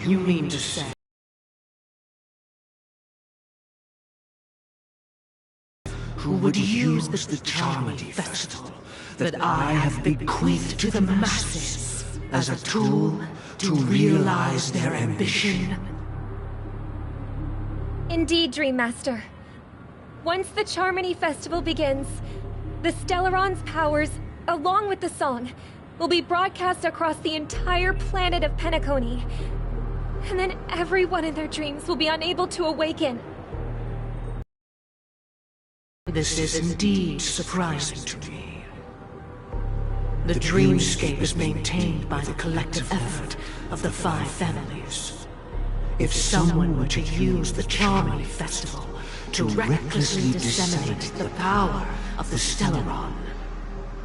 You mean to say who would use the Charmony Festival that I have bequeathed to the masses as a tool to realize their ambition? Indeed, Dream Master. Once the Charmony Festival begins, the Stellaron's powers, along with the song, will be broadcast across the entire planet of Penacony. And then everyone in their dreams will be unable to awaken. This is indeed surprising to me. The dreamscape is maintained by the collective effort of the 5 families. If someone were to use the Charmony Festival to recklessly disseminate the power of the Stellaron,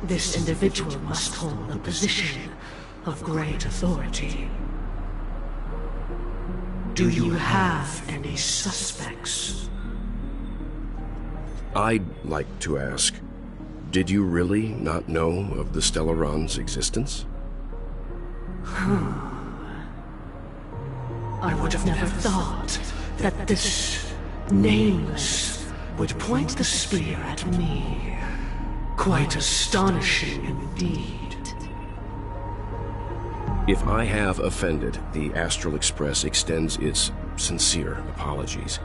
this individual must hold a position of great authority. Do you have any suspects? I'd like to ask, did you really not know of the Stellaron's existence? I would have never thought that this nameless would point the spear at me. Quite astonishing indeed. If I have offended, the Astral Express extends its sincere apologies.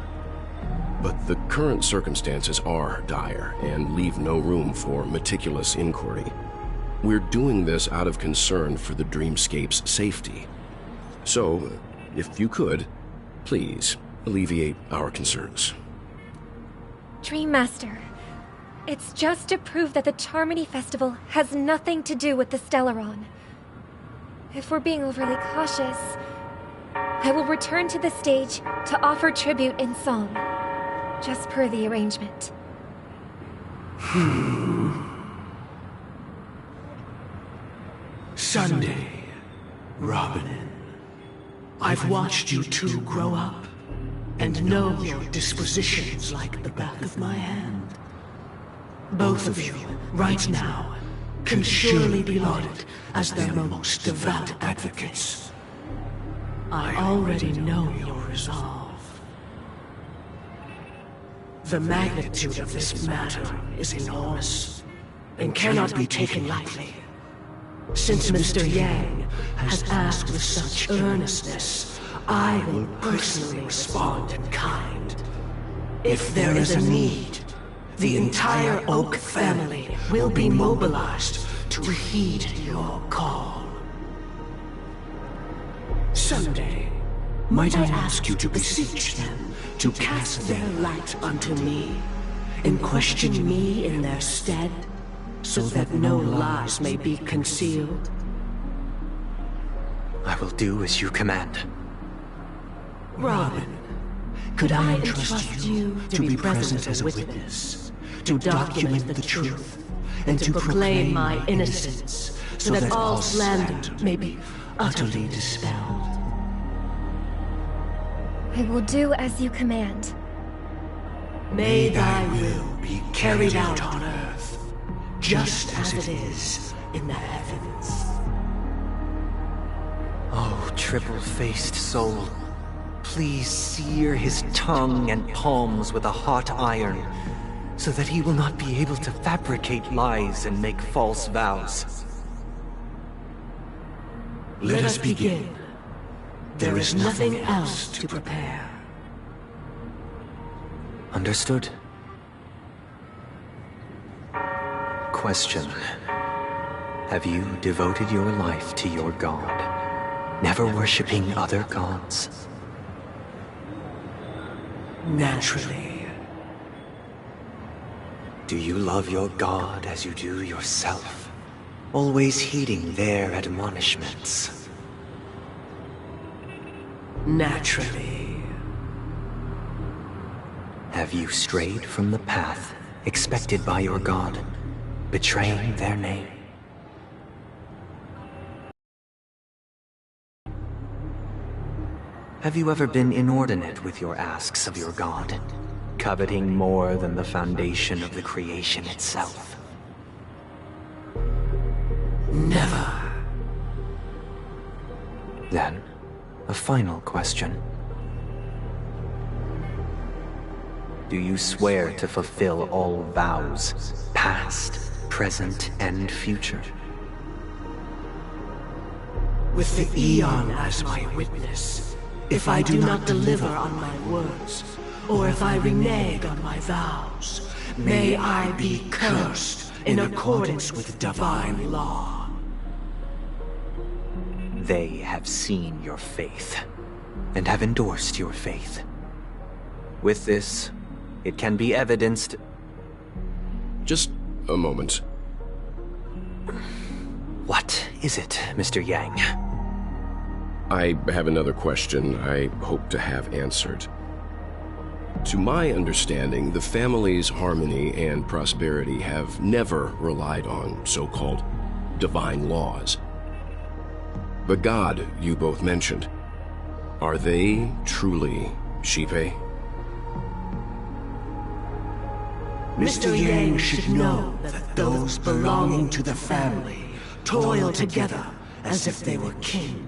But the current circumstances are dire and leave no room for meticulous inquiry. We're doing this out of concern for the dreamscape's safety. So, if you could, please alleviate our concerns. Dream Master, it's just to prove that the Charmony Festival has nothing to do with the Stellaron. If we're being overly cautious, I will return to the stage to offer tribute in song, just per the arrangement. Sunday, Robin. I've watched you two grow up, and know your dispositions like the back of my hand. Both of you, right now, can surely be lauded as their most devout advocates. I already know your resolve. The magnitude of this matter is enormous, and cannot be taken lightly. Since Mr. Yang has asked with such earnestness, I will personally respond in kind. If there is a need, the entire Oak family will be mobilized to heed your call. Someday, might I ask you to beseech them to cast their light unto me, and question me in their stead, so that no lies may be concealed? I will do as you command. Robin, could I entrust you to be present as a witness, to document the truth, and to proclaim my innocence, so that all slander may be utterly dispelled? I will do as you command. May thy will be carried out on earth, just as it is in the heavens. Oh, triple-faced soul, please sear his tongue and palms with a hot iron, so that he will not be able to fabricate lies and make false vows. Let us begin. There is nothing else to prepare. Understood. Question. Have you devoted your life to your god, never worshipping other gods? Naturally. Do you love your god as you do yourself, always heeding their admonishments? Naturally. Have you strayed from the path expected by your god, betraying their name? Have you ever been inordinate with your asks of your god, coveting more than the foundation of the creation itself? Never. Then, a final question. Do you swear to fulfill all vows, past, present, and future? With the Eon as my witness, if I do not deliver on my words, or if I renege on my vows, may I be cursed in accordance with divine law. They have seen your faith, and have endorsed your faith. With this, it can be evidenced... Just a moment. What is it, Mr. Yang? I have another question I hope to have answered. To my understanding, the family's harmony and prosperity have never relied on so-called divine laws. The god you both mentioned, are they truly Shipe? Mr. Yang should know that those belonging to the family toil together as if they were kin,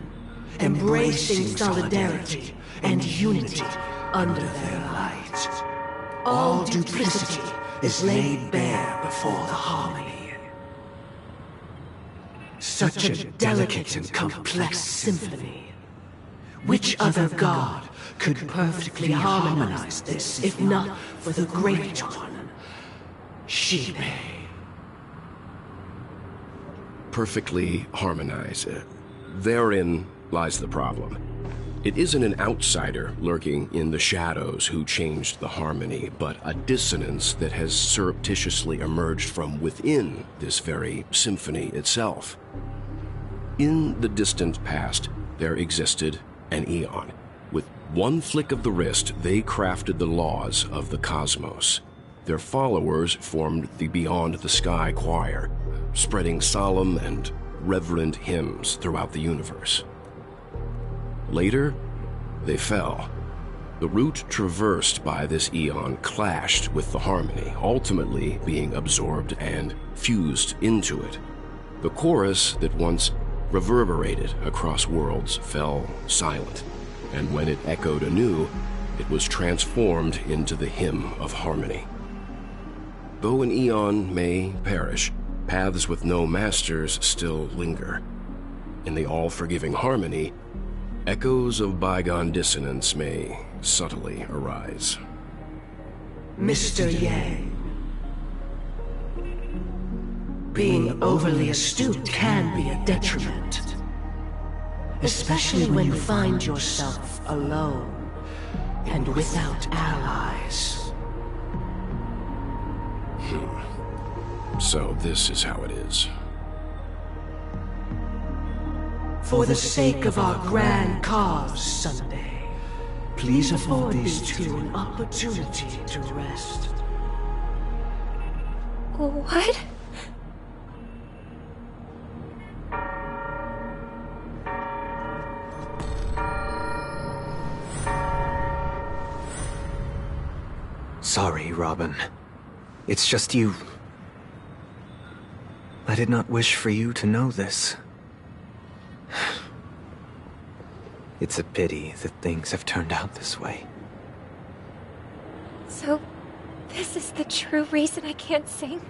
embracing solidarity and unity under their light. All duplicity is laid bare before the harmony. Such a delicate and complex symphony. Which other god could perfectly harmonize this, if not for the Great One? Shipe. Perfectly harmonize. Therein lies the problem. It isn't an outsider lurking in the shadows who changed the harmony, but a dissonance that has surreptitiously emerged from within this very symphony itself. In the distant past, there existed an Eon. With one flick of the wrist, they crafted the laws of the cosmos. Their followers formed the Beyond the Sky Choir, spreading solemn and reverent hymns throughout the universe. Later, they fell. The route traversed by this Eon clashed with the harmony, ultimately being absorbed and fused into it. The chorus that once reverberated across worlds fell silent, and when it echoed anew, it was transformed into the hymn of harmony. Though an Eon may perish, paths with no masters still linger. In the all-forgiving harmony, echoes of bygone dissonance may subtly arise. Mr. Yang. Being overly astute can be a detriment. Especially when you find yourself alone and without allies. So this is how it is. For the sake of our grand cause, Sunday, please afford these two an opportunity to rest. What? Sorry, Robin. It's just you. I did not wish for you to know this. It's a pity that things have turned out this way. So, this is the true reason I can't sing?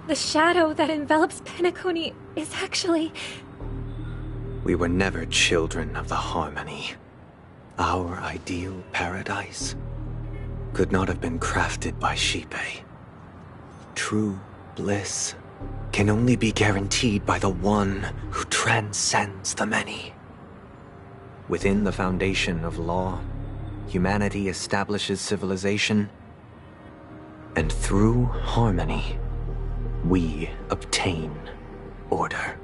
The shadow that envelops Penacony is actually... We were never children of the harmony. Our ideal paradise could not have been crafted by Shipe. True bliss can only be guaranteed by the one who transcends the many. Within the foundation of law, humanity establishes civilization, and through harmony, we obtain order.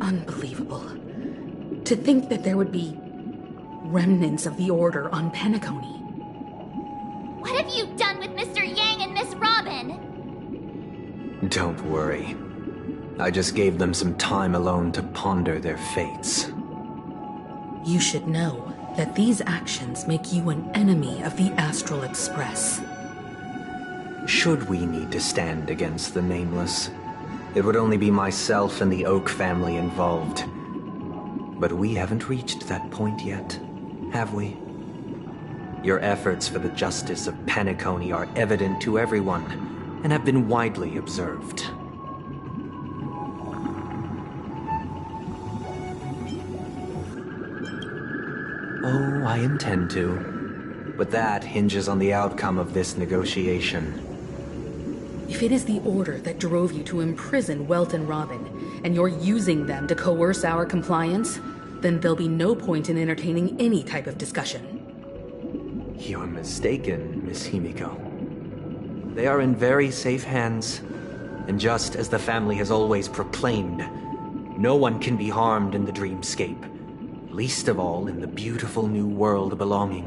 Unbelievable. To think that there would be remnants of the Order on Penacony. What have you done with Mr. Yang and Miss Robin? Don't worry. I just gave them some time alone to ponder their fates. You should know that these actions make you an enemy of the Astral Express. Should we need to stand against the Nameless, it would only be myself and the Oak family involved. But we haven't reached that point yet, have we? Your efforts for the justice of Penacony are evident to everyone, and have been widely observed. Oh, I intend to. But that hinges on the outcome of this negotiation. If it is the order that drove you to imprison Welt and Robin, and you're using them to coerce our compliance, then there'll be no point in entertaining any type of discussion. You're mistaken, Miss Himiko. They are in very safe hands, and just as the family has always proclaimed, no one can be harmed in the dreamscape, least of all in the beautiful new world belonging.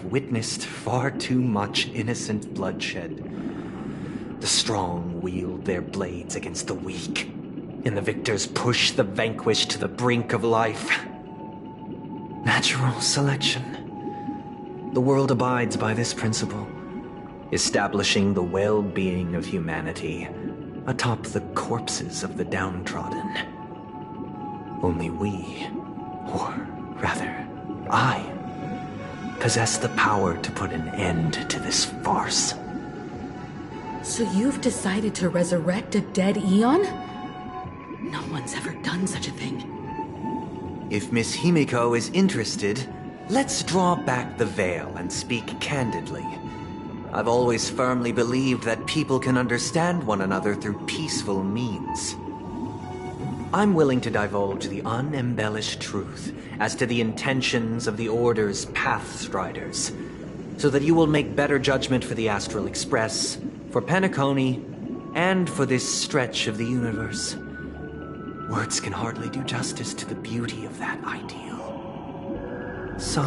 Witnessed far too much innocent bloodshed. The strong wield their blades against the weak, and the victors push the vanquished to the brink of life. Natural selection. The world abides by this principle, establishing the well-being of humanity atop the corpses of the downtrodden. Only we, or rather, I, possess the power to put an end to this farce. So you've decided to resurrect a dead Eon? No one's ever done such a thing. If Miss Himiko is interested, let's draw back the veil and speak candidly. I've always firmly believed that people can understand one another through peaceful means. I'm willing to divulge the unembellished truth as to the intentions of the Order's Pathstriders, so that you will make better judgment for the Astral Express, for Penacony, and for this stretch of the universe. Words can hardly do justice to the beauty of that ideal. So,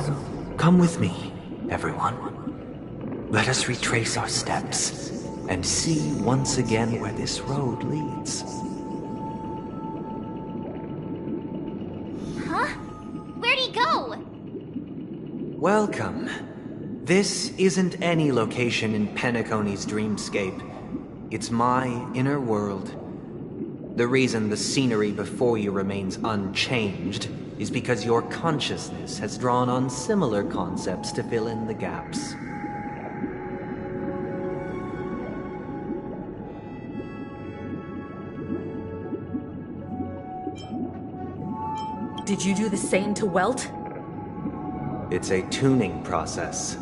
come with me, everyone. Let us retrace our steps, and see once again where this road leads. Huh? Where'd he go? Welcome. This isn't any location in Penacony's dreamscape. It's my inner world. The reason the scenery before you remains unchanged is because your consciousness has drawn on similar concepts to fill in the gaps. Did you do the same to Welt? It's a tuning process.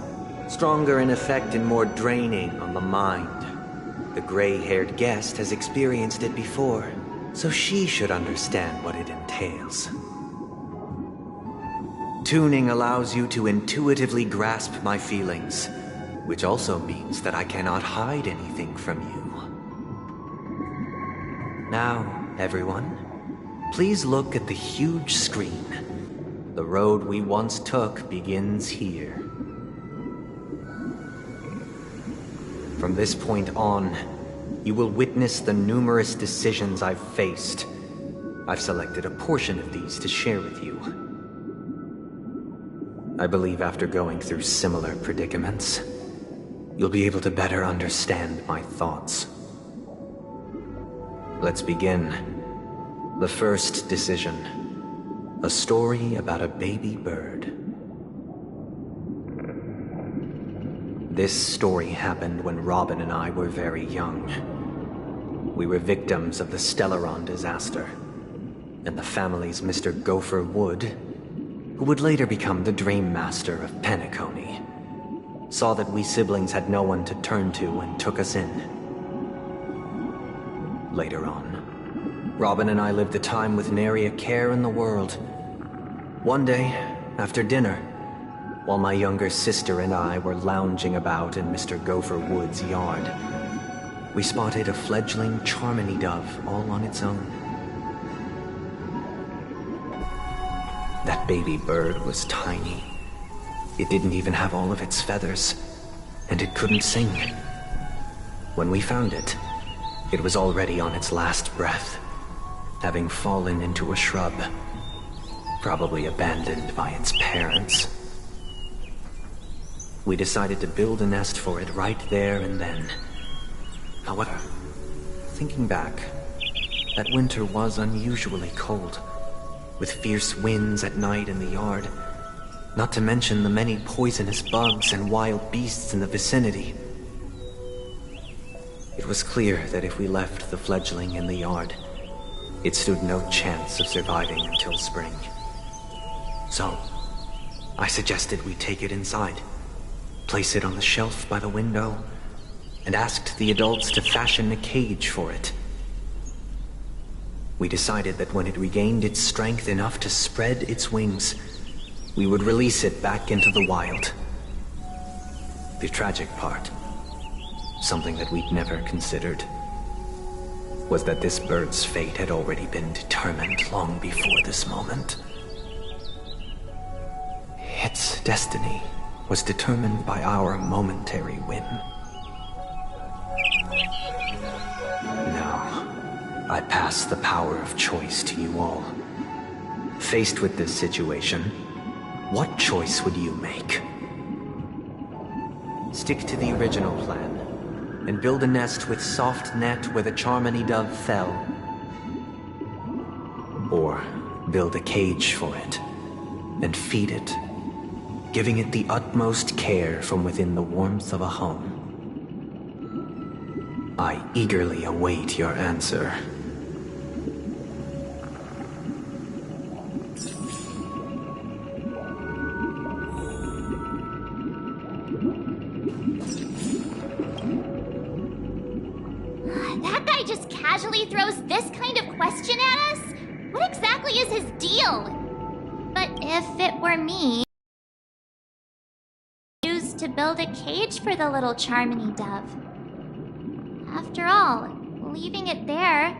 Stronger in effect and more draining on the mind. The gray-haired guest has experienced it before, so she should understand what it entails. Tuning allows you to intuitively grasp my feelings, which also means that I cannot hide anything from you. Now, everyone, please look at the huge screen. The road we once took begins here. From this point on, you will witness the numerous decisions I've faced. I've selected a portion of these to share with you. I believe after going through similar predicaments, you'll be able to better understand my thoughts. Let's begin. The first decision. A story about a baby bird. This story happened when Robin and I were very young. We were victims of the Stellaron disaster, and the family's Mr. Gopher Wood, who would later become the Dream Master of Penacony, saw that we siblings had no one to turn to and took us in. Later on, Robin and I lived a time with nary a care in the world. One day, after dinner, while my younger sister and I were lounging about in Mr. Gopher Wood's yard, we spotted a fledgling Charmony dove all on its own. That baby bird was tiny. It didn't even have all of its feathers, and it couldn't sing. When we found it, it was already on its last breath, having fallen into a shrub, probably abandoned by its parents. We decided to build a nest for it right there and then. However, thinking back, that winter was unusually cold, with fierce winds at night in the yard, not to mention the many poisonous bugs and wild beasts in the vicinity. It was clear that if we left the fledgling in the yard, it stood no chance of surviving until spring. So, I suggested we take it inside, place it on the shelf by the window, and asked the adults to fashion a cage for it. We decided that when it regained its strength enough to spread its wings, we would release it back into the wild. The tragic part, something that we'd never considered, was that this bird's fate had already been determined long before this moment. Its destiny was determined by our momentary whim. Now, I pass the power of choice to you all. Faced with this situation, what choice would you make? Stick to the original plan and build a nest with soft net where the Charmony dove fell. Or build a cage for it and feed it, giving it the utmost care from within the warmth of a home. I eagerly await your answer. That guy just casually throws this kind of question at us? What exactly is his deal? But if it were me, used to build a cage for the little Charmony dove. After all, leaving it there,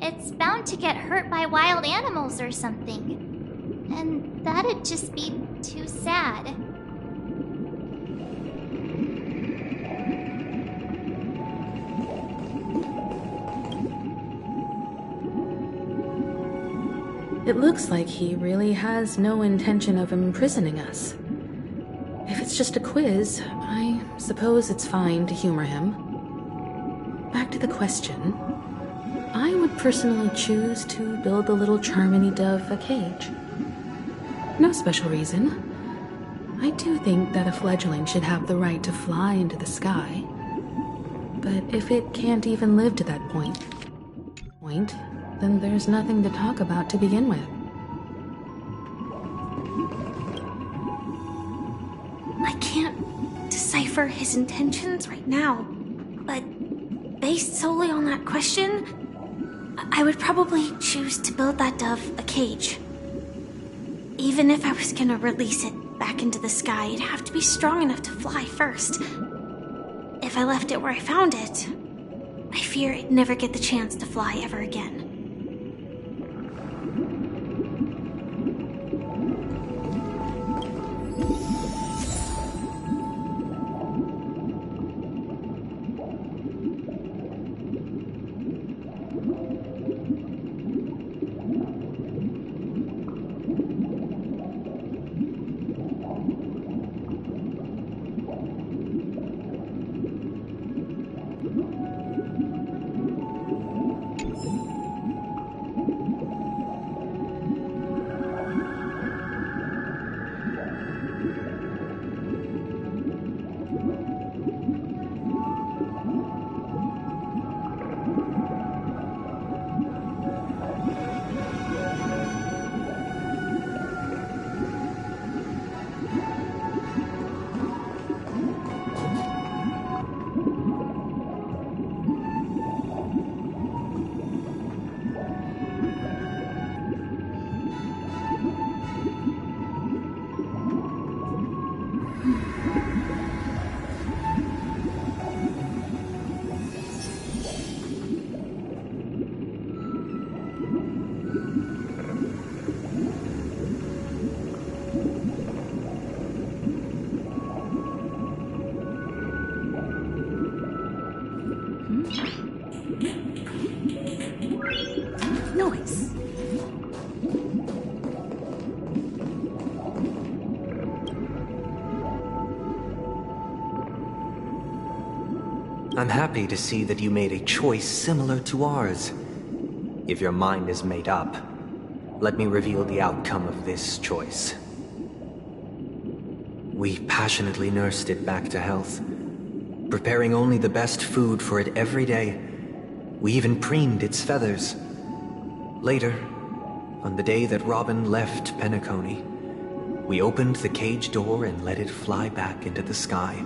it's bound to get hurt by wild animals or something. And that'd just be too sad. It looks like he really has no intention of imprisoning us. If it's just a quiz, I suppose it's fine to humor him. Back to the question. I would personally choose to build the little Charmony dove a cage. No special reason. I do think that a fledgling should have the right to fly into the sky. But if it can't even live to that point, then there's nothing to talk about to begin with. I can't decipher his intentions right now, but based solely on that question, I would probably choose to build that dove a cage. Even if I was gonna release it back into the sky, it'd have to be strong enough to fly first. If I left it where I found it, I fear it'd never get the chance to fly ever again. I'm happy to see that you made a choice similar to ours. If your mind is made up, let me reveal the outcome of this choice. We passionately nursed it back to health, preparing only the best food for it every day. We even preened its feathers. Later, on the day that Robin left Penacony, we opened the cage door and let it fly back into the sky.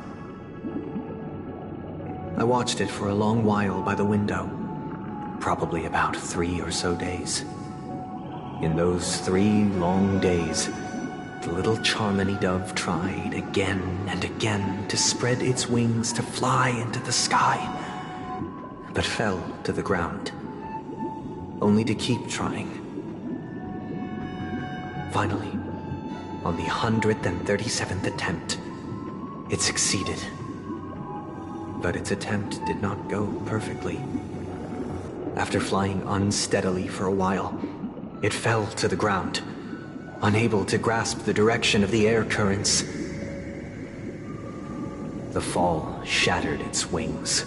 I watched it for a long while by the window, probably about 3 or so days. In those 3 long days, the little Charmony dove tried again and again to spread its wings to fly into the sky, but fell to the ground, only to keep trying. Finally, on the 137th attempt, it succeeded. But its attempt did not go perfectly. After flying unsteadily for a while, it fell to the ground, unable to grasp the direction of the air currents. The fall shattered its wings.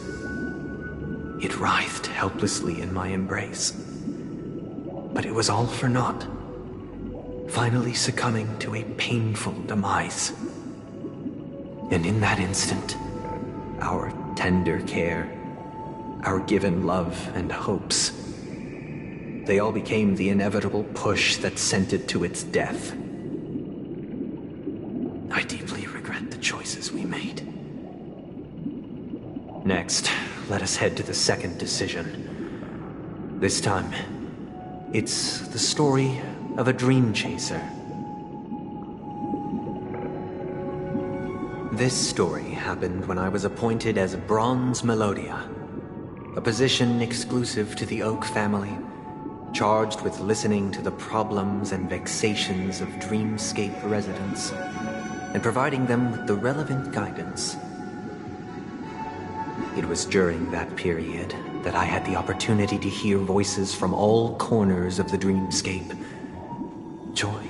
It writhed helplessly in my embrace. But it was all for naught, finally succumbing to a painful demise. And in that instant, our tender care, our given love and hopes, they all became the inevitable push that sent it to its death. I deeply regret the choices we made. Next, let us head to the second decision. This time, it's the story of a dream chaser. This story happened when I was appointed as Bronze Melodia, a position exclusive to the Oak family, charged with listening to the problems and vexations of Dreamscape residents, and providing them with the relevant guidance. It was during that period that I had the opportunity to hear voices from all corners of the Dreamscape. Joy,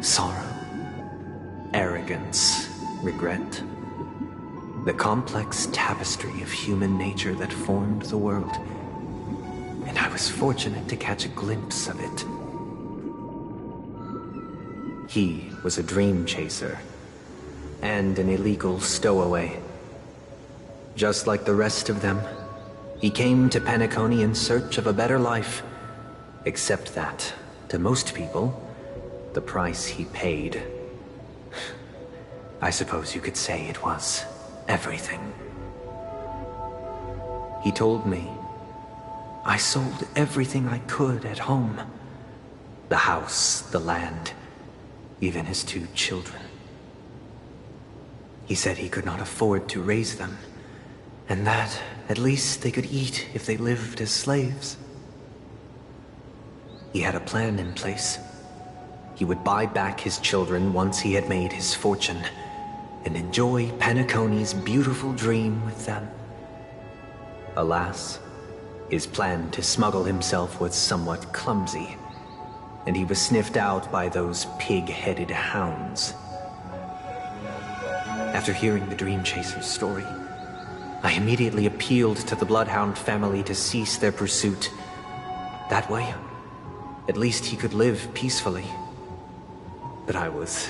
sorrow, arrogance, regret. The complex tapestry of human nature that formed the world. And I was fortunate to catch a glimpse of it. He was a dream chaser, and an illegal stowaway. Just like the rest of them, he came to Penacony in search of a better life, except that, to most people, the price he paid, I suppose you could say it was everything. He told me I sold everything I could at home. The house, the land, even his 2 children. He said he could not afford to raise them, and that at least they could eat if they lived as slaves. He had a plan in place. He would buy back his children once he had made his fortune, and enjoy Penacony's beautiful dream with them. Alas, his plan to smuggle himself was somewhat clumsy, and he was sniffed out by those pig-headed hounds. After hearing the Dream Chaser's story, I immediately appealed to the Bloodhound family to cease their pursuit. That way, at least he could live peacefully. But I was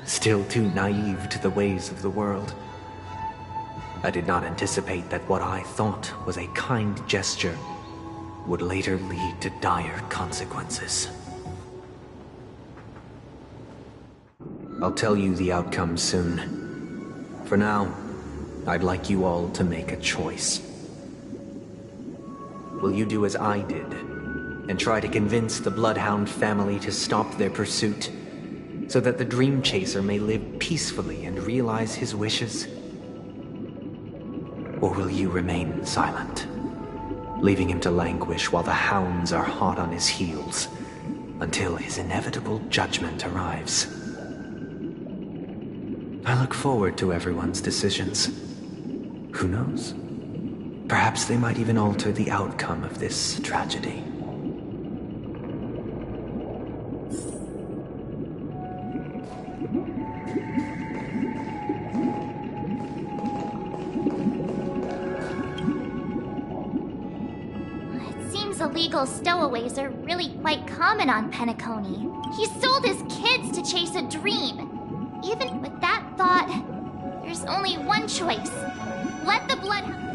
still too naive to the ways of the world. I did not anticipate that what I thought was a kind gesture would later lead to dire consequences. I'll tell you the outcome soon. For now, I'd like you all to make a choice. Will you do as I did, and try to convince the Bloodhound family to stop their pursuit, so that the Dream Chaser may live peacefully and realize his wishes? Or will you remain silent, leaving him to languish while the hounds are hot on his heels, until his inevitable judgment arrives? I look forward to everyone's decisions. Who knows? Perhaps they might even alter the outcome of this tragedy. these illegal stowaways are really quite common on Penacony. He sold his kids to chase a dream. Even with that thought, there's only one choice. Let the bloodhound...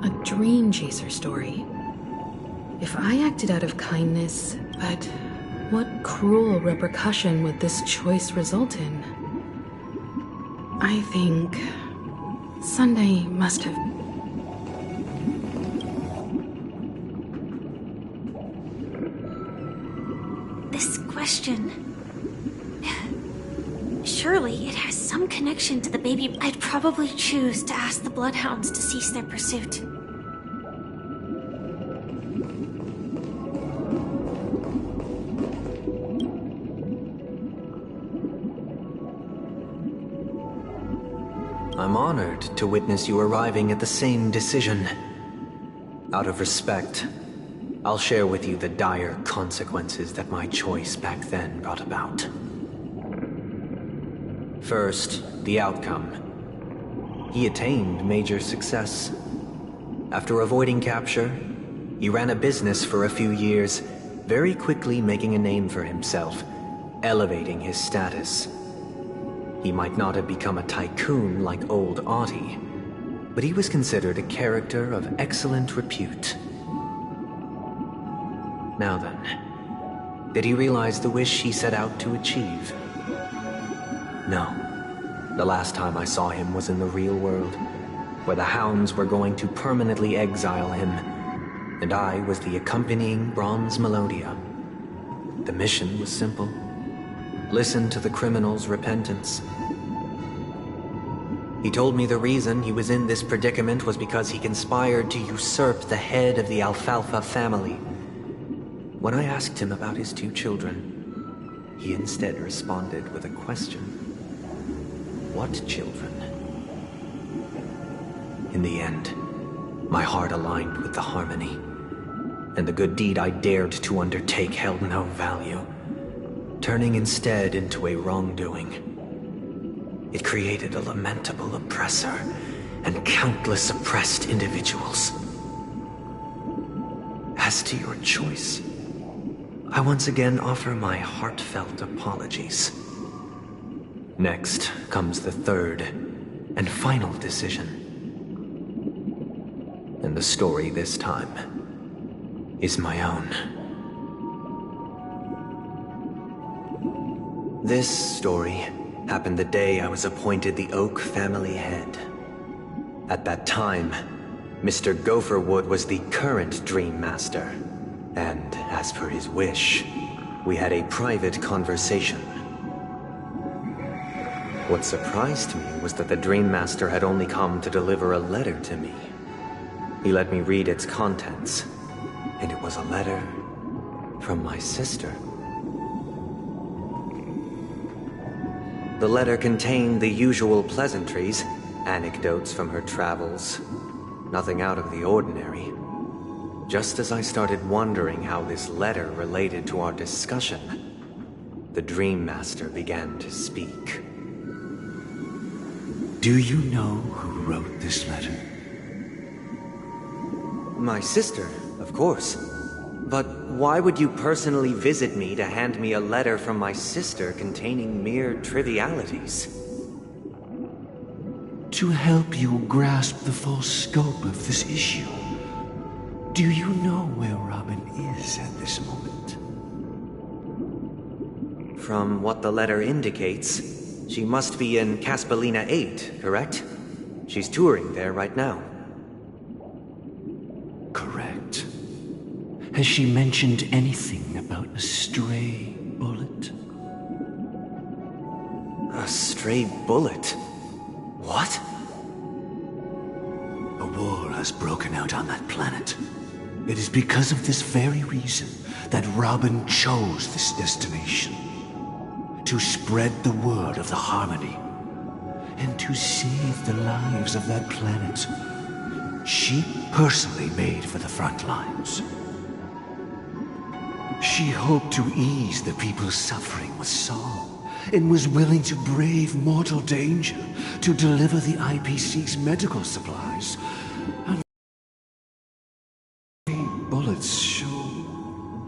A dream chaser story. If I acted out of kindness, but what cruel repercussion would this choice result in? I think Sunday must have... This question... Surely it has some connection to the baby. I'd probably choose to ask the Bloodhounds to cease their pursuit. I'm honored to witness you arriving at the same decision. Out of respect, I'll share with you the dire consequences that my choice back then brought about. First, the outcome. He attained major success. After avoiding capture, he ran a business for a few years, very quickly making a name for himself, elevating his status. He might not have become a tycoon like old Audie, but he was considered a character of excellent repute. Now then, did he realize the wish he set out to achieve? No. The last time I saw him was in the real world, where the Hounds were going to permanently exile him, and I was the accompanying Bronze Melodia. The mission was simple. Listen to the criminal's repentance. He told me the reason he was in this predicament was because he conspired to usurp the head of the Alfalfa family. When I asked him about his 2 children, he instead responded with a question. What children? In the end, my heart aligned with the harmony, and the good deed I dared to undertake held no value, turning instead into a wrongdoing. It created a lamentable oppressor and countless oppressed individuals. As to your choice, I once again offer my heartfelt apologies. Next comes the third and final decision. And the story this time is my own. This story happened the day I was appointed the Oak family head. At that time, Mr. Gopherwood was the current Dream Master, and as per his wish, we had a private conversation. What surprised me was that the Dream Master had only come to deliver a letter to me. He let me read its contents, and it was a letter from my sister. The letter contained the usual pleasantries, anecdotes from her travels, nothing out of the ordinary. Just as I started wondering how this letter related to our discussion, the Dream Master began to speak. Do you know who wrote this letter? My sister, of course. But why would you personally visit me to hand me a letter from my sister containing mere trivialities? To help you grasp the full scope of this issue. Do you know where Robin is at this moment? From what the letter indicates, she must be in Caspelina 8, correct? She's touring there right now. Correct. Has she mentioned anything about a stray bullet? A stray bullet? What? A war has broken out on that planet. It is because of this very reason that Robin chose this destination. To spread the word of the Harmony, and to save the lives of that planet she personally made for the front lines. She hoped to ease the people's suffering with song and was willing to brave mortal danger to deliver the IPC's medical supplies. And bullets show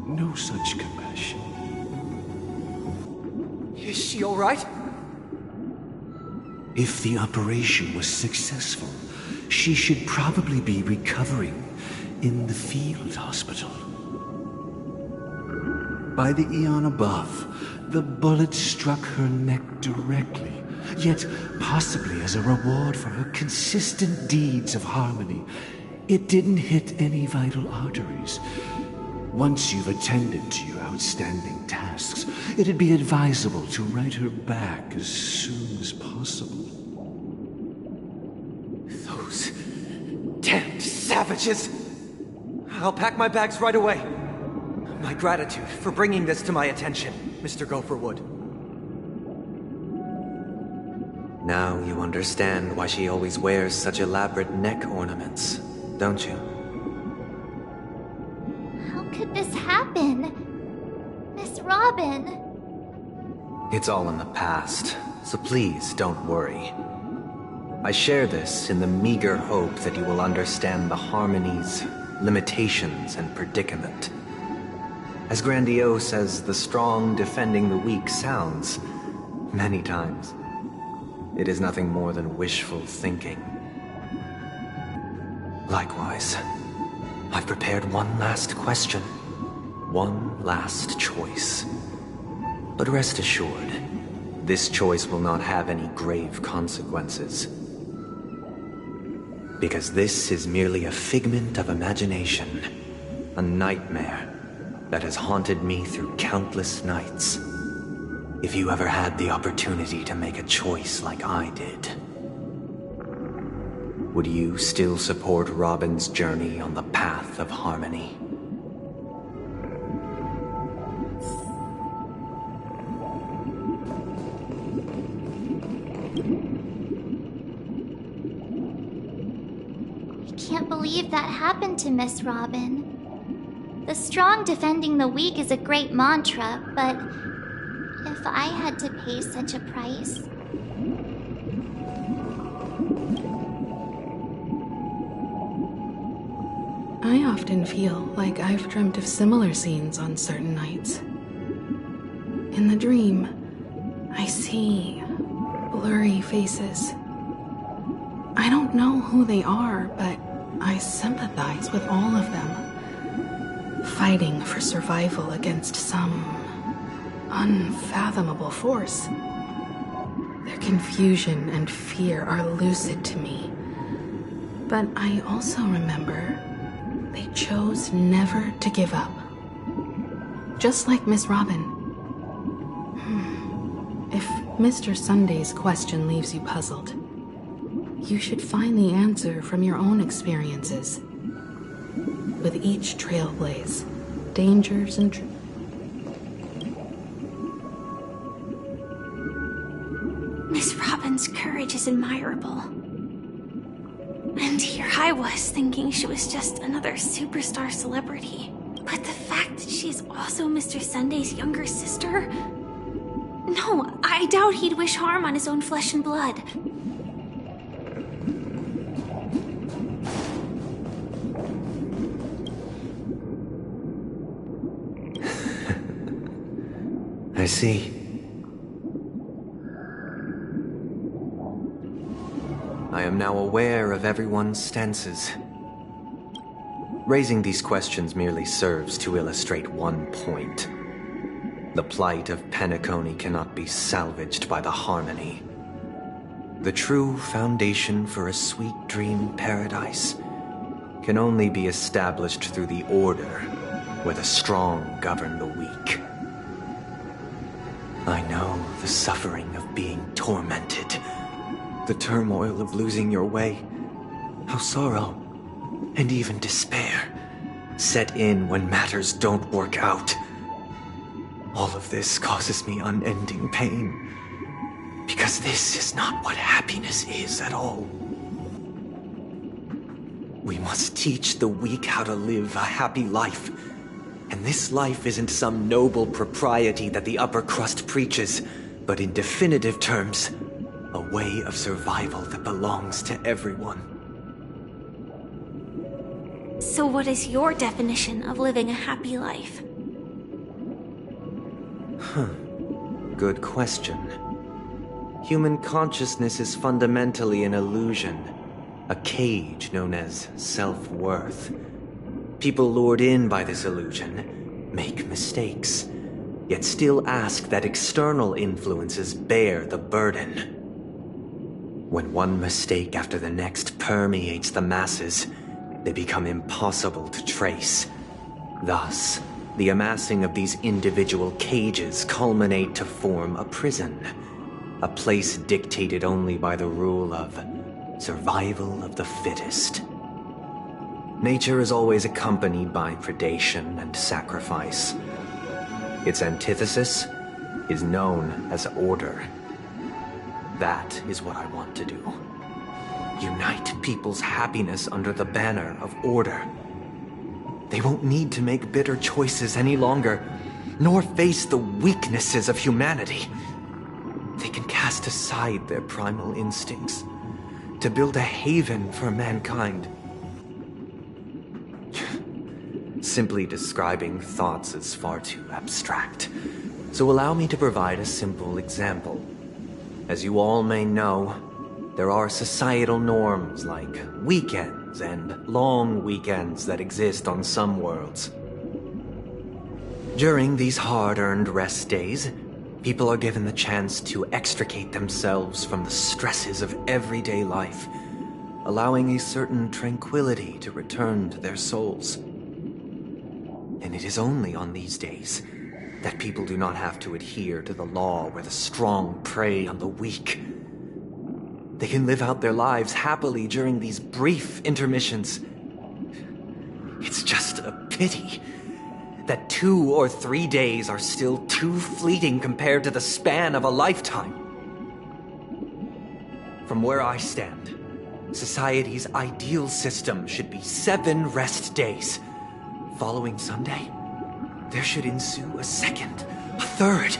no such compassion. Is she all right? If the operation was successful, she should probably be recovering in the field hospital. By the eon above, the bullet struck her neck directly, yet possibly as a reward for her consistent deeds of harmony, it didn't hit any vital arteries. Once you've attended to your outstanding tasks, it'd be advisable to write her back as soon as possible. Those damned savages! I'll pack my bags right away. My gratitude for bringing this to my attention, Mr. Gopherwood. Now you understand why she always wears such elaborate neck ornaments, don't you? How could this happen? Miss Robin. It's all in the past, so please don't worry. I share this in the meager hope that you will understand the Harmony's limitations and predicament. As grandiose as the strong defending the weak sounds, many times, it is nothing more than wishful thinking. Likewise, I've prepared one last question, one last choice. But rest assured, this choice will not have any grave consequences. Because this is merely a figment of imagination, a nightmare that has haunted me through countless nights. If you ever had the opportunity to make a choice like I did, would you still support Robin's journey on the path of harmony? I can't believe that happened to Miss Robin. The strong defending the weak is a great mantra, but if I had to pay such a price... I often feel like I've dreamt of similar scenes on certain nights. In the dream, I see blurry faces. I don't know who they are, but I sympathize with all of them, fighting for survival against some unfathomable force. Their confusion and fear are lucid to me, but I also remember they chose never to give up. Just like Miss Robin. If Mr. Sunday's question leaves you puzzled, you should find the answer from your own experiences. With each trailblaze, dangers and Miss Robin's courage is admirable. And here I was thinking she was just another superstar celebrity. But the fact that she's also Mr. Sunday's younger sister? No, I doubt he'd wish harm on his own flesh and blood. I see. I am now aware of everyone's stances. Raising these questions merely serves to illustrate one point. The plight of Penacony cannot be salvaged by the Harmony. The true foundation for a sweet dream paradise can only be established through the order where the strong govern the weak. I know the suffering of being tormented, the turmoil of losing your way, how sorrow and even despair set in when matters don't work out. All of this causes me unending pain, because this is not what happiness is at all. We must teach the weak how to live a happy life. And this life isn't some noble propriety that the upper crust preaches, but in definitive terms, a way of survival that belongs to everyone. So what is your definition of living a happy life? Good question. Human consciousness is fundamentally an illusion, a cage known as self-worth. People lured in by this illusion make mistakes, yet still ask that external influences bear the burden. When one mistake after the next permeates the masses, they become impossible to trace. Thus, the amassing of these individual cages culminate to form a prison, a place dictated only by the rule of survival of the fittest. Nature is always accompanied by predation and sacrifice. Its antithesis is known as order. That is what I want to do. Unite people's happiness under the banner of order. They won't need to make bitter choices any longer, nor face the weaknesses of humanity. They can cast aside their primal instincts to build a haven for mankind. Simply describing thoughts is far too abstract, so allow me to provide a simple example. As you all may know, there are societal norms like weekends and long weekends that exist on some worlds. During these hard-earned rest days, people are given the chance to extricate themselves from the stresses of everyday life, allowing a certain tranquility to return to their souls. And it is only on these days that people do not have to adhere to the law where the strong prey on the weak. They can live out their lives happily during these brief intermissions. It's just a pity that 2 or 3 days are still too fleeting compared to the span of a lifetime. From where I stand, society's ideal system should be 7 rest days. Following Sunday, there should ensue a second, a third,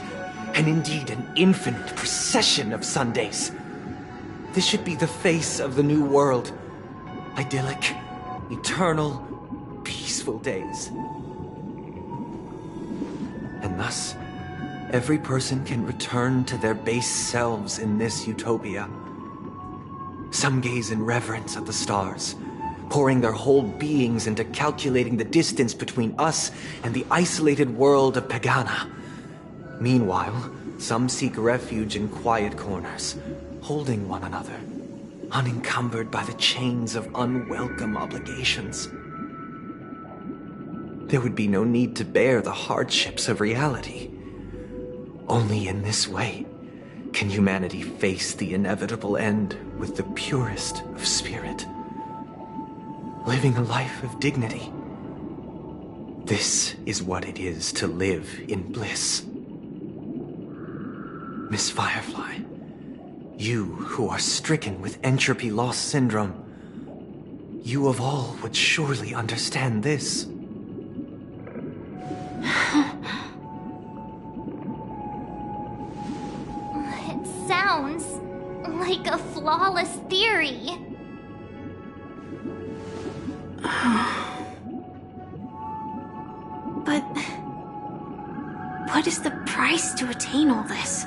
and indeed an infinite procession of Sundays. This should be the face of the new world. Idyllic, eternal, peaceful days. And thus, every person can return to their base selves in this utopia. Some gaze in reverence at the stars, pouring their whole beings into calculating the distance between us and the isolated world of Pagana. Meanwhile, some seek refuge in quiet corners, holding one another, unencumbered by the chains of unwelcome obligations. There would be no need to bear the hardships of reality. Only in this way can humanity face the inevitable end with the purest of spirit, living a life of dignity. This is what it is to live in bliss. Miss Firefly, you who are stricken with entropy loss syndrome, you of all would surely understand this. It sounds like a flawless theory. But what is the price to attain all this?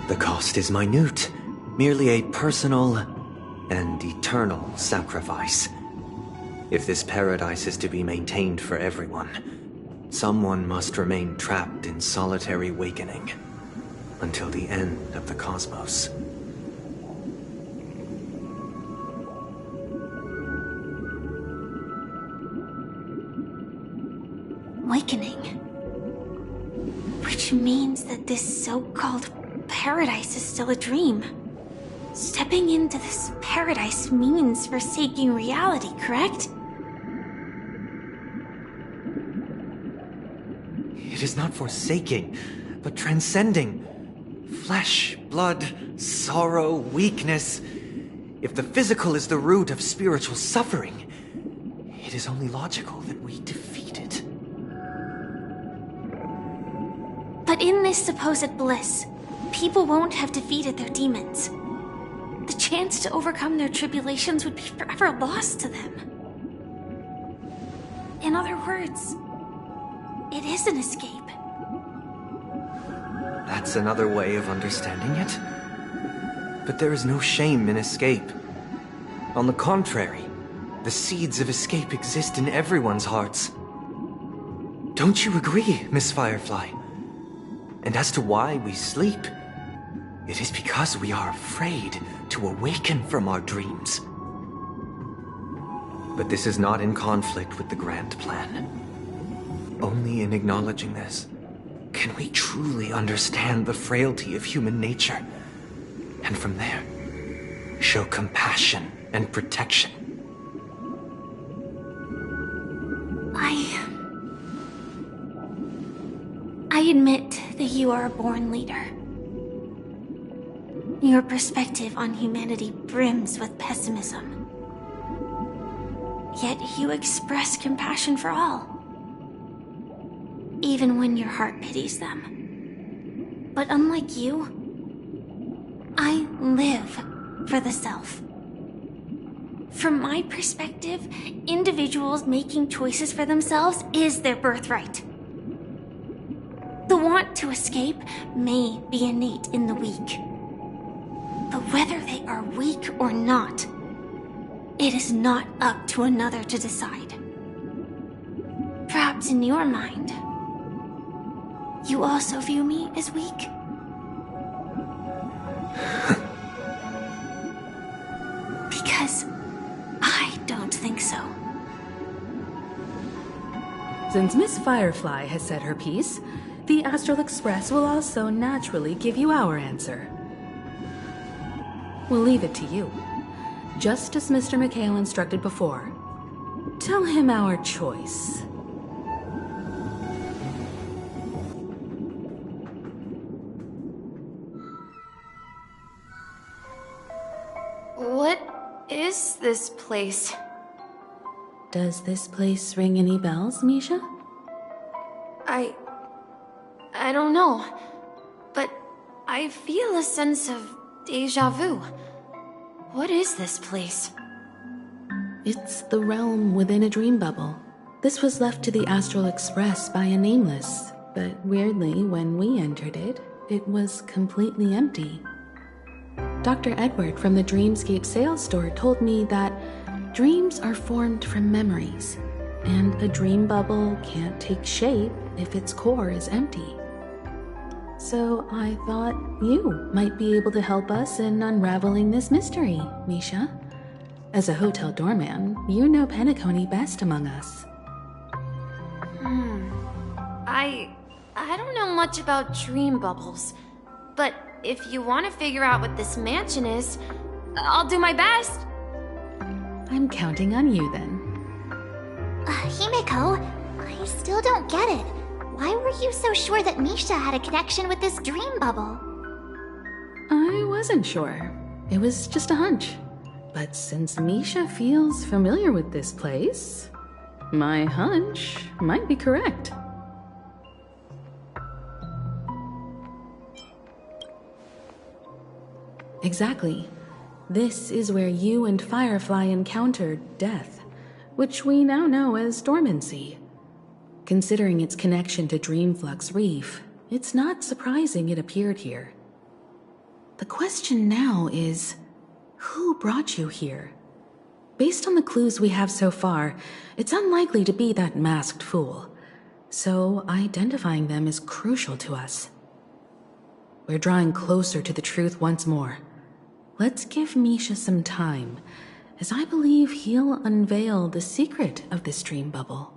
The cost is minute, merely a personal and eternal sacrifice. If this paradise is to be maintained for everyone, someone must remain trapped in solitary awakening until the end of the cosmos. Awakening. Which means that this so-called paradise is still a dream. Stepping into this paradise means forsaking reality, correct? It is not forsaking, but transcending. Flesh, blood, sorrow, weakness. If the physical is the root of spiritual suffering, it is only logical that we defeat it. But in this supposed bliss, people won't have defeated their demons. The chance to overcome their tribulations would be forever lost to them. In other words, it is an escape. That's another way of understanding it. But there is no shame in escape. On the contrary, the seeds of escape exist in everyone's hearts. Don't you agree, Miss Firefly? And as to why we sleep, it is because we are afraid to awaken from our dreams. But this is not in conflict with the grand plan. Only in acknowledging this can we truly understand the frailty of human nature, and from there, show compassion and protection. I admit that you are a born leader. Your perspective on humanity brims with pessimism. Yet you express compassion for all, even when your heart pities them. But unlike you, I live for the self. From my perspective, individuals making choices for themselves is their birthright. The want to escape may be innate in the weak. But whether they are weak or not, it is not up to another to decide. Perhaps in your mind, you also view me as weak? Because I don't think so. Since Miss Firefly has said her piece, the Astral Express will also naturally give you our answer. We'll leave it to you. Just as Mr. McHale instructed before. Tell him our choice. What is this place? Does this place ring any bells, Misha? I don't know, but I feel a sense of déjà vu. What is this place? It's the realm within a dream bubble. This was left to the Astral Express by a nameless, but weirdly, when we entered it, it was completely empty. Dr. Edward from the Dreamscape sales store told me that dreams are formed from memories, and a dream bubble can't take shape if its core is empty. So I thought you might be able to help us in unraveling this mystery, Misha. As a hotel doorman, you know Penacony best among us. I don't know much about dream bubbles, but if you want to figure out what this mansion is, I'll do my best. I'm counting on you then. Himeko, I still don't get it. Why were you so sure that Misha had a connection with this dream bubble? I wasn't sure. It was just a hunch. But since Misha feels familiar with this place, my hunch might be correct. Exactly. This is where you and Firefly encountered death, which we now know as dormancy. Considering its connection to Dreamflux Reef, it's not surprising it appeared here. The question now is, who brought you here? Based on the clues we have so far, it's unlikely to be that masked fool, so identifying them is crucial to us. We're drawing closer to the truth once more. Let's give Misha some time, as I believe he'll unveil the secret of this dream bubble.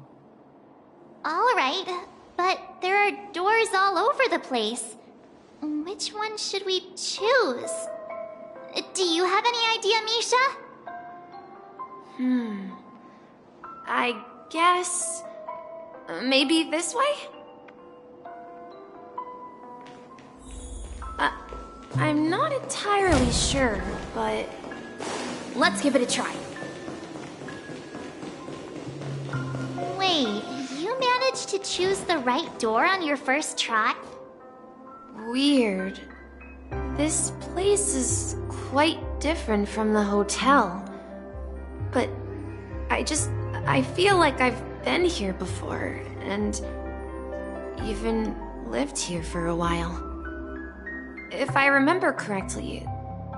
All right, but there are doors all over the place. Which one should we choose? Do you have any idea, Misha? I guess... maybe this way? I'm not entirely sure, but let's give it a try. Wait, you managed to choose the right door on your first try? Weird. This place is quite different from the hotel. But I feel like I've been here before, and even lived here for a while. If I remember correctly,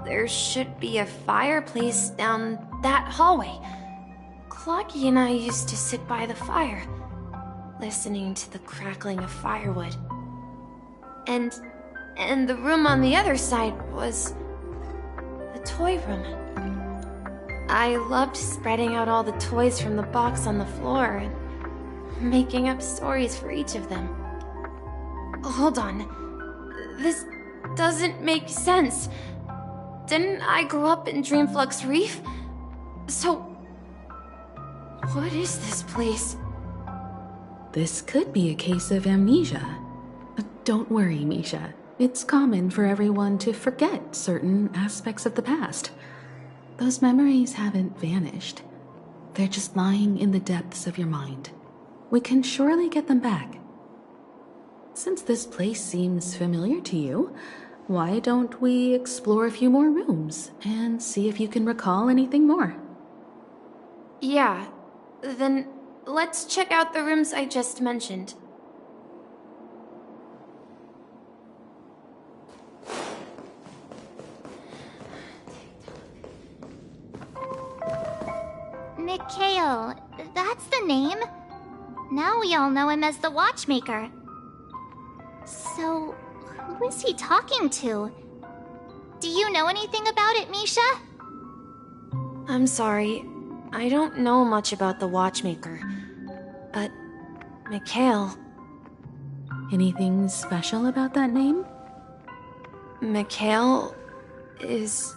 there should be a fireplace down that hallway. Clocky and I used to sit by the fire, listening to the crackling of firewood. And the room on the other side was the toy room. I loved spreading out all the toys from the box on the floor and making up stories for each of them. Hold on. This doesn't make sense. Didn't I grow up in Dreamflux Reef? So, what is this place? This could be a case of amnesia. Don't worry, Misha. It's common for everyone to forget certain aspects of the past. Those memories haven't vanished. They're just lying in the depths of your mind. We can surely get them back. Since this place seems familiar to you, why don't we explore a few more rooms and see if you can recall anything more? Yeah, then let's check out the rooms I just mentioned. Mikhail, that's the name. Now we all know him as the Watchmaker. So, who is he talking to? Do you know anything about it, Misha? I'm sorry, I don't know much about the Watchmaker. But, Mikhail... Anything special about that name? Mikhail is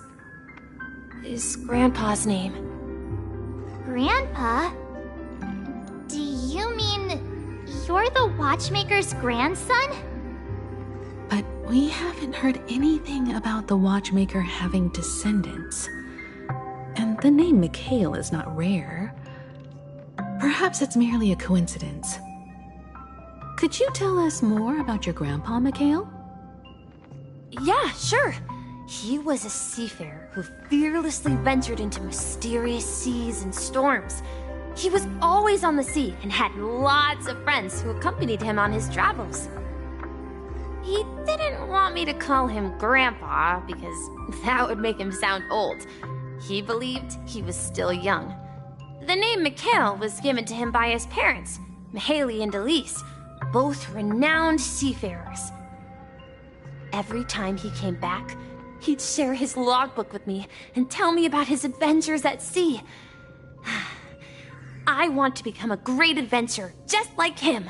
Grandpa's name. Grandpa? Do you mean you're the Watchmaker's grandson? But we haven't heard anything about the Watchmaker having descendants. And the name Mikhail is not rare. Perhaps it's merely a coincidence. Could you tell us more about your grandpa, Mikhail? Yeah, sure. He was a seafarer who fearlessly ventured into mysterious seas and storms. He was always on the sea and had lots of friends who accompanied him on his travels. He didn't want me to call him Grandpa because that would make him sound old. He believed he was still young. The name Mikhail was given to him by his parents, Mihaly and Elise, both renowned seafarers. Every time he came back, he'd share his logbook with me and tell me about his adventures at sea. I want to become a great adventurer, just like him.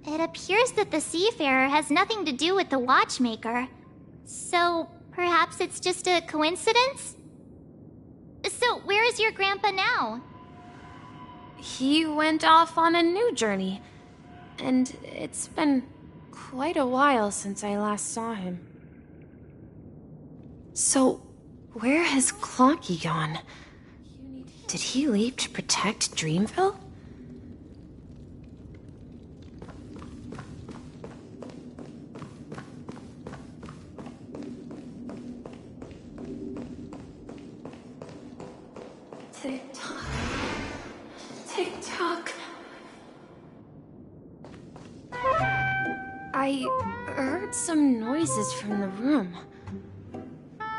It appears that the seafarer has nothing to do with the Watchmaker. So, perhaps it's just a coincidence? So, where is your grandpa now? He went off on a new journey, and it's been quite a while since I last saw him. So, where has Clocky gone? Did he leave to protect Dreamville? Tick-tock. Tick-tock. I heard some noises from the room.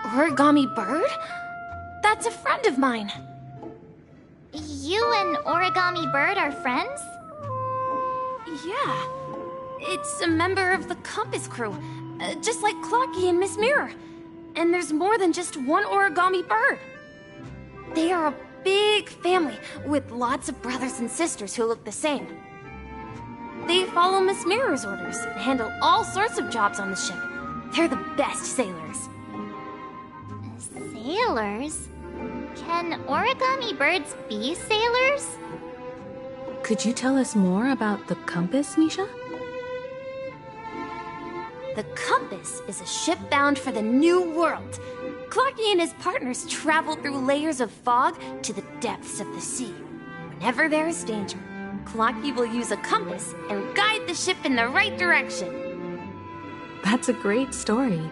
Origami Bird? That's a friend of mine. You and Origami Bird are friends? Yeah. It's a member of the Compass crew, just like Clocky and Miss Mirror. And there's more than just one Origami Bird. They are a big family with lots of brothers and sisters who look the same. They follow Miss Mirror's orders and handle all sorts of jobs on the ship. They're the best sailors. Sailors? Can Origami Birds be sailors? Could you tell us more about the compass, Misha? The Compass is a ship bound for the New World. Clarky and his partners travel through layers of fog to the depths of the sea. Whenever there is danger, Clarky will use a compass and guide the ship in the right direction. That's a great story.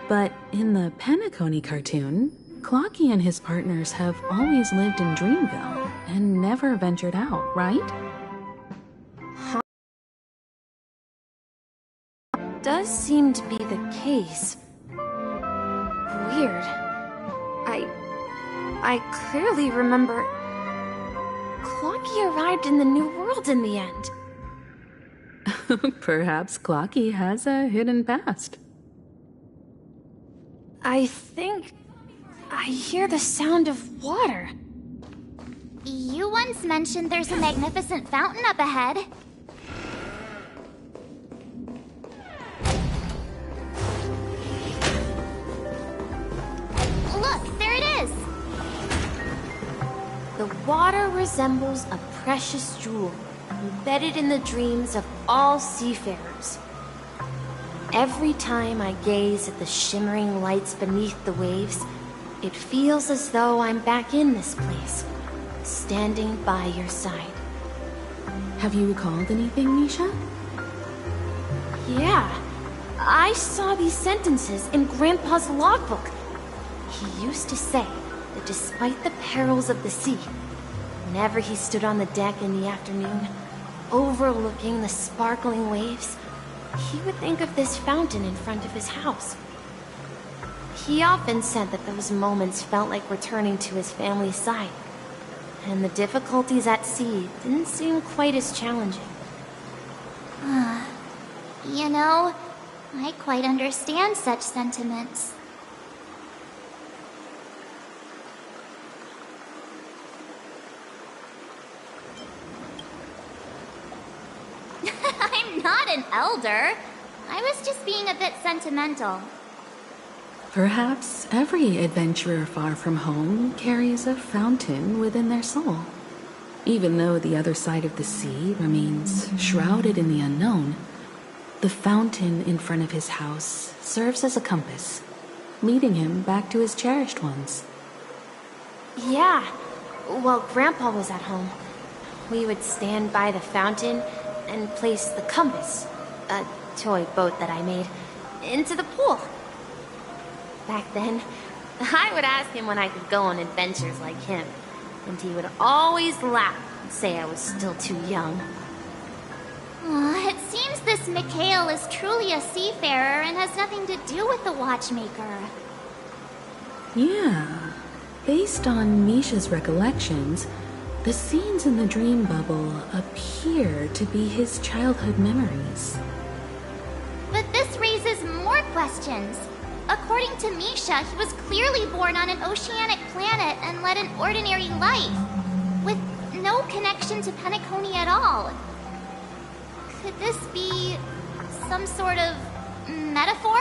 But in the Penacony cartoon, Clocky and his partners have always lived in Dreamville and never ventured out, right? Does seem to be the case. Weird. I clearly remember Clocky arrived in the New World in the end. Perhaps Clocky has a hidden past. I think I hear the sound of water. You once mentioned there's a magnificent fountain up ahead. Look, there it is! The water resembles a precious jewel, embedded in the dreams of all seafarers. Every time I gaze at the shimmering lights beneath the waves, it feels as though I'm back in this place, standing by your side. Have you recalled anything, Misha? Yeah, I saw these sentences in Grandpa's logbook. He used to say that despite the perils of the sea, whenever he stood on the deck in the afternoon, overlooking the sparkling waves, he would think of this fountain in front of his house. He often said that those moments felt like returning to his family's side, and the difficulties at sea didn't seem quite as challenging. You know, I quite understand such sentiments. I'm not an elder. I was just being a bit sentimental. Perhaps every adventurer far from home carries a fountain within their soul. Even though the other side of the sea remains shrouded in the unknown, the fountain in front of his house serves as a compass, leading him back to his cherished ones. Yeah, while Grandpa was at home, we would stand by the fountain and place the compass, a toy boat that I made, into the pool. Back then, I would ask him when I could go on adventures like him, and he would always laugh and say I was still too young. It seems this Mikhail is truly a seafarer and has nothing to do with the watchmaker. Yeah. Based on Misha's recollections, the scenes in the dream bubble appear to be his childhood memories. But this raises more questions. According to Misha, he was clearly born on an oceanic planet and led an ordinary life, with no connection to Penacony at all. Could this be some sort of metaphor?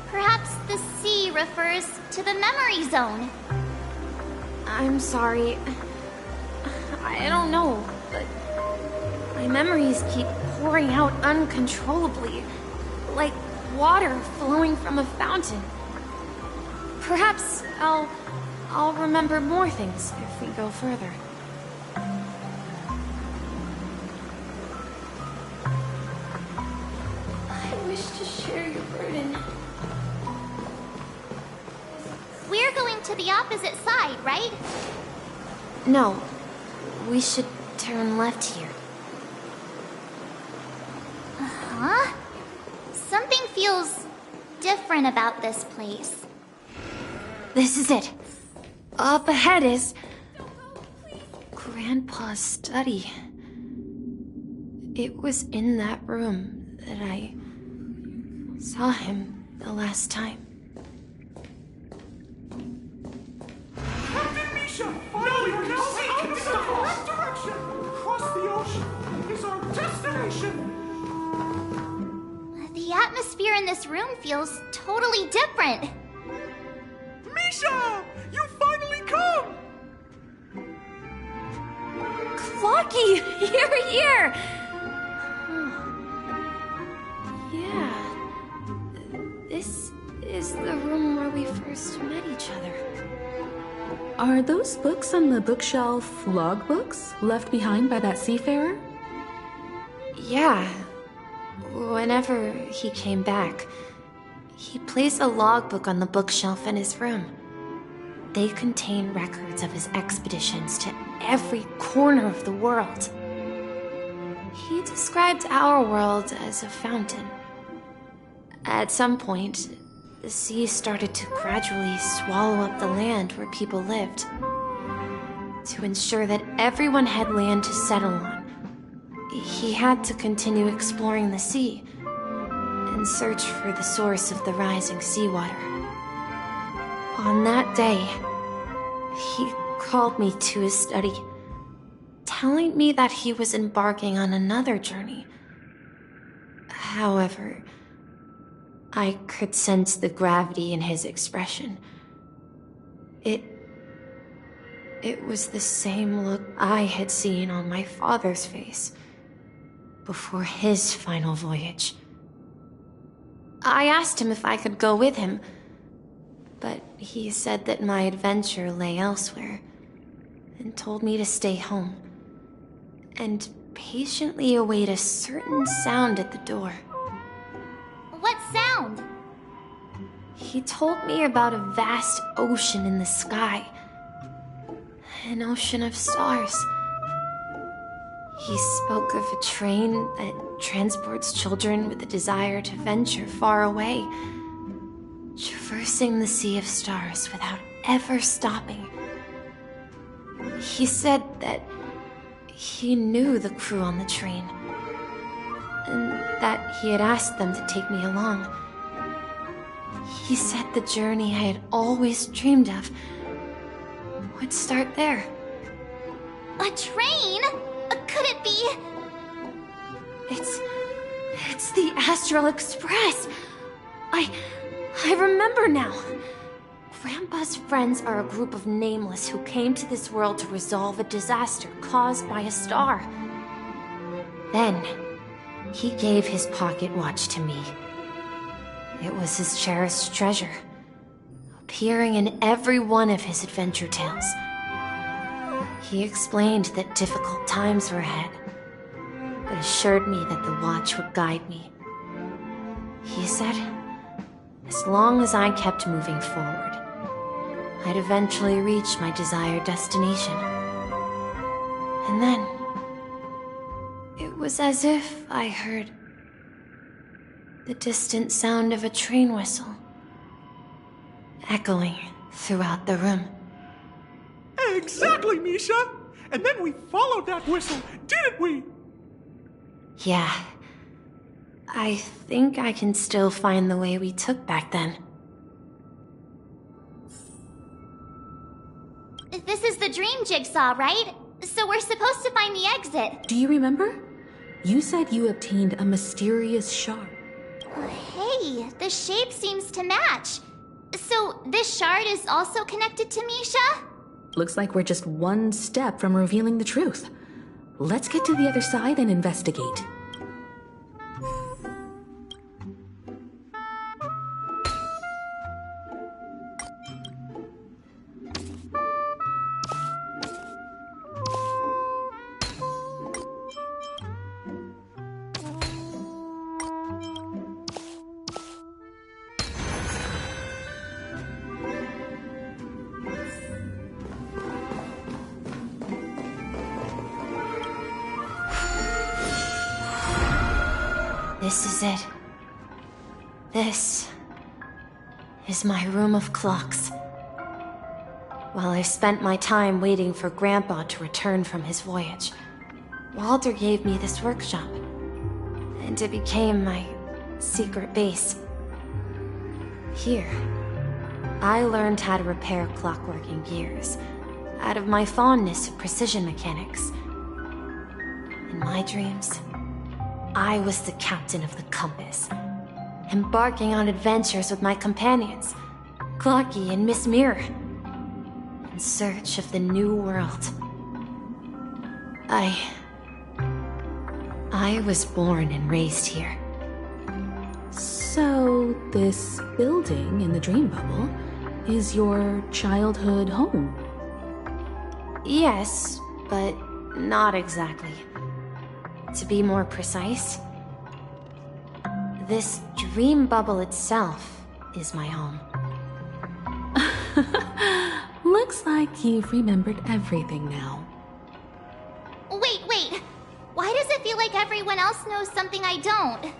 Perhaps the sea refers to the memory zone. I'm sorry. I don't know, but my memories keep pouring out uncontrollably, like water flowing from a fountain. Perhaps I'll remember more things if we go further. I wish to share your burden. We're going to the opposite side, right? No, we should turn left here. Huh? Something feels different about this place. This is it. Up ahead is Grandpa's study. It was in that room that I saw him the last time. Captain Misha! Finally, we're now heading in the correct direction! Across the ocean is our destination! The atmosphere in this room feels totally different. Misha! You finally come! Clocky! You're here! Yeah, This is the room where we first met each other. Are those books on the bookshelf logbooks left behind by that seafarer? Yeah. Whenever he came back, he placed a logbook on the bookshelf in his room. They contain records of his expeditions to every corner of the world. He described our world as a fountain. At some point, the sea started to gradually swallow up the land where people lived. To ensure that everyone had land to settle on, he had to continue exploring the sea and search for the source of the rising seawater. On that day, he called me to his study, telling me that he was embarking on another journey. However, I could sense the gravity in his expression. It was the same look I had seen on my father's face before his final voyage. I asked him if I could go with him, but he said that my adventure lay elsewhere and told me to stay home and patiently await a certain sound at the door. What sound? He told me about a vast ocean in the sky. An ocean of stars. He spoke of a train that transports children with a desire to venture far away, traversing the sea of stars without ever stopping. He said that he knew the crew on the train, and that he had asked them to take me along. He said the journey I had always dreamed of would start there. A train? Could it be? It's the Astral Express. I remember now. Grandpa's friends are a group of nameless who came to this world to resolve a disaster caused by a star. Then, he gave his pocket watch to me. It was his cherished treasure, appearing in every one of his adventure tales. He explained that difficult times were ahead, but assured me that the watch would guide me. He said, as long as I kept moving forward, I'd eventually reach my desired destination. And then, it was as if I heard the distant sound of a train whistle, echoing throughout the room. Exactly, Misha! And then we followed that whistle, didn't we? Yeah. I think I can still find the way we took back then. This is the dream jigsaw, right? So we're supposed to find the exit. Do you remember? You said you obtained a mysterious shard. Hey, the shape seems to match. So this shard is also connected to Misha? Looks like we're just one step from revealing the truth. Let's get to the other side and investigate. This is it. This is my room of clocks. While I spent my time waiting for Grandpa to return from his voyage, Walter gave me this workshop, and it became my secret base. Here, I learned how to repair clockwork and gears out of my fondness of precision mechanics. In my dreams, I was the captain of the compass, embarking on adventures with my companions, Clocky and Miss Mirror, in search of the new world. I was born and raised here. So, this building in the dream bubble is your childhood home? Yes, but not exactly. To be more precise, this dream bubble itself is my home. Looks like you've remembered everything now. Wait. Why does it feel like everyone else knows something I don't?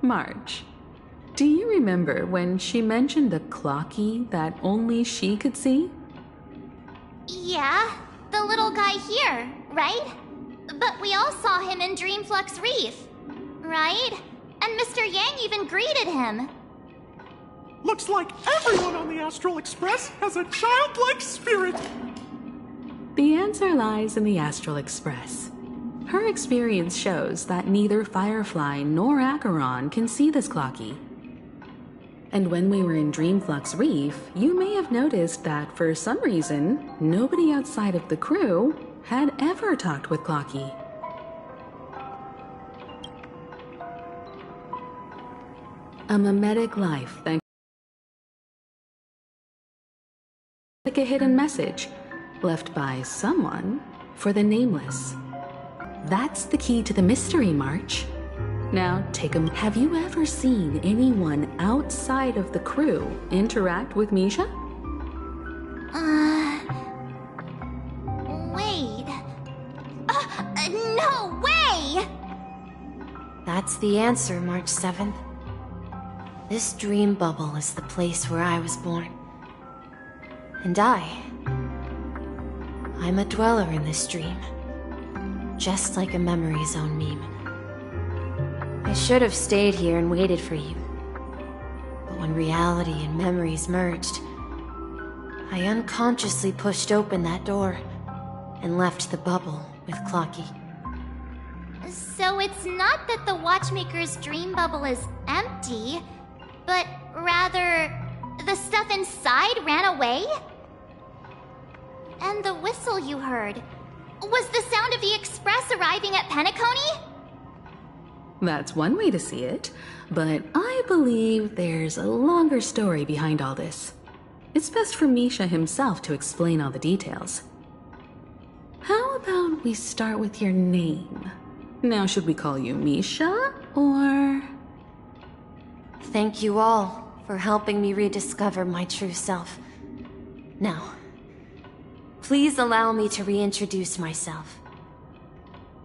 March, do you remember when she mentioned the clocky that only she could see? Yeah, the little guy here, right? But we all saw him in Dreamflux Reef, right? And Mr. Yang even greeted him. Looks like everyone on the Astral Express has a childlike spirit. The answer lies in the Astral Express. Her experience shows that neither Firefly nor Acheron can see this clocky. And when we were in Dreamflux Reef, you may have noticed that for some reason, nobody outside of the crew had ever talked with Clocky. A mimetic life, thanks. Like a hidden message left by someone for the nameless. That's the key to the mystery, March. Now, take a... Have you ever seen anyone outside of the crew interact with Misha? Wait. No way! That's the answer, March 7th. This dream bubble is the place where I was born. And I'm a dweller in this dream. Just like a memory zone meme. I should have stayed here and waited for you. But when reality and memories merged, I unconsciously pushed open that door and left the bubble with Clocky. So it's not that the Watchmaker's dream bubble is empty, but rather the stuff inside ran away? And the whistle you heard was the sound of the Express arriving at Penacony? That's one way to see it, but I believe there's a longer story behind all this. It's best for Misha himself to explain all the details. How about we start with your name? Now, should we call you Misha, or... Thank you all for helping me rediscover my true self. Now, please allow me to reintroduce myself.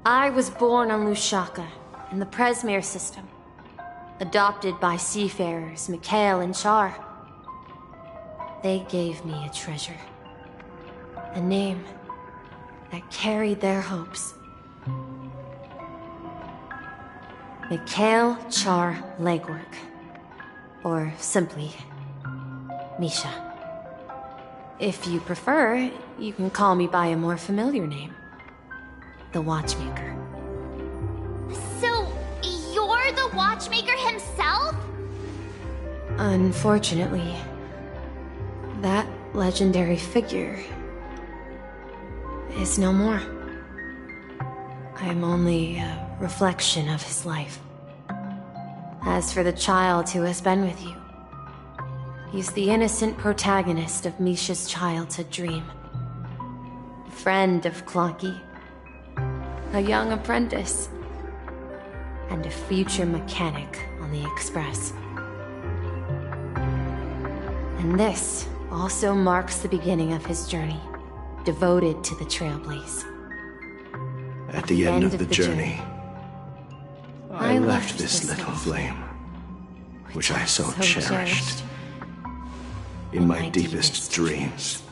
I was born on Lushaka, in the Presmere system, adopted by seafarers Mikhail and Char. They gave me a treasure, a name that carried their hopes. Mikhail Char Legwork, or simply, Misha. If you prefer, you can call me by a more familiar name, the Watchmaker. So, you're the Watchmaker himself? Unfortunately, that legendary figure is no more. I am only a reflection of his life. As for the child who has been with you, he's the innocent protagonist of Misha's childhood dream. A friend of Clocky, a young apprentice, and a future mechanic on the Express. And this also marks the beginning of his journey, devoted to the Trailblaze. At the end of the journey, I left this little flame, which I so cherished, in my deepest dreams,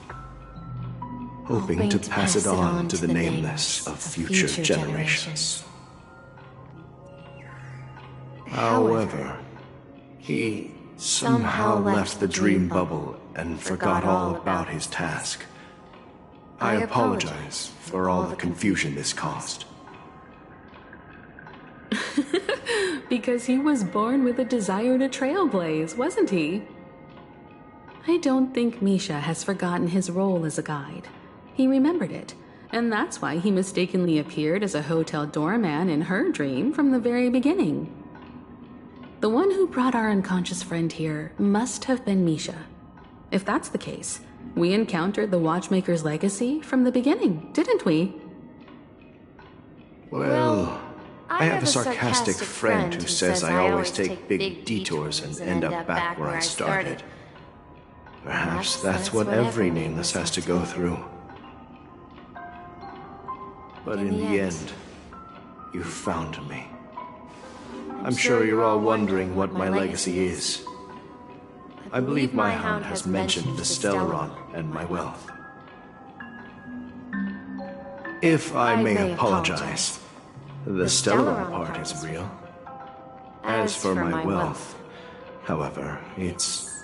hoping to pass it on to the nameless of future generations. However, he somehow left the dream bubble and forgot all about his task. I apologize for all the confusion this caused. Because he was born with a desire to trailblaze, wasn't he? I don't think Misha has forgotten his role as a guide. he remembered it, and that's why he mistakenly appeared as a hotel doorman in her dream from the very beginning. The one who brought our unconscious friend here must have been Misha. If that's the case, we encountered the Watchmaker's legacy from the beginning, didn't we? Well, I have a sarcastic friend who says I always take big detours and end up back where I started. Perhaps that's what every nameless has to go through. But in the end, you found me. I'm sure you're all wondering what my legacy is. I believe my hound has mentioned the Stellaron and my wealth. If I may apologize, the Stellaron part is real. As for my wealth, however, it's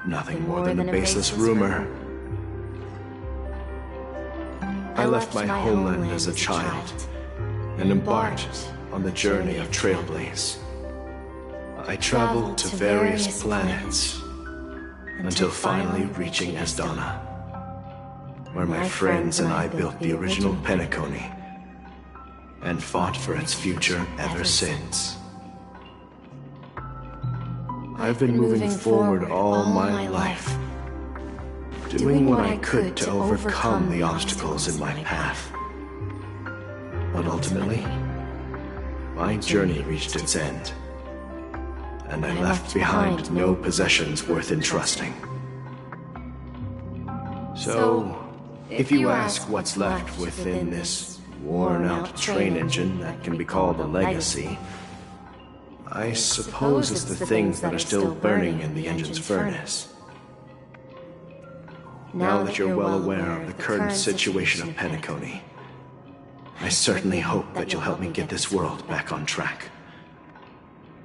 nothing more than a baseless rumor. I left my homeland as a child and embarked on the journey of Trailblaze. I traveled to various planets until finally reaching Asdana, where my friends and I built the original Penacony and fought for its future ever since. I've been moving forward all my life, doing what I could to overcome the obstacles in my path. But ultimately, my journey reached its end, and I left behind no possessions worth entrusting. So, if you ask what's left within this worn-out train engine that can be called a legacy, I suppose it's the things that are still burning in the engine's furnace. Now that you're well aware of the current situation of Penacony, I certainly hope that you'll help me get this world back on track.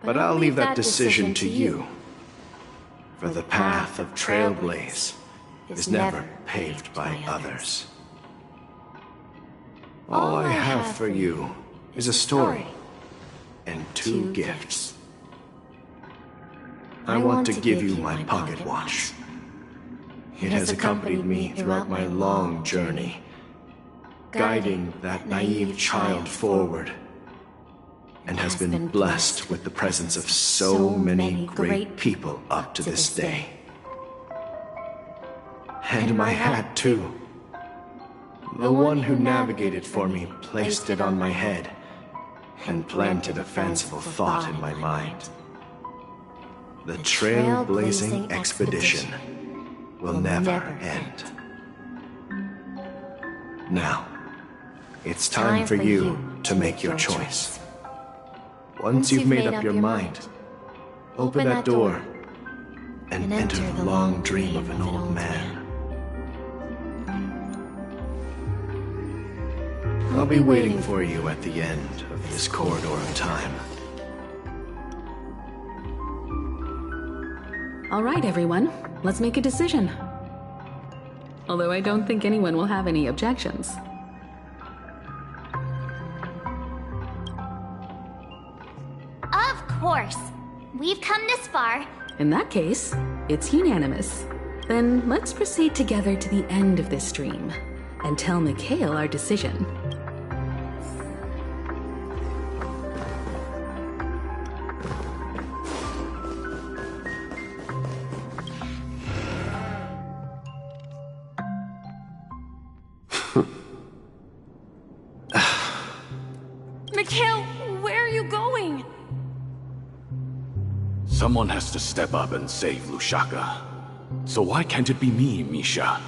But I'll leave that decision to you, for the path of Trailblaze is never paved by others. All I have for you is a story and 2 gifts. I want to give you my pocket watch. It has accompanied me throughout my long journey, guiding that naive child forward, and has been blessed with the presence of so many great people up to this day. And my hat, too. The one who navigated for me placed it on my head and planted a fanciful thought in my mind. The trailblazing expedition will never end. Now, it's time for you to make your choice. Once you've made up your mind, open that door and enter the long dream of an old man. I'll be waiting for you at the end of this corridor of time. All right, everyone. Let's make a decision. Although I don't think anyone will have any objections. Of course. We've come this far. In that case, it's unanimous. Then let's proceed together to the end of this stream and tell Mikhail our decision. Mikhail, where are you going? Someone has to step up and save Lushaka. So why can't it be me, Misha?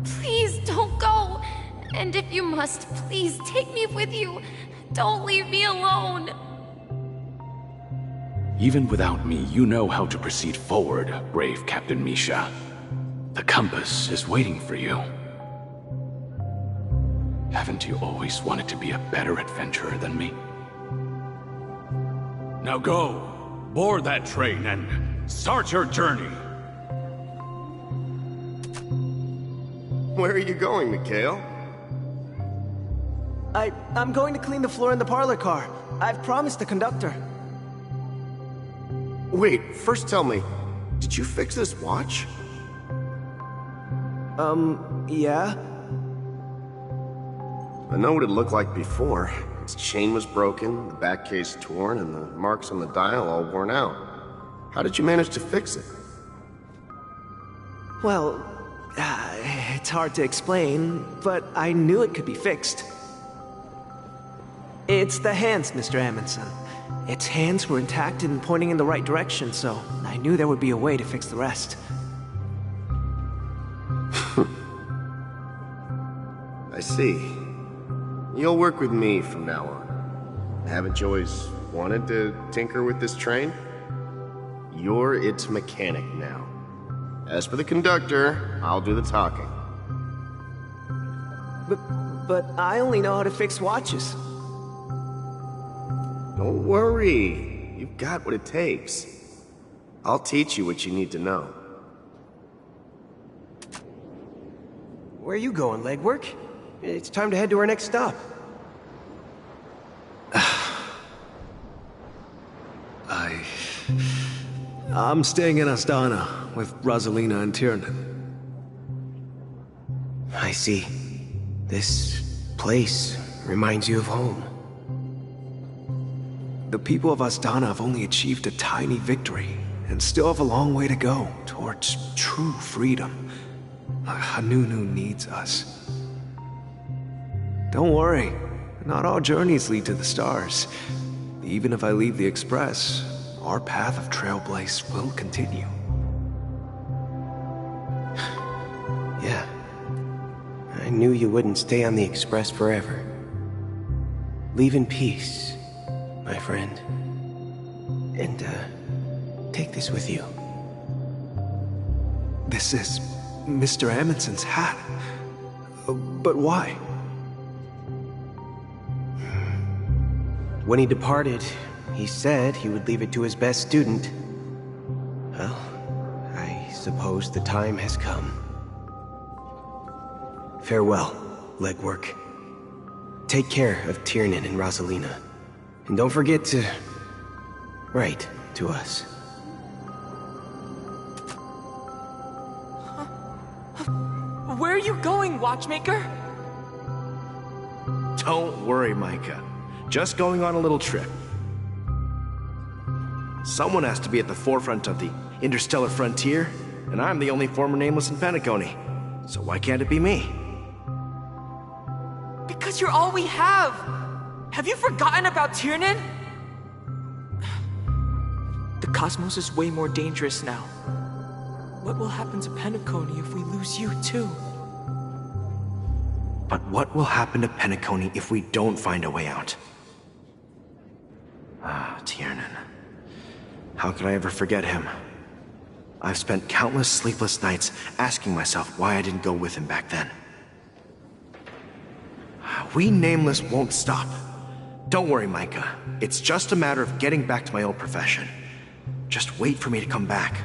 Please don't go. And if you must, please take me with you. Don't leave me alone. Even without me, you know how to proceed forward, brave Captain Misha. The compass is waiting for you. Haven't you always wanted to be a better adventurer than me? Now go, board that train and start your journey. Where are you going, Mikhail? I'm going to clean the floor in the parlor car. I've promised the conductor. Wait, first tell me, did you fix this watch? Yeah? I know what it looked like before. Its chain was broken, the back case torn, and the marks on the dial all worn out. How did you manage to fix it? Well, it's hard to explain, but I knew it could be fixed. It's the hands, Mr. Amundsen. Its hands were intact and pointing in the right direction, so I knew there would be a way to fix the rest. I see. You'll work with me from now on. Haven't you always wanted to tinker with this train? You're its mechanic now. As for the conductor, I'll do the talking. But I only know how to fix watches. Don't worry. You've got what it takes. I'll teach you what you need to know. Where are you going, legwork? It's time to head to our next stop. I'm staying in Astana with Rosalina and Tiernan. I see. This place reminds you of home. The people of Astana have only achieved a tiny victory, and still have a long way to go towards true freedom. Hanunu needs us. Don't worry, not all journeys lead to the stars. Even if I leave the Express, our path of trailblaze will continue. Yeah. I knew you wouldn't stay on the Express forever. Leave in peace, my friend. And, take this with you. This is Mr. Amundsen's hat. But why? When he departed, he said he would leave it to his best student. Well, I suppose the time has come. Farewell, legwork. Take care of Tiernan and Rosalina. And don't forget to write to us. Where are you going, Watchmaker? Don't worry, Micah. Just going on a little trip. Someone has to be at the forefront of the interstellar frontier, and I'm the only former nameless in Penacony. So why can't it be me? Because you're all we have! Have you forgotten about Tiernan? The cosmos is way more dangerous now. What will happen to Penacony if we lose you too? But what will happen to Penacony if we don't find a way out? Ah, Tiernan. How could I ever forget him? I've spent countless sleepless nights asking myself why I didn't go with him back then. We Nameless won't stop. Don't worry, Micah. It's just a matter of getting back to my old profession. Just wait for me to come back.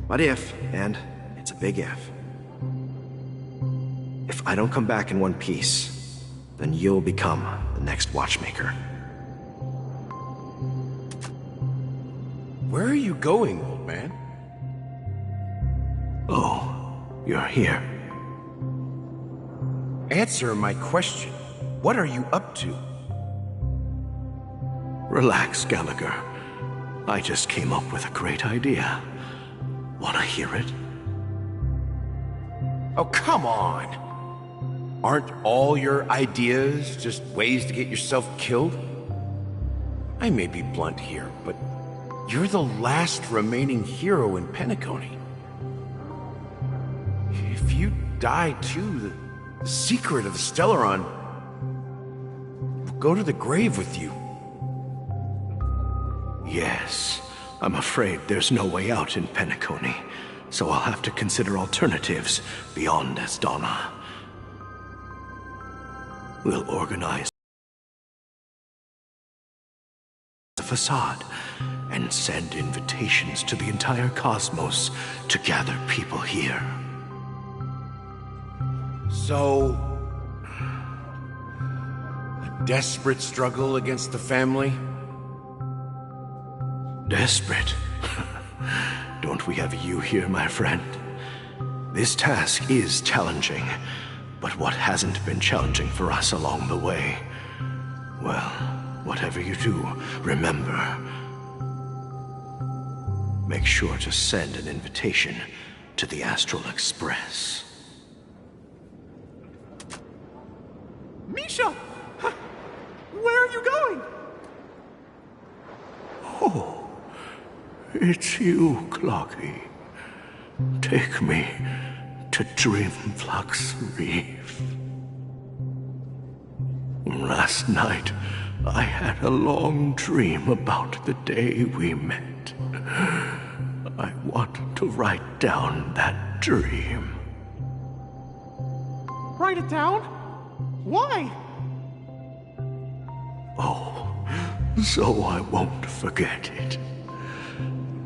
But if, and it's a big if I don't come back in one piece, then you'll become the next Watchmaker. Where are you going, old man? Oh, you're here. Answer my question. What are you up to? Relax, Gallagher. I just came up with a great idea. Wanna hear it? Oh, come on. Aren't all your ideas just ways to get yourself killed? I may be blunt here, but you're the last remaining hero in Penacony. If you die too, the secret of the Stellaron will go to the grave with you. Yes, I'm afraid there's no way out in Penacony, so I'll have to consider alternatives beyond Astana. We'll organize a facade and send invitations to the entire cosmos to gather people here. So, a desperate struggle against the family? Desperate? Don't we have you here, my friend? This task is challenging, but what hasn't been challenging for us along the way? Well, whatever you do, remember. Make sure to send an invitation to the Astral Express. Misha! Where are you going? Oh, it's you, Clocky. Take me to Dreamflux Reef. Last night, I had a long dream about the day we met. I want to write down that dream. Write it down? Why? Oh, so I won't forget it.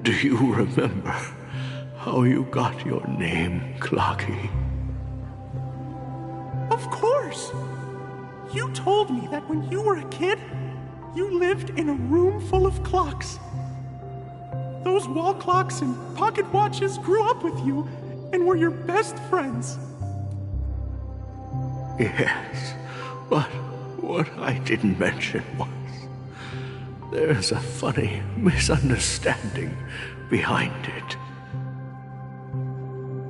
Do you remember how you got your name, Clocky? Of course! You told me that when you were a kid, you lived in a room full of clocks. Those wall clocks and pocket watches grew up with you and were your best friends. Yes, but what I didn't mention was there's a funny misunderstanding behind it.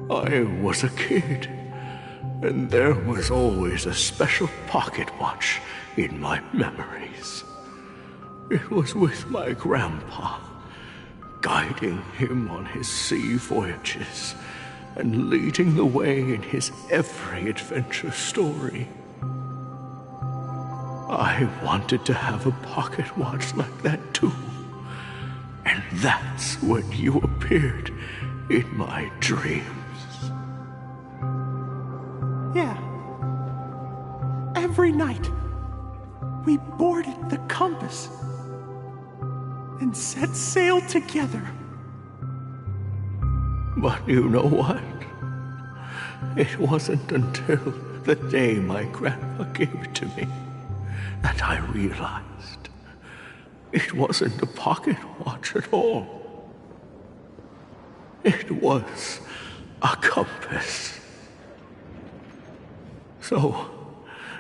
I was a kid, and there was always a special pocket watch in my memories. It was with my grandpa, guiding him on his sea voyages and leading the way in his every adventure story. I wanted to have a pocket watch like that too. And that's when you appeared in my dreams. Yeah. Every night, we boarded the compass and set sail together. But you know what? It wasn't until the day my grandpa gave it to me that I realized it wasn't a pocket watch at all. It was a compass. So,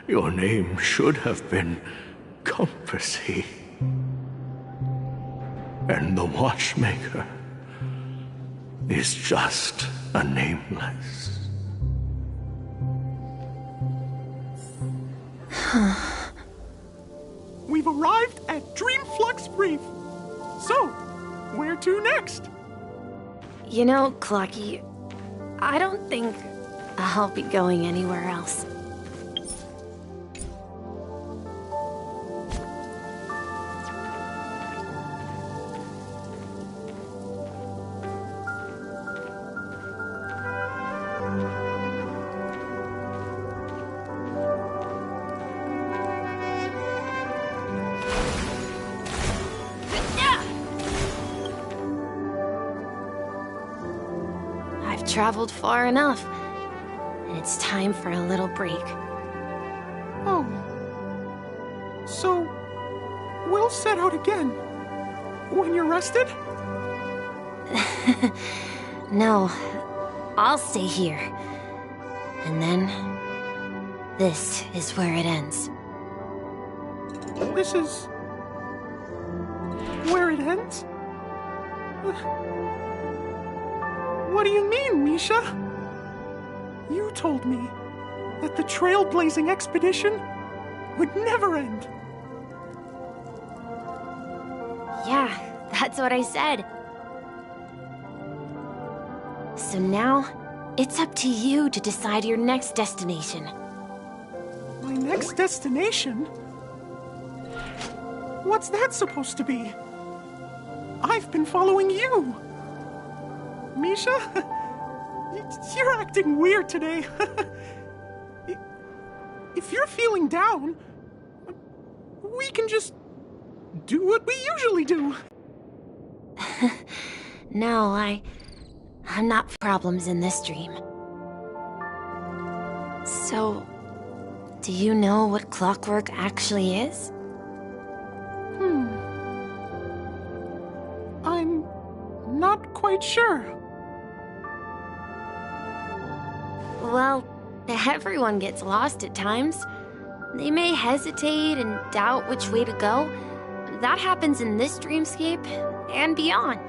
your name should have been Compassy. And the watchmaker is just a nameless. We've arrived at Dreamflux Reef. So, where to next? You know, Clocky, I don't think I'll be going anywhere else. I've traveled far enough, and it's time for a little break. Oh. So, we'll set out again. When you're rested? No, I'll stay here. And then, this is where it ends. This is... where it ends? What do you mean, Misha? You told me that the trailblazing expedition would never end. Yeah, that's what I said. So now, it's up to you to decide your next destination. My next destination? What's that supposed to be? I've been following you. Misha? You're acting weird today. If you're feeling down, we can just do what we usually do. No, I'm not problems in this dream. So, do you know what clockwork actually is? I'm not quite sure. Well, everyone gets lost at times. They may hesitate and doubt which way to go. That happens in this dreamscape and beyond.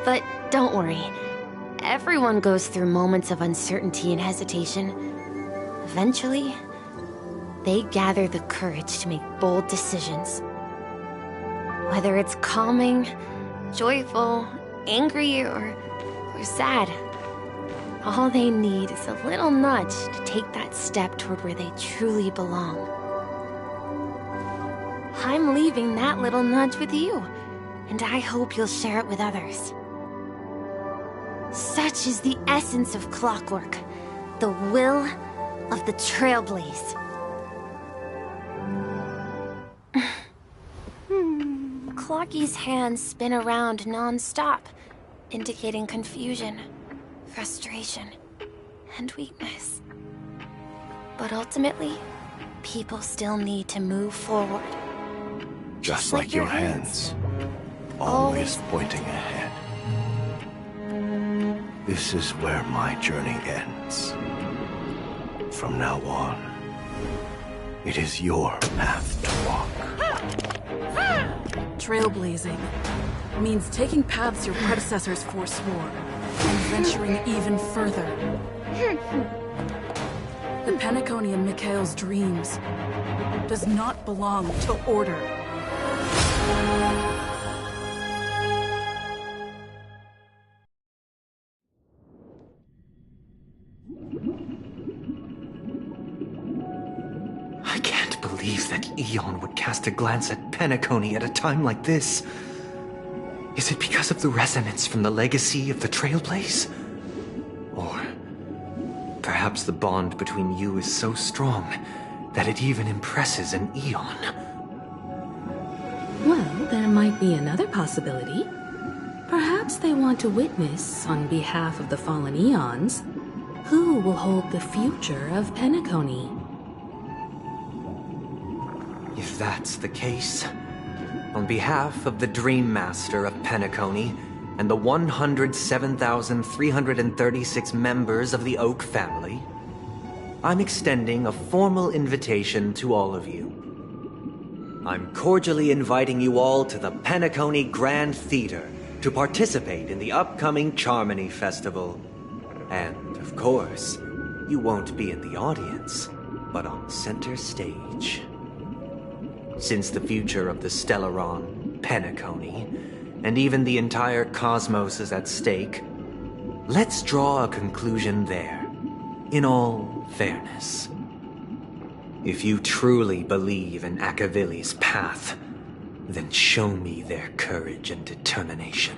But don't worry. Everyone goes through moments of uncertainty and hesitation. Eventually, they gather the courage to make bold decisions. Whether it's calming, joyful, angry, or sad, all they need is a little nudge to take that step toward where they truly belong. I'm leaving that little nudge with you, and I hope you'll share it with others. Such is the essence of clockwork, the will of the Trailblaze. Clocky's hands spin around non-stop, indicating confusion, frustration, and weakness. But ultimately, people still need to move forward. Just like your hands, always pointing ahead. This is where my journey ends. From now on, it is your path to walk. Trailblazing means taking paths your predecessors forswore and venturing even further. The Penacony in Mikhail's dreams does not belong to order. I can't believe that Eon would cast a glance at Penacony at a time like this. Is it because of the resonance from the legacy of the Trailblaze? Or perhaps the bond between you is so strong that it even impresses an Eon? Well, there might be another possibility. Perhaps they want to witness, on behalf of the fallen Eons, who will hold the future of Penacony. If that's the case, on behalf of the Dream Master of Penacony and the 107,336 members of the Oak family, I'm extending a formal invitation to all of you. I'm cordially inviting you all to the Penacony Grand Theater to participate in the upcoming Charmony Festival. And, of course, you won't be in the audience, but on center stage. Since the future of the Stellaron, Penacony, and even the entire cosmos is at stake, let's draw a conclusion there, in all fairness. If you truly believe in Akavili's path, then show me their courage and determination.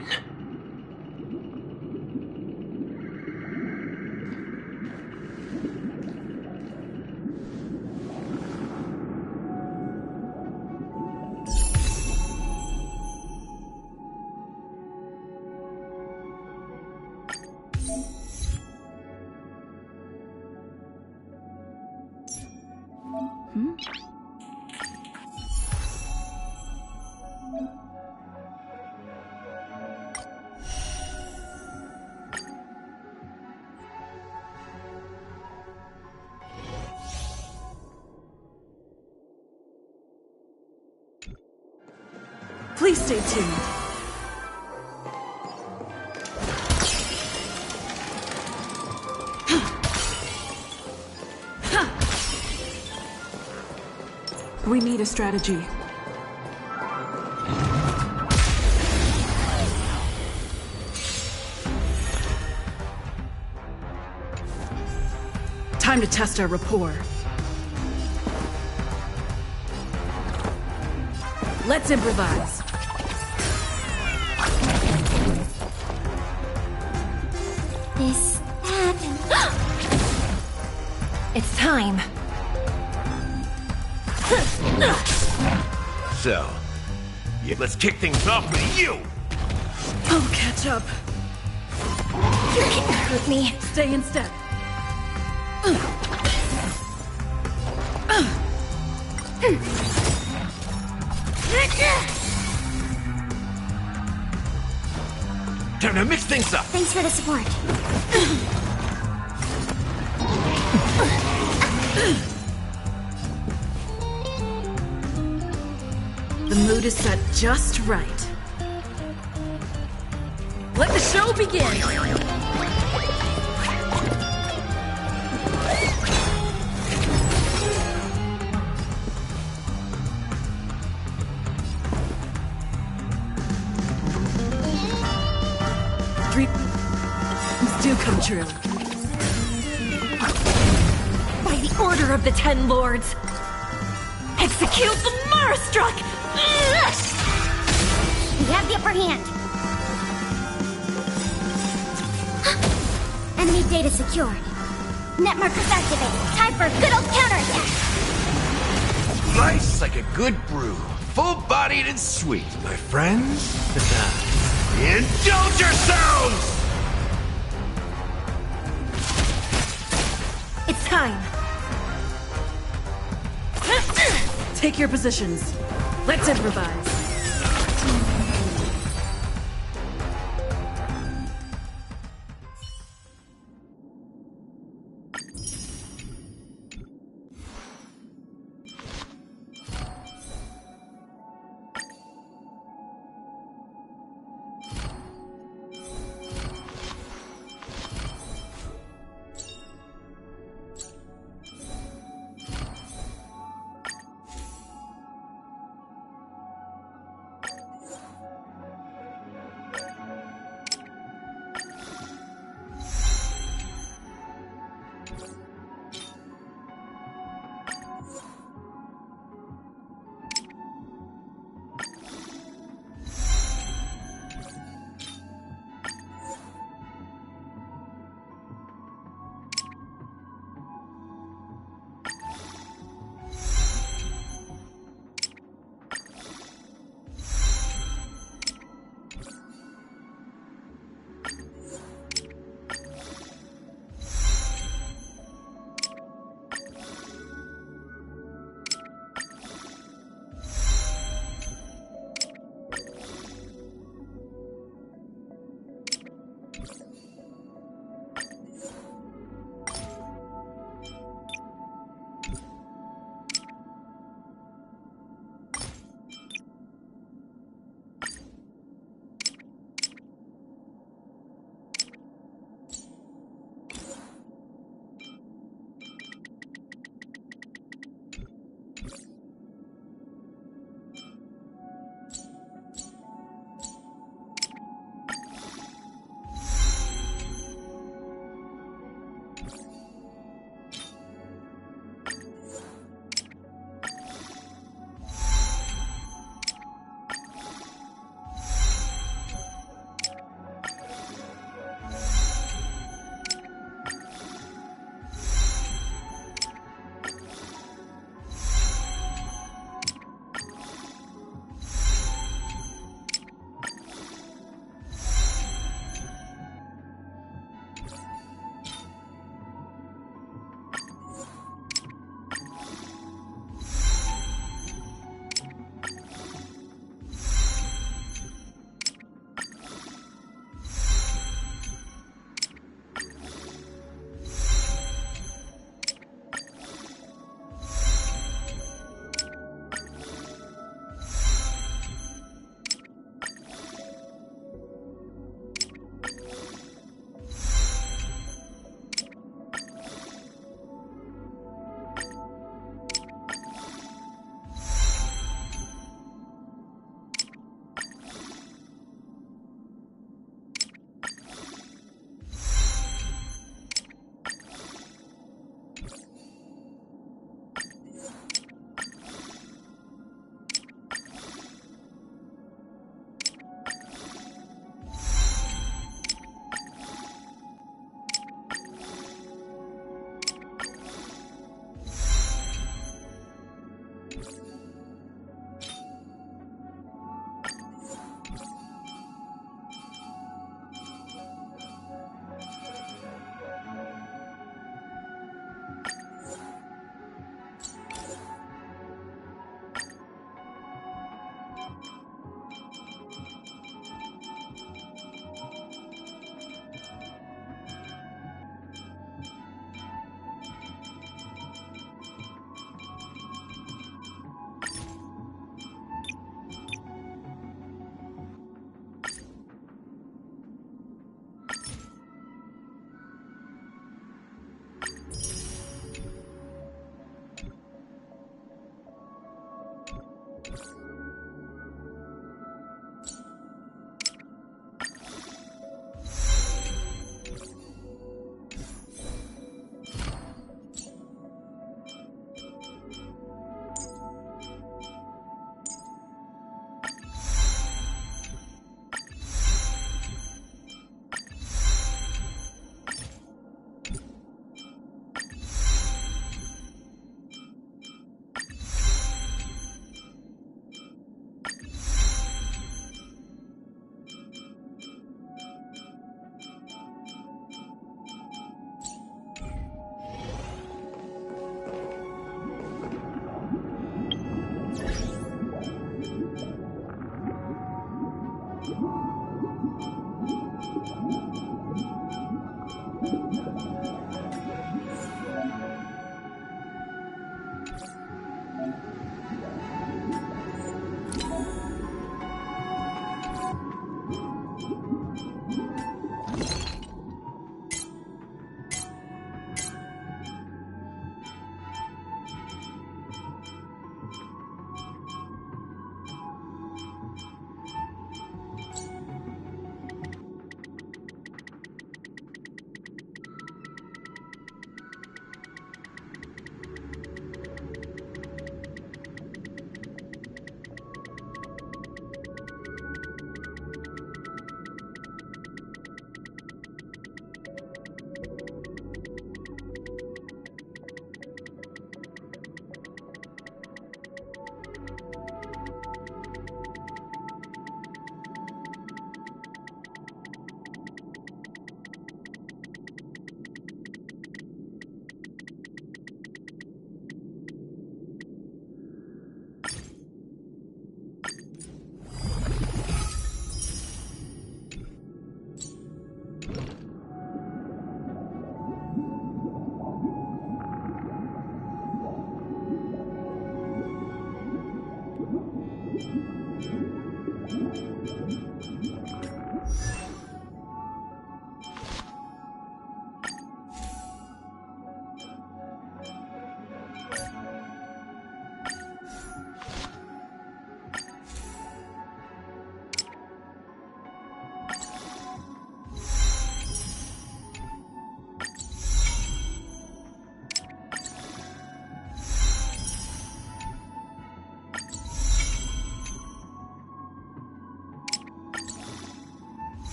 Please stay tuned. We need a strategy. Time to test our rapport. Let's improvise. This happened. It's time. So, let's kick things off with you! I'll catch up. You can't hurt me. Stay in step. Time to mix things up! Thanks for the support. The mood is set just right. Let the show begin! Dreams do come true. By the order of the Ten Lords, execute the Marastruck! We have the upper hand. Enemy data secured. Net markers activated. Time for a good old counterattack. Nice like a good brew. Full-bodied and sweet, my friends. Indulge yourselves! It's time. Take your positions. Let's improvise.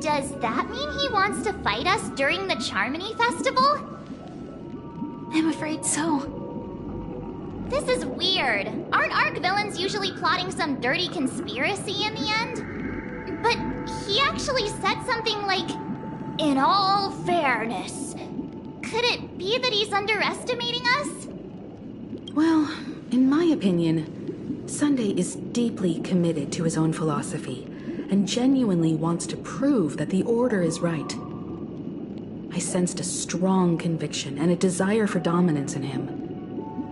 Does that mean he wants to fight us during the Charmony Festival? I'm afraid so. This is weird. Aren't Arc villains usually plotting some dirty conspiracy in the end? But he actually said something like, "In all fairness." Could it be that he's underestimating us? Well, in my opinion, Sunday is deeply committed to his own philosophy and genuinely wants to prove that the Order is right. I sensed a strong conviction and a desire for dominance in him.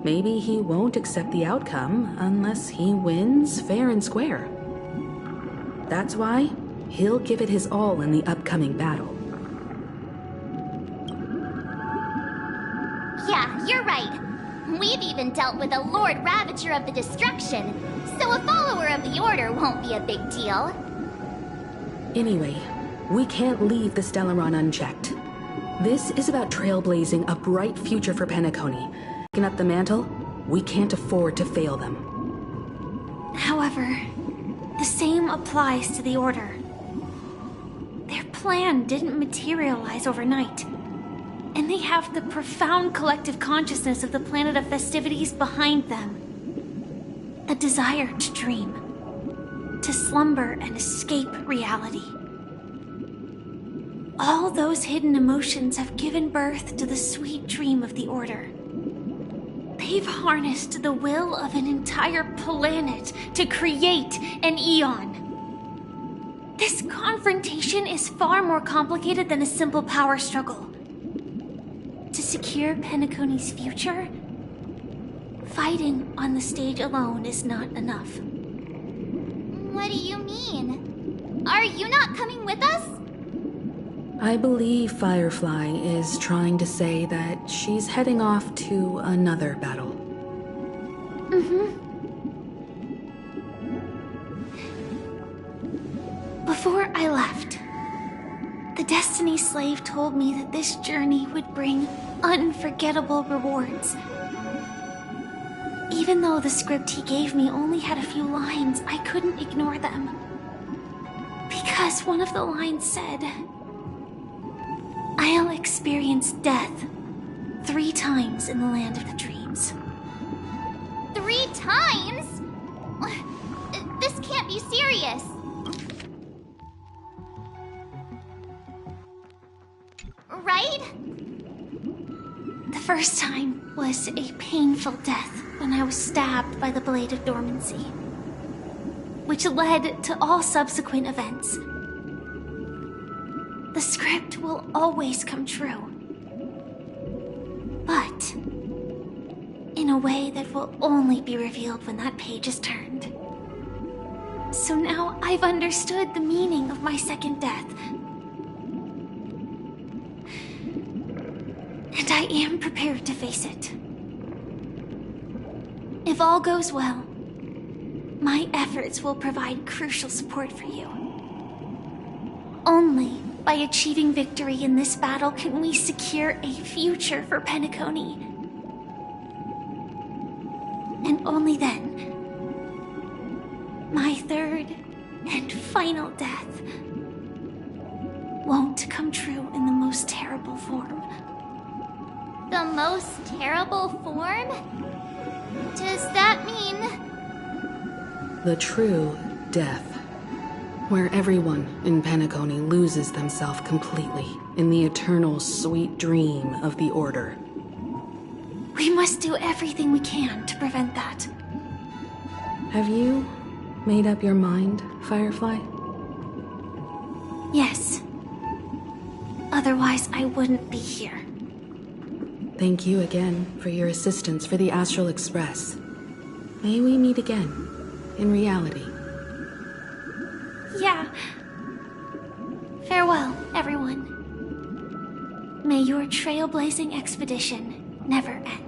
Maybe he won't accept the outcome unless he wins fair and square. That's why he'll give it his all in the upcoming battle. Yeah, you're right. We've even dealt with a Lord Ravager of the Destruction, so a follower of the Order won't be a big deal. Anyway, we can't leave the Stellaron unchecked. This is about trailblazing a bright future for Penacony. Picking up the mantle, we can't afford to fail them. However, the same applies to the Order. Their plan didn't materialize overnight, and they have the profound collective consciousness of the planet of festivities behind them. A desire to dream, to slumber and escape reality. All those hidden emotions have given birth to the sweet dream of the Order. They've harnessed the will of an entire planet to create an Eon. This confrontation is far more complicated than a simple power struggle. To secure Penacony's future, fighting on the stage alone is not enough. What do you mean? Are you not coming with us? I believe Firefly is trying to say that she's heading off to another battle. Before I left, the Destiny Slave told me that this journey would bring unforgettable rewards. Even though the script he gave me only had a few lines, I couldn't ignore them. Because one of the lines said, "I'll experience death 3 times in the land of the dreams." 3 times? This can't be serious. Right? The first time was a painful death when I was stabbed by the Blade of Dormancy, which led to all subsequent events. The script will always come true, but in a way that will only be revealed when that page is turned. So now I've understood the meaning of my second death. And I am prepared to face it. If all goes well, my efforts will provide crucial support for you. Only by achieving victory in this battle can we secure a future for Penacony. And only then, my third and final death won't come true in the most terrible form. The most terrible form? Does that mean... The true death. Where everyone in Penacony loses themselves completely in the eternal sweet dream of the Order. We must do everything we can to prevent that. Have you made up your mind, Firefly? Yes. Otherwise, I wouldn't be here. Thank you again for your assistance for the Astral Express. May we meet again, in reality. Yeah. Farewell, everyone. May your trailblazing expedition never end.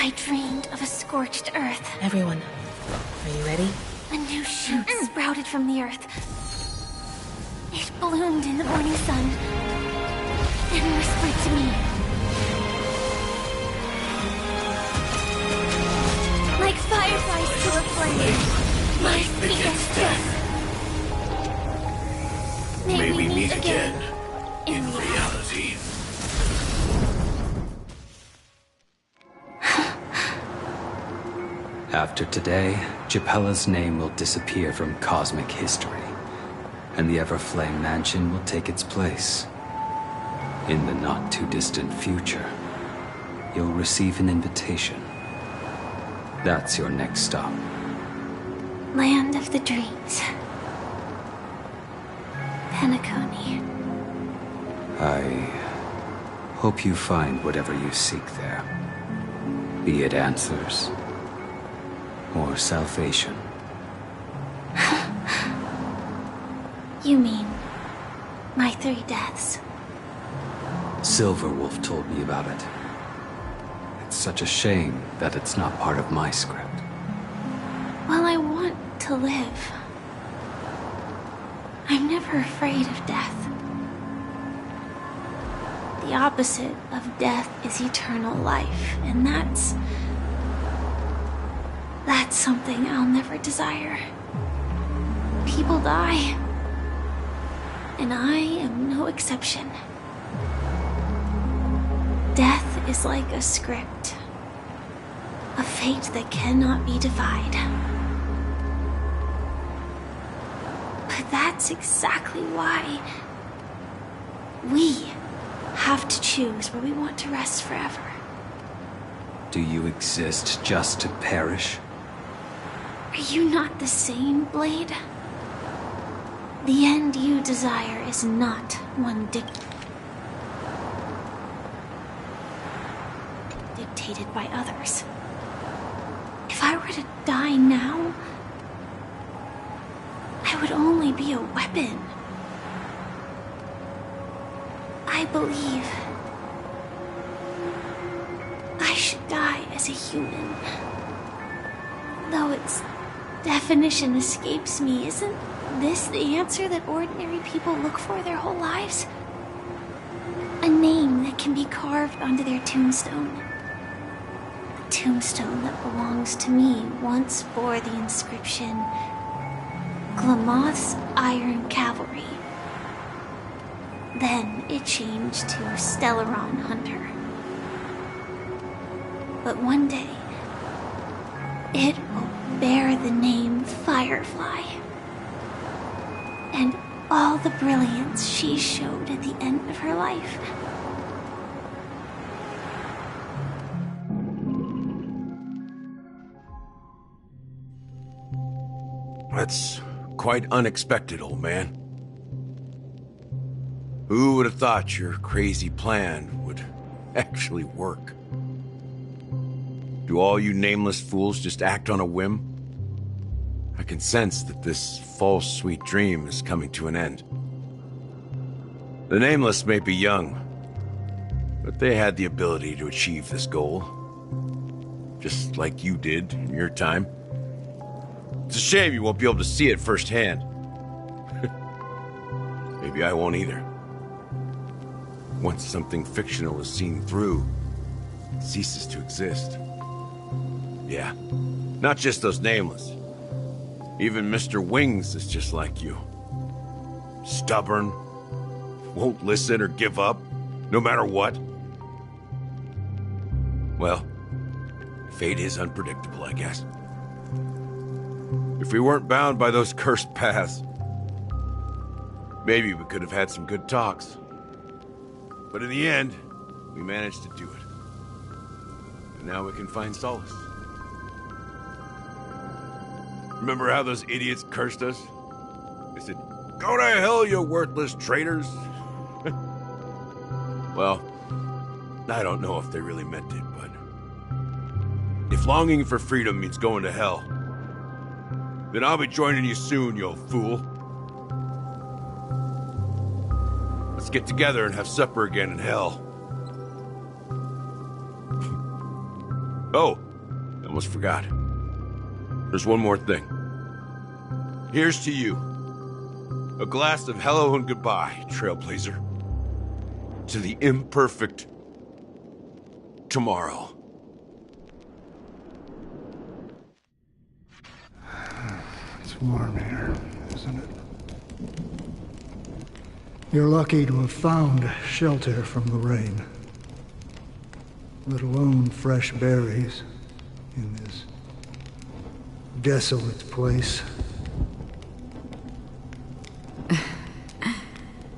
I dreamed of a scorched earth. Everyone, are you ready? A new shoot sprouted from the earth. It bloomed in the morning sun and whispered to me, Fireflies to a flame. My feet against death. May we meet again in reality. After today, Japella's name will disappear from cosmic history, and the Everflame Mansion will take its place. In the not-too-distant future, you'll receive an invitation. That's your next stop. Land of the Dreams. Penacony. I hope you find whatever you seek there. Be it answers or salvation. You mean my 3 deaths? Silverwolf told me about it. It's such a shame that it's not part of my script. Well, I want to live. I'm never afraid of death. The opposite of death is eternal life, and that's something I'll never desire. People die, and I am no exception. Death is like a script, a fate that cannot be defied. But that's exactly why we have to choose where we want to rest forever. Do you exist just to perish? Are you not the same, Blade? The end you desire is not one dictated by others. If I were to die now, I would only be a weapon. I believe I should die as a human. Though its definition escapes me, isn't this the answer that ordinary people look for their whole lives? A name that can be carved onto their tombstone. A tombstone that belongs to me once bore the inscription, Glamoth's Iron Cavalry. Then it changed to Stellaron Hunter. But one day, it will bear the name Firefly. And all the brilliance she showed at the end of her life. That's quite unexpected, old man. Who would have thought your crazy plan would actually work? Do all you nameless fools just act on a whim? I can sense that this false sweet dream is coming to an end. The nameless may be young, but they had the ability to achieve this goal. Just like you did in your time. It's a shame you won't be able to see it firsthand. Maybe I won't either. Once something fictional is seen through, it ceases to exist. Yeah, not just those nameless. Even Mr. Wings is just like you. Stubborn, won't listen or give up, no matter what. Well, fate is unpredictable, I guess. If we weren't bound by those cursed paths, maybe we could have had some good talks. But in the end, we managed to do it. And now we can find solace. Remember how those idiots cursed us? They said, "Go to hell, you worthless traitors." Well, I don't know if they really meant it, but if longing for freedom means going to hell, then I'll be joining you soon, you old fool. Let's get together and have supper again in hell. Oh, I almost forgot. There's one more thing. Here's to you. A glass of hello and goodbye, Trailblazer. To the imperfect tomorrow. warm here, isn't it? You're lucky to have found shelter from the rain. Let alone fresh berries in this desolate place.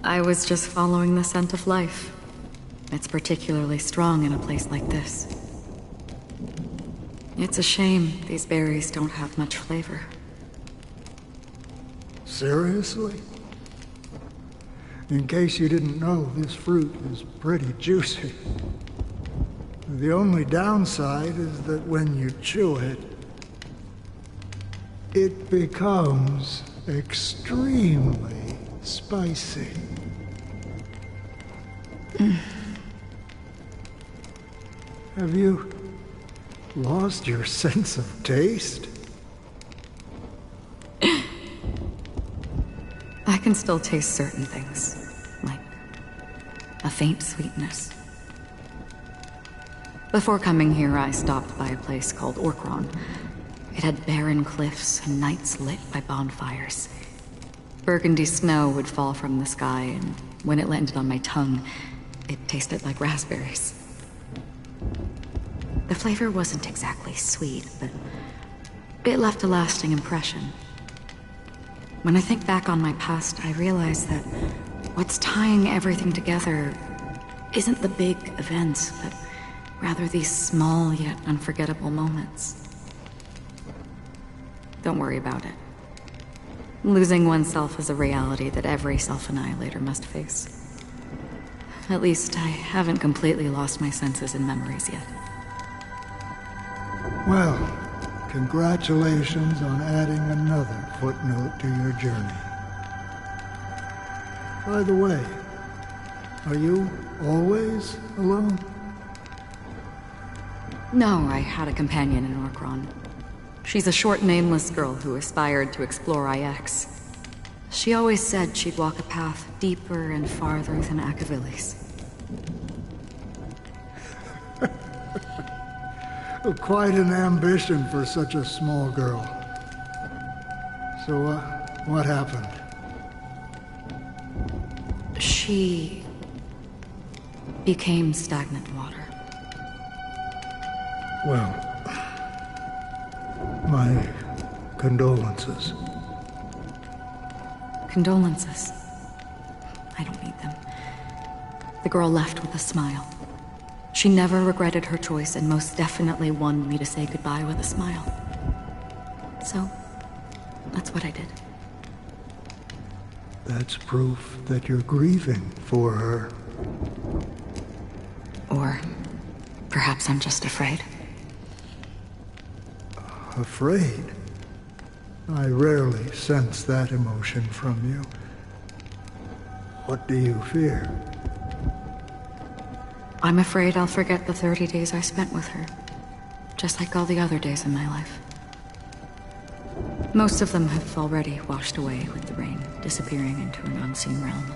I was just following the scent of life. It's particularly strong in a place like this. It's a shame these berries don't have much flavor. Seriously? In case you didn't know, this fruit is pretty juicy. The only downside is that when you chew it, it becomes extremely spicy. Have you lost your sense of taste? I can still taste certain things, like a faint sweetness. Before coming here, I stopped by a place called Orkron. It had barren cliffs and nights lit by bonfires. Burgundy snow would fall from the sky, and when it landed on my tongue, it tasted like raspberries. The flavor wasn't exactly sweet, but it left a lasting impression. When I think back on my past, I realize that what's tying everything together isn't the big events, but rather these small yet unforgettable moments. Don't worry about it. Losing oneself is a reality that every self-annihilator must face. At least, I haven't completely lost my senses and memories yet. Well, congratulations on adding another footnote to your journey. By the way, are you always alone? No, I had a companion in Orkron. She's a short, nameless girl who aspired to explore IX. She always said she'd walk a path deeper and farther than Akavilis. Quite an ambition for such a small girl. So, what happened? She became stagnant water. Well, my condolences. Condolences. I don't need them. The girl left with a smile. She never regretted her choice and most definitely wanted me to say goodbye with a smile. So, that's what I did. That's proof that you're grieving for her. Or perhaps I'm just afraid. Afraid? I rarely sense that emotion from you. What do you fear? I'm afraid I'll forget the 30 days I spent with her, just like all the other days in my life. Most of them have already washed away with the rain, disappearing into an unseen realm.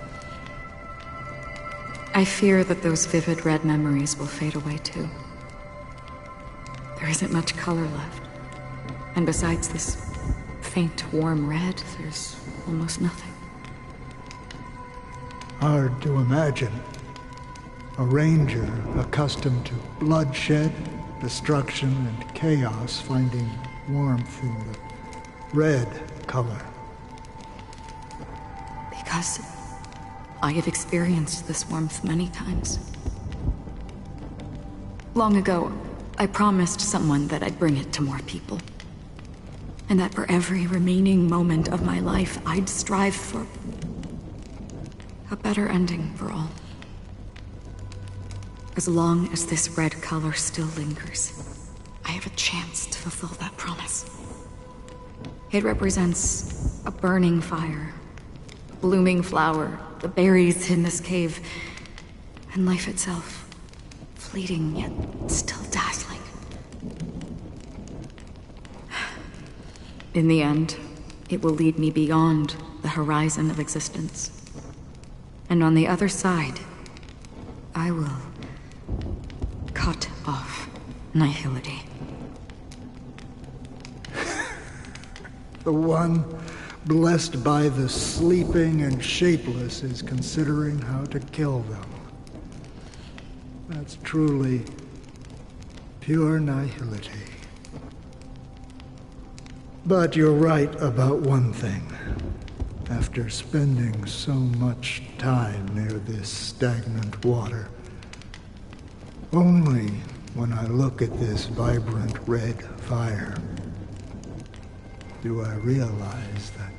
I fear that those vivid red memories will fade away too. There isn't much color left, and besides this faint, warm red, there's almost nothing. Hard to imagine. A ranger accustomed to bloodshed, destruction, and chaos finding warmth in the red color. Because I have experienced this warmth many times. Long ago, I promised someone that I'd bring it to more people. And that for every remaining moment of my life, I'd strive for a better ending for all. As long as this red color still lingers, I have a chance to fulfill that promise. It represents a burning fire, a blooming flower, the berries in this cave, and life itself, fleeting yet still dazzling. In the end, it will lead me beyond the horizon of existence. And on the other side, I will cut off nihility. The one blessed by the sleeping and shapeless is considering how to kill them. That's truly pure nihility. But you're right about one thing. After spending so much time near this stagnant water, only when I look at this vibrant red fire do I realize that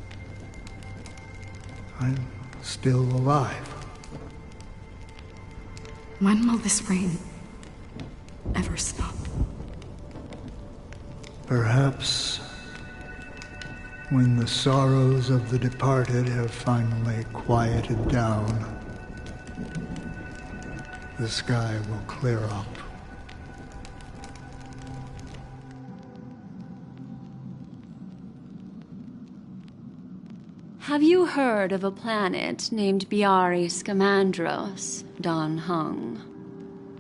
I'm still alive. When will this rain ever stop? Perhaps when the sorrows of the departed have finally quieted down, the sky will clear up. Have you heard of a planet named Biari Scamandros, Don Hung?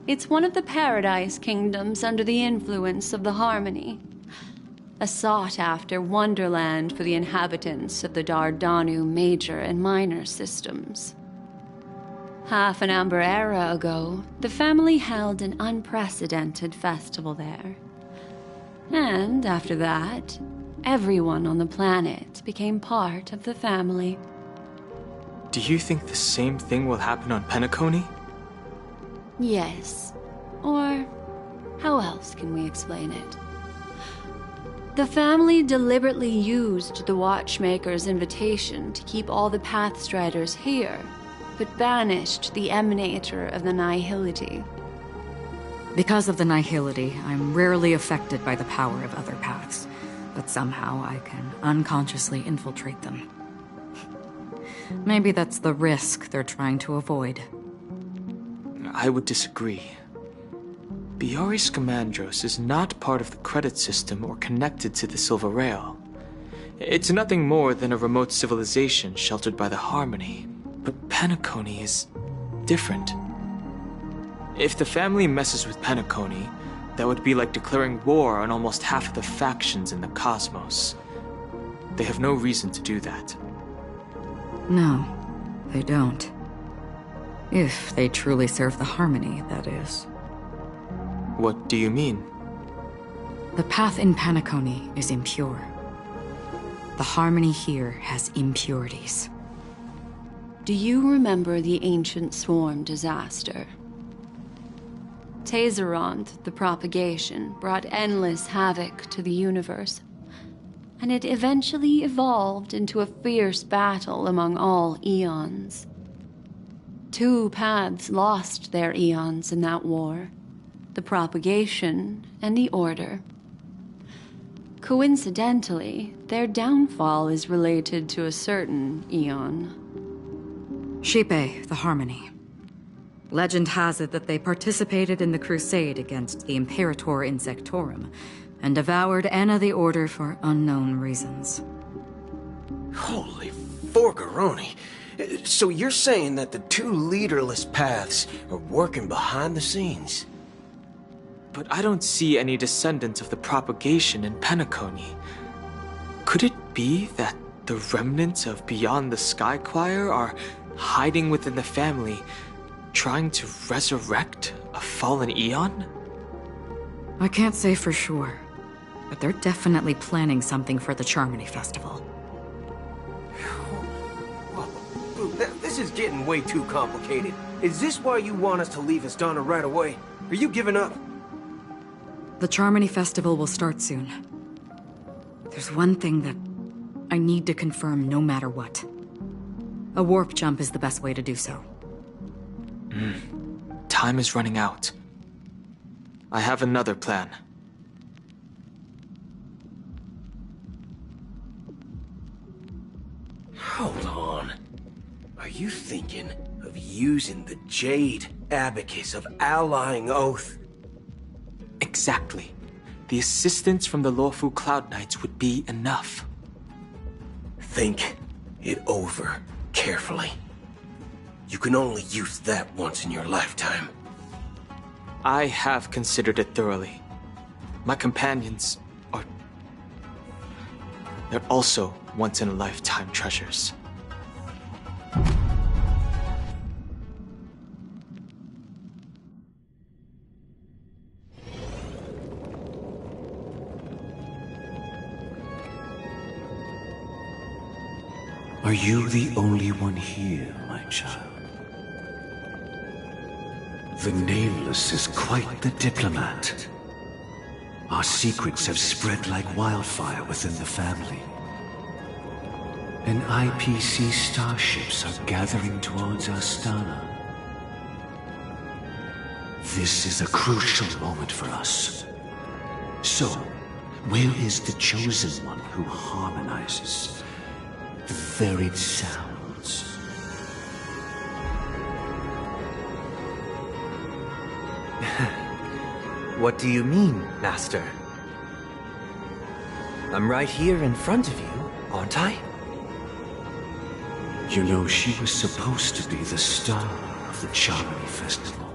It's one of the Paradise Kingdoms under the influence of the Harmony. A sought-after wonderland for the inhabitants of the Dardanu Major and Minor systems. Half an Amber Era ago, the family held an unprecedented festival there. And after that, everyone on the planet became part of the family. Do you think the same thing will happen on Penacony? Yes. Or how else can we explain it? The family deliberately used the Watchmaker's invitation to keep all the Pathstriders here, but banished the Emanator of the Nihility. Because of the Nihility, I'm rarely affected by the power of other paths, but somehow I can unconsciously infiltrate them. Maybe that's the risk they're trying to avoid. I would disagree. Biari Scamandros is not part of the credit system or connected to the Silver Rail. It's nothing more than a remote civilization sheltered by the Harmony. But Penacony is different. If the family messes with Penacony, that would be like declaring war on almost half of the factions in the cosmos. They have no reason to do that. No, they don't. If they truly serve the Harmony, that is. What do you mean? The path in Penacony is impure. The Harmony here has impurities. Do you remember the Ancient Swarm disaster? Tazeront, the propagation, brought endless havoc to the universe, and it eventually evolved into a fierce battle among all eons. 2 paths lost their eons in that war, the propagation and the Order. Coincidentally, their downfall is related to a certain eon. Shipe, the Harmony. Legend has it that they participated in the crusade against the Imperator Insectorum, and devoured Anna the Order for unknown reasons. Holy forgaroni. So you're saying that the 2 leaderless paths are working behind the scenes? But I don't see any descendants of the propagation in Penacony. Could it be that the remnants of Beyond the Sky Choir are hiding within the family, trying to resurrect a fallen eon? I can't say for sure, but they're definitely planning something for the Charmony Festival. This is getting way too complicated. Is this why you want us to leave Astana right away? Are you giving up? The Charmony Festival will start soon. There's one thing that I need to confirm no matter what. A warp jump is the best way to do so. Time is running out. I have another plan. Hold on. Are you thinking of using the Jade Abacus of Allying Oath? Exactly. The assistance from the Lawful Cloud Knights would be enough. Think it over carefully. You can only use that once in your lifetime. I have considered it thoroughly. My companions are they're also once-in-a-lifetime treasures. Are you the only one here, my child? The Nameless is quite the diplomat. Our secrets have spread like wildfire within the family. And IPC starships are gathering towards Astana. This is a crucial moment for us. So, where is the Chosen One who harmonizes the varied sounds? What do you mean, Master? I'm right here in front of you, aren't I? You know, she was supposed to be the star of the Charmony Festival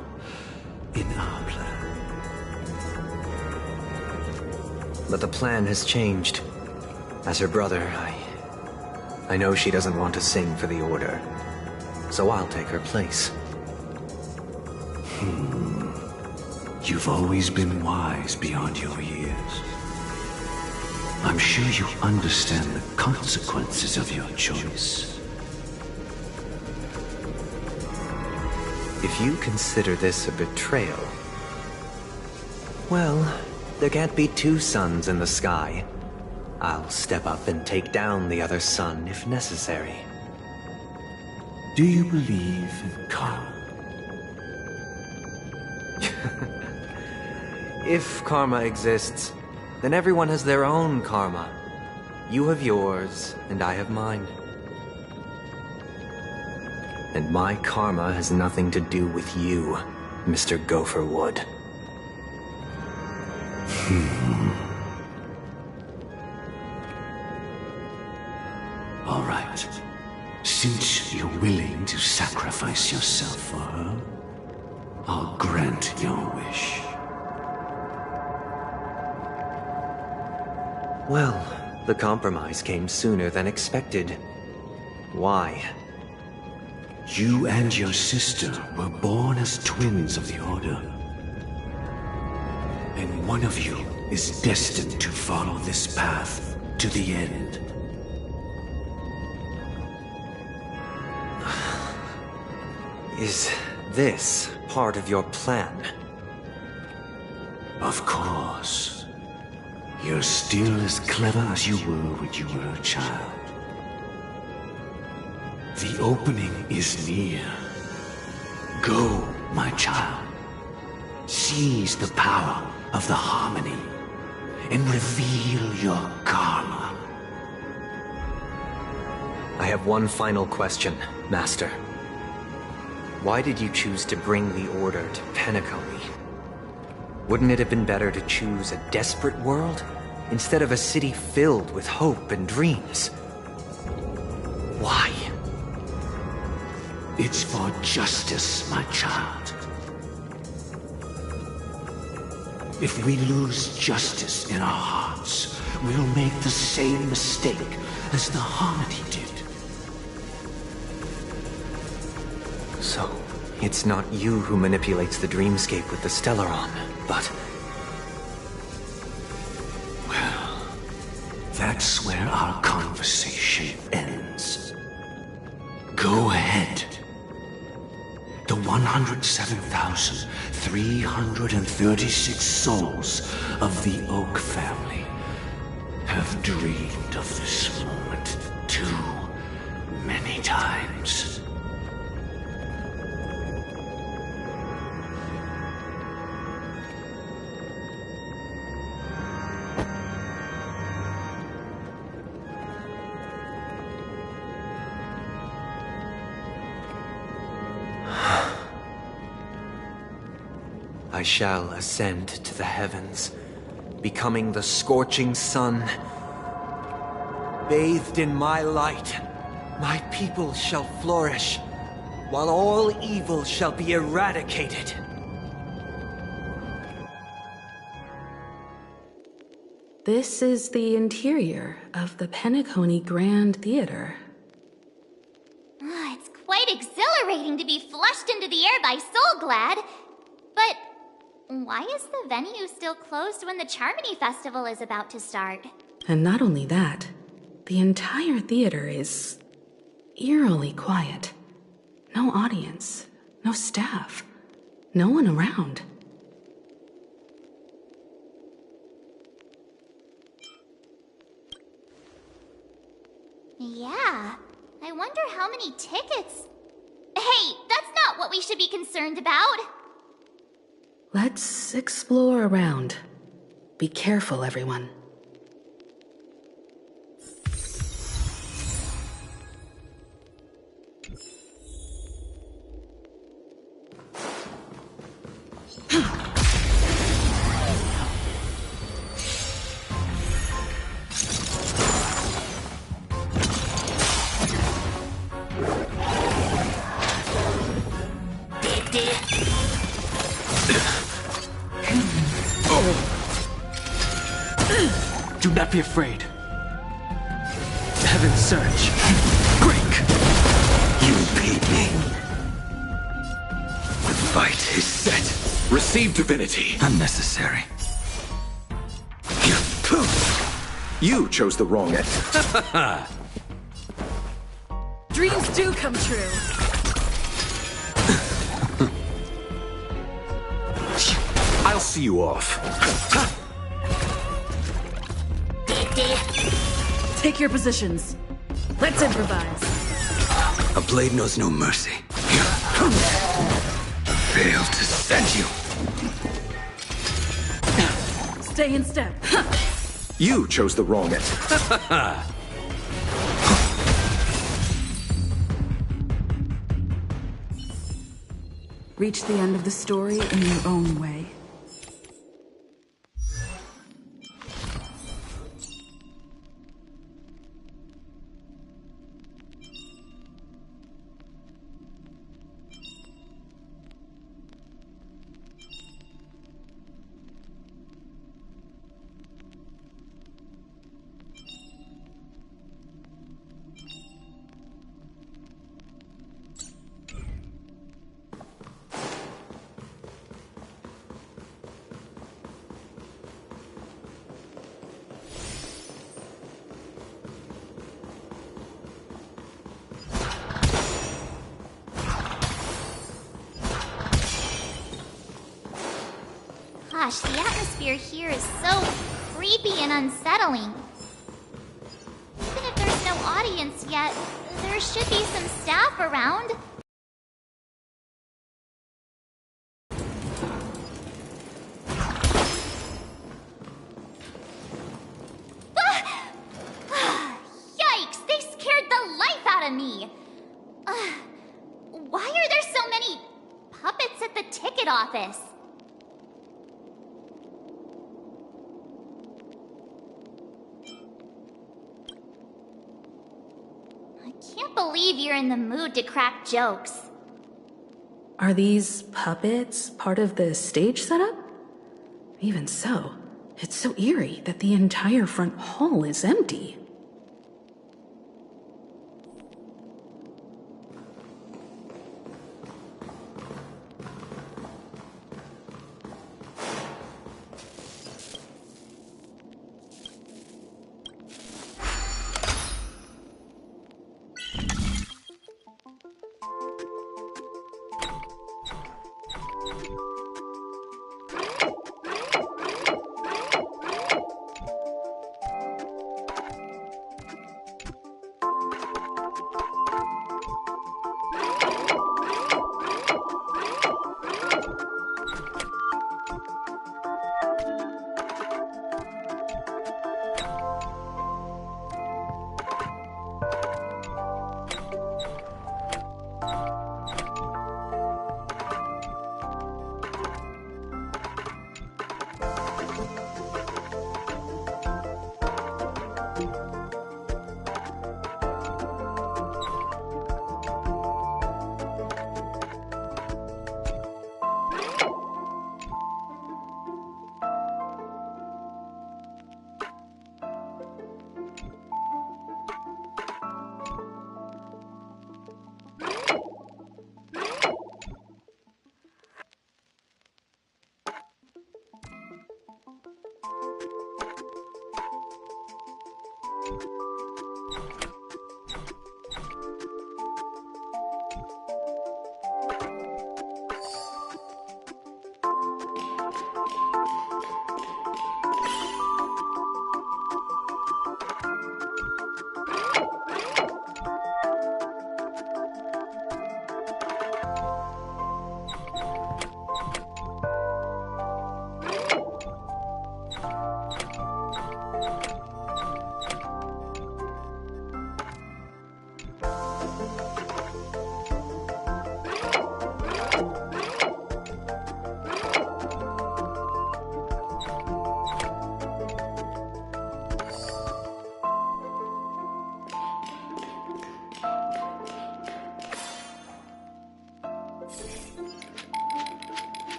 in our plan. But the plan has changed. As her brother, I know she doesn't want to sing for the Order, so I'll take her place. You've always been wise beyond your years. I'm sure you understand the consequences of your choice. If you consider this a betrayal, well, there can't be two suns in the sky. I'll step up and take down the other sun if necessary. Do you believe in karma? If karma exists, then everyone has their own karma. You have yours, and I have mine. And my karma has nothing to do with you, Mr. Gopherwood. All right. Since you're willing to sacrifice yourself for her, I'll grant your wish. Well, the compromise came sooner than expected. Why? You and your sister were born as twins of the Order. And one of you is destined to follow this path to the end. Is this part of your plan? Of course. You're still as clever as you were when you were a child. The opening is near. Go, my child. Seize the power of the harmony and reveal your karma. I have one final question, Master. Why did you choose to bring the Order to Penacony? Wouldn't it have been better to choose a desperate world instead of a city filled with hope and dreams? Why? It's for justice, my child. If we lose justice in our hearts, we'll make the same mistake as the Harmony did. So, it's not you who manipulates the dreamscape with the Stellaron, but... Well, that's where our conversation ends. Go ahead. The 107,336 souls of the Oak family have dreamed of this moment too many times. I shall ascend to the heavens, becoming the scorching sun. Bathed in my light, my people shall flourish, while all evil shall be eradicated. This is the interior of the Penacony Grand Theater. It's quite exhilarating to be flushed into the air by Soulglad. But why is the venue still closed when the Charmony Festival is about to start? And not only that, the entire theater is eerily quiet. No audience, no staff, no one around. Yeah, I wonder how many tickets... Hey, that's not what we should be concerned about! Let's explore around. Be careful, everyone. Do not be afraid. Heaven surge. Break! You beat me. The fight is set. Receive divinity. Unnecessary. You chose the wrong end. Dreams do come true. I'll see you off. Take your positions. Let's improvise. A blade knows no mercy. Failed to send you. Stay in step. You chose the wrong end. Reach the end of the story in your own way. Gosh, the atmosphere here is so creepy and unsettling. Even if there's no audience yet, there should be some staff around. Yikes, they scared the life out of me. Why are there so many puppets at the ticket office? Can't believe you're in the mood to crack jokes. Are these puppets part of the stage setup? Even so, it's so eerie that the entire front hall is empty.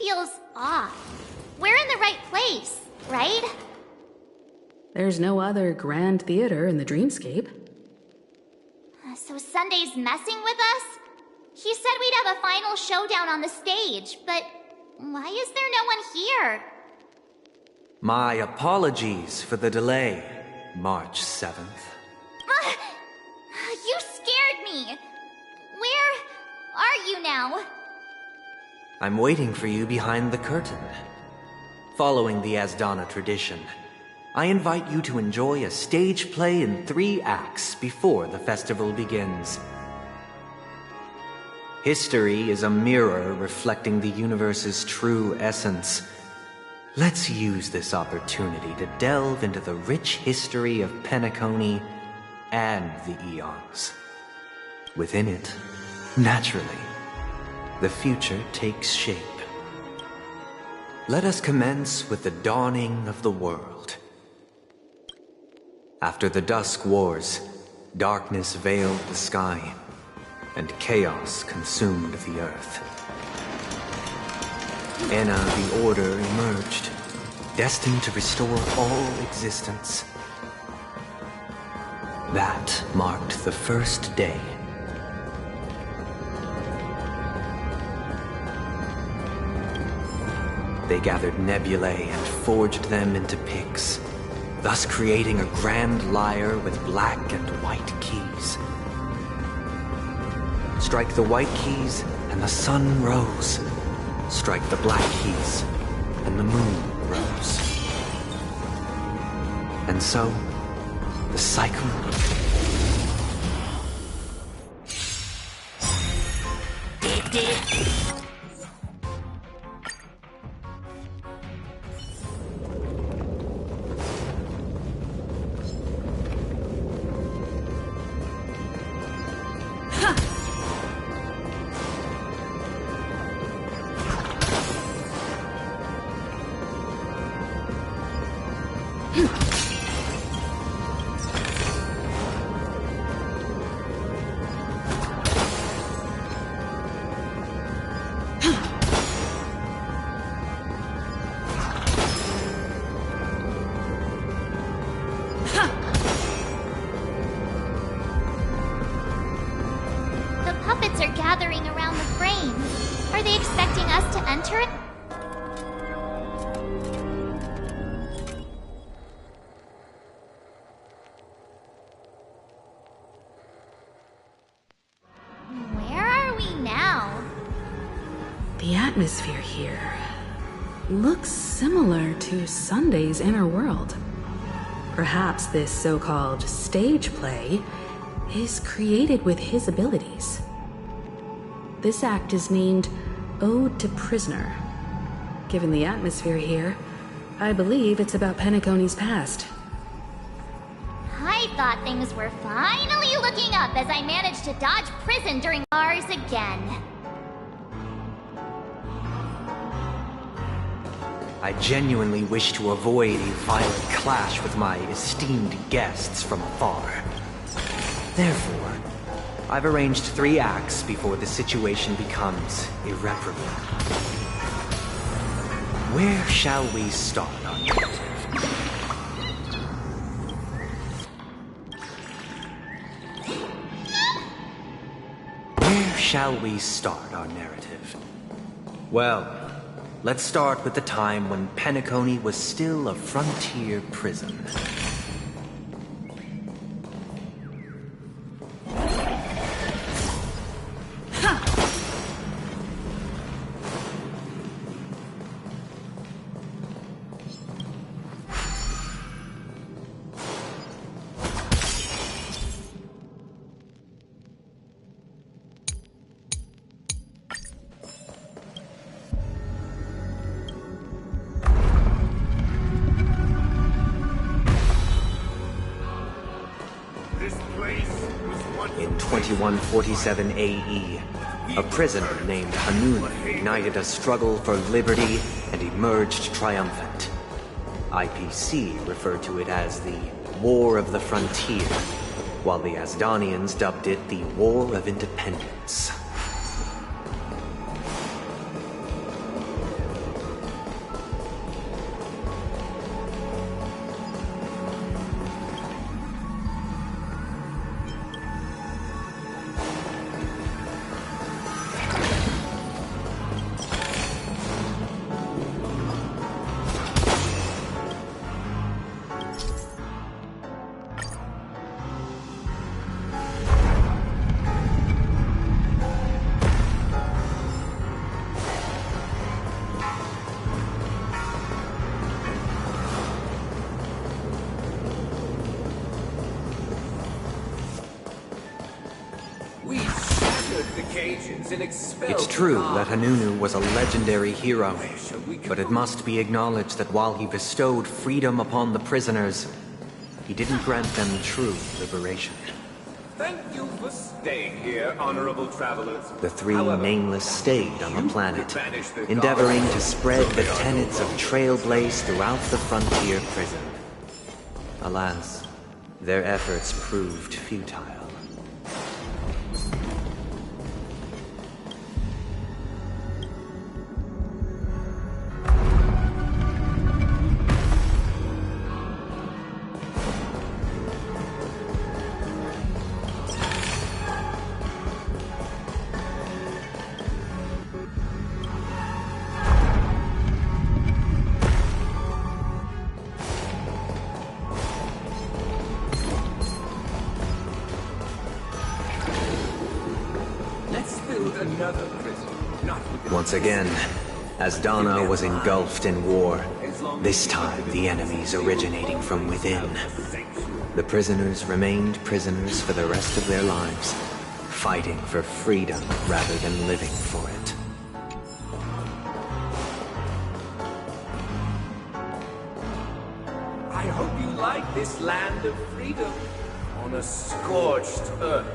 feels off. We're in the right place, right? There's no other grand theater in the dreamscape. So Sunday's messing with us? He said we'd have a final showdown on the stage, but why is there no one here? My apologies for the delay, March 7th. You scared me. Where are you now? I'm waiting for you behind the curtain. Following the Asdana tradition, I invite you to enjoy a stage play in 3 acts before the festival begins. History is a mirror reflecting the universe's true essence. Let's use this opportunity to delve into the rich history of Penacony and the Eons. Within it, naturally, the future takes shape. Let us commence with the dawning of the world. After the Dusk Wars, darkness veiled the sky, and chaos consumed the earth. Enna the Order emerged, destined to restore all existence. That marked the first day. They gathered nebulae and forged them into picks, thus creating a grand lyre with black and white keys. Strike the white keys, and the sun rose. Strike the black keys, and the moon rose. And so, the cycle are gathering around the frame. Are they expecting us to enter it? Where are we now? The atmosphere here looks similar to Sunday's inner world. Perhaps this so-called stage play is created with his abilities. This act is named Ode to Prisoner. Given the atmosphere here, I believe it's about Penacony's past. I thought things were finally looking up as I managed to dodge prison during ours again. I genuinely wish to avoid a violent clash with my esteemed guests from afar. Therefore, I've arranged 3 acts before the situation becomes irreparable. Where shall we start our narrative? Where shall we start our narrative? Well, let's start with the time when Penacony was still a frontier prison. In 2147 AE, a prisoner named Hanun ignited a struggle for liberty and emerged triumphant. IPC referred to it as the War of the Frontier, while the Asdanians dubbed it the War of Independence. shattered the cages and expelled It's true the that Hanunu was a legendary hero, but it must be acknowledged that while he bestowed freedom upon the prisoners, he didn't grant them true liberation. Thank you for staying here, honorable travelers. The three However, nameless stayed on the planet, banish the endeavoring gods, to spread so the they are tenets no of longer Trailblaze throughout the frontier prison. Alas, their efforts proved futile. Once again, as Dana was engulfed in war, this time the enemies originating from within. The prisoners remained prisoners for the rest of their lives, fighting for freedom rather than living for it. I hope you like this land of freedom on a scorched earth.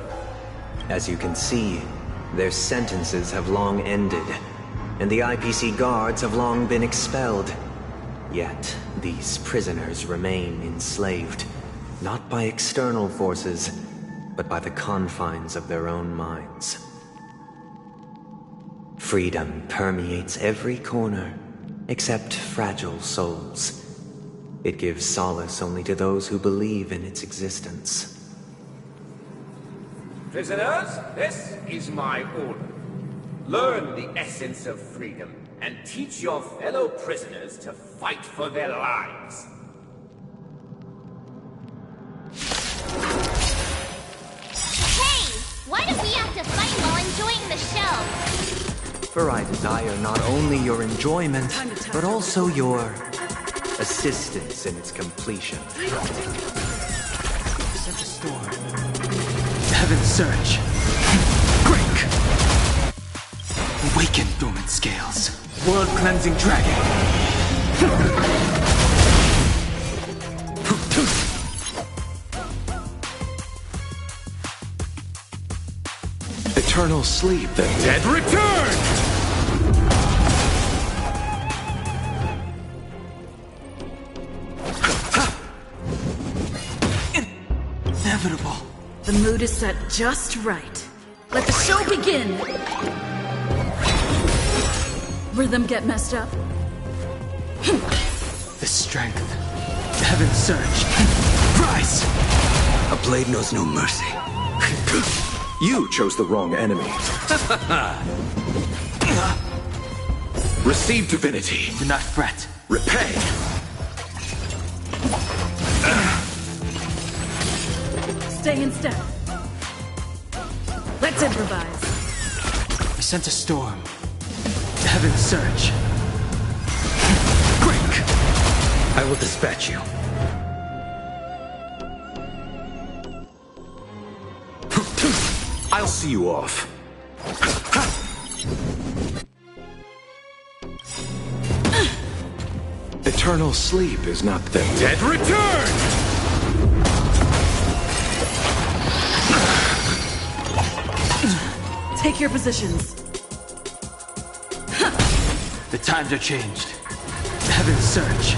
As you can see, their sentences have long ended, and the IPC guards have long been expelled. Yet, these prisoners remain enslaved, not by external forces, but by the confines of their own minds. Freedom permeates every corner, except fragile souls. It gives solace only to those who believe in its existence. Prisoners, this is my order. Learn the essence of freedom and teach your fellow prisoners to fight for their lives. Hey! Why do we have to fight while enjoying the show? For I desire not only your enjoyment, but also your assistance in its completion. Such a storm. Heaven's surge. Break! Awaken, dormant scales. World-cleansing dragon. Eternal sleep. The dead return! Inevitable. The mood is set just right. Let the show begin! Rhythm get messed up? The strength. Heaven's surge. Rise! A blade knows no mercy. You chose the wrong enemy. Receive divinity. Do not fret. Repay. Stay in step. Let's improvise. I sent a storm. Heaven's surge. Break! I will dispatch you. I'll see you off. Eternal sleep is not the dead return! Take your positions. The times are changed. Heaven's surge.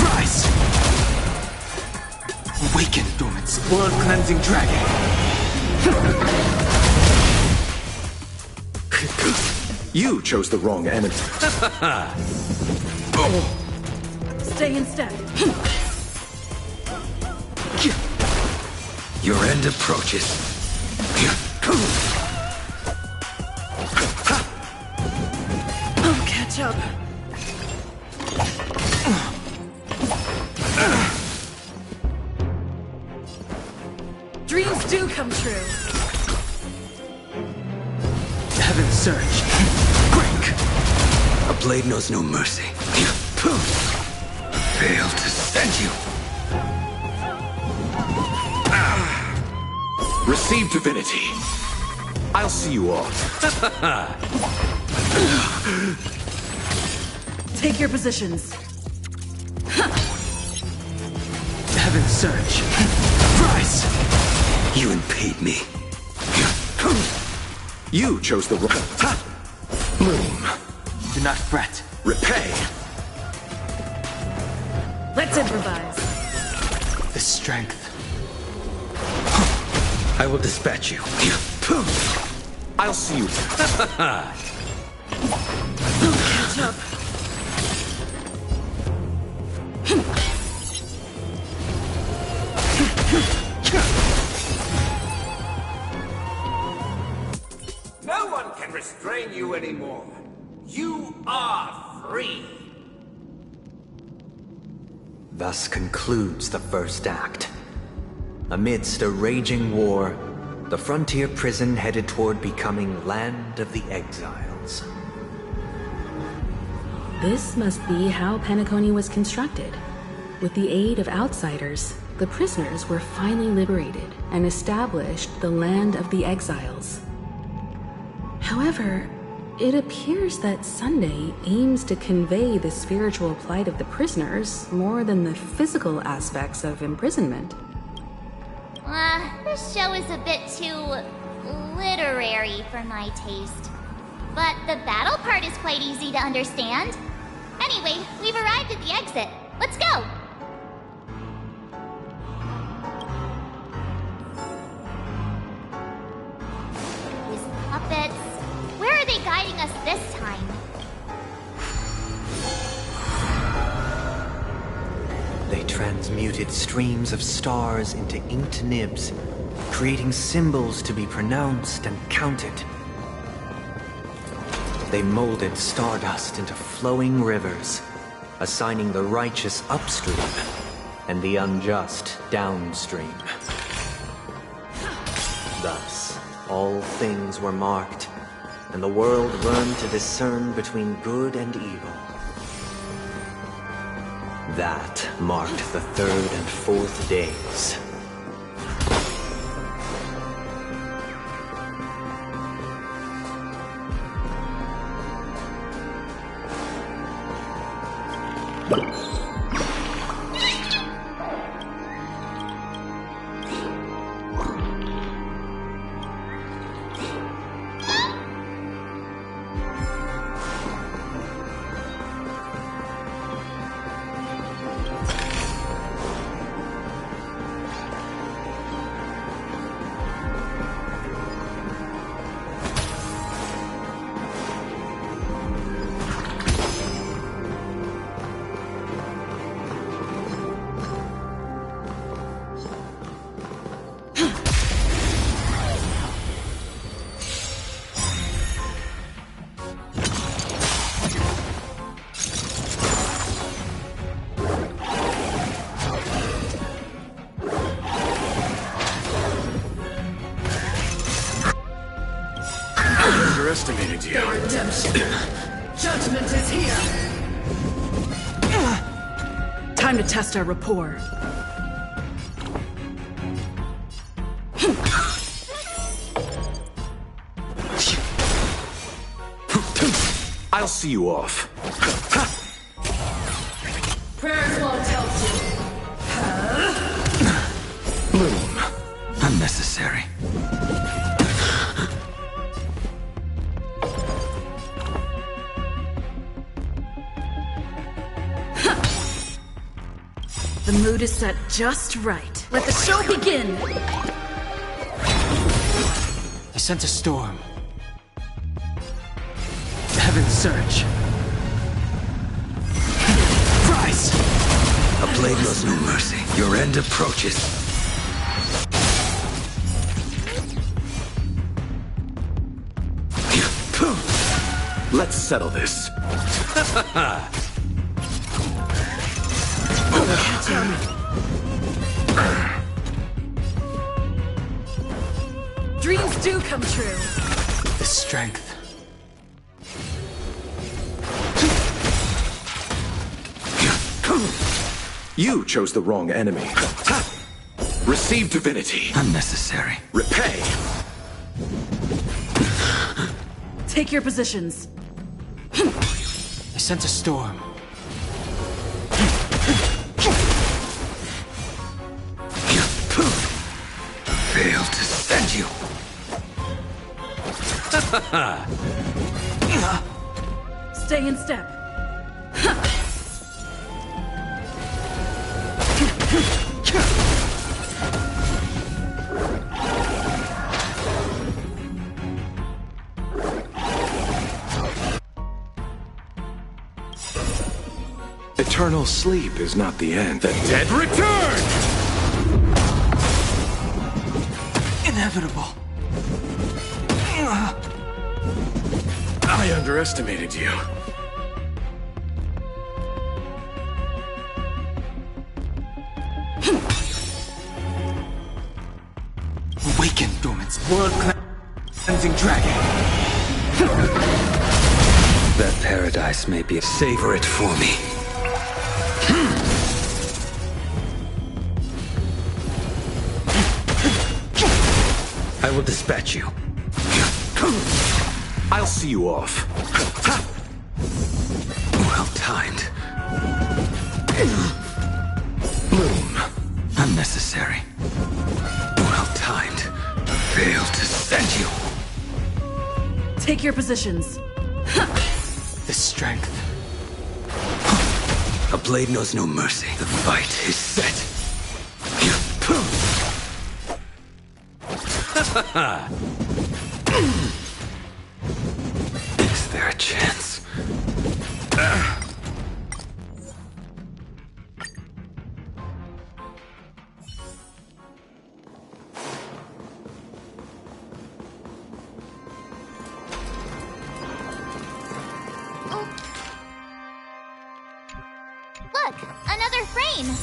Rise! Awaken, dormant, blood-cleansing dragon. You chose the wrong enemy. Stay in step. Your end approaches. I'll catch up. Dreams do come true. Heaven's surge. Break! A blade knows no mercy. Failed to send you. Receive divinity. I'll see you off. Take your positions. Heaven's Surge. Rise! You impede me. You chose the wrong... Bloom. Do not fret. Repay! Let's improvise. The strength. I will dispatch you. I'll see you. Catch up. No one can restrain you anymore. You are free. Thus concludes the first act. Amidst a raging war, the frontier prison headed toward becoming Land of the Exiles. This must be how Penacony was constructed. With the aid of outsiders, the prisoners were finally liberated and established the Land of the Exiles. However, it appears that Sunday aims to convey the spiritual plight of the prisoners more than the physical aspects of imprisonment. This show is a bit too literary for my taste. But the battle part is quite easy to understand. Anyway, we've arrived at the exit. Let's go! These puppets... Where are they guiding us this time? They transmuted streams of stars into inked nibs, creating symbols to be pronounced and counted. They molded stardust into flowing rivers, assigning the righteous upstream and the unjust downstream. Thus, all things were marked, and the world learned to discern between good and evil. That marked the third and fourth days. Underestimated you. Redemption. Judgment is here. Time to test our rapport. I'll see you off. Prayers won't help you. Bloom. Unnecessary. The mood is set just right. Let the show begin! I sense a storm. Heaven's Surge. Rise! A blade knows no mercy. Your end approaches. Let's settle this. Dreams do come true. The strength. You chose the wrong enemy. Receive divinity. Unnecessary. Repay. Take your positions. I sense a storm. Failed to send you. Stay in step. Eternal sleep is not the end. The dead return! Inevitable. I underestimated you. Awaken, dormant world cleansing dragon. That paradise may be. Savor it for me. I will dispatch you. I'll see you off. Well timed. Bloom. Unnecessary. Well timed. Failed to send you. Take your positions. The strength. A blade knows no mercy. The fight is set. Is there a chance? Look, another frame.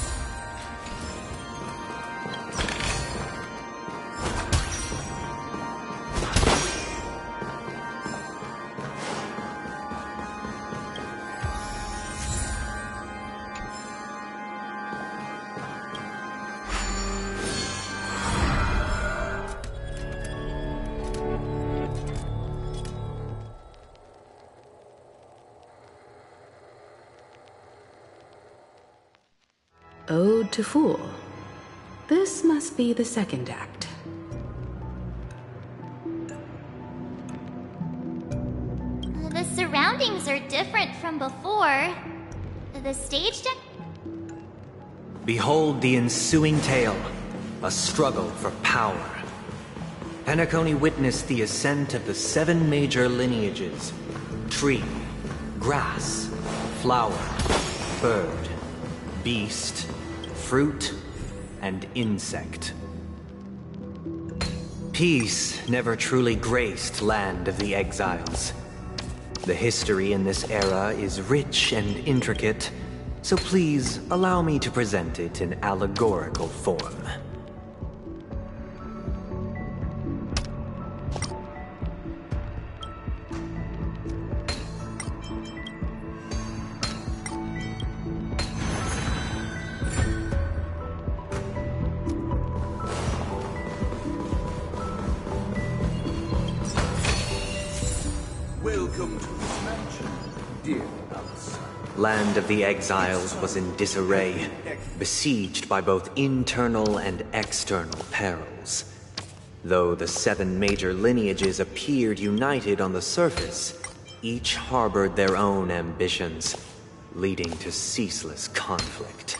Ode to Fool. This must be the second act. The surroundings are different from before. The stage deck. Behold the ensuing tale, a struggle for power. Penacony witnessed the ascent of the 7 major lineages: tree, grass, flower, bird, beast, fruit, and insect. Peace never truly graced Land of the Exiles. The history in this era is rich and intricate, so please allow me to present it in allegorical form. Welcome to this mansion, dear Alice. Land of the Exiles was in disarray, besieged by both internal and external perils. Though the 7 major lineages appeared united on the surface, each harbored their own ambitions, leading to ceaseless conflict.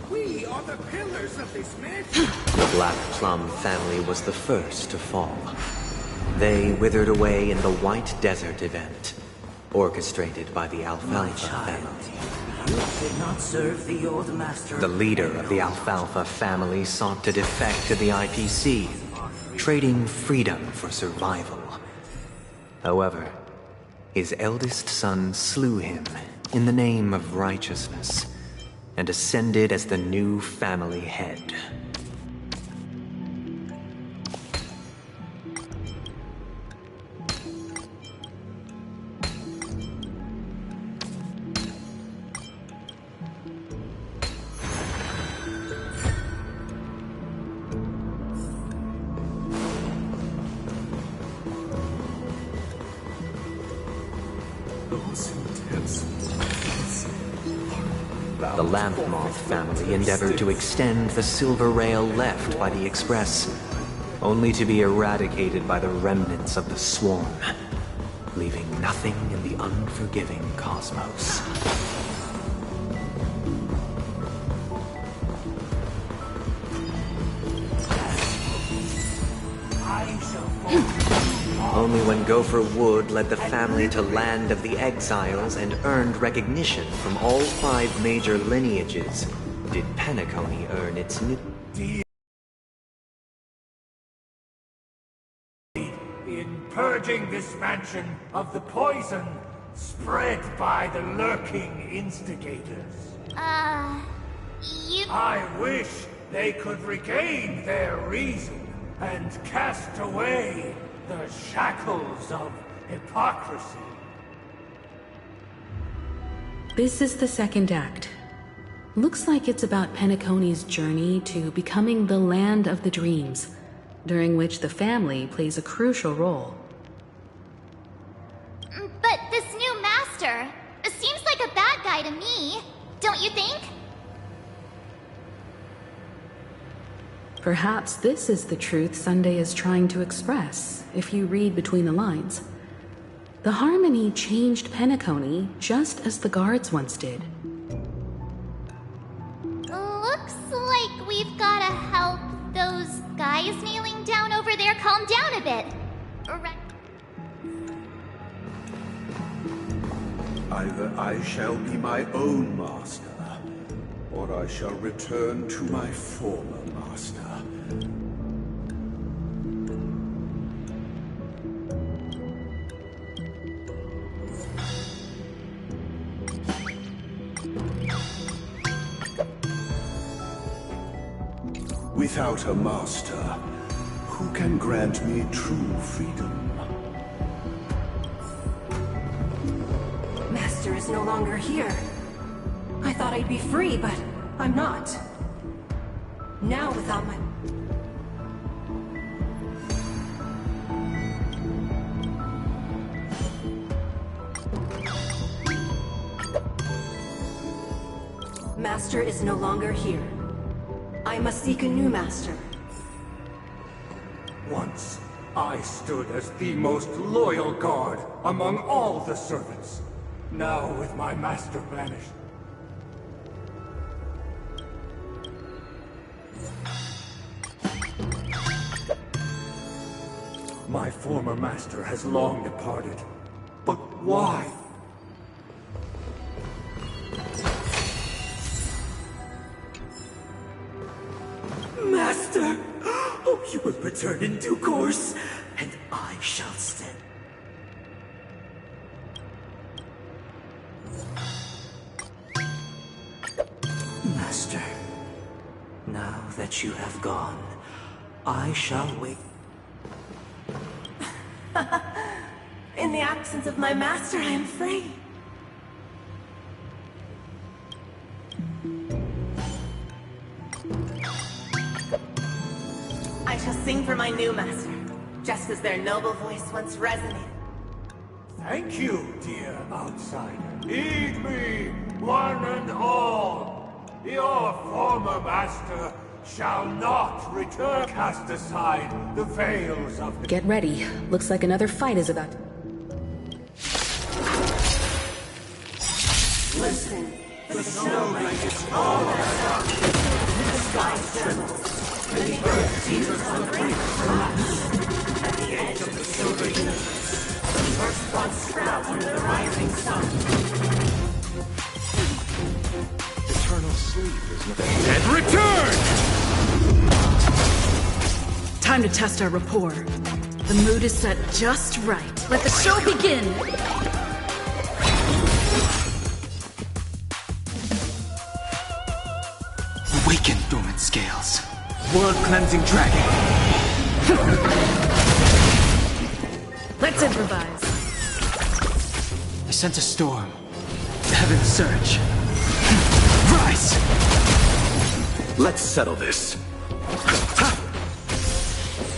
We are the pillars of this mansion. The Black Plum family was the first to fall. They withered away in the White Desert event, orchestrated by the Alfalfa family. You did not serve the old master. The leader of the Alfalfa family sought to defect to the IPC, trading freedom for survival. However, his eldest son slew him in the name of righteousness, and ascended as the new family head. The Lamp Moth family endeavored to extend the silver rail left by the Express, only to be eradicated by the remnants of the Swarm, leaving nothing in the unforgiving cosmos. Only when Gopher Wood led the family to Land of the Exiles and earned recognition from all 5 major lineages did Penacony earn its new... In purging this mansion of the poison spread by the lurking instigators. I wish they could regain their reason and cast away the shackles of hypocrisy. This is the second act. Looks like it's about Penacony's journey to becoming the Land of the Dreams, during which the family plays a crucial role. But this new master seems like a bad guy to me, don't you think? Perhaps this is the truth Sunday is trying to express, if you read between the lines. The Harmony changed Penacony just as the guards once did. Looks like we've gotta help those guys kneeling down over there calm down a bit. Right. Either I shall be my own master, or I shall return to my former master. Without a master, who can grant me true freedom? Master is no longer here. I thought I'd be free, but I'm not. Now without my... Master is no longer here. I must seek a new master. Once, I stood as the most loyal guard among all the servants. Now, with my master vanished, my former master has long departed. But why? Master! Oh, you will return in due course, and I shall stand. Master, now that you have gone, I shall wait. In the absence of my master, I am free. I shall sing for my new master, just as their noble voice once resonated. Thank you, dear outsider. Heed me, one and all. Your former master shall not return. Cast aside the veils of the... Get ready. Looks like another fight is about... Listen, the snow blankets all around. The sky trembles, and the earth teeters on the brink of collapse. At the edge of the silver universe, the first buds sprout under the rising sun. Eternal sleep is nothing. And return! Time to test our rapport. The mood is set just right. Let the show begin! Awaken, dormant scales. World-cleansing dragon. Let's improvise. I sense a storm. Heaven surge. Rise! Let's settle this.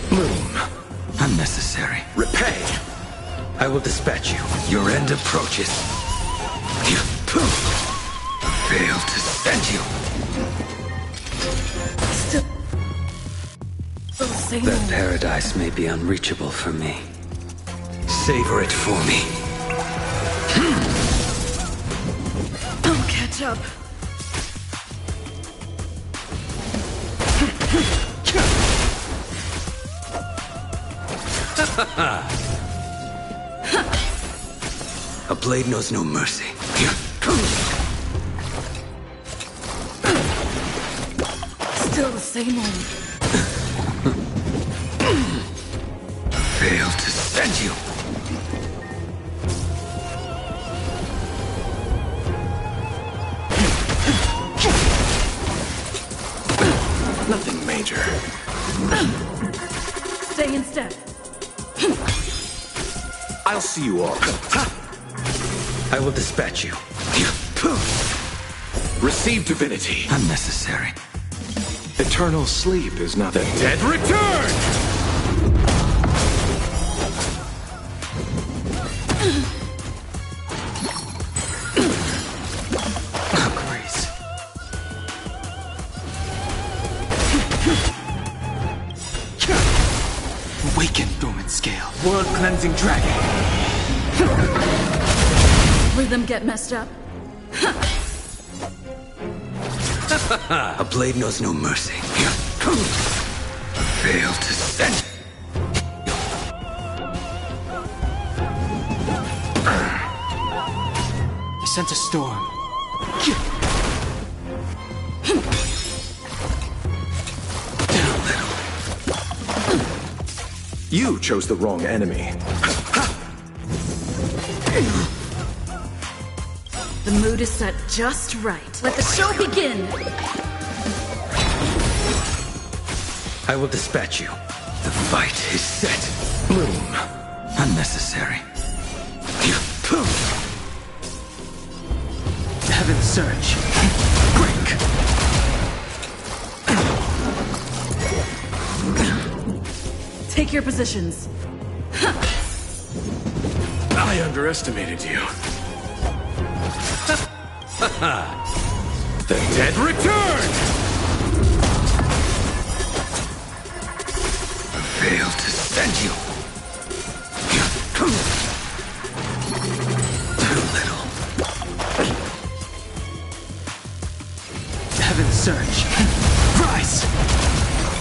Bloom. Unnecessary. Repay! I will dispatch you. Your end approaches. Failed to send you. That paradise may be unreachable for me. Savor it for me. I'll catch up. A blade knows no mercy. Still the same old. Failed to send you. Nothing major. Stay in step. I'll see you all. I will dispatch you. Receive divinity. Unnecessary. Eternal sleep is not the dead Return! Grace. Awaken, dormant scale. World-cleansing dragon. Rhythm get messed up. A blade knows no mercy. Failed to send. I sent a storm. You chose the wrong enemy. The mood is set just right. Let the show begin! I will dispatch you. The fight is set. Bloom. Unnecessary. Heaven surge. Break. Take your positions. I underestimated you. The dead return! Failed to send you. Too little. Heaven surge. Rise!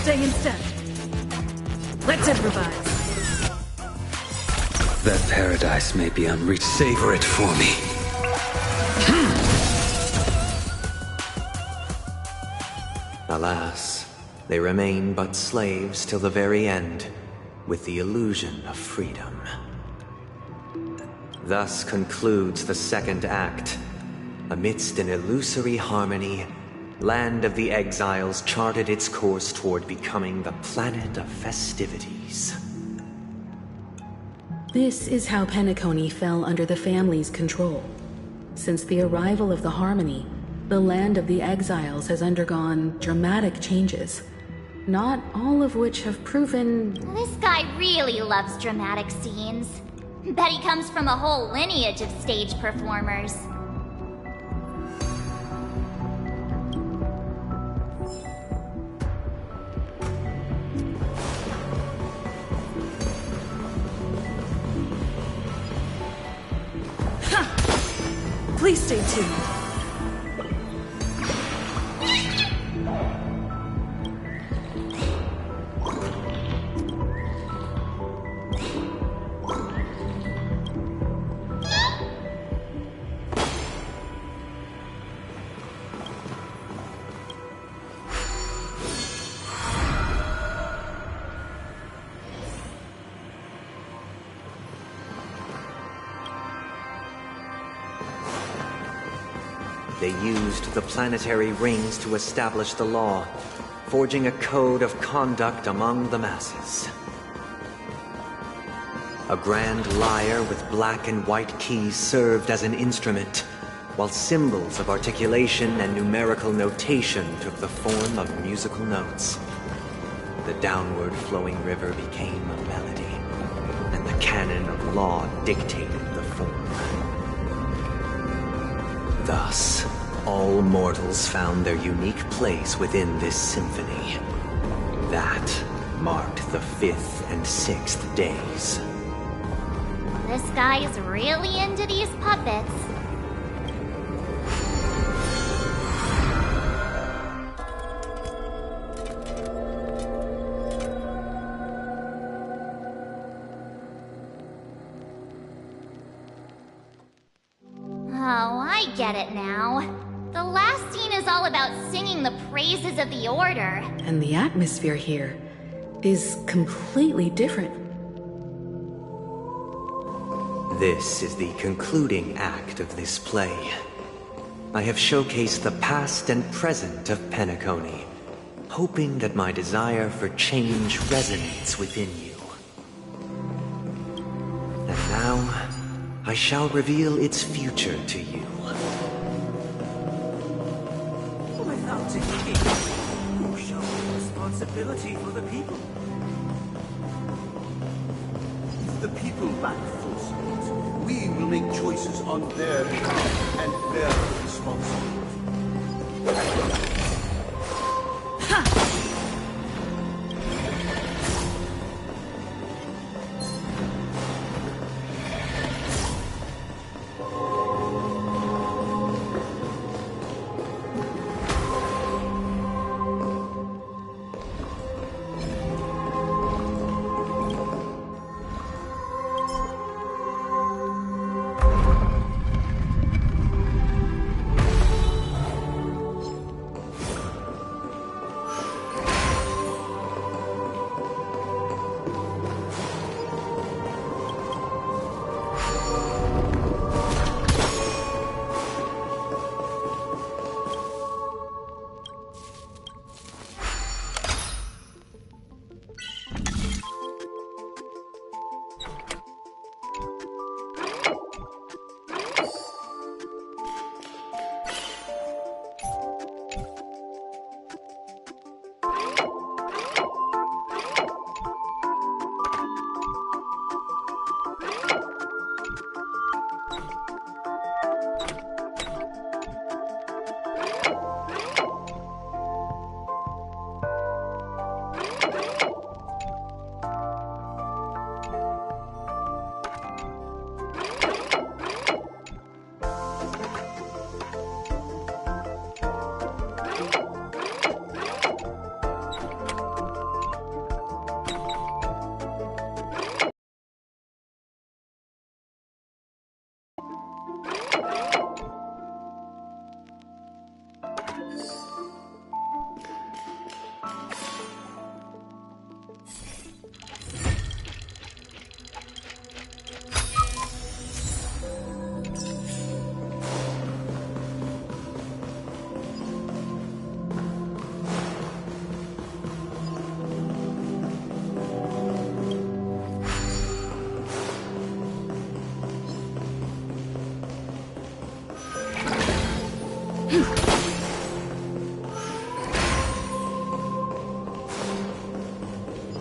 Stay in step. Let's improvise. That paradise may be unreached. Savor it for me. Alas, they remain but slaves till the very end, with the illusion of freedom. Thus concludes the second act. Amidst an illusory harmony, Land of the Exiles charted its course toward becoming the planet of festivities. This is how Penacony fell under the family's control. Since the arrival of the Harmony, the Land of the Exiles has undergone dramatic changes, not all of which have proven... This guy really loves dramatic scenes. Bet he comes from a whole lineage of stage performers. Please stay tuned. They used the planetary rings to establish the law, forging a code of conduct among the masses. A grand lyre with black and white keys served as an instrument, while symbols of articulation and numerical notation took the form of musical notes. The downward flowing river became a melody, and the canon of law dictated the form. Thus, all mortals found their unique place within this symphony. That marked the 5th and 6th days. This guy is really into these puppets. Oh, I get it now. The last scene is all about singing the praises of the Order. And the atmosphere here is completely different. This is the concluding act of this play. I have showcased the past and present of Penacony, hoping that my desire for change resonates within you. And now, I shall reveal its future to you. Without a king, who shall take responsibility for the people? If the people lack foresight, we will make choices on their behalf and bear the responsibility.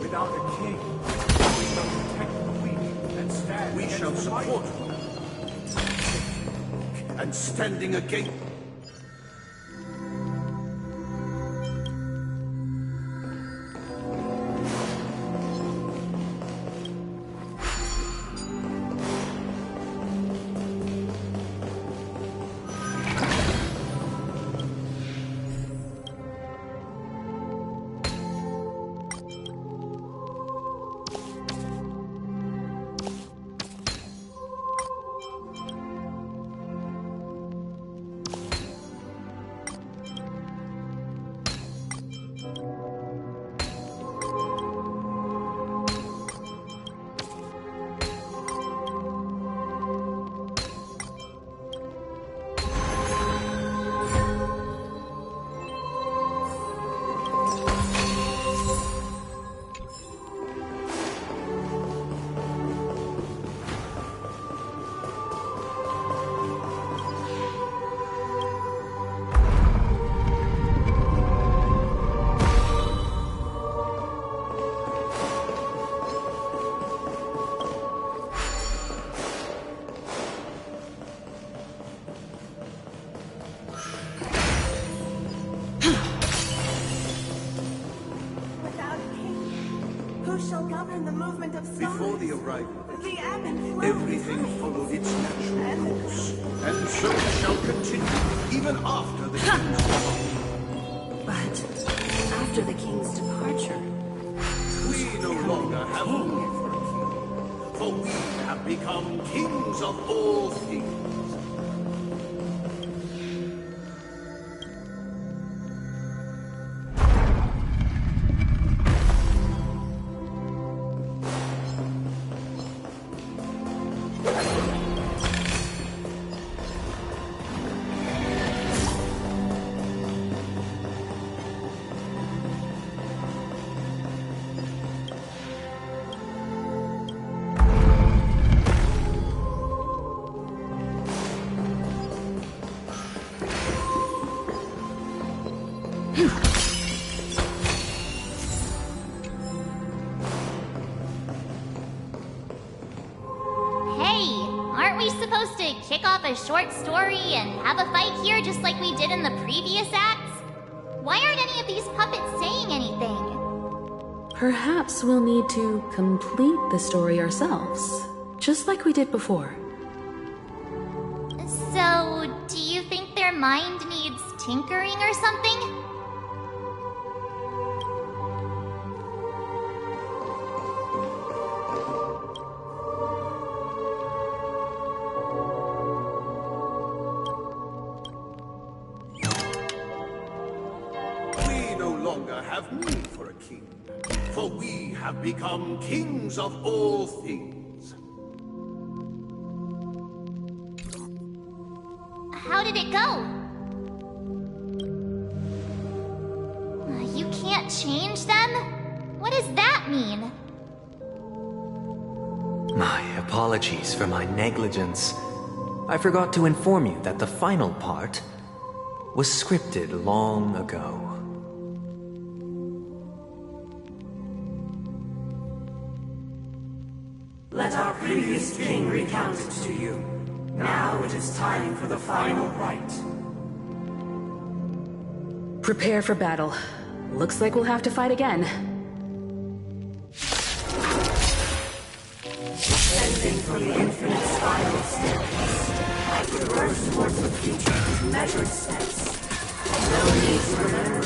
Without a king, we shall protect the weak and stand. We shall support and standing against. shall govern the movement of stars. Before the arrival, The ebb and flow. everything followed its natural course, and so it shall continue, even after the king's departure. But after the king's departure, We no longer have room for a king, for we have become kings of all things. Hey, aren't we supposed to kick off a short story and have a fight here just like we did in the previous acts? Why aren't any of these puppets saying anything? Perhaps we'll need to complete the story ourselves, just like we did before. So, do you think their mind needs tinkering or something? We no longer have need for a king, for we have become kings of all things. How did it go? You can't change them? What does that mean? My apologies for my negligence. I forgot to inform you that the final part was scripted long ago. let our previous king recount it to you. Now it is time for the final rite. Prepare for battle. Looks like we'll have to fight again. Ascending from the infinite spiral staircase, I traverse towards the future with measured steps. No need to remember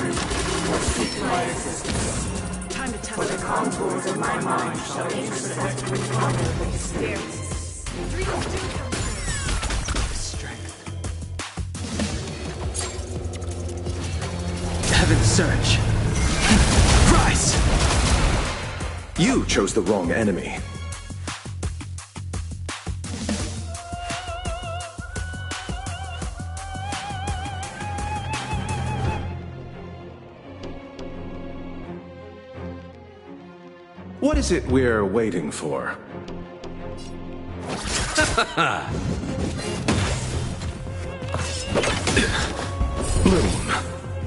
or seek my assistance. Time to test For the contours of my mind shall intersect with common experiences. Heaven surge! Rise! You chose the wrong enemy. What is it we're waiting for? Bloom.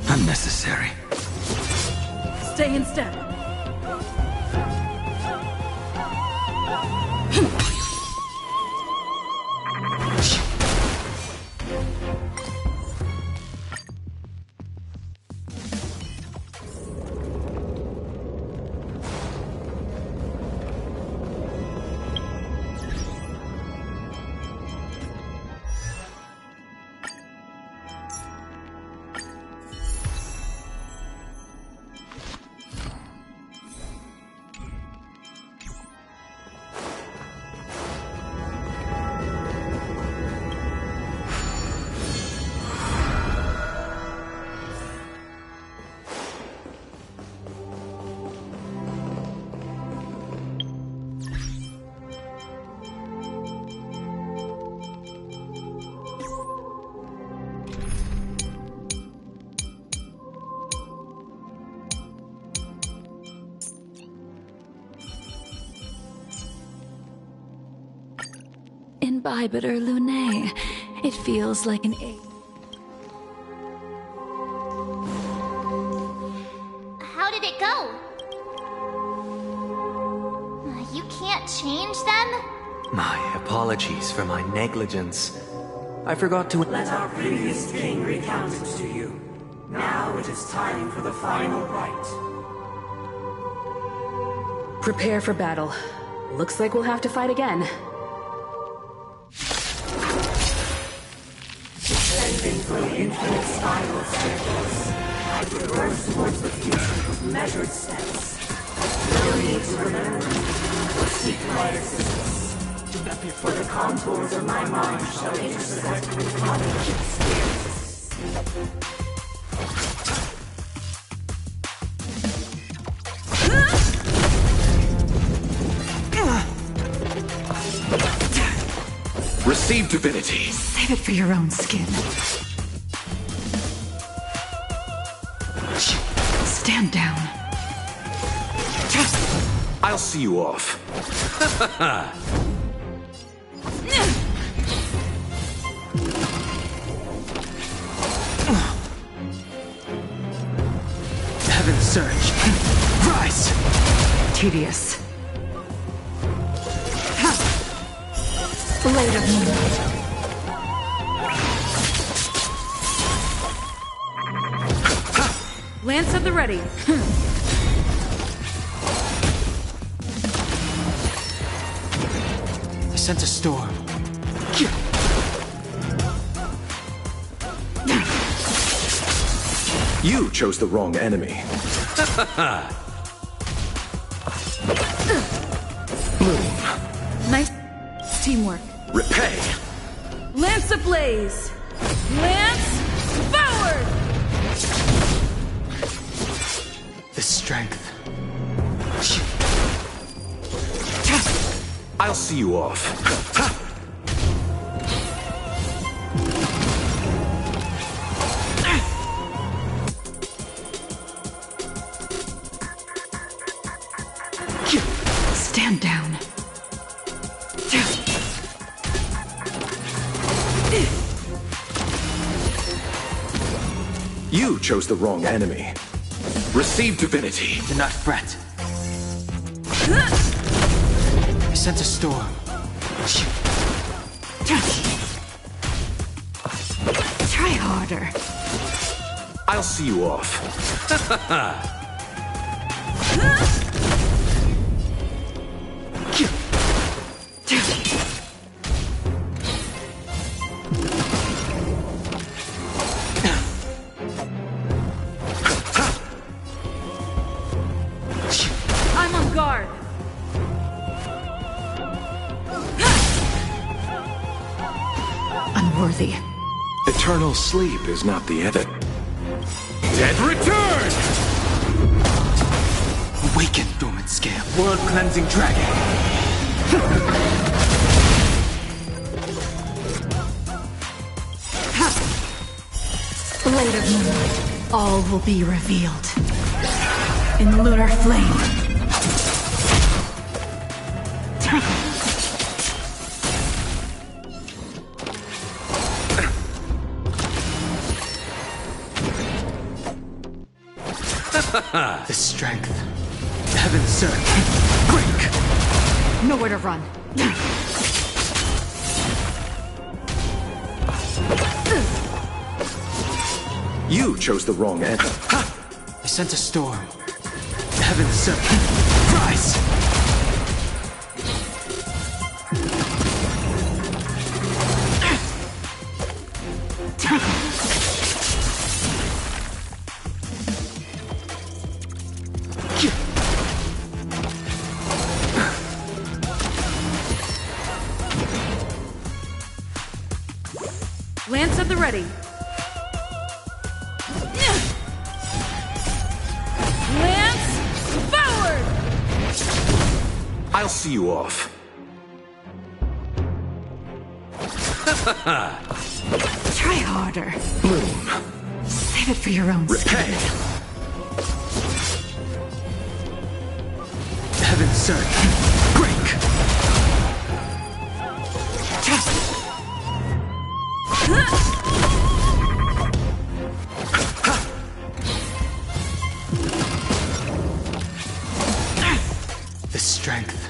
Unnecessary. Stay in step. Imbibiter Lunae. It feels like an egg. How did it go? You can't change them? My apologies for my negligence. I forgot to... Let our previous king recount it to you. Now it is time for the final rite. Prepare for battle. Looks like we'll have to fight again. Descending from the infinite spiral staircase, I traverse towards the future with measured steps. No need to remember or seek my existence. For the contours of my mind shall intersect with knowledge experience. Receive divinity. Save it for your own skin. Stand down. I'll see you off. Heaven surge. Rise! Tedious. Blade of moonlight. Lance at the ready. I sense a storm. You chose the wrong enemy. Bloom. Nice teamwork. Repay. Lance ablaze. Lance forward. The strength. I'll see you off. Stand down. You chose the wrong enemy. Receive divinity. Do not fret. I sense a storm. Try harder. I'll see you off. I'm on guard. Unworthy. Eternal sleep is not the end. Dead return! Awaken, dormant scale. World-cleansing dragon. Blade of moonlight. All will be revealed. In lunar flame. The strength. Heaven surge. Break! Nowhere to run. You chose the wrong enemy. I sense a storm. Heaven surge. Rise! Lance at the ready. Lance forward. I'll see you off. Try harder. Bloom. Save it for your own Repay. Heaven surge. Break! The strength.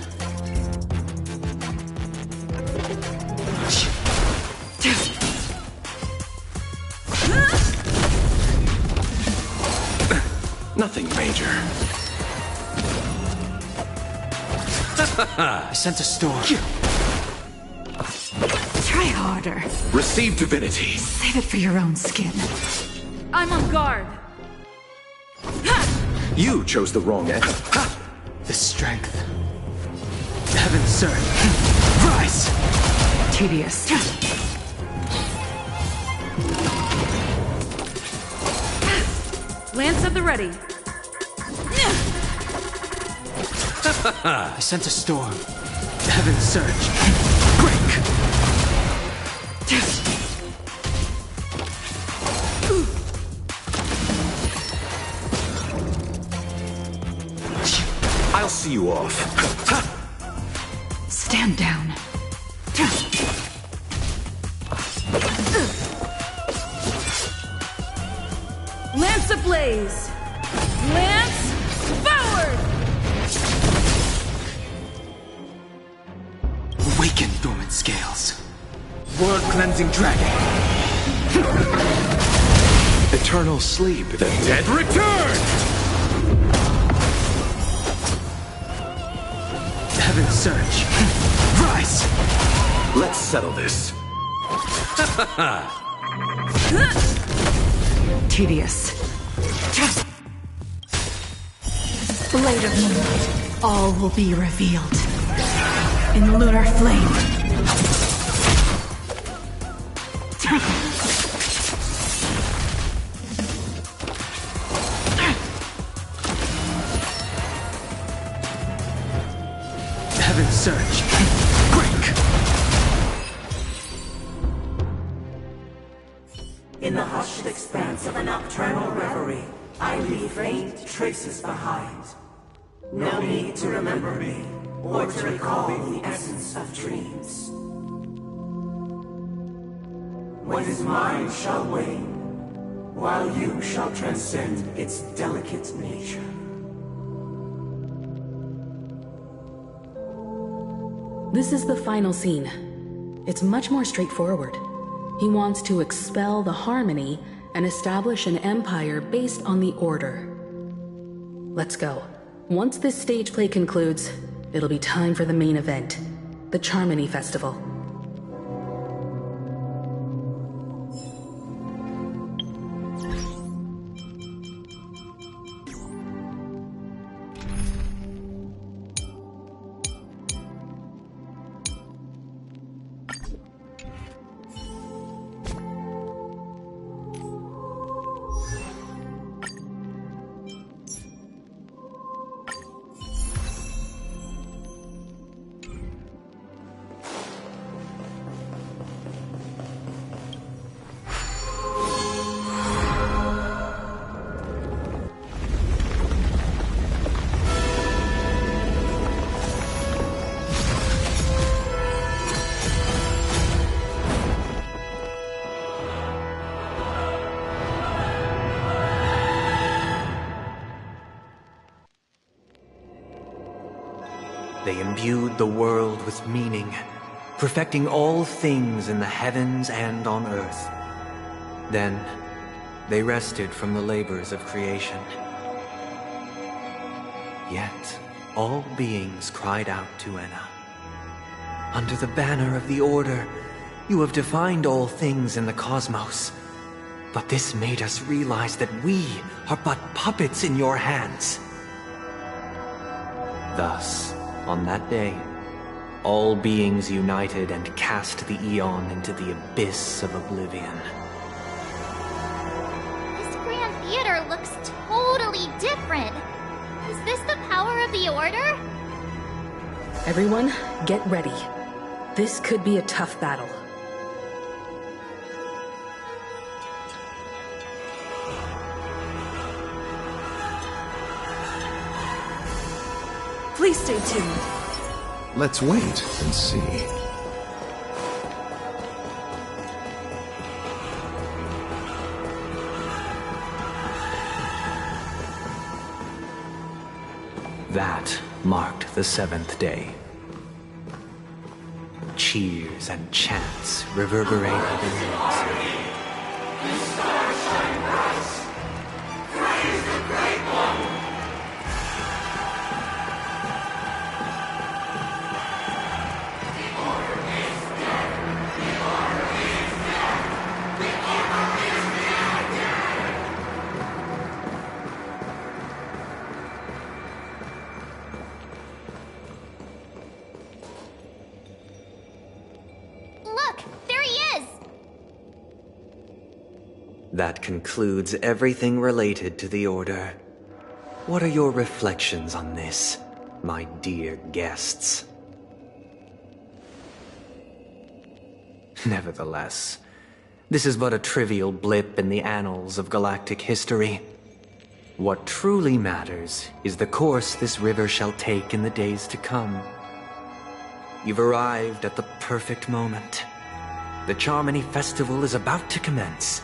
Nothing major. I sent a storm. Try harder. Receive divinity. Save it for your own skin. I'm on guard. You chose the wrong end. The strength. Heaven surge. Rise! Tedious. Lance at the ready. I sent a storm. Heaven surge. Break! I'll see you off. Stand down. Lance ablaze! Lance forward! Awaken, dormant scales. World-cleansing dragon. Eternal sleep. The dead return! Heaven surge. Rise! Let's settle this. Tedious. Blade of moonlight. All will be revealed. In lunar flame. Heaven surge. Break! In the hushed expanse of a nocturnal reverie, I leave faint traces behind. No need to remember me, or to recall the essence of dreams. What is mine shall wane, while you shall transcend its delicate nature. This is the final scene. It's much more straightforward. He wants to expel the Harmony and establish an empire based on the Order. Let's go. Once this stage play concludes, it'll be time for the main event, the Charmony Festival. They imbued the world with meaning, perfecting all things in the heavens and on earth. Then, they rested from the labors of creation. Yet, all beings cried out to Enna. Under the banner of the Order, you have defined all things in the cosmos. But this made us realize that we are but puppets in your hands. Thus, on that day, all beings united and cast the Eon into the abyss of oblivion. This Grand Theater looks totally different. Is this the power of the Order? Everyone, get ready. This could be a tough battle. Please stay tuned. Let's wait and see. That marked the 7th day. Cheers and chants reverberated in unison. The stars shine bright. Praise the Great One. That concludes everything related to the Order. What are your reflections on this, my dear guests? Nevertheless, this is but a trivial blip in the annals of galactic history. What truly matters is the course this river shall take in the days to come. You've arrived at the perfect moment. The Charmony Festival is about to commence,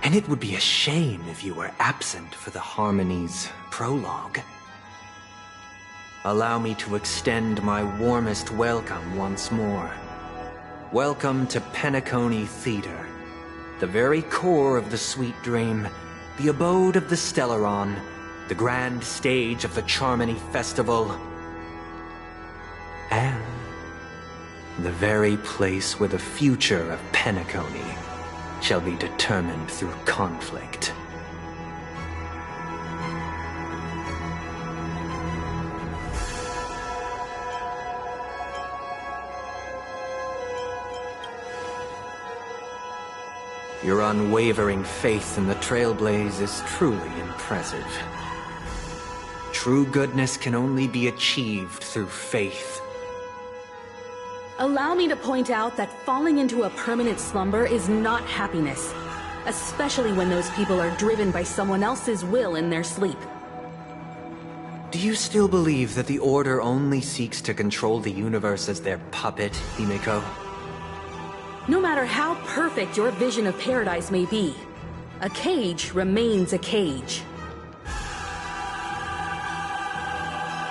and it would be a shame if you were absent for the Harmony's prologue. Allow me to extend my warmest welcome once more. Welcome to Penacony Theater, the very core of the Sweet Dream, the abode of the Stellaron, the grand stage of the Charmony Festival, and the very place where the future of Penacony shall be determined through conflict. Your unwavering faith in the Trailblaze is truly impressive. True goodness can only be achieved through faith. Allow me to point out that falling into a permanent slumber is not happiness, especially when those people are driven by someone else's will in their sleep. Do you still believe that the Order only seeks to control the universe as their puppet, Himiko? No matter how perfect your vision of paradise may be, a cage remains a cage.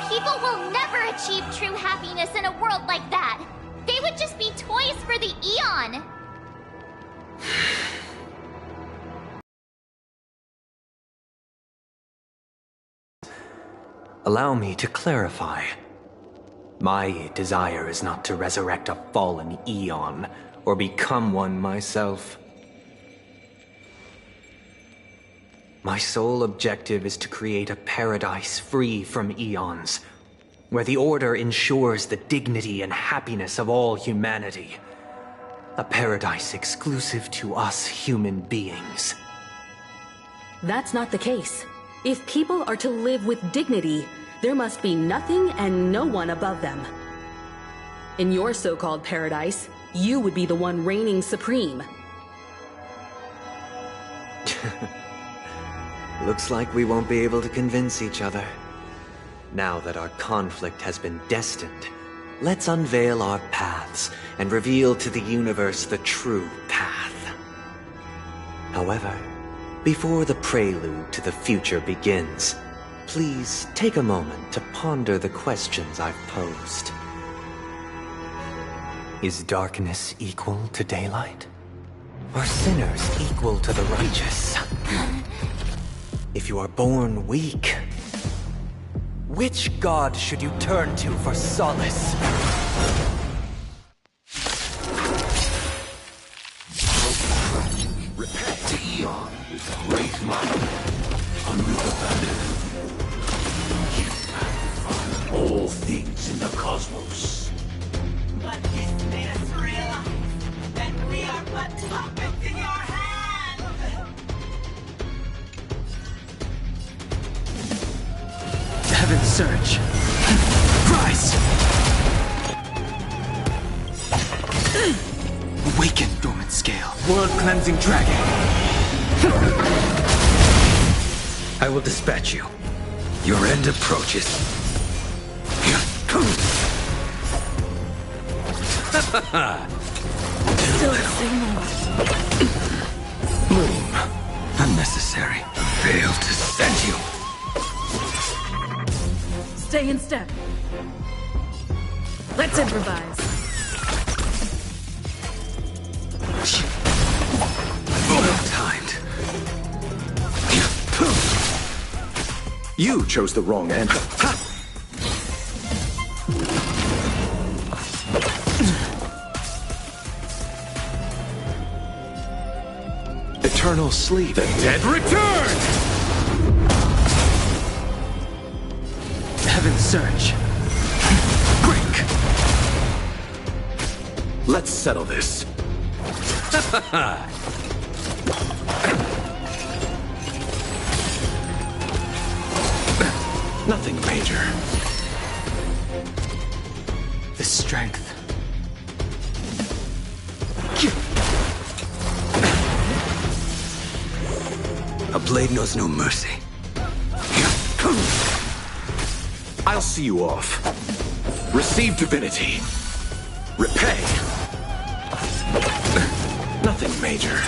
People will never achieve true happiness in a world like that. They would just be toys for the Eon. Allow me to clarify. My desire is not to resurrect a fallen Eon, or become one myself. My sole objective is to create a paradise free from Eons, where the Order ensures the dignity and happiness of all humanity. A paradise exclusive to us human beings. That's not the case. If people are to live with dignity, there must be nothing and no one above them. In your so-called paradise, you would be the one reigning supreme. Looks like we won't be able to convince each other. Now that our conflict has been destined, let's unveil our paths and reveal to the universe the true path. However, before the prelude to the future begins, please take a moment to ponder the questions I've posed. Is darkness equal to daylight? Are sinners equal to the righteous? If you are born weak, which god should you turn to for solace? Repent to Eon with great might. Unabandoned. You magnify all things in the cosmos. But this made us realize that we are but puppets in your hands! Heaven surge! Rise! Awaken, dormant scale. World-cleansing dragon. I will dispatch you. Your end approaches. Still the same. Moon. Unnecessary. Failed to send you. Stay in step. Let's improvise. Well timed. You chose the wrong angle. Eternal sleep. The dead return! Heaven surge. Break. Let's settle this. Nothing major. The strength. A blade knows no mercy. I'll see you off. Receive divinity. Repay. Nothing major.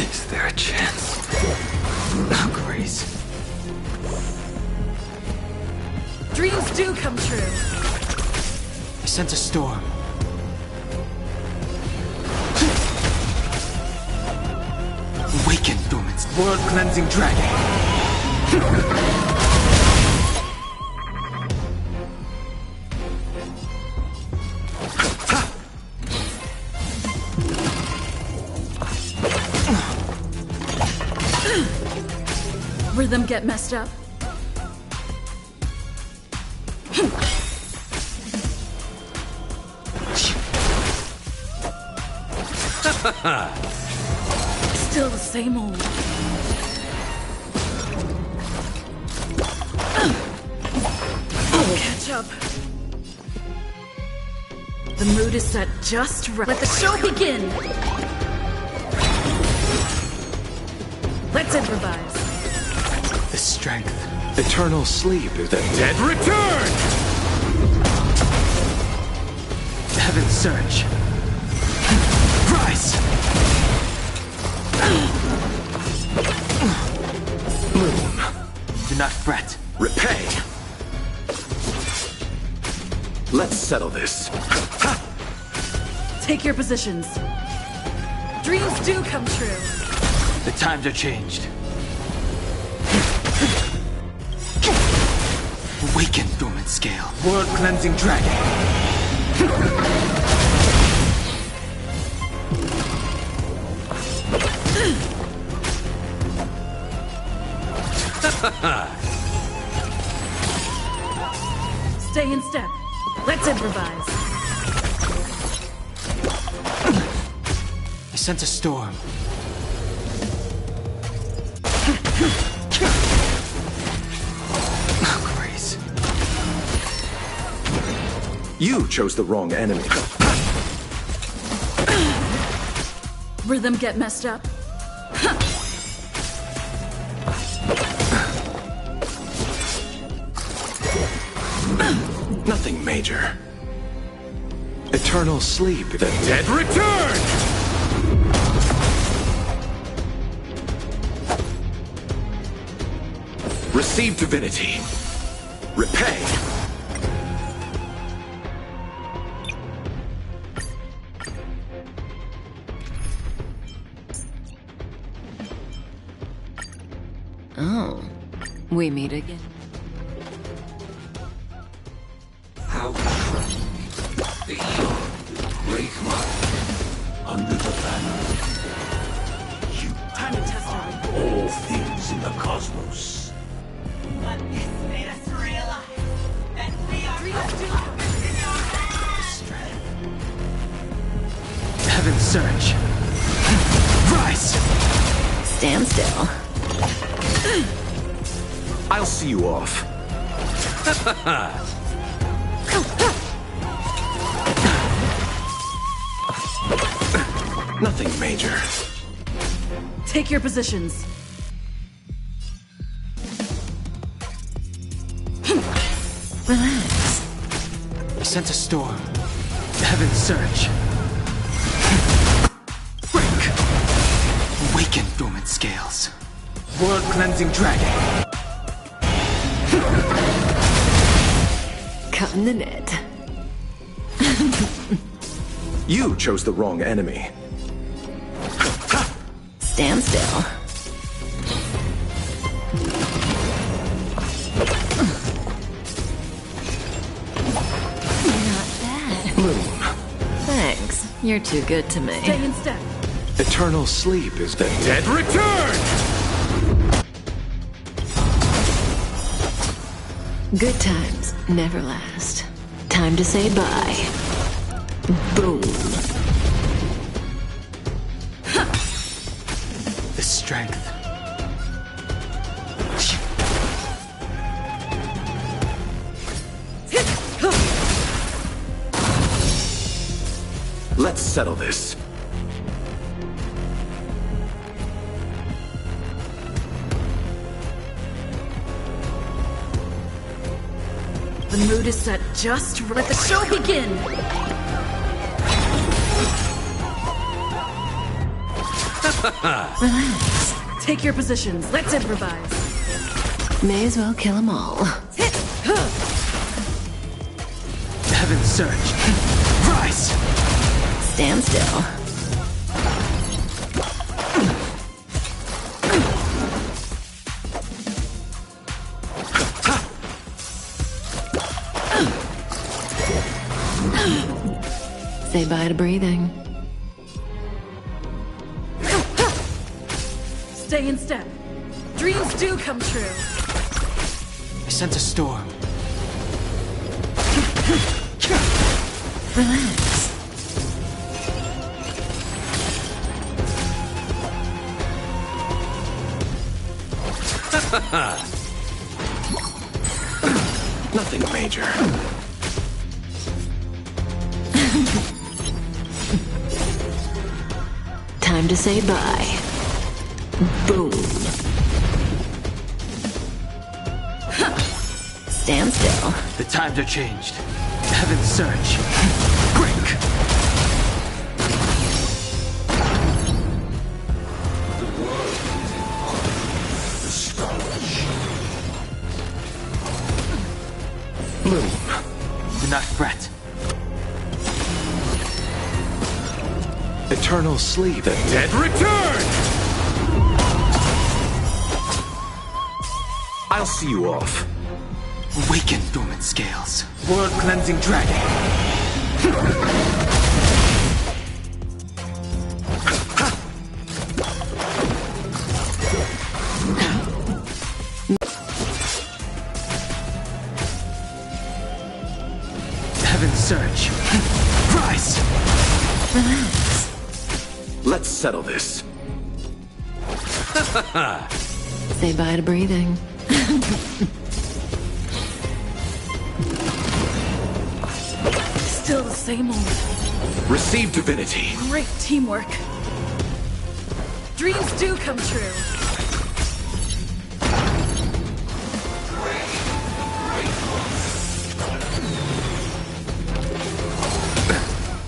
Is there a chance? Oh, Grace. Dreams do come true. I sense a storm. Awaken, dormant world-cleansing dragon. Rhythm get messed up. Still the same old. Catch up. The mood is set just right. Let the show begin. Let's improvise. The strength. Eternal sleep is the dead return! Heaven surge. Rise! Moon. Do not fret. Repay. Let's settle this. Take your positions. Dreams do come true. The times are changed. Awaken, dormant scale. World-cleansing dragon. Stay in step. Let's improvise. I sense a storm. Oh, Grace. You chose the wrong enemy. Rhythm get messed up. Nothing major. Eternal sleep. The dead return! Receive divinity. Repay. Oh, we meet again. How the Wraithmark under the banner. You Time to test our all things in the cosmos. But this made us realize that we are Heaven surge. Rise! Stand still. I'll see you off. Nothing major. Take your positions. Relax. I sense a storm. Heaven surge. Break! Awaken, dormant scales. World-cleansing dragon. Caught in the net. You chose the wrong enemy. Stand still. Not bad. Moon. Thanks. You're too good to me. Stay in step. Eternal sleep is the dead return! Good times never last. Time to say bye. Boom. The strength. Let's settle this. The mood is set just right. Let the show begin! Relax. Take your positions. Let's improvise. May as well kill them all. Heaven's surge. Rise! Stand still. Say bye to breathing. Stay in step. Dreams do come true. I sense a storm. Relax. Nothing major. Time to say bye. Boom. Stand still. The times are changed. Heaven's surge. Break! Bloom. Do not fret. Eternal sleep. The dead Return! I'll see you off. Awaken, dormant scales. World-cleansing dragon. Heaven's surge. Rise! Relax. Let's settle this. Say bye to breathing. Still the same old. Receive divinity. Great teamwork. Dreams do come true.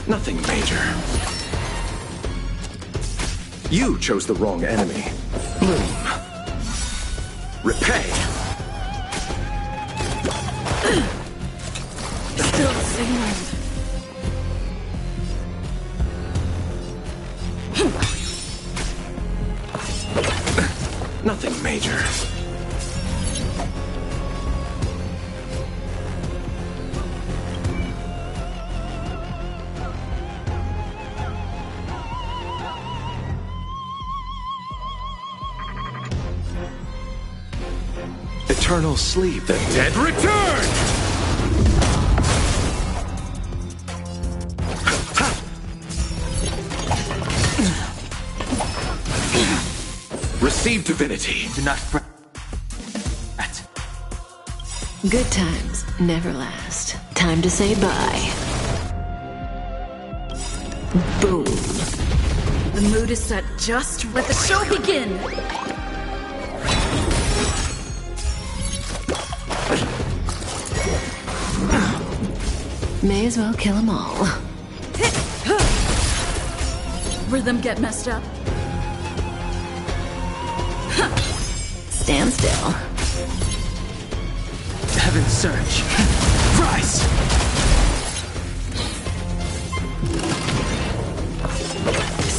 Nothing major. You chose the wrong enemy. Bloom. Repay. Still the same old. Nothing major. Eternal sleep. The dead Return! receive divinity. Do not fret. Good times never last. Time to say bye. Boom. The mood is set just. Let the show begin! May as well kill them all. Rhythm get messed up. Stand still. Heaven's surge. Rise!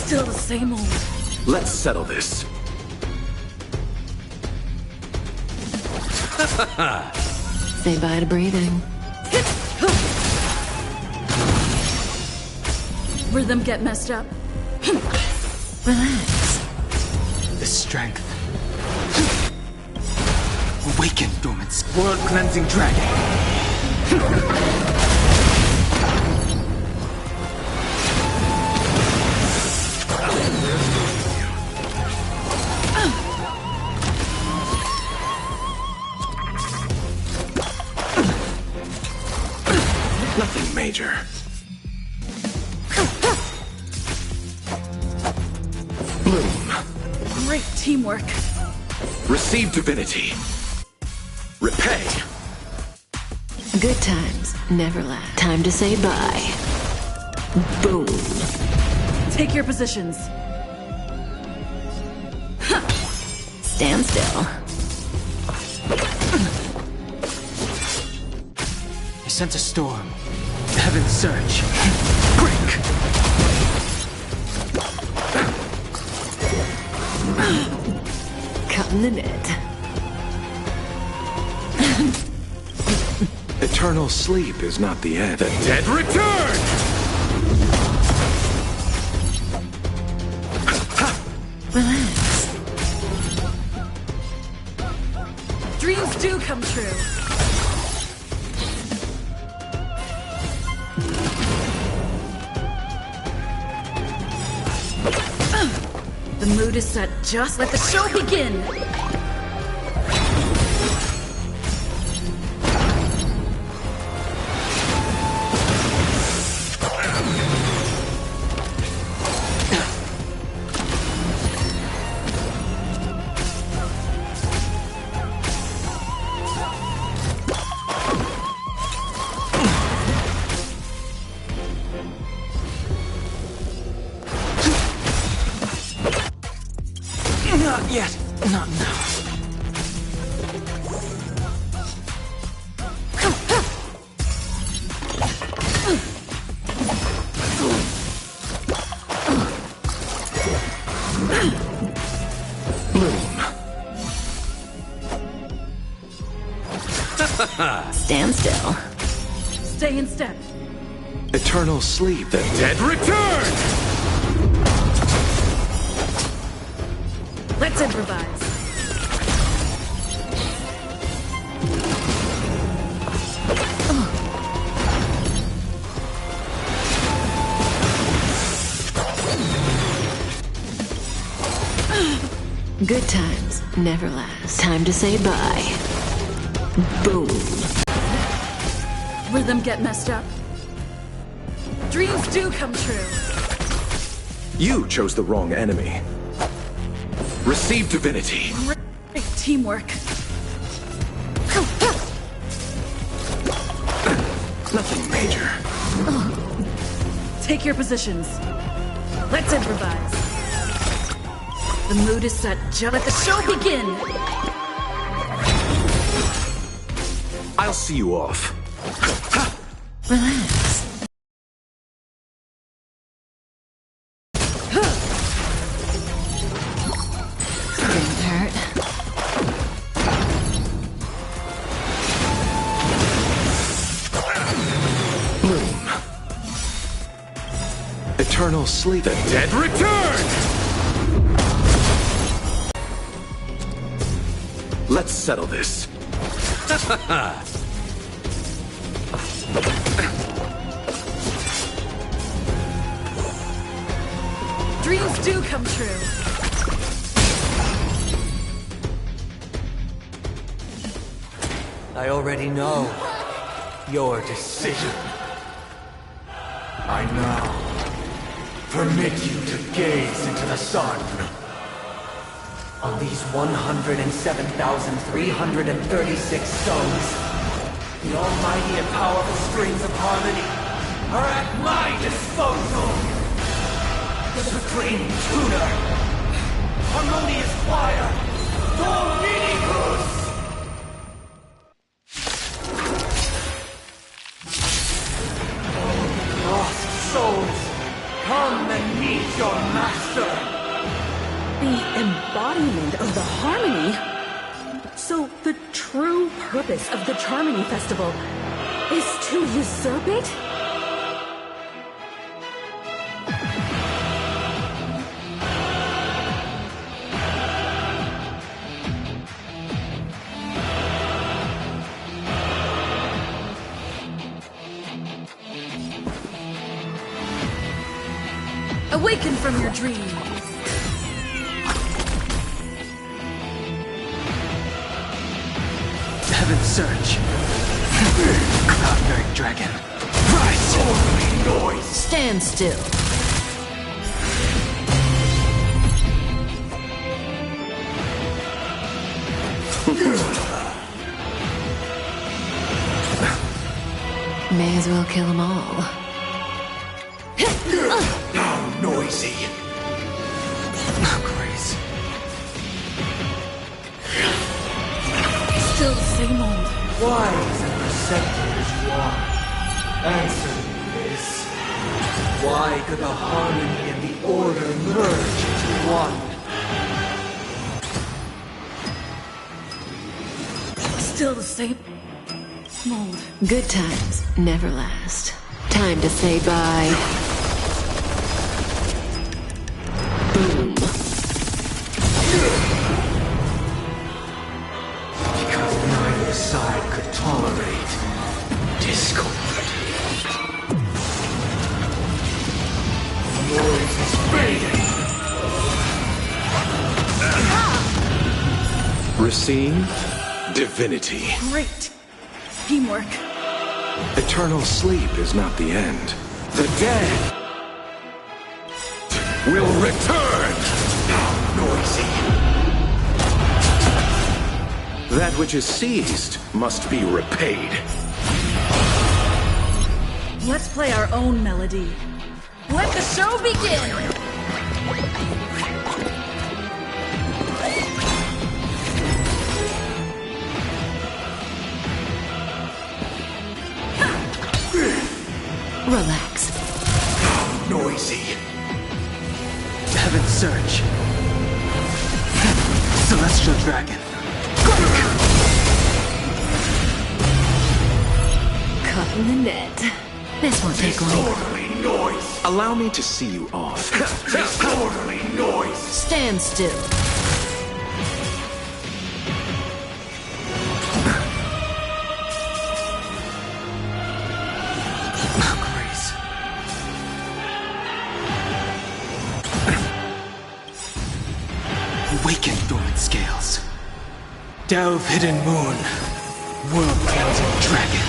Still the same old. Let's settle this. Say bye to breathing. Rhythm get messed up. Relax. The strength. Awaken, dormant. World-cleansing dragon. Nothing major. Great teamwork. Receive divinity. Repay. Good times never last. Time to say bye. Boom. Take your positions. Stand still. I sense a storm. Heaven's surge. Break! Cut in the net. Eternal sleep is not the end. The dead return! Relax. Dreams do come true. The mood is set. Just let the show begin. Not yet. Not now. Stand still. Stay in step. Eternal sleep. The dead return! Let's improvise. Good times never last. Time to say bye. Boom. Rhythm get messed up. Dreams do come true. You chose the wrong enemy. Receive divinity. Great teamwork. Nothing major. Take your positions. Let's improvise. The mood is set. Just let the show begin. I'll see you off. Relax. Didn't hurt. Bloom. Eternal sleep. The dead return! Let's settle this. Dreams do come true. I already know your decision. I now permit you to gaze into the sun. On these 107,336 stones, the almighty and powerful springs of harmony are at my disposal. Supreme Tutor, Harmonious Choir, Dominicus! Lost souls, come and meet your master! The embodiment of the harmony? So the true purpose of the Charmony Festival is to usurp it? Awaken from your dream. Heaven's surge. Cloud-bearing dragon. Rise! Only noise! Stand still. May as well kill them all. How noisy. Grace. Still the same old. Wise and receptive as you are, answer me this. Why could the harmony and the order merge into one? Still the same mold. Good times never last. Time to say bye. Boom. Because neither side could tolerate discord. The noise is fading. Receive divinity. Great. Teamwork. Eternal sleep is not the end. The dead will return. How noisy. That which is seized must be repaid. Let's play our own melody. Let the show begin! Relax. How noisy. Heaven's Surge. Celestial Dragon. Caught in the net. This won't take long. Disorderly noise. Allow me to see you off. Disorderly noise. Stand still. Grace. Awaken, dormant scales. Delve, hidden moon. World cleansing dragon.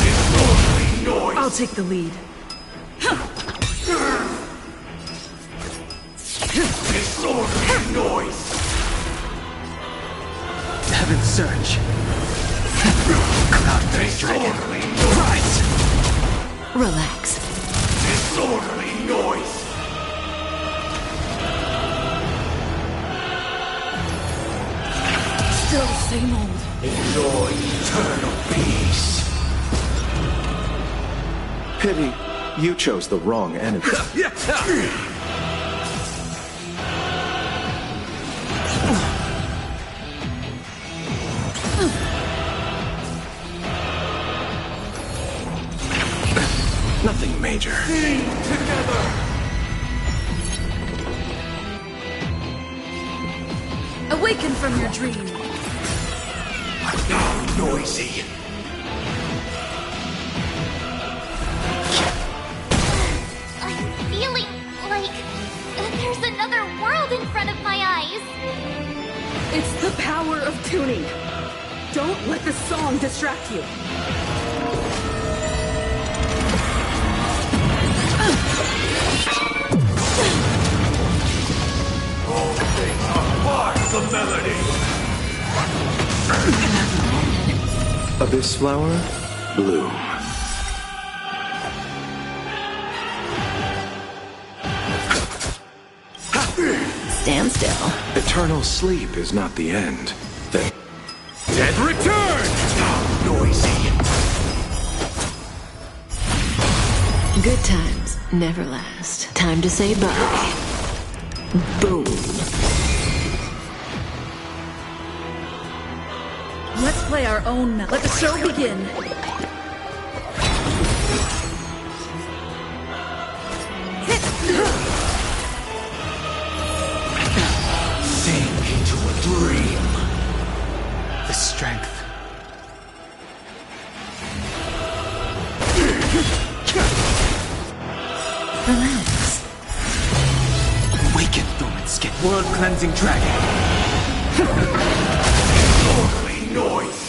Disorderly noise. I'll take the lead. Disorderly noise. Heaven's Surge. Cloud-based dragon. Disorderly noise. Rise! Relax. Disorderly noise. Still the same old. Enjoy eternal peace. Pity, you chose the wrong enemy. Nothing major. Sing together. Awaken from your dream. How noisy. I'm feeling like there's another world in front of my eyes. It's the power of tuning. Don't let the song distract you. All things are part of the melody. Abyss flower, bloom. Stand still. Eternal sleep is not the end. The dead return! How noisy. Good times never last. Time to say bye. Boom. Let's play our own melody. Let the show begin. Sink into a dream. The strength. Relax. Awaken, dormant skin. World cleansing dragon. Disorderly noise.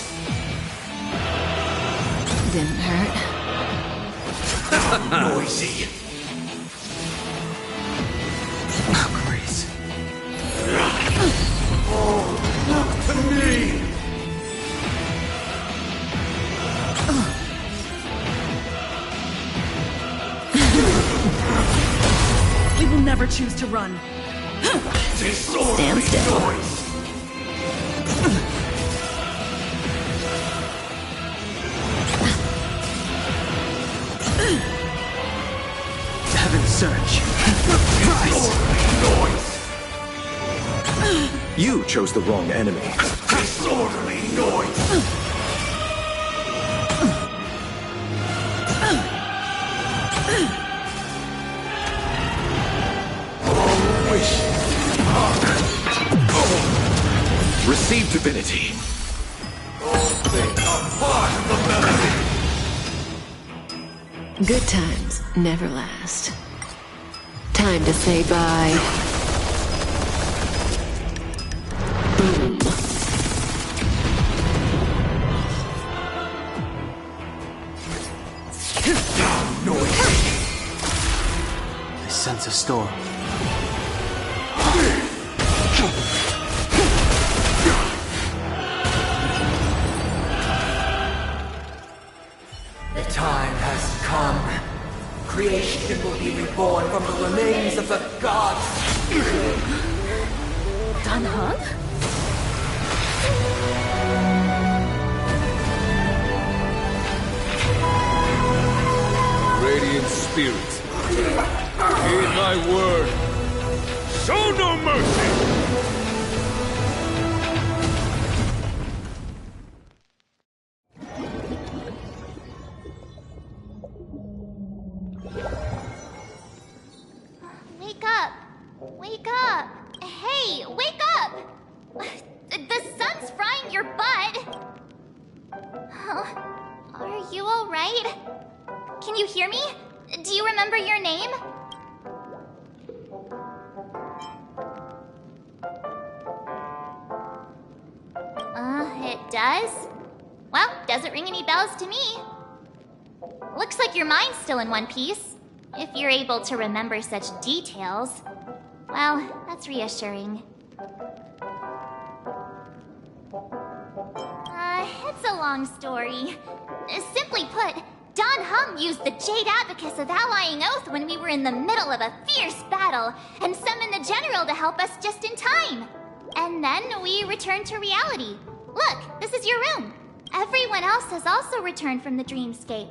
Didn't hurt. How noisy. Grace. choose to run. Stand still. Heaven Surge. You chose the wrong enemy. Disorderly noise! Receive divinity. Good times never last. Time to say bye. Boom. I sense a storm. The time has come. Creation will be reborn from the remains of the gods. Dan Heng? Radiant spirits, heed my word. Show no mercy! Wake up! Wake up! Hey, wake up! The sun's frying your butt! Huh? Are you alright? Can you hear me? Do you remember your name? It does? Well, doesn't ring any bells to me. Looks like your mind's still in one piece. If you're able to remember such details. Well, that's reassuring. It's a long story. Simply put, Dan Heng used the Jade Abacus of Allying Oath when we were in the middle of a fierce battle, and summoned the General to help us just in time. And then we returned to reality. Look, this is your room. Everyone else has also returned from the dreamscape.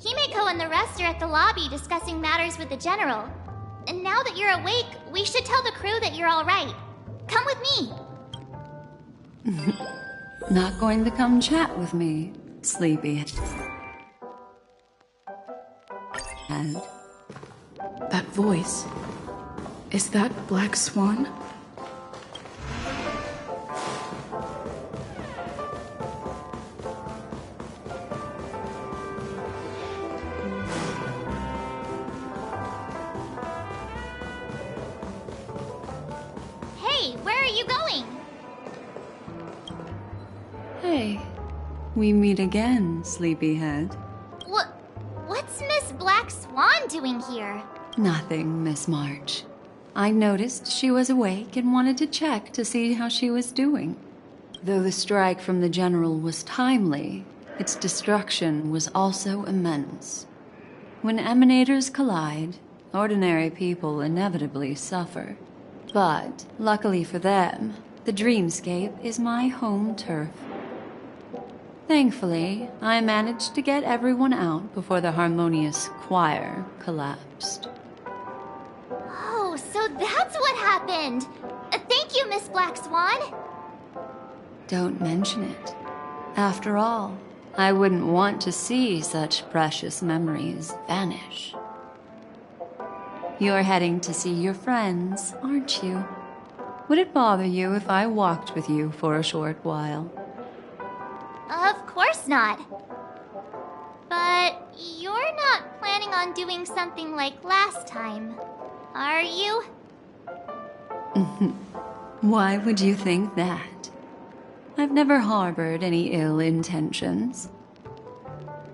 Himeko and the rest are at the lobby discussing matters with the General. And now that you're awake, we should tell the crew that you're alright. Come with me. Not going to come chat with me, sleepy. And that voice. Is that Black Swan? Hey, where are you going? hey, we meet again, sleepyhead. What's Miss Black Swan doing here? Nothing, Miss March. I noticed she was awake and wanted to check to see how she was doing. Though the strike from the General was timely, its destruction was also immense. When emanators collide, ordinary people inevitably suffer. But, luckily for them, the dreamscape is my home turf. Thankfully, I managed to get everyone out before the harmonious choir collapsed. Oh, so that's what happened! Thank you, Miss Black Swan! Don't mention it. After all, I wouldn't want to see such precious memories vanish. You're heading to see your friends, aren't you? Would it bother you if I walked with you for a short while? Of course not. But you're not planning on doing something like last time, are you? Why would you think that? I've never harbored any ill intentions.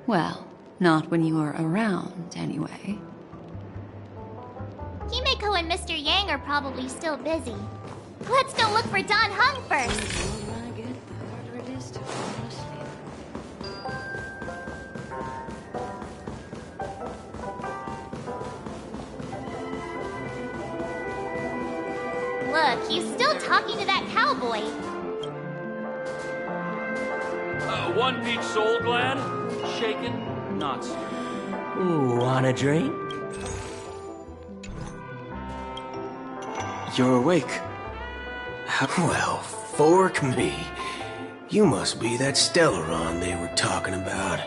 Well, not when you are around, anyway. Himeko and Mr. Yang are probably still busy. Let's go look for Dan Heng first! Look, he's still talking to that cowboy. One peach soul glad? Shaken? Not stirred. Ooh, want a drink? You're awake. Well, fork me. You must be that Stellaron they were talking about.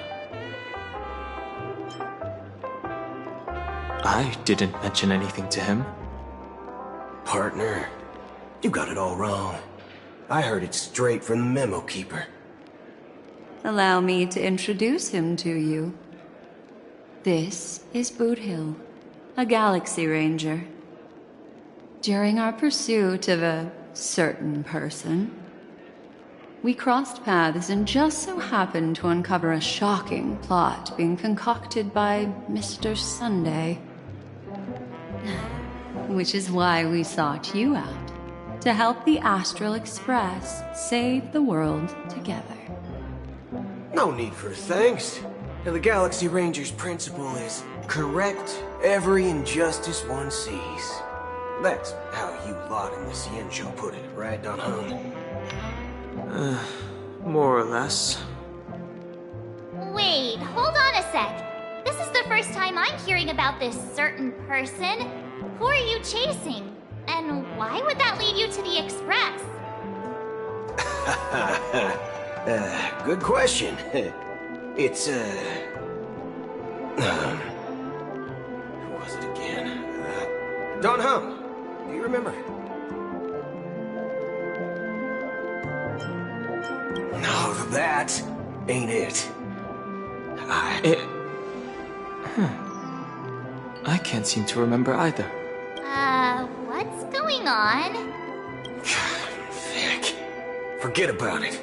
I didn't mention anything to him. Partner, you got it all wrong. I heard it straight from the memo keeper. Allow me to introduce him to you. This is Boot Hill, a Galaxy Ranger. During our pursuit of a certain person, we crossed paths and just so happened to uncover a shocking plot being concocted by Mr. Sunday. Which is why we sought you out, to help the Astral Express save the world together. No need for thanks. The Galaxy Ranger's principle is correct every injustice one sees. That's how you lot in the Ciencio put it, right, Don Hung? More or less. Wait, hold on a sec. This is the first time I'm hearing about this certain person. Who are you chasing? And why would that lead you to the Express? Good question. It's, who was it again? Don Hum. Do you remember? No, that ain't it. I can't seem to remember either. What's going on? Vic, forget about it.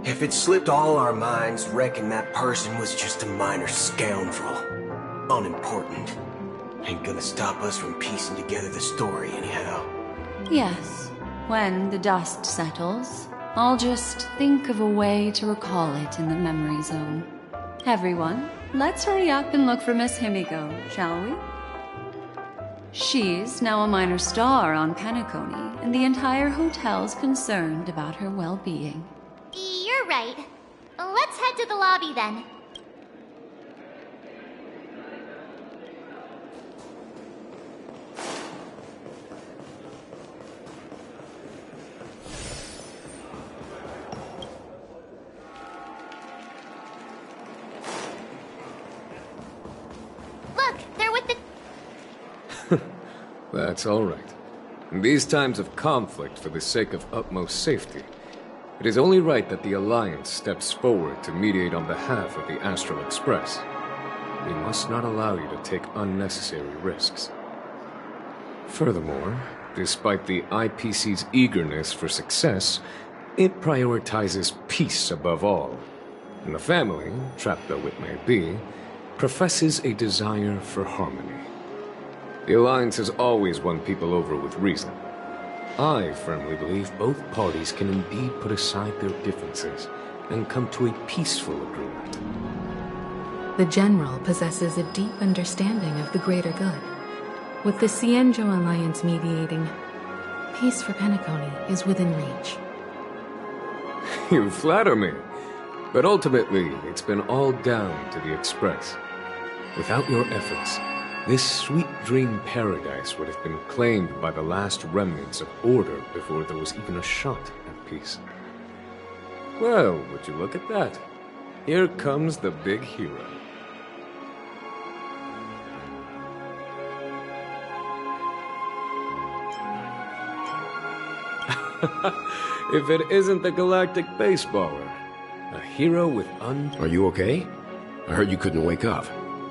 If it slipped all our minds, reckon that person was just a minor scoundrel. Unimportant. Ain't gonna stop us from piecing together the story anyhow. Yes, when the dust settles, I'll just think of a way to recall it in the memory zone. Everyone, let's hurry up and look for Miss Himiko, shall we? She's now a minor star on Penacony, and the entire hotel's concerned about her well-being. You're right. Let's head to the lobby then. Look, they're with the... That's all right. In these times of conflict for the sake of utmost safety, it is only right that the Alliance steps forward to mediate on behalf of the Astral Express. We must not allow you to take unnecessary risks. Furthermore, despite the IPC's eagerness for success, it prioritizes peace above all. And the family, trapped though it may be, professes a desire for harmony. The Alliance has always won people over with reason. I firmly believe both parties can indeed put aside their differences and come to a peaceful agreement. The General possesses a deep understanding of the greater good. With the Ciencio Alliance mediating, peace for Penacony is within reach. You flatter me. But ultimately, it's been all down to the Express. Without your efforts, this sweet dream paradise would have been claimed by the last remnants of order before there was even a shot at peace. Well, would you look at that? Here comes the big hero. If it isn't the galactic baseballer, a hero with Are you okay? I heard you couldn't wake up.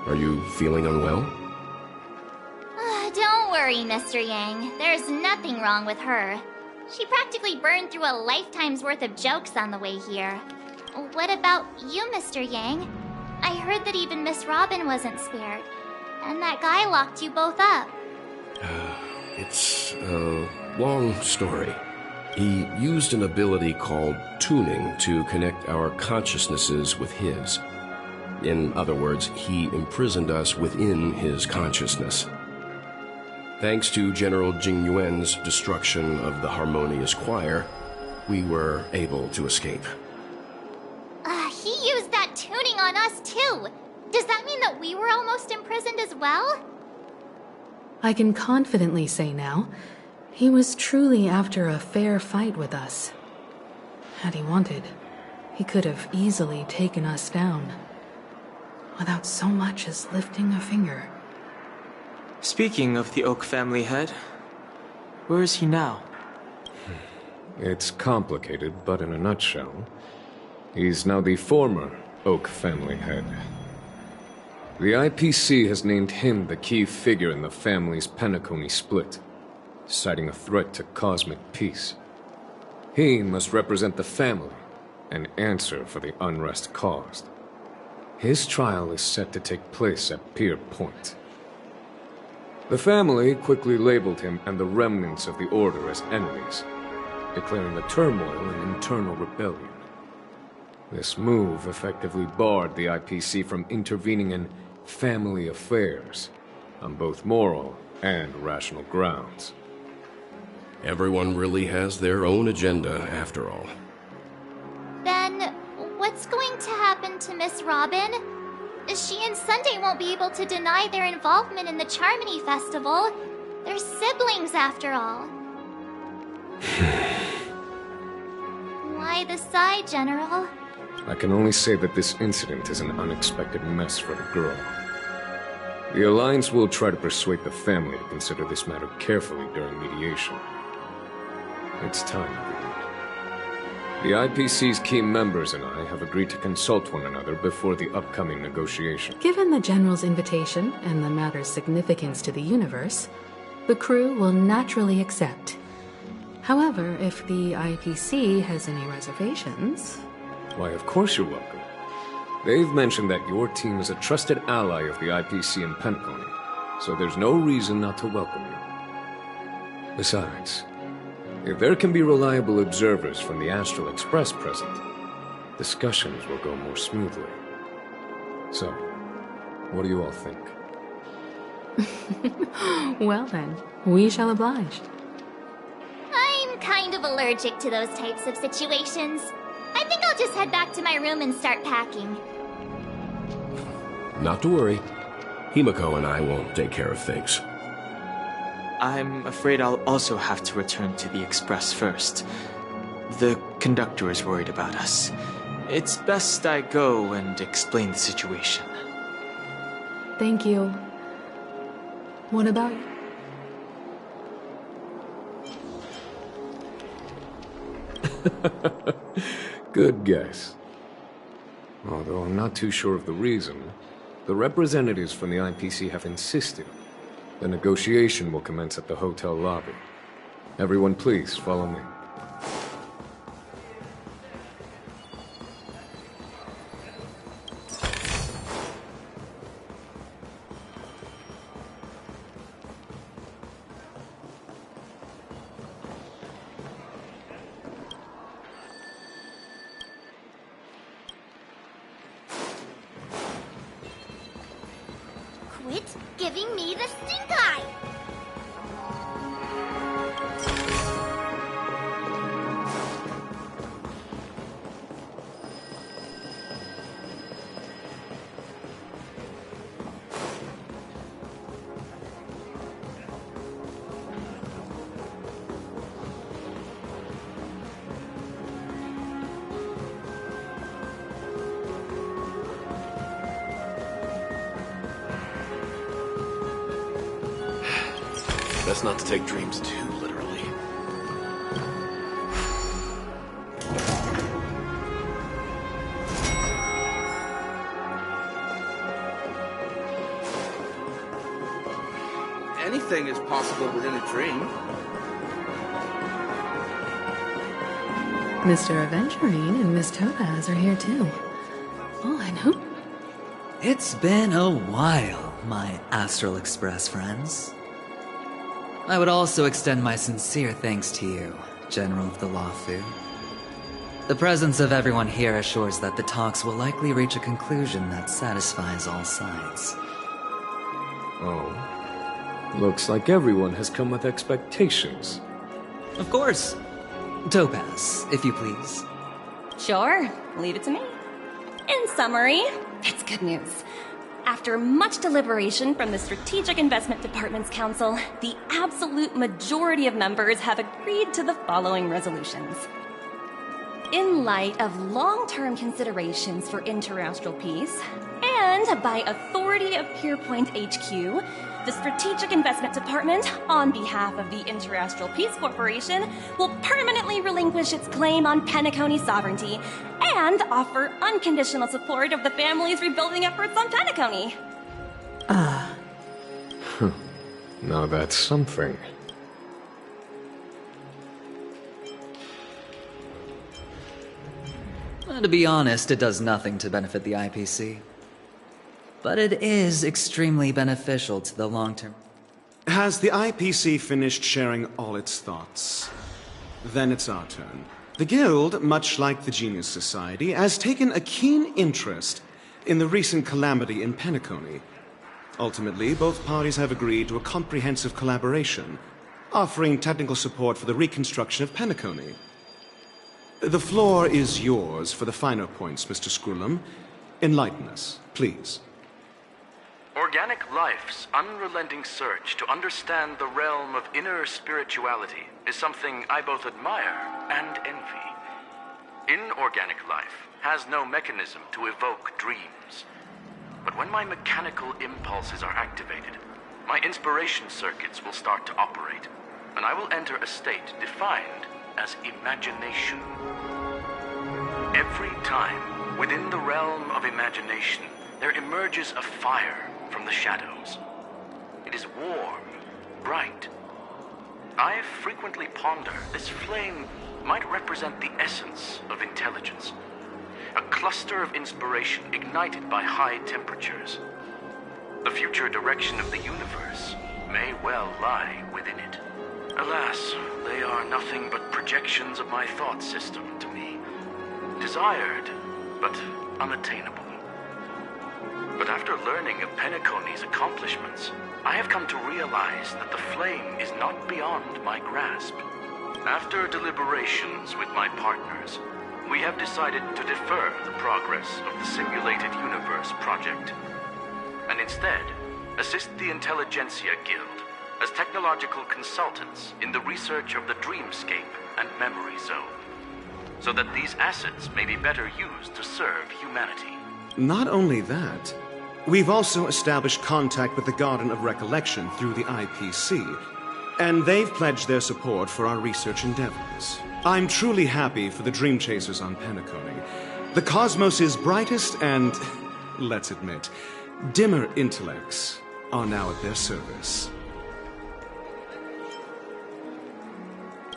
Are you feeling unwell? Don't worry, Mr. Yang. There's nothing wrong with her. She practically burned through a lifetime's worth of jokes on the way here. What about you, Mr. Yang? I heard that even Miss Robin wasn't spared. And that guy locked you both up. It's a long story. He used an ability called tuning to connect our consciousnesses with his. In other words, he imprisoned us within his consciousness. Thanks to General Jing Yuan's destruction of the Harmonious Choir, we were able to escape. He used that tuning on us too. Does that mean that we were almost imprisoned as well? I can confidently say now, he was truly after a fair fight with us. Had he wanted, he could have easily taken us down, without so much as lifting a finger. Speaking of the Oak family head, where is he now? It's complicated, but in a nutshell, he's now the former Oak family head. The IPC has named him the key figure in the family's Penacony split, citing a threat to cosmic peace. He must represent the family and answer for the unrest caused. His trial is set to take place at Pier Point. The family quickly labeled him and the remnants of the Order as enemies, declaring the turmoil an internal rebellion. This move effectively barred the IPC from intervening in family affairs on both moral and rational grounds. Everyone really has their own agenda, after all. Then, what's going to happen to Miss Robin? She and Sunday won't be able to deny their involvement in the Charmony Festival. They're siblings, after all. Why the sigh, General? I can only say that this incident is an unexpected mess for the girl. The Alliance will try to persuade the family to consider this matter carefully during mediation. It's time, everyone. The IPC's key members and I have agreed to consult one another before the upcoming negotiation. Given the General's invitation and the matter's significance to the universe, the crew will naturally accept. However, if the IPC has any reservations... Why, of course you're welcome. They've mentioned that your team is a trusted ally of the IPC in Penacony, so there's no reason not to welcome you. Besides, if there can be reliable observers from the Astral Express present, discussions will go more smoothly. So, what do you all think? Well then, we shall oblige. I'm kind of allergic to those types of situations. I think I'll just head back to my room and start packing. Not to worry. Himiko and I will take care of things. I'm afraid I'll also have to return to the Express first. The conductor is worried about us. It's best I go and explain the situation. Thank you. What about you? Good guess. Although I'm not too sure of the reason, the representatives from the IPC have insisted the negotiation will commence at the hotel lobby. Everyone please follow me. Quit giving me the stink eye! Best not to take dreams too literally. Anything is possible within a dream. Mr. Aventurine and Miss Topaz are here too. Oh, and who? It's been a while, my Astral Express friends. I would also extend my sincere thanks to you, General of the Lawfu. The presence of everyone here assures that the talks will likely reach a conclusion that satisfies all sides. Oh? Looks like everyone has come with expectations. Of course. Topaz, if you please. Sure, leave it to me. In summary, it's good news. After much deliberation from the Strategic Investment Department's Council, the absolute majority of members have agreed to the following resolutions. In light of long-term considerations for interastral peace, and by authority of Pierpoint HQ, the Strategic Investment Department, on behalf of the Interastral Peace Corporation, will permanently relinquish its claim on Penacony sovereignty and offer unconditional support of the family's rebuilding efforts on Penacony. Now that's something. To be honest, it does nothing to benefit the IPC. But it is extremely beneficial to the long-term. Has the IPC finished sharing all its thoughts? Then it's our turn. The Guild, much like the Genius Society, has taken a keen interest in the recent calamity in Penacony. Ultimately, both parties have agreed to a comprehensive collaboration, offering technical support for the reconstruction of Penacony. The floor is yours for the finer points, Mr. Screwlum. Enlighten us, please. Organic life's unrelenting search to understand the realm of inner spirituality is something I both admire and envy. Inorganic life has no mechanism to evoke dreams. But when my mechanical impulses are activated, my inspiration circuits will start to operate, and I will enter a state defined as imagination. Every time, within the realm of imagination, there emerges a fire from the shadows. It is warm, bright. I frequently ponder this flame might represent the essence of intelligence, a cluster of inspiration ignited by high temperatures. The future direction of the universe may well lie within it. Alas, they are nothing but projections of my thought system to me. Desired, but unattainable. But after learning of Penacony's accomplishments, I have come to realize that the flame is not beyond my grasp. After deliberations with my partners, we have decided to defer the progress of the Simulated Universe project, and instead assist the Intelligentsia Guild as technological consultants in the research of the Dreamscape and Memory Zone, so that these assets may be better used to serve humanity. Not only that, we've also established contact with the Garden of Recollection through the IPC, and they've pledged their support for our research endeavors. I'm truly happy for the Dream Chasers on Penacony. The cosmos' brightest and, let's admit, dimmer intellects are now at their service.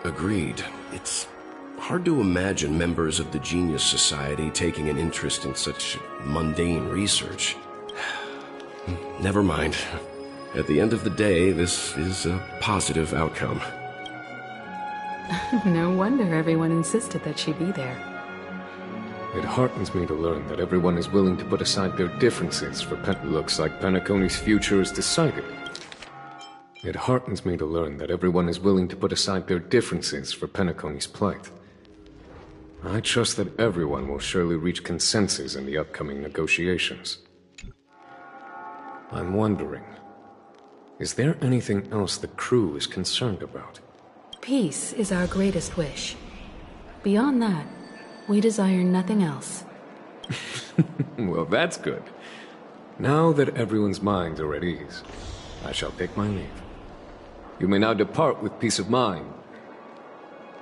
Agreed. It's hard to imagine members of the Genius Society taking an interest in such mundane research. Never mind. At the end of the day, this is a positive outcome. No wonder everyone insisted that she be there. It heartens me to learn that everyone is willing to put aside their differences for Looks like Penacony's future is decided. It heartens me to learn that everyone is willing to put aside their differences for Penacony's plight. I trust that everyone will surely reach consensus in the upcoming negotiations. I'm wondering, is there anything else the crew is concerned about? Peace is our greatest wish. Beyond that, we desire nothing else. Well, that's good. Now that everyone's minds are at ease, I shall take my leave. You may now depart with peace of mind.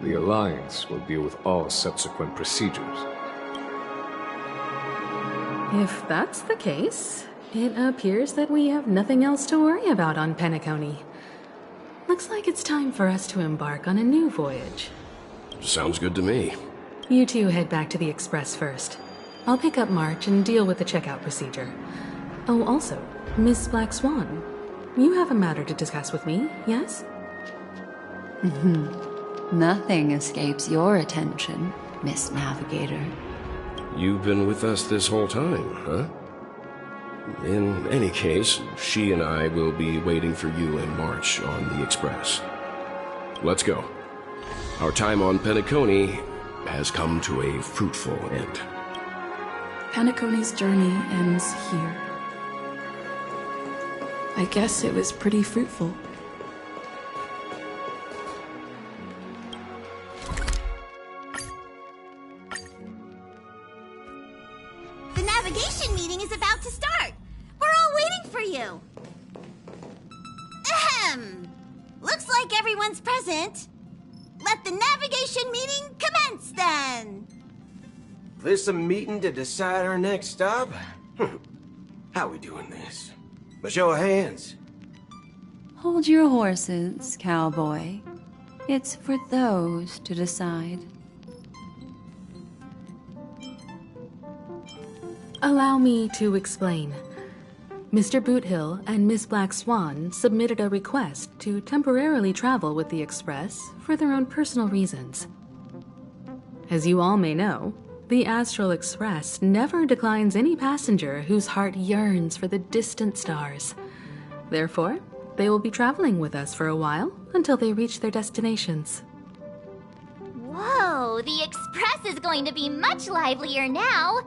The Alliance will deal with all subsequent procedures. If that's the case, it appears that we have nothing else to worry about on Penacony. Looks like it's time for us to embark on a new voyage. Sounds good to me. You two head back to the Express first. I'll pick up March and deal with the checkout procedure. Oh, also, Miss Black Swan, you have a matter to discuss with me, yes? Nothing escapes your attention, Miss Navigator. You've been with us this whole time, huh? In any case, she and I will be waiting for you in March on the Express. Let's go. Our time on Penacony has come to a fruitful end. Penacony's journey ends here. I guess it was pretty fruitful. The navigation meeting is about to start. We're all waiting for you. Ahem. Looks like everyone's present. Let the navigation meeting commence then. This a meeting to decide our next stop? How we doing this? A show of hands. Hold your horses, cowboy. It's for those to decide. Allow me to explain. Mr. Boothill and Miss Black Swan submitted a request to temporarily travel with the Express for their own personal reasons. As you all may know, the Astral Express never declines any passenger whose heart yearns for the distant stars. Therefore, they will be traveling with us for a while until they reach their destinations. Whoa, the Express is going to be much livelier now.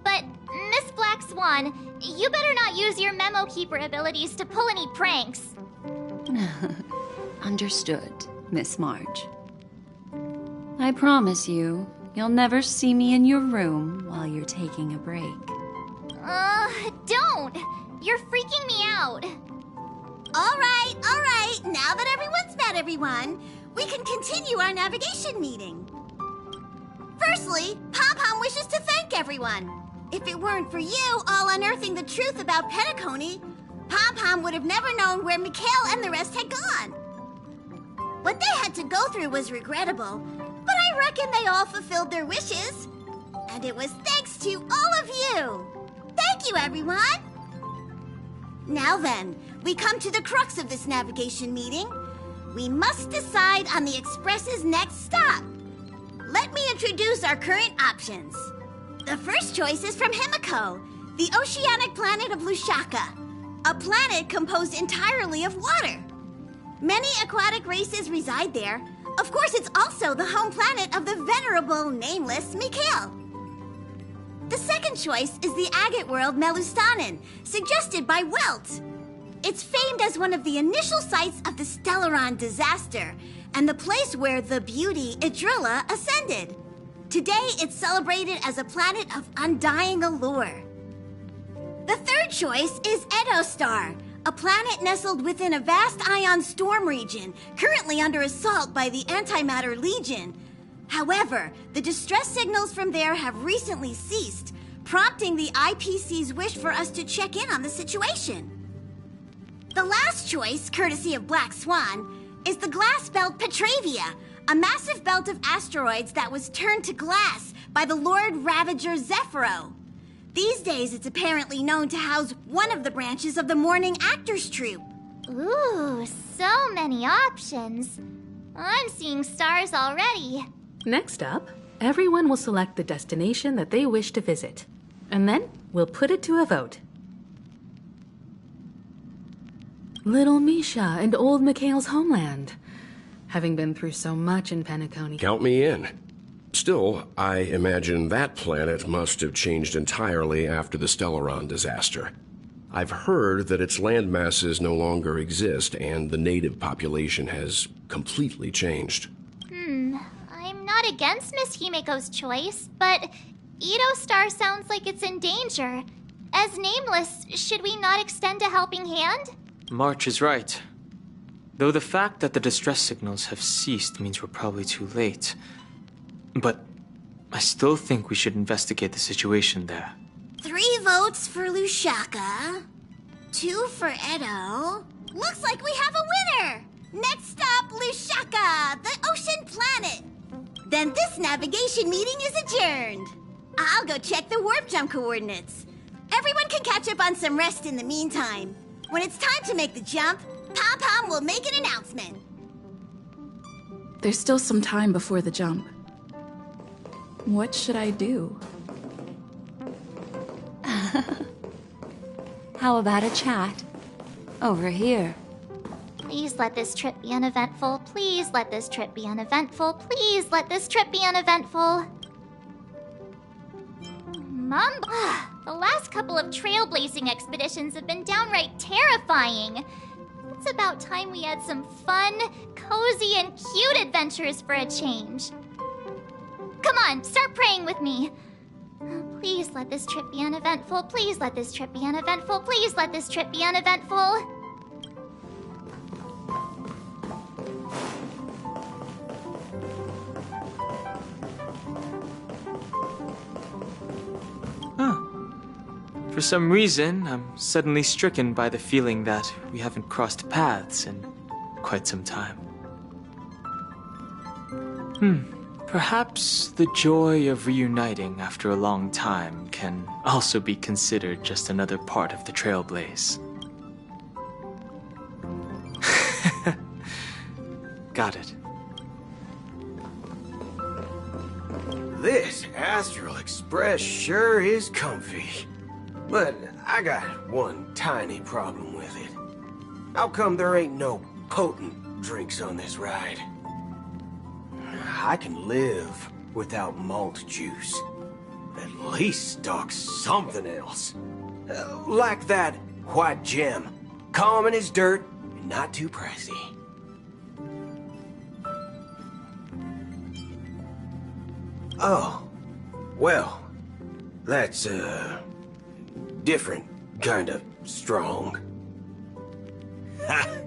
But, Miss Black Swan, you better not use your memo keeper abilities to pull any pranks. Understood, Miss Marge. I promise you, you'll never see me in your room while you're taking a break. Don't! You're freaking me out. All right. Now that everyone's met everyone, we can continue our navigation meeting. Firstly, Pom-Pom wishes to thank everyone. If it weren't for you all unearthing the truth about Penacony, Pom-Pom would have never known where Mikhail and the rest had gone. What they had to go through was regrettable, but I reckon they all fulfilled their wishes. And it was thanks to all of you. Thank you, everyone. Now then, we come to the crux of this navigation meeting. We must decide on the Express's next stop. Let me introduce our current options. The first choice is from Himiko, the oceanic planet of Lushaka, a planet composed entirely of water. Many aquatic races reside there. Of course, it's also the home planet of the venerable, nameless Mikhail. The second choice is the agate world Melustanen, suggested by Welt. It's famed as one of the initial sites of the Stellaron disaster, and the place where the beauty Idrilla ascended. Today, it's celebrated as a planet of undying allure. The third choice is Edo Star, a planet nestled within a vast ion storm region, currently under assault by the Antimatter Legion. However, the distress signals from there have recently ceased, prompting the IPC's wish for us to check in on the situation. The last choice, courtesy of Black Swan, is the glass belt Petravia, a massive belt of asteroids that was turned to glass by the Lord Ravager Zephyro. These days, it's apparently known to house one of the branches of the Morning Actors Troupe. Ooh, so many options. I'm seeing stars already. Next up, everyone will select the destination that they wish to visit. And then, we'll put it to a vote. Little Misha and old Mikhail's homeland. Having been through so much in Penacony. Count me in. Still, I imagine that planet must have changed entirely after the Stellaron disaster. I've heard that its land masses no longer exist and the native population has completely changed. I'm not against Miss Himiko's choice, but Edo Star sounds like it's in danger. As nameless, should we not extend a helping hand? March is right. Though the fact that the distress signals have ceased means we're probably too late. But I still think we should investigate the situation there. 3 votes for Lushaka, 2 for Edo. Looks like we have a winner! Next stop, Lushaka, the ocean planet. Then this navigation meeting is adjourned. I'll go check the warp jump coordinates. Everyone can catch up on some rest in the meantime. When it's time to make the jump, Pom-Pom will make an announcement. There's still some time before the jump. What should I do? How about a chat? Over here. Please let this trip be uneventful. Please let this trip be uneventful. Please let this trip be uneventful. Mom, the last couple of trailblazing expeditions have been downright terrifying. It's about time we had some fun, cozy, and cute adventures for a change. Come on, start praying with me. Please let this trip be uneventful. Please let this trip be uneventful. Please let this trip be uneventful. For some reason, I'm suddenly stricken by the feeling that we haven't crossed paths in quite some time. Perhaps the joy of reuniting after a long time can also be considered just another part of the Trailblaze. Got it. This Astral Express sure is comfy. But I got one tiny problem with it. How come there ain't no potent drinks on this ride? I can live without malt juice. At least stock something else. Like that white gem. Calm as dirt and not too pricey. Oh, well, that's, different kind of strong. Ha!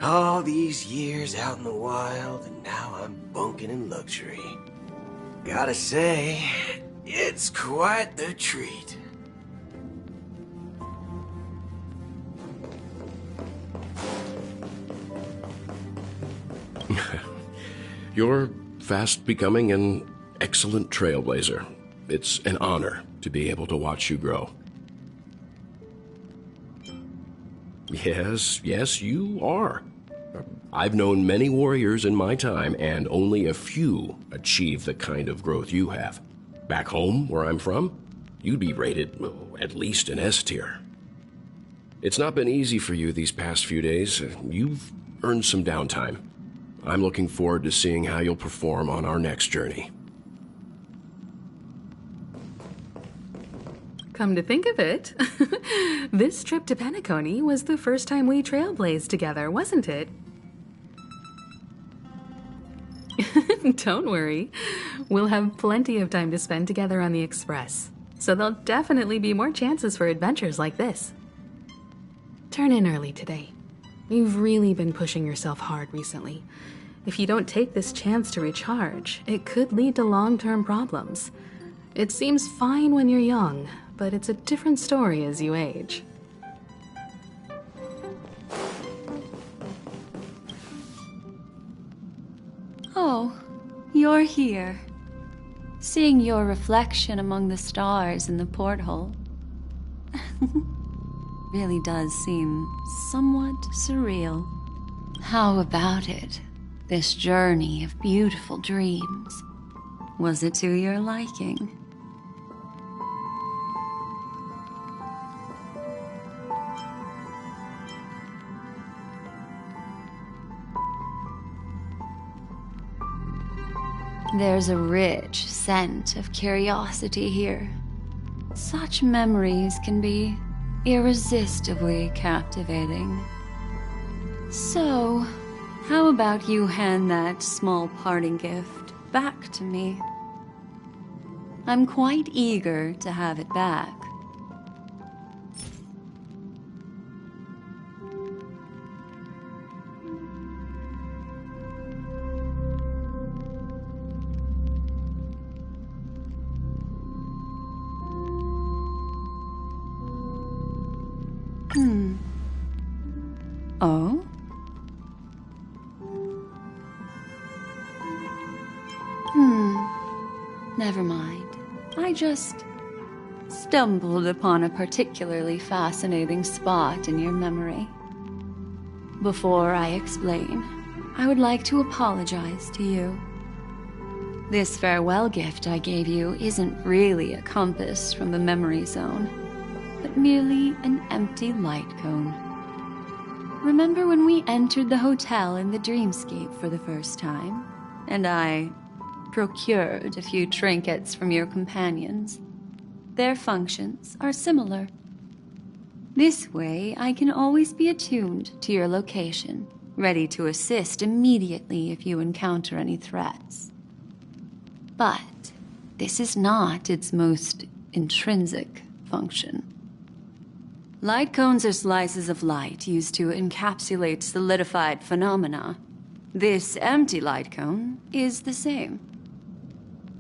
All these years out in the wild, and now I'm bunking in luxury. Gotta say, it's quite the treat. You're fast becoming an excellent trailblazer. It's an honor to be able to watch you grow. Yes, you are. I've known many warriors in my time, and only a few achieve the kind of growth you have. Back home, where I'm from, you'd be rated at least an S tier. It's not been easy for you these past few days. You've earned some downtime. I'm looking forward to seeing how you'll perform on our next journey. Come to think of it, this trip to Penacony was the first time we trailblazed together, wasn't it? Don't worry. We'll have plenty of time to spend together on the Express, so there'll definitely be more chances for adventures like this. Turn in early today. You've really been pushing yourself hard recently. If you don't take this chance to recharge, it could lead to long-term problems. It seems fine when you're young, but it's a different story as you age. Oh, you're here. Seeing your reflection among the stars in the porthole really does seem somewhat surreal. How about it? This journey of beautiful dreams. Was it to your liking? There's a rich scent of curiosity here. Such memories can be irresistibly captivating. So, how about you hand that small parting gift back to me? I'm quite eager to have it back. Oh? Never mind. I just stumbled upon a particularly fascinating spot in your memory. Before I explain, I would like to apologize to you. This farewell gift I gave you isn't really a compass from the memory zone. but merely an empty light cone. Remember when we entered the hotel in the dreamscape for the first time, and I procured a few trinkets from your companions? Their functions are similar. This way, I can always be attuned to your location, ready to assist immediately if you encounter any threats. But this is not its most intrinsic function. Light cones are slices of light used to encapsulate solidified phenomena. This empty light cone is the same.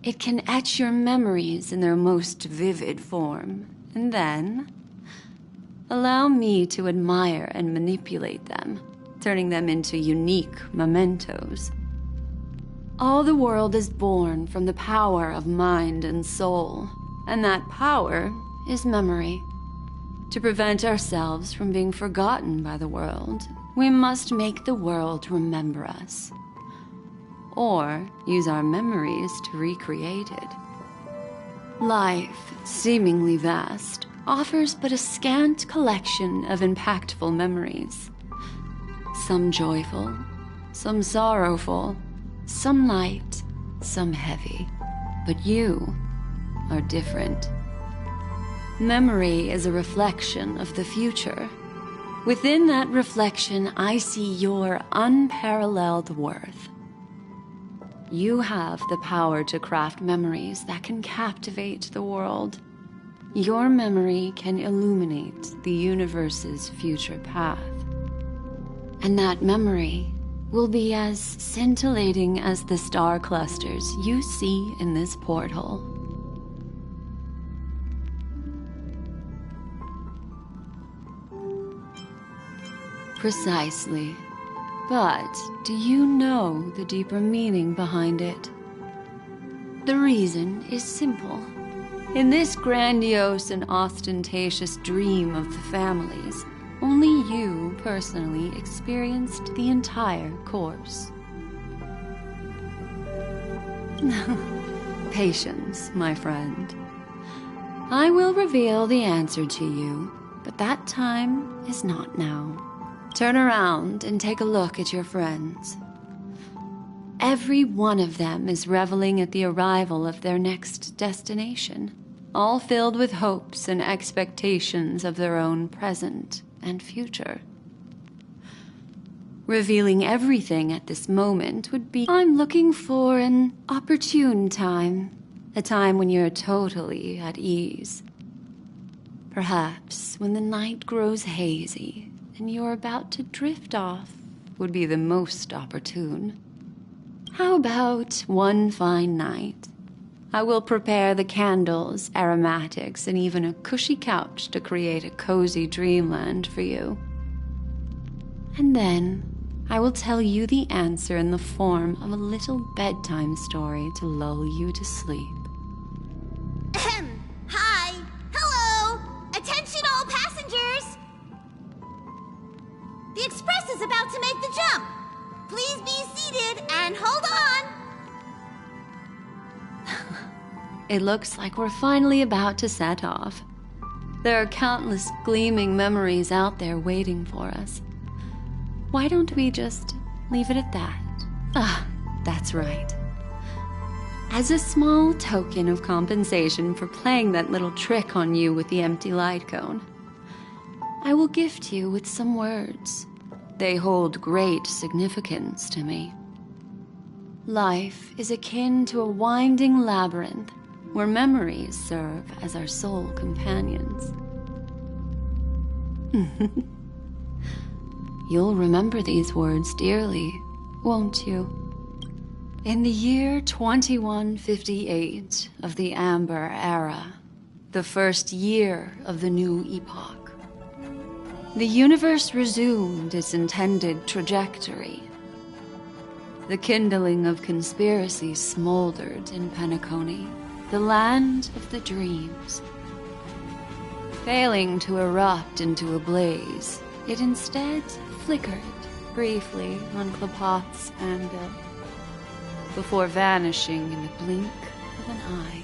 It can etch your memories in their most vivid form, and then allow me to admire and manipulate them, turning them into unique mementos. All the world is born from the power of mind and soul, and that power is memory. To prevent ourselves from being forgotten by the world, we must make the world remember us, or use our memories to recreate it. Life, seemingly vast, offers but a scant collection of impactful memories. Some joyful, some sorrowful, some light, some heavy. But you are different. Memory is a reflection of the future. Within that reflection, I see your unparalleled worth. You have the power to craft memories that can captivate the world. Your memory can illuminate the universe's future path. And that memory will be as scintillating as the star clusters you see in this porthole. Precisely. But do you know the deeper meaning behind it? The reason is simple. In this grandiose and ostentatious dream of the families, only you personally experienced the entire course. Patience, my friend. I will reveal the answer to you, but that time is not now. Turn around and take a look at your friends. Every one of them is reveling at the arrival of their next destination, all filled with hopes and expectations of their own present and future. Revealing everything at this moment would be, I'm looking for an opportune time, a time when you're totally at ease. Perhaps when the night grows hazy and you're about to drift off would be the most opportune. How about one fine night? I will prepare the candles, aromatics, and even a cushy couch to create a cozy dreamland for you. And then I will tell you the answer in the form of a little bedtime story to lull you to sleep. Hi! Hello! Attention all passengers! The express is about to make the jump. Please be seated and hold on. It looks like we're finally about to set off. There are countless gleaming memories out there waiting for us. Why don't we just leave it at that? Ah, that's right. As a small token of compensation for playing that little trick on you with the empty light cone, I will gift you with some words. They hold great significance to me. Life is akin to a winding labyrinth where memories serve as our sole companions. You'll remember these words dearly, won't you? In the year 2158 of the Amber Era, the first year of the new epoch, the universe resumed its intended trajectory. The kindling of conspiracy smoldered in Penacony, the land of the dreams. Failing to erupt into a blaze, it instead flickered briefly on Klapoth's anvil, before vanishing in the blink of an eye.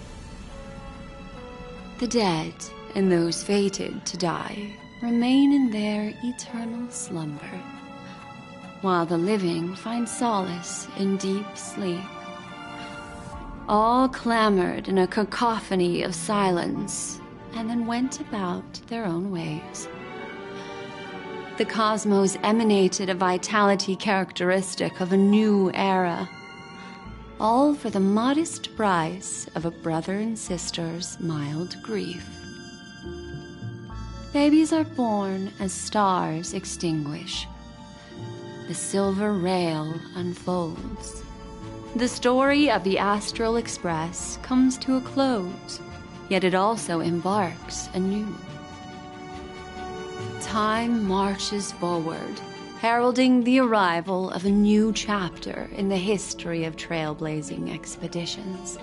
The dead and those fated to die remain in their eternal slumber, while the living find solace in deep sleep. All clamored in a cacophony of silence, and then went about their own ways. The cosmos emanated a vitality characteristic of a new era, all for the modest price of a brother and sister's mild grief. Babies are born as stars extinguish. The silver rail unfolds. The story of the Astral Express comes to a close, yet it also embarks anew. Time marches forward, heralding the arrival of a new chapter in the history of trailblazing expeditions.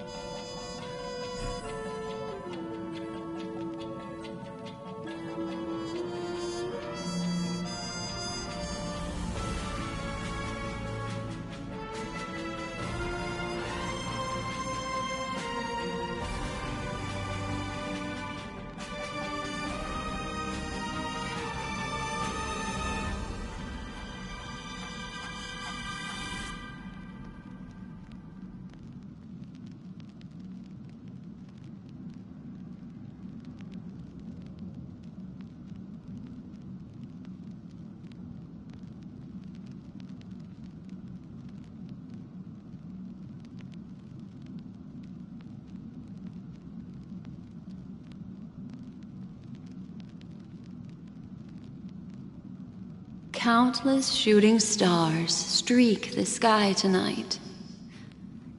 Countless shooting stars streak the sky tonight.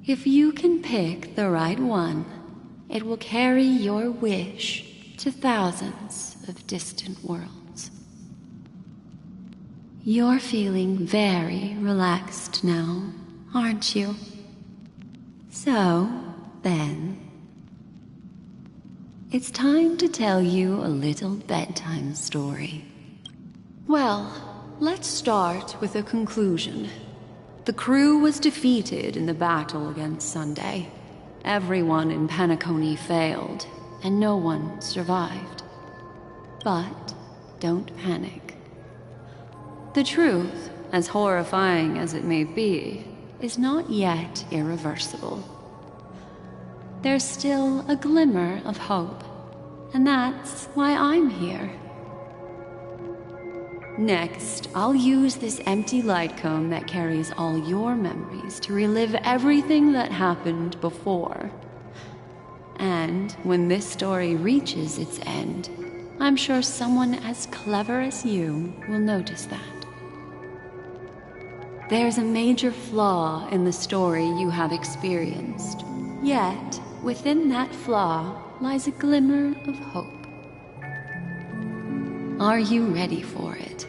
If you can pick the right one, it will carry your wish to thousands of distant worlds. You're feeling very relaxed now, aren't you? So, then, it's time to tell you a little bedtime story. Well, let's start with a conclusion. The crew was defeated in the battle against Sunday. Everyone in Penacony failed, and no one survived. But don't panic. The truth, as horrifying as it may be, is not yet irreversible. There's still a glimmer of hope, and that's why I'm here. Next, I'll use this empty light cone that carries all your memories to relive everything that happened before. And when this story reaches its end, I'm sure someone as clever as you will notice that. There's a major flaw in the story you have experienced, yet within that flaw lies a glimmer of hope. Are you ready for it?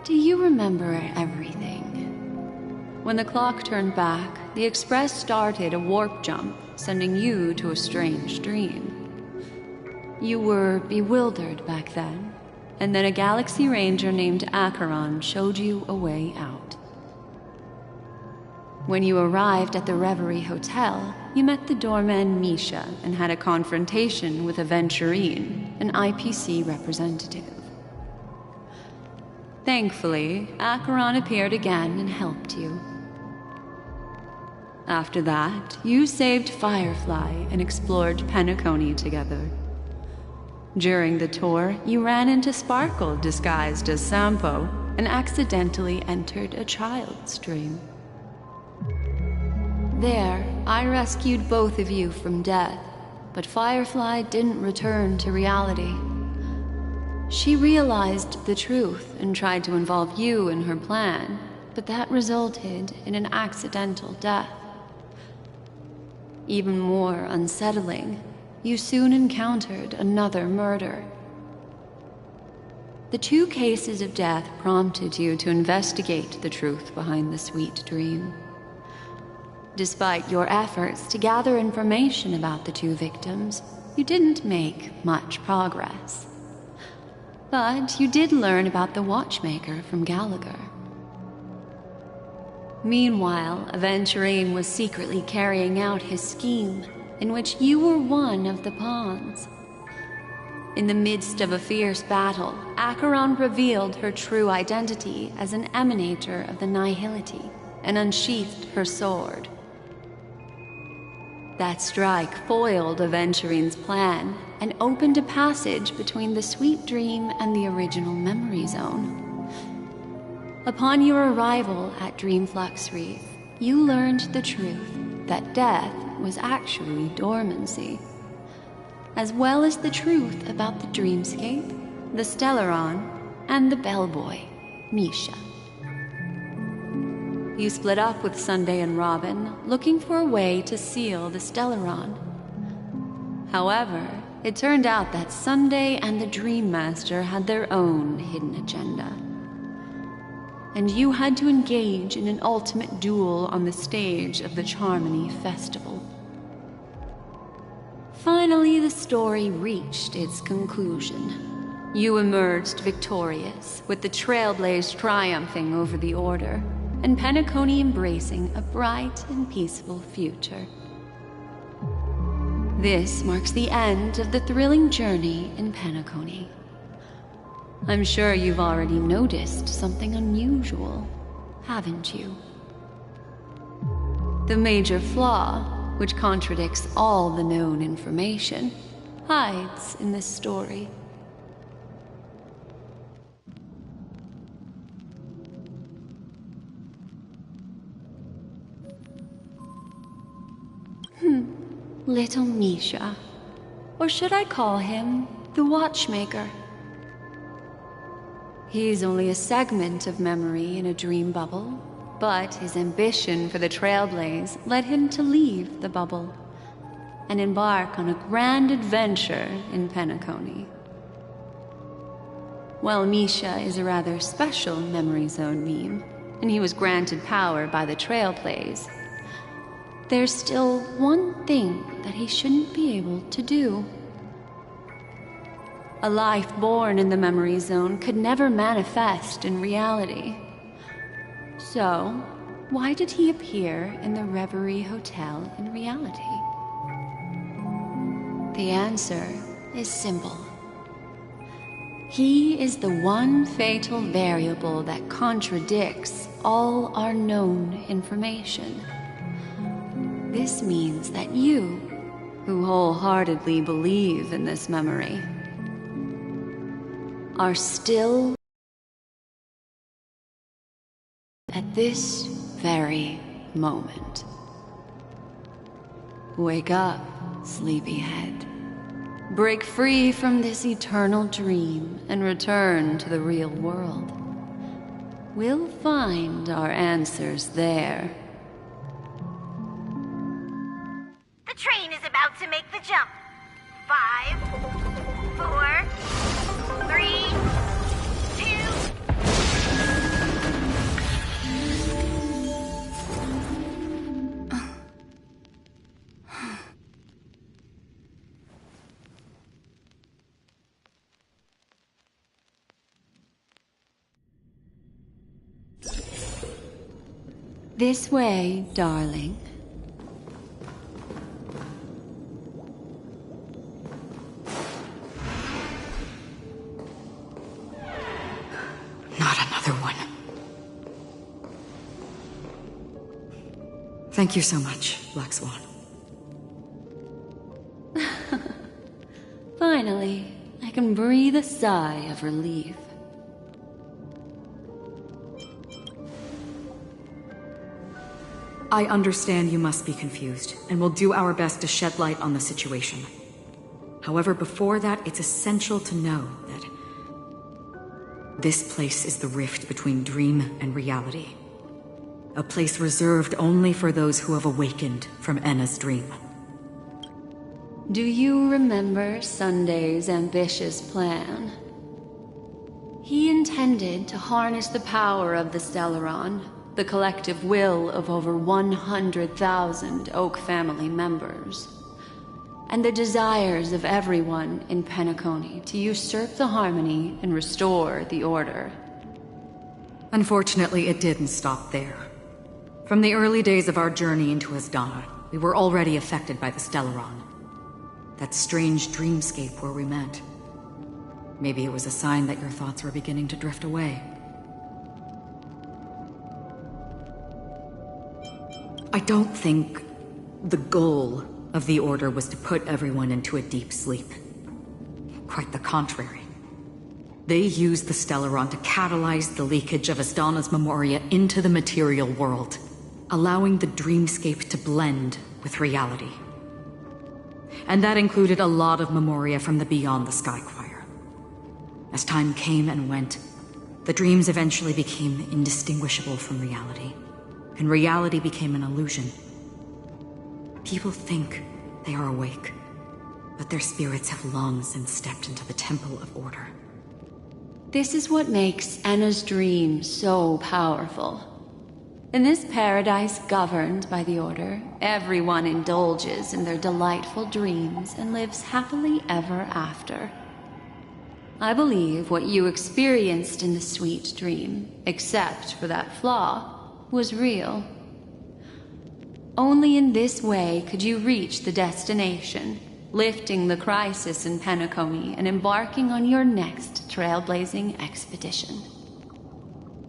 Do you remember everything? When the clock turned back, the Express started a warp jump, sending you to a strange dream. You were bewildered back then, and then a Galaxy Ranger named Acheron showed you a way out. When you arrived at the Reverie Hotel, you met the doorman Misha and had a confrontation with Aventurine, an IPC representative. Thankfully, Acheron appeared again and helped you. After that, you saved Firefly and explored Penacony together. During the tour, you ran into Sparkle disguised as Sampo and accidentally entered a child's dream. There, I rescued both of you from death, but Firefly didn't return to reality. She realized the truth and tried to involve you in her plan, but that resulted in an accidental death. Even more unsettling, you soon encountered another murder. The 2 cases of death prompted you to investigate the truth behind the sweet dream. Despite your efforts to gather information about the 2 victims, you didn't make much progress. But you did learn about the watchmaker from Gallagher. Meanwhile, Aventurine was secretly carrying out his scheme, in which you were one of the pawns. In the midst of a fierce battle, Acheron revealed her true identity as an emanator of the Nihility and unsheathed her sword. That strike foiled Aventurine's plan and opened a passage between the sweet dream and the original memory zone. Upon your arrival at Dreamflux Reef, you learned the truth that death was actually dormancy, as well as the truth about the dreamscape, the Stellaron, and the bellboy, Misha. You split up with Sunday and Robin, looking for a way to seal the Stellaron. However, it turned out that Sunday and the Dream Master had their own hidden agenda. And you had to engage in an ultimate duel on the stage of the Charmony Festival. Finally, the story reached its conclusion. You emerged victorious, with the Trailblaze triumphing over the Order, and Penacony embracing a bright and peaceful future. This marks the end of the thrilling journey in Penacony. I'm sure you've already noticed something unusual, haven't you? The major flaw, which contradicts all the known information, hides in this story. Little Misha. Or should I call him the Watchmaker? He's only a segment of memory in a dream bubble, but his ambition for the Trailblaze led him to leave the bubble and embark on a grand adventure in Penacony. While Misha is a rather special memory zone meme, and he was granted power by the Trailblaze, there's still one thing that he shouldn't be able to do. A life born in the memory zone could never manifest in reality. So, why did he appear in the Reverie Hotel in reality? The answer is simple. He is the one fatal variable that contradicts all our known information. This means that you, who wholeheartedly believe in this memory, are still at this very moment. Wake up, sleepyhead. Break free from this eternal dream and return to the real world. We'll find our answers there. The train is about to make the jump. 5, 4, 3, 2. This way, darling. Thank you so much, Black Swan. Finally, I can breathe a sigh of relief. I understand you must be confused, and will do our best to shed light on the situation. However, before that, it's essential to know that this place is the rift between dream and reality. A place reserved only for those who have awakened from Enna's dream. Do you remember Sunday's ambitious plan? He intended to harness the power of the Stellaron, the collective will of over 100,000 Oak family members, and the desires of everyone in Penacony to usurp the harmony and restore the order. Unfortunately, it didn't stop there. From the early days of our journey into Asdana, we were already affected by the Stellaron. That strange dreamscape where we met. Maybe it was a sign that your thoughts were beginning to drift away. I don't think the goal of the Order was to put everyone into a deep sleep. Quite the contrary. They used the Stellaron to catalyze the leakage of Asdana's Memoria into the material world, allowing the dreamscape to blend with reality. And that included a lot of Memoria from the Beyond the Sky Choir. As time came and went, the dreams eventually became indistinguishable from reality, and reality became an illusion. People think they are awake, but their spirits have long since stepped into the Temple of Order. This is what makes Enna's dream so powerful. In this paradise governed by the Order, everyone indulges in their delightful dreams and lives happily ever after. I believe what you experienced in the sweet dream, except for that flaw, was real. Only in this way could you reach the destination, lifting the crisis in Penacony and embarking on your next trailblazing expedition.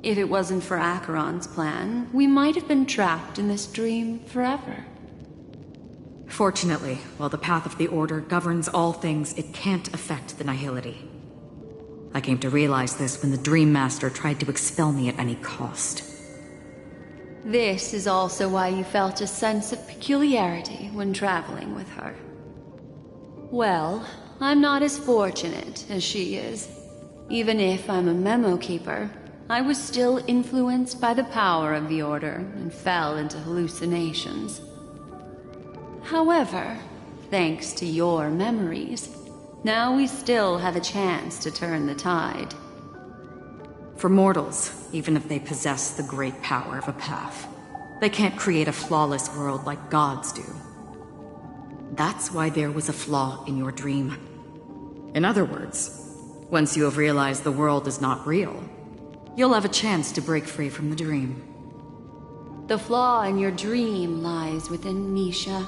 If it wasn't for Acheron's plan, we might have been trapped in this dream forever. Fortunately, while the path of the Order governs all things, it can't affect the Nihility. I came to realize this when the Dream Master tried to expel me at any cost. This is also why you felt a sense of peculiarity when traveling with her. Well, I'm not as fortunate as she is. Even if I'm a memo keeper, I was still influenced by the power of the Order and fell into hallucinations. However, thanks to your memories, now we still have a chance to turn the tide. For mortals, even if they possess the great power of a path, they can't create a flawless world like gods do. That's why there was a flaw in your dream. In other words, once you have realized the world is not real, you'll have a chance to break free from the dream. The flaw in your dream lies within Misha,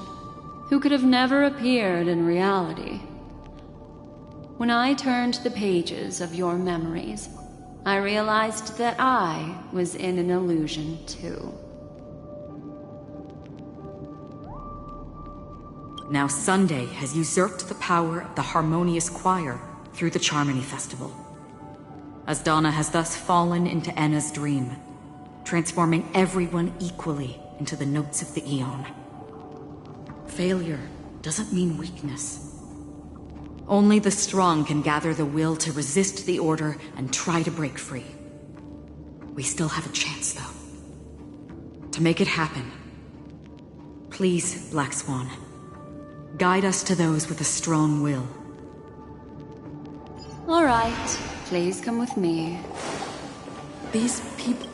who could have never appeared in reality. When I turned the pages of your memories, I realized that I was in an illusion too. Now Sunday has usurped the power of the Harmonious Choir through the Charmony Festival. Asdana has thus fallen into Enna's dream, transforming everyone equally into the notes of the Aeon. Failure doesn't mean weakness. Only the strong can gather the will to resist the Order and try to break free. We still have a chance, though. To make it happen, please, Black Swan, guide us to those with a strong will. All right, please come with me. These people...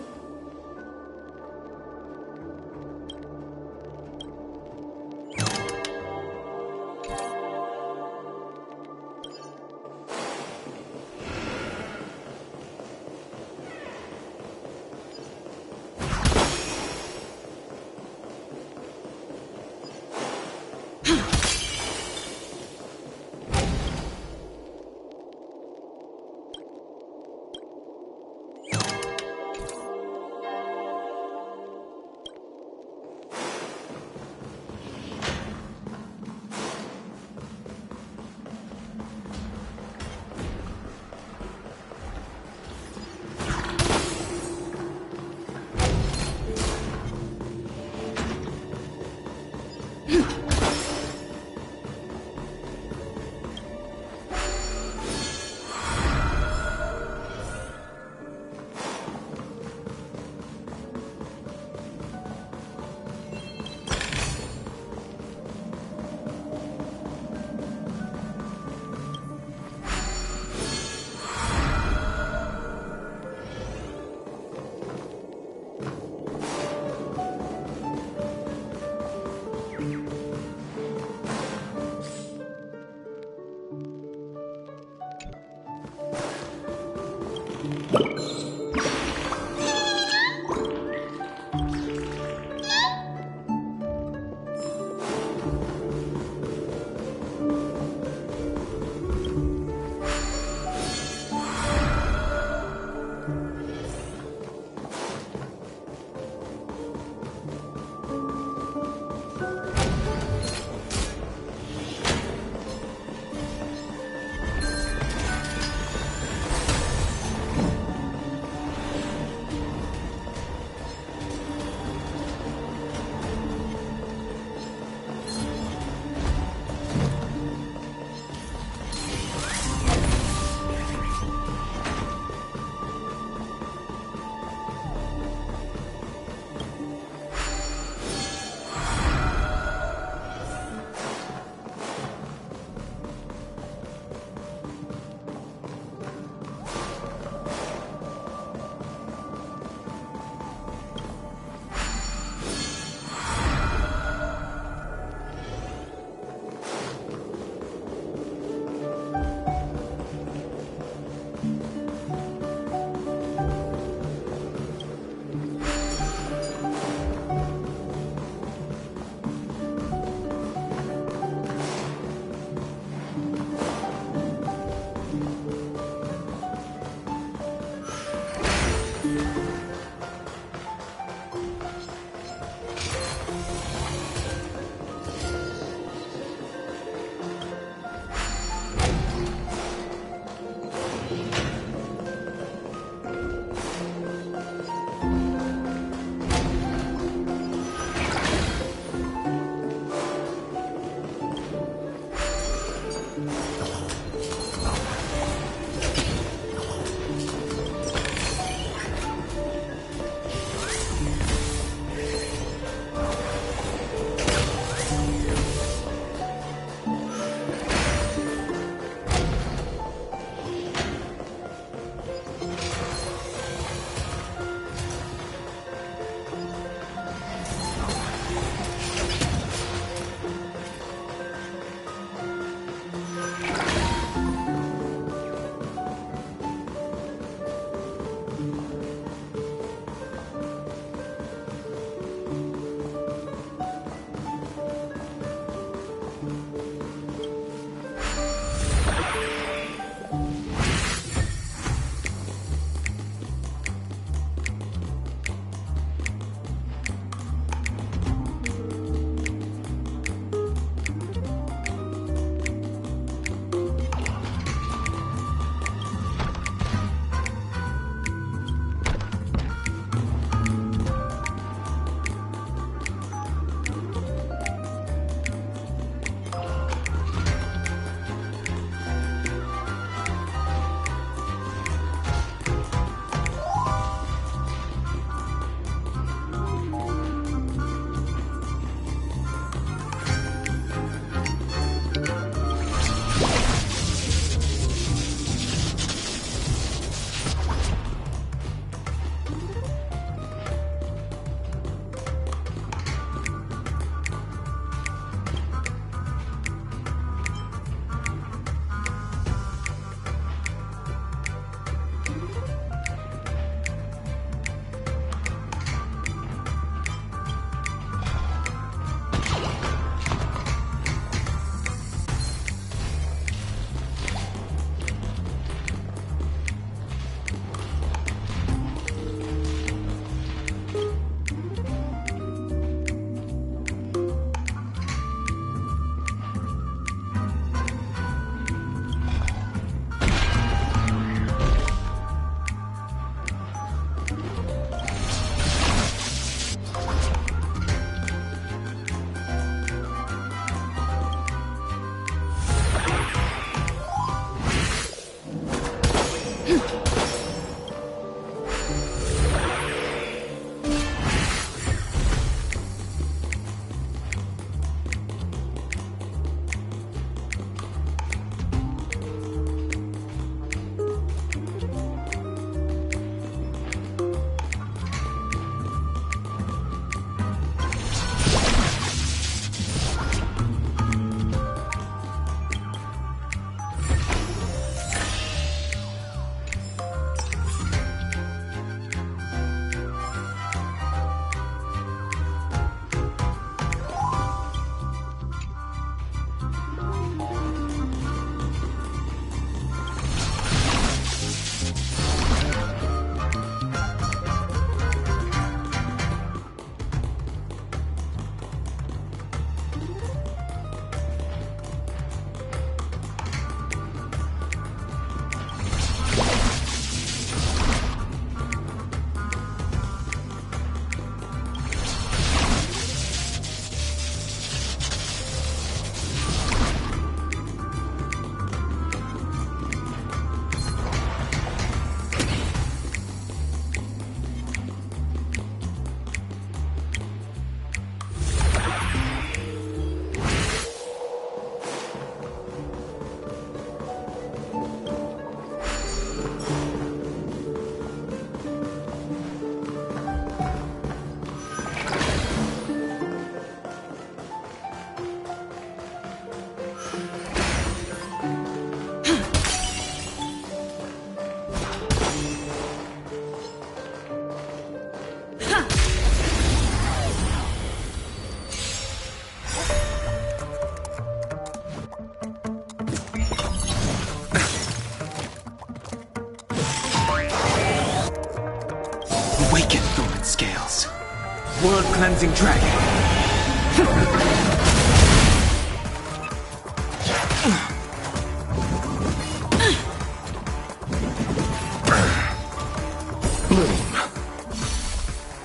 blood-cleansing dragon.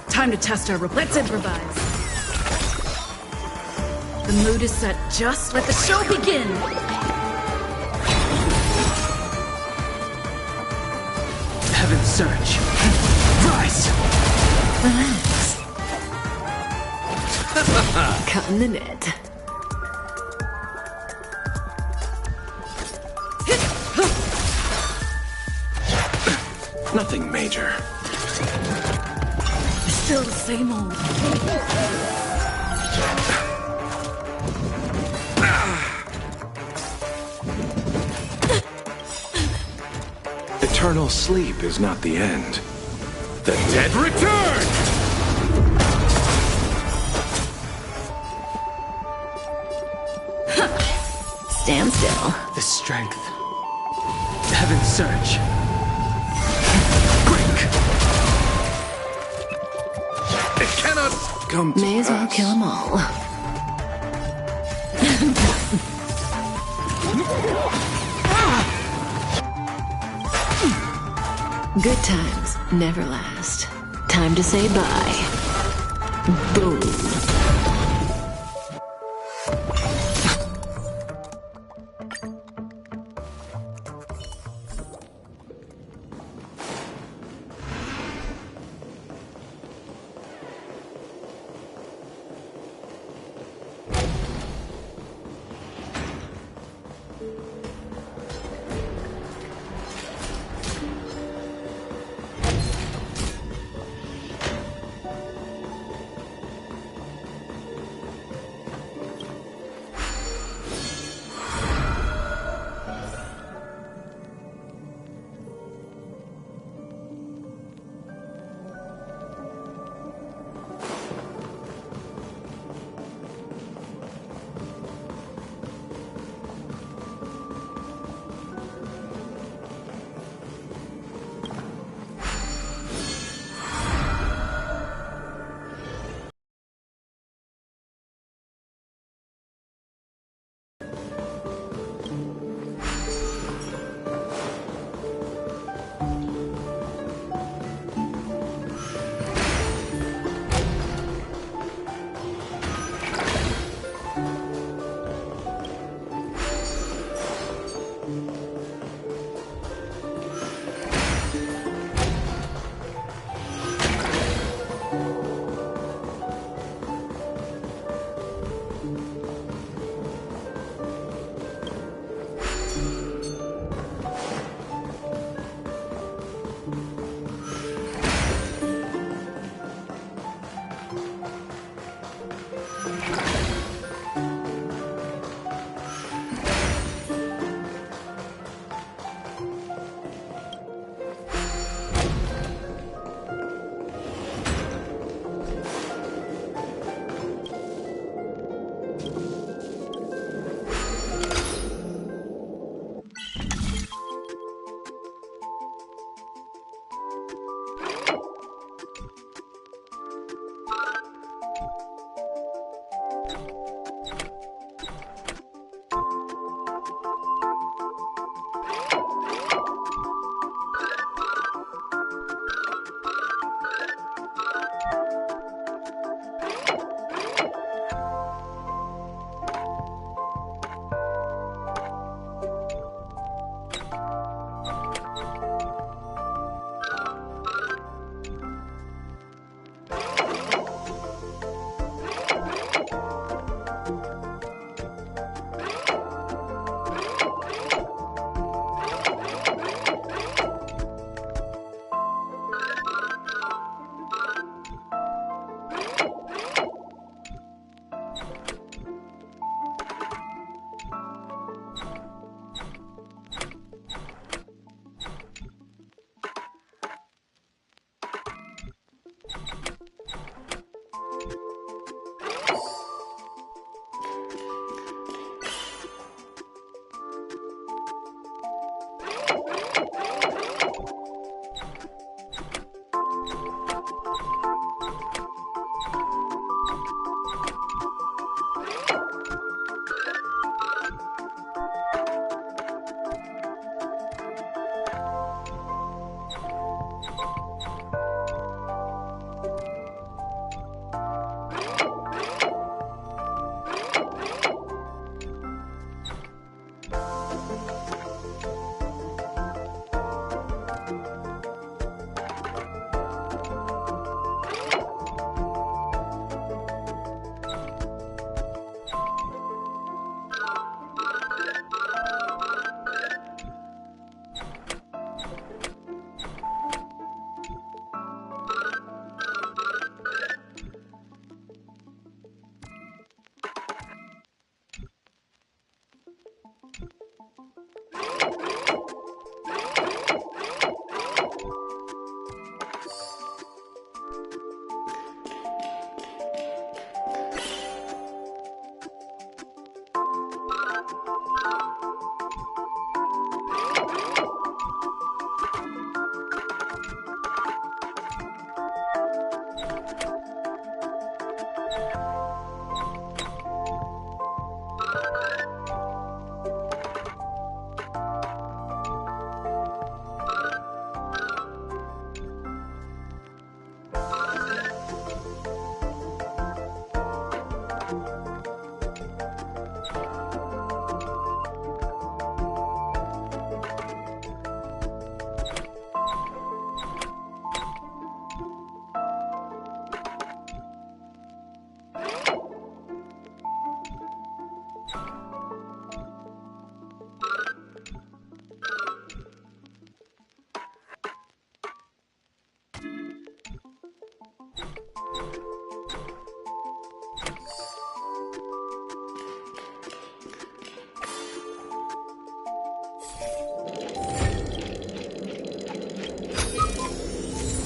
Time to test our Let's improvise. The mood is set. Just let the show begin. Heaven's surge. Rise! Relax. Cutting the net. Nothing major. Still the same old. Eternal sleep is not the end. The dead return! Stand still. The strength. Heaven's surge. It cannot come to May as well pass. kill them all. Good times never last. Time to say bye. Boom.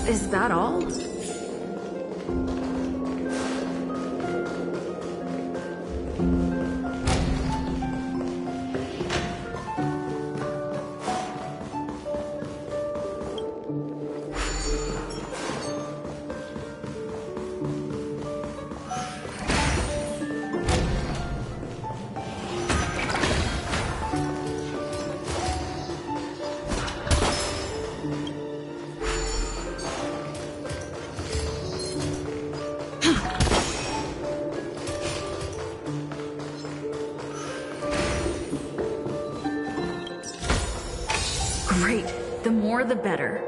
Is that all? Great. The more the better.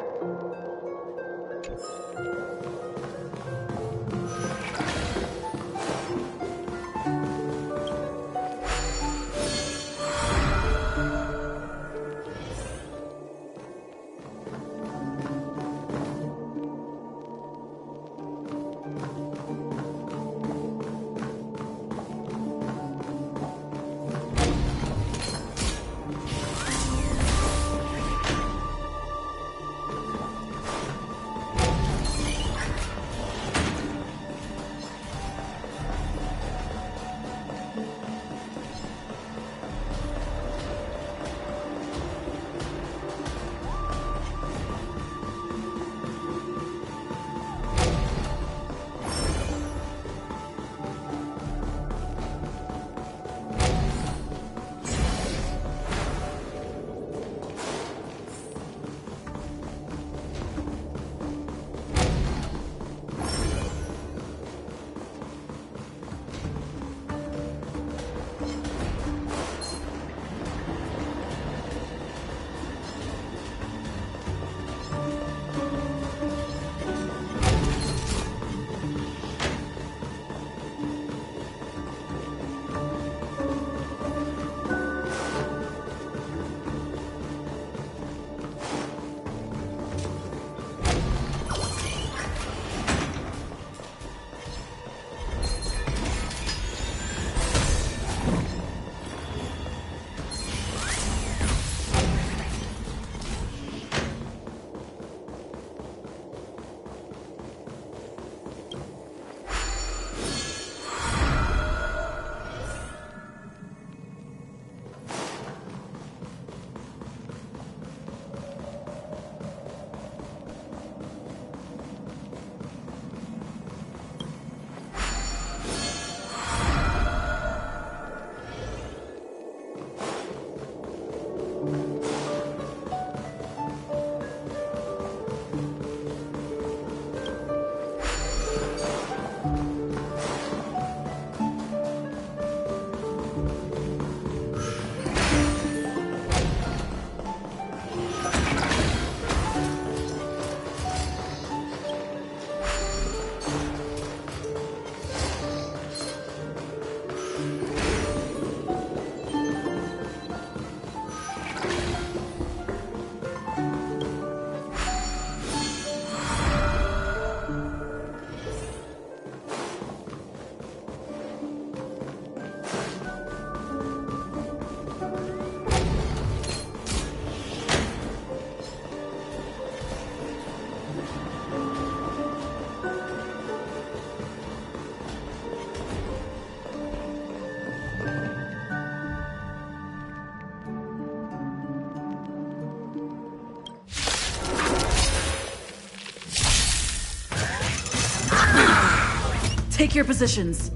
Take your positions.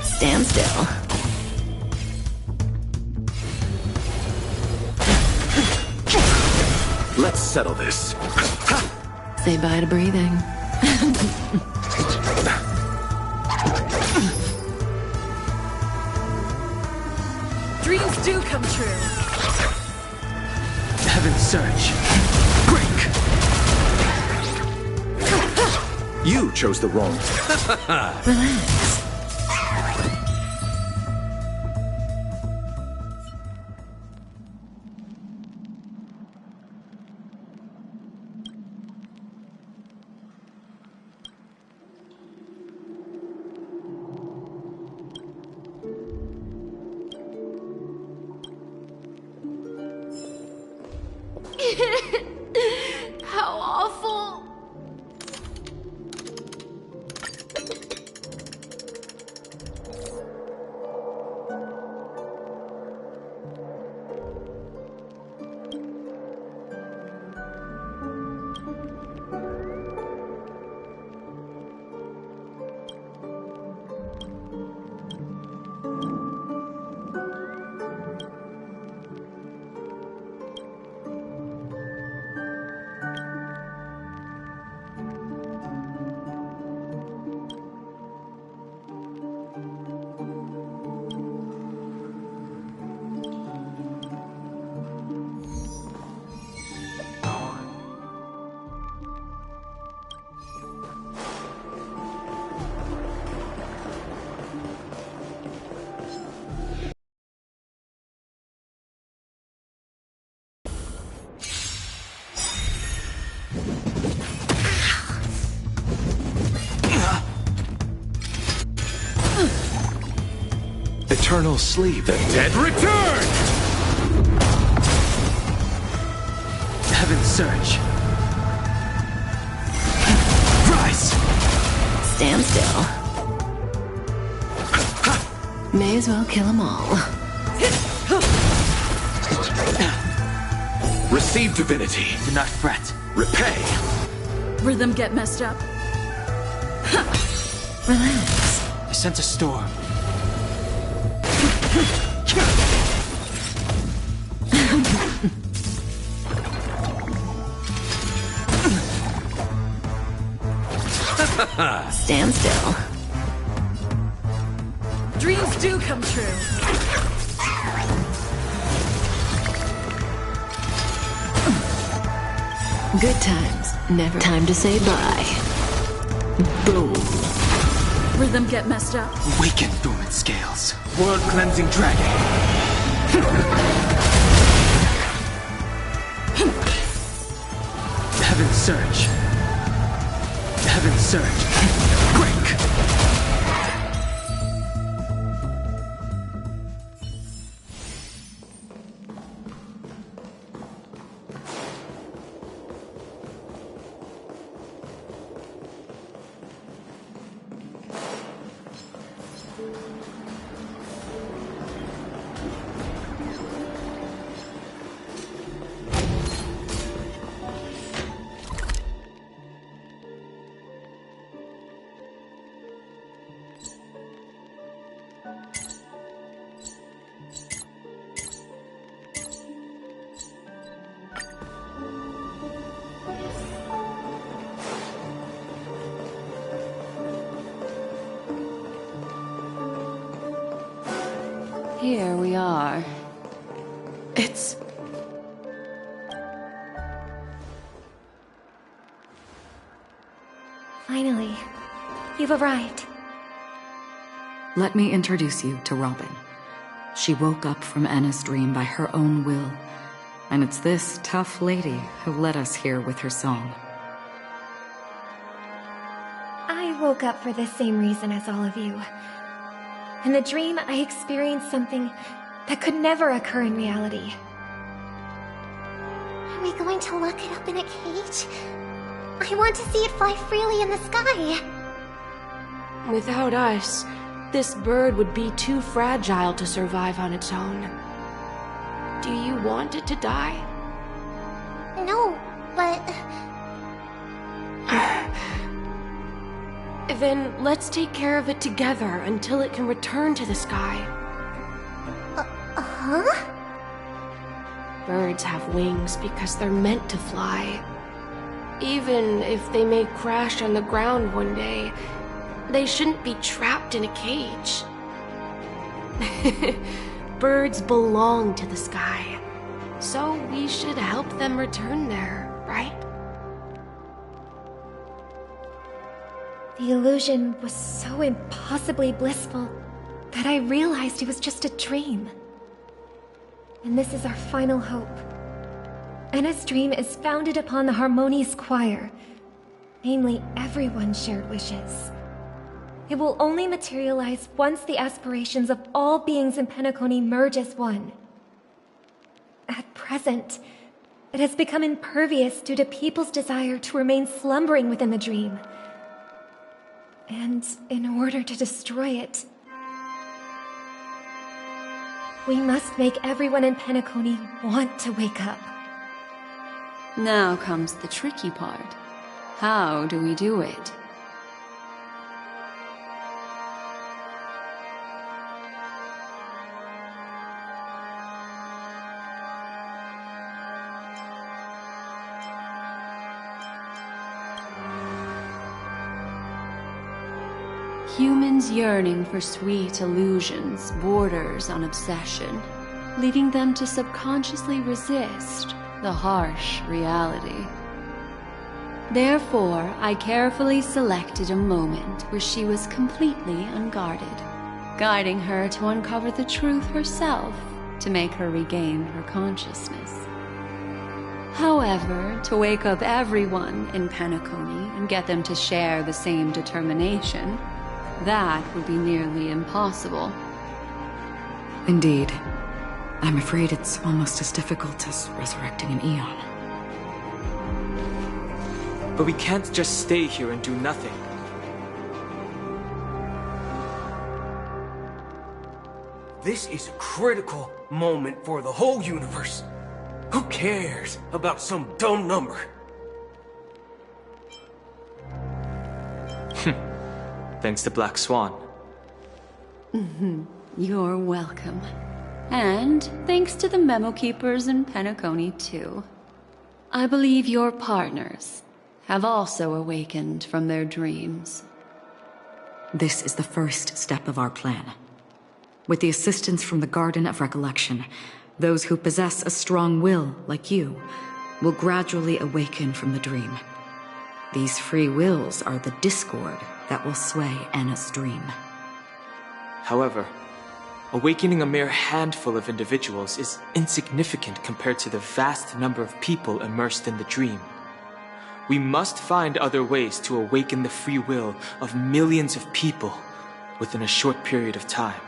Stand still. Let's settle this. Say bye to breathing. Dreams do come true. Heaven's Surge. Break! You chose the wrong. Relax. How awful. Eternal sleep. The dead return! Heaven's Surge. Rise! Stand still. May as well kill them all. Receive divinity. Do not fret. Repay. Rhythm get messed up. Relax. I sense a storm. Stand still. Dreams do come true. Good times. Never time to say bye. Boom. Rhythm get messed up. Awaken, Thuman Scales. World-cleansing dragon. Heaven's Surge. Heaven's Surge. Break! Here we are. It's... Finally, you've arrived. Let me introduce you to Robin. She woke up from Anna's dream by her own will, and it's this tough lady who led us here with her song. I woke up for the same reason as all of you. In the dream, I experienced something that could never occur in reality. Are we going to lock it up in a cage? I want to see it fly freely in the sky. Without us, this bird would be too fragile to survive on its own. Do you want it to die? No, but... Then let's take care of it together until it can return to the sky. Huh? Birds have wings because they're meant to fly. Even if they may crash on the ground one day, they shouldn't be trapped in a cage. Birds belong to the sky, so we should help them return there, right? The illusion was so impossibly blissful that I realized it was just a dream. And this is our final hope. Enna's dream is founded upon the harmonious choir, namely everyone's shared wishes. It will only materialize once the aspirations of all beings in Penacony merge as one. At present, it has become impervious due to people's desire to remain slumbering within the dream. And in order to destroy it, we must make everyone in Penacony want to wake up. Now comes the tricky part. How do we do it? Humans yearning for sweet illusions borders on obsession, leading them to subconsciously resist the harsh reality. Therefore, I carefully selected a moment where she was completely unguarded, guiding her to uncover the truth herself to make her regain her consciousness. However, to wake up everyone in Penacony and get them to share the same determination, that would be nearly impossible. Indeed. I'm afraid it's almost as difficult as resurrecting an Eon. But we can't just stay here and do nothing. This is a critical moment for the whole universe. Who cares about some dumb number? Thanks to Black Swan. You're welcome. And thanks to the memo keepers in Penacony, too. I believe your partners have also awakened from their dreams. This is the first step of our plan. With the assistance from the Garden of Recollection, those who possess a strong will, like you, will gradually awaken from the dream. These free wills are the discord that will sway Anna's dream. However, awakening a mere handful of individuals is insignificant compared to the vast number of people immersed in the dream. We must find other ways to awaken the free will of millions of people within a short period of time.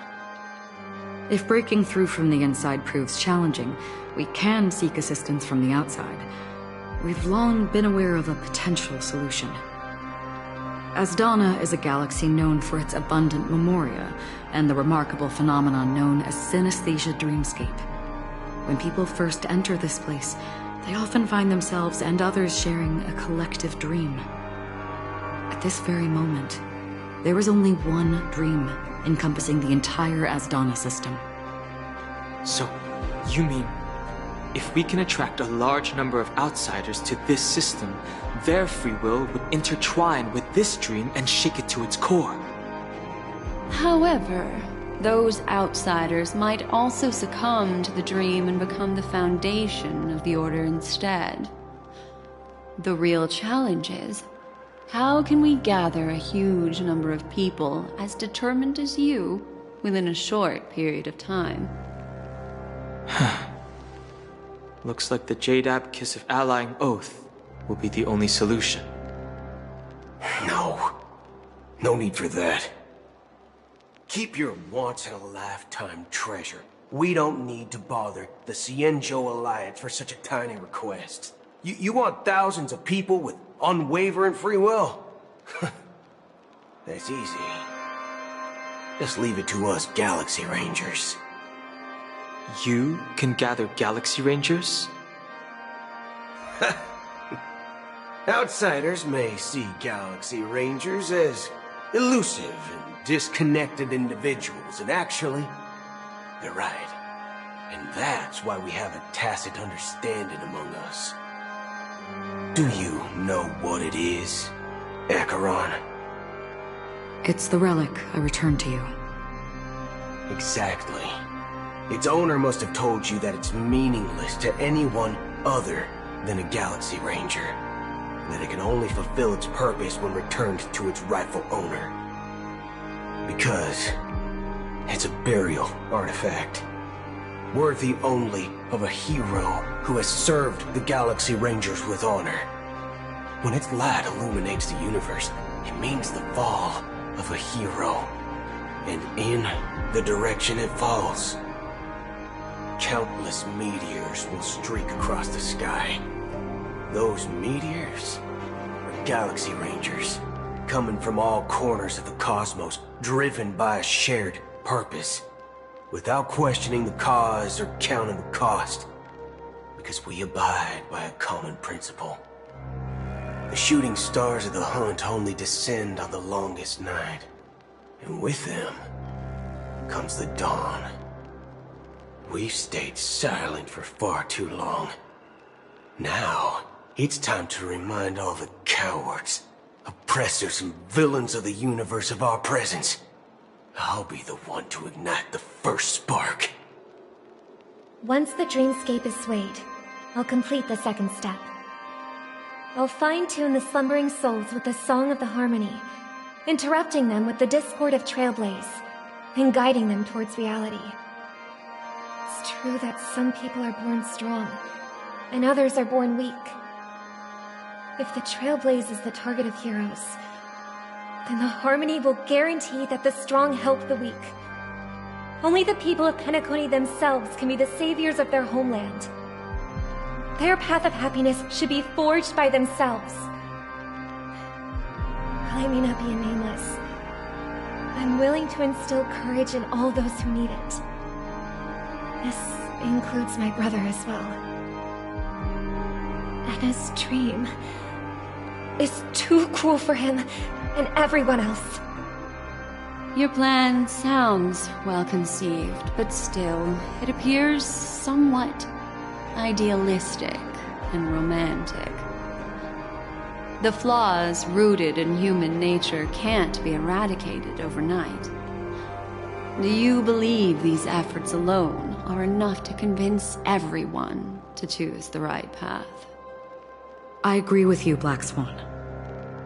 If breaking through from the inside proves challenging, we can seek assistance from the outside. We've long been aware of a potential solution. Asdana is a galaxy known for its abundant memoria and the remarkable phenomenon known as synesthesia dreamscape. When people first enter this place, they often find themselves and others sharing a collective dream. At this very moment, there is only one dream encompassing the entire Asdana system. So, you mean, if we can attract a large number of outsiders to this system, their free will would intertwine with this dream and shake it to its core? However, those outsiders might also succumb to the dream and become the foundation of the Order instead. The real challenge is, how can we gather a huge number of people as determined as you within a short period of time? Looks like the Jade Abacus of Allying Oath will be the only solution. No need for that. Keep your once-in-a-lifetime treasure. We don't need to bother the Cienjo Alliance for such a tiny request. You want thousands of people with unwavering free will? That's easy. Just leave it to us Galaxy Rangers. You can gather Galaxy Rangers? Outsiders may see Galaxy Rangers as elusive and disconnected individuals, and actually, they're right. And that's why we have a tacit understanding among us. Do you know what it is, Acheron? It's the relic I returned to you. Exactly. Its owner must have told you that it's meaningless to anyone other than a Galaxy Ranger, and that it can only fulfill its purpose when returned to its rightful owner. Because it's a burial artifact, worthy only of a hero who has served the Galaxy Rangers with honor. When its light illuminates the universe, it means the fall of a hero. And in the direction it falls, countless meteors will streak across the sky. Those meteors are Galaxy Rangers, coming from all corners of the cosmos, driven by a shared purpose, without questioning the cause or counting the cost, because we abide by a common principle. The shooting stars of the hunt only descend on the longest night, and with them comes the dawn. We've stayed silent for far too long. Now, it's time to remind all the cowards, oppressors, and villains of the universe of our presence. I'll be the one to ignite the first spark. Once the dreamscape is swayed, I'll complete the second step. I'll fine-tune the slumbering souls with the Song of the Harmony, interrupting them with the discord of Trailblaze, and guiding them towards reality. It's true that some people are born strong, and others are born weak. If the Trailblaze is the target of heroes, then the Harmony will guarantee that the strong help the weak. Only the people of Penacony themselves can be the saviors of their homeland. Their path of happiness should be forged by themselves. While I may not be a nameless, I'm willing to instill courage in all those who need it. This includes my brother as well. Anna's dream is too cruel for him and everyone else. Your plan sounds well conceived, but still, it appears somewhat idealistic and romantic. The flaws rooted in human nature can't be eradicated overnight. Do you believe these efforts alone are enough to convince everyone to choose the right path? I agree with you, Black Swan.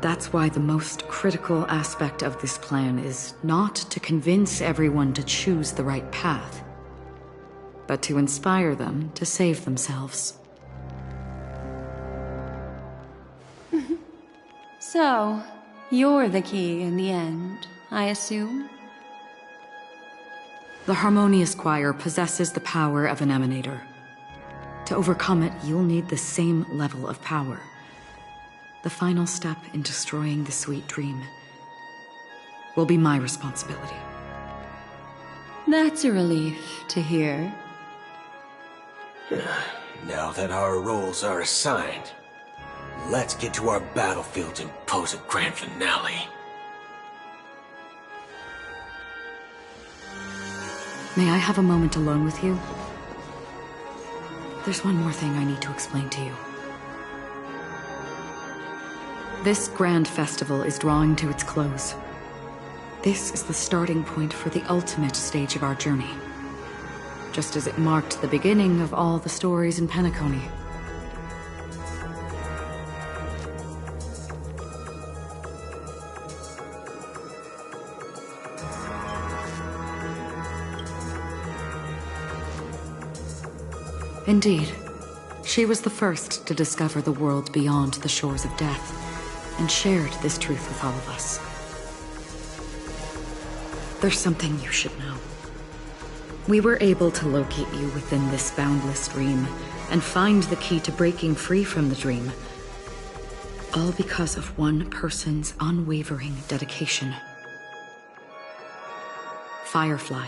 That's why the most critical aspect of this plan is not to convince everyone to choose the right path, but to inspire them to save themselves. So, you're the key in the end, I assume? The Harmonious Choir possesses the power of an emanator. To overcome it, you'll need the same level of power. The final step in destroying the sweet dream will be my responsibility. That's a relief to hear. Now that our roles are assigned, let's get to our battlefields and pose a grand finale. May I have a moment alone with you? There's one more thing I need to explain to you. This grand festival is drawing to its close. This is the starting point for the ultimate stage of our journey, just as it marked the beginning of all the stories in Penacony. Indeed, she was the first to discover the world beyond the shores of death, and shared this truth with all of us. There's something you should know. We were able to locate you within this boundless dream, and find the key to breaking free from the dream, all because of one person's unwavering dedication. Firefly.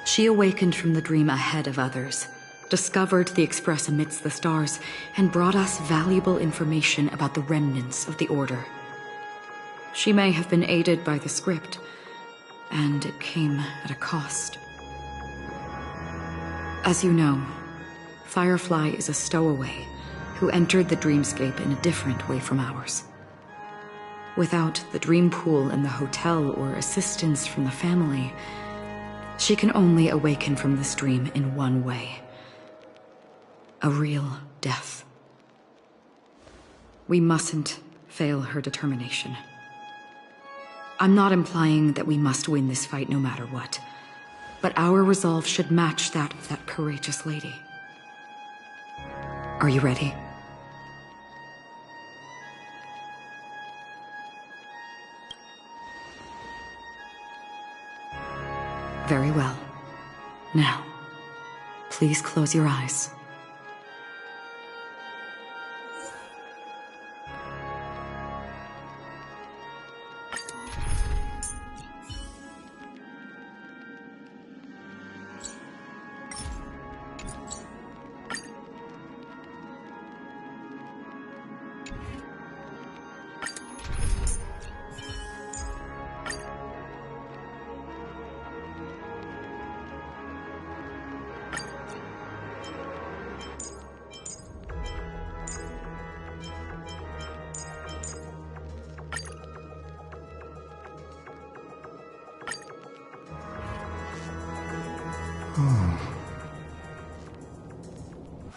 She awakened from the dream ahead of others, discovered the Express amidst the stars, and brought us valuable information about the remnants of the Order. She may have been aided by the script, and it came at a cost. As you know, Firefly is a stowaway who entered the dreamscape in a different way from ours. Without the dream pool in the hotel or assistance from the family, she can only awaken from this dream in one way. A real death. We mustn't fail her determination. I'm not implying that we must win this fight no matter what, but our resolve should match that of that courageous lady. Are you ready? Very well. Now, please close your eyes.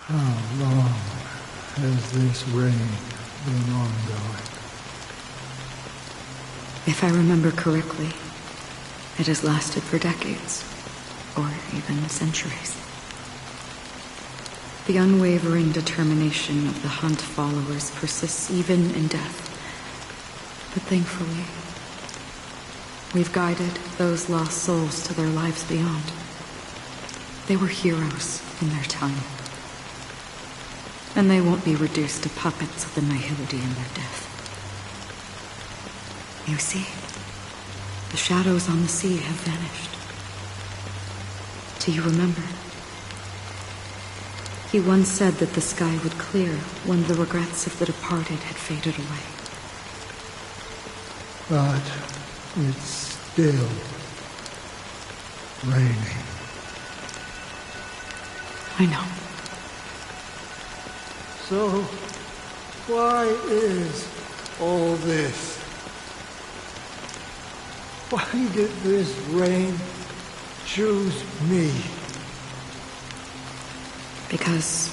How long has this reign been ongoing? If I remember correctly, it has lasted for decades, or even centuries. The unwavering determination of the Hunt followers persists even in death. But thankfully, we've guided those lost souls to their lives beyond. They were heroes in their time. And they won't be reduced to puppets of the Nihility in their death. You see, the shadows on the sea have vanished. Do you remember? He once said that the sky would clear when the regrets of the departed had faded away. But it's still raining. I know. So, why is all this? Why did this rain choose me? Because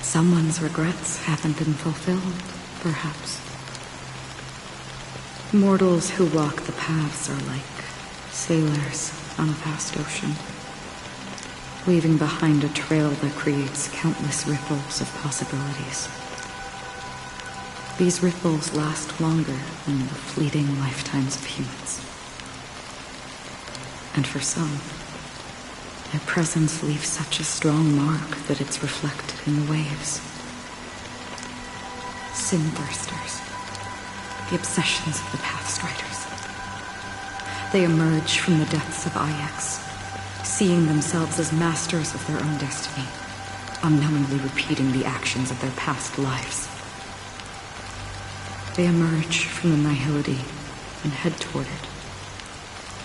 someone's regrets haven't been fulfilled, perhaps. Mortals who walk the paths are like sailors on a vast ocean, leaving behind a trail that creates countless ripples of possibilities. These ripples last longer than the fleeting lifetimes of humans. And for some, their presence leaves such a strong mark that it's reflected in the waves. Sin-thirsters, the obsessions of the Pathstriders. They emerge from the depths of Ix, seeing themselves as masters of their own destiny, unknowingly repeating the actions of their past lives. They emerge from the Nihility and head toward it,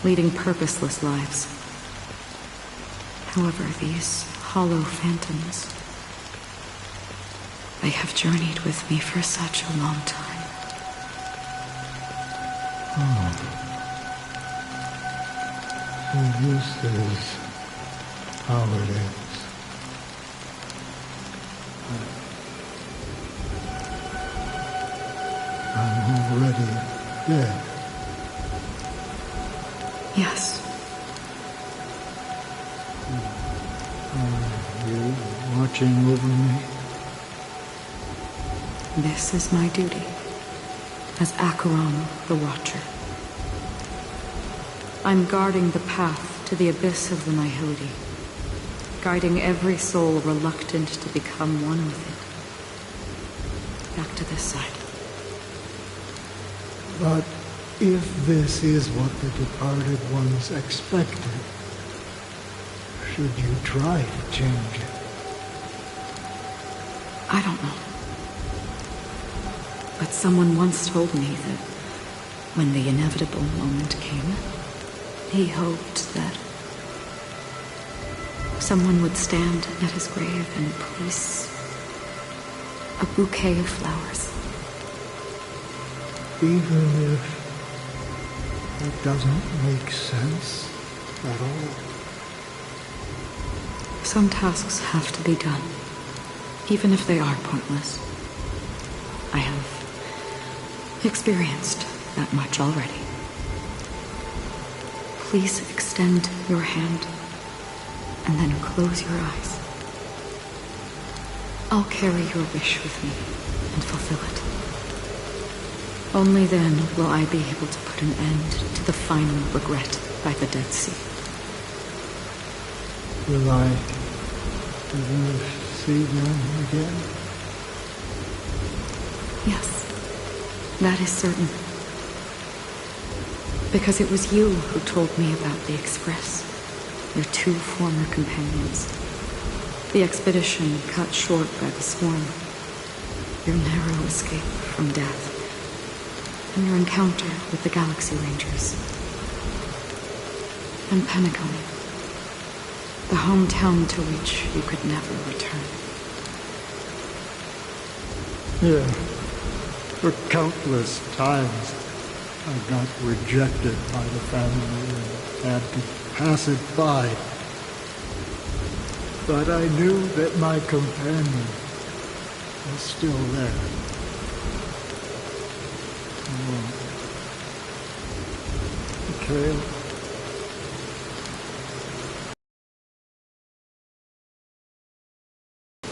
leading purposeless lives. However, these hollow phantoms, they have journeyed with me for such a long time. So this is how it is. I'm already dead. Yes. Are you watching over me? This is my duty as Acheron the Watcher. I'm guarding the path to the abyss of the Nihility, guiding every soul reluctant to become one with it. Back to this side. But if this is what the departed ones expected, should you try to change it? I don't know. But someone once told me that When the inevitable moment came, he hoped that someone would stand at his grave and place a bouquet of flowers. Even if it doesn't make sense at all. Some tasks have to be done, even if they are pointless. I have experienced that much already. Please extend your hand and then close your eyes. I'll carry your wish with me and fulfill it. Only then will I be able to put an end to the final regret by the Dead Sea. Will I ever see them again? Yes, that is certain. Because it was you who told me about the Express, your two former companions. The expedition cut short by the swarm, your narrow escape from death, and your encounter with the Galaxy Rangers. And Penacony, the hometown to which you could never return. Yeah, for countless times I got rejected by the family and had to pass it by. But I knew that my companion was still there. Mikhail.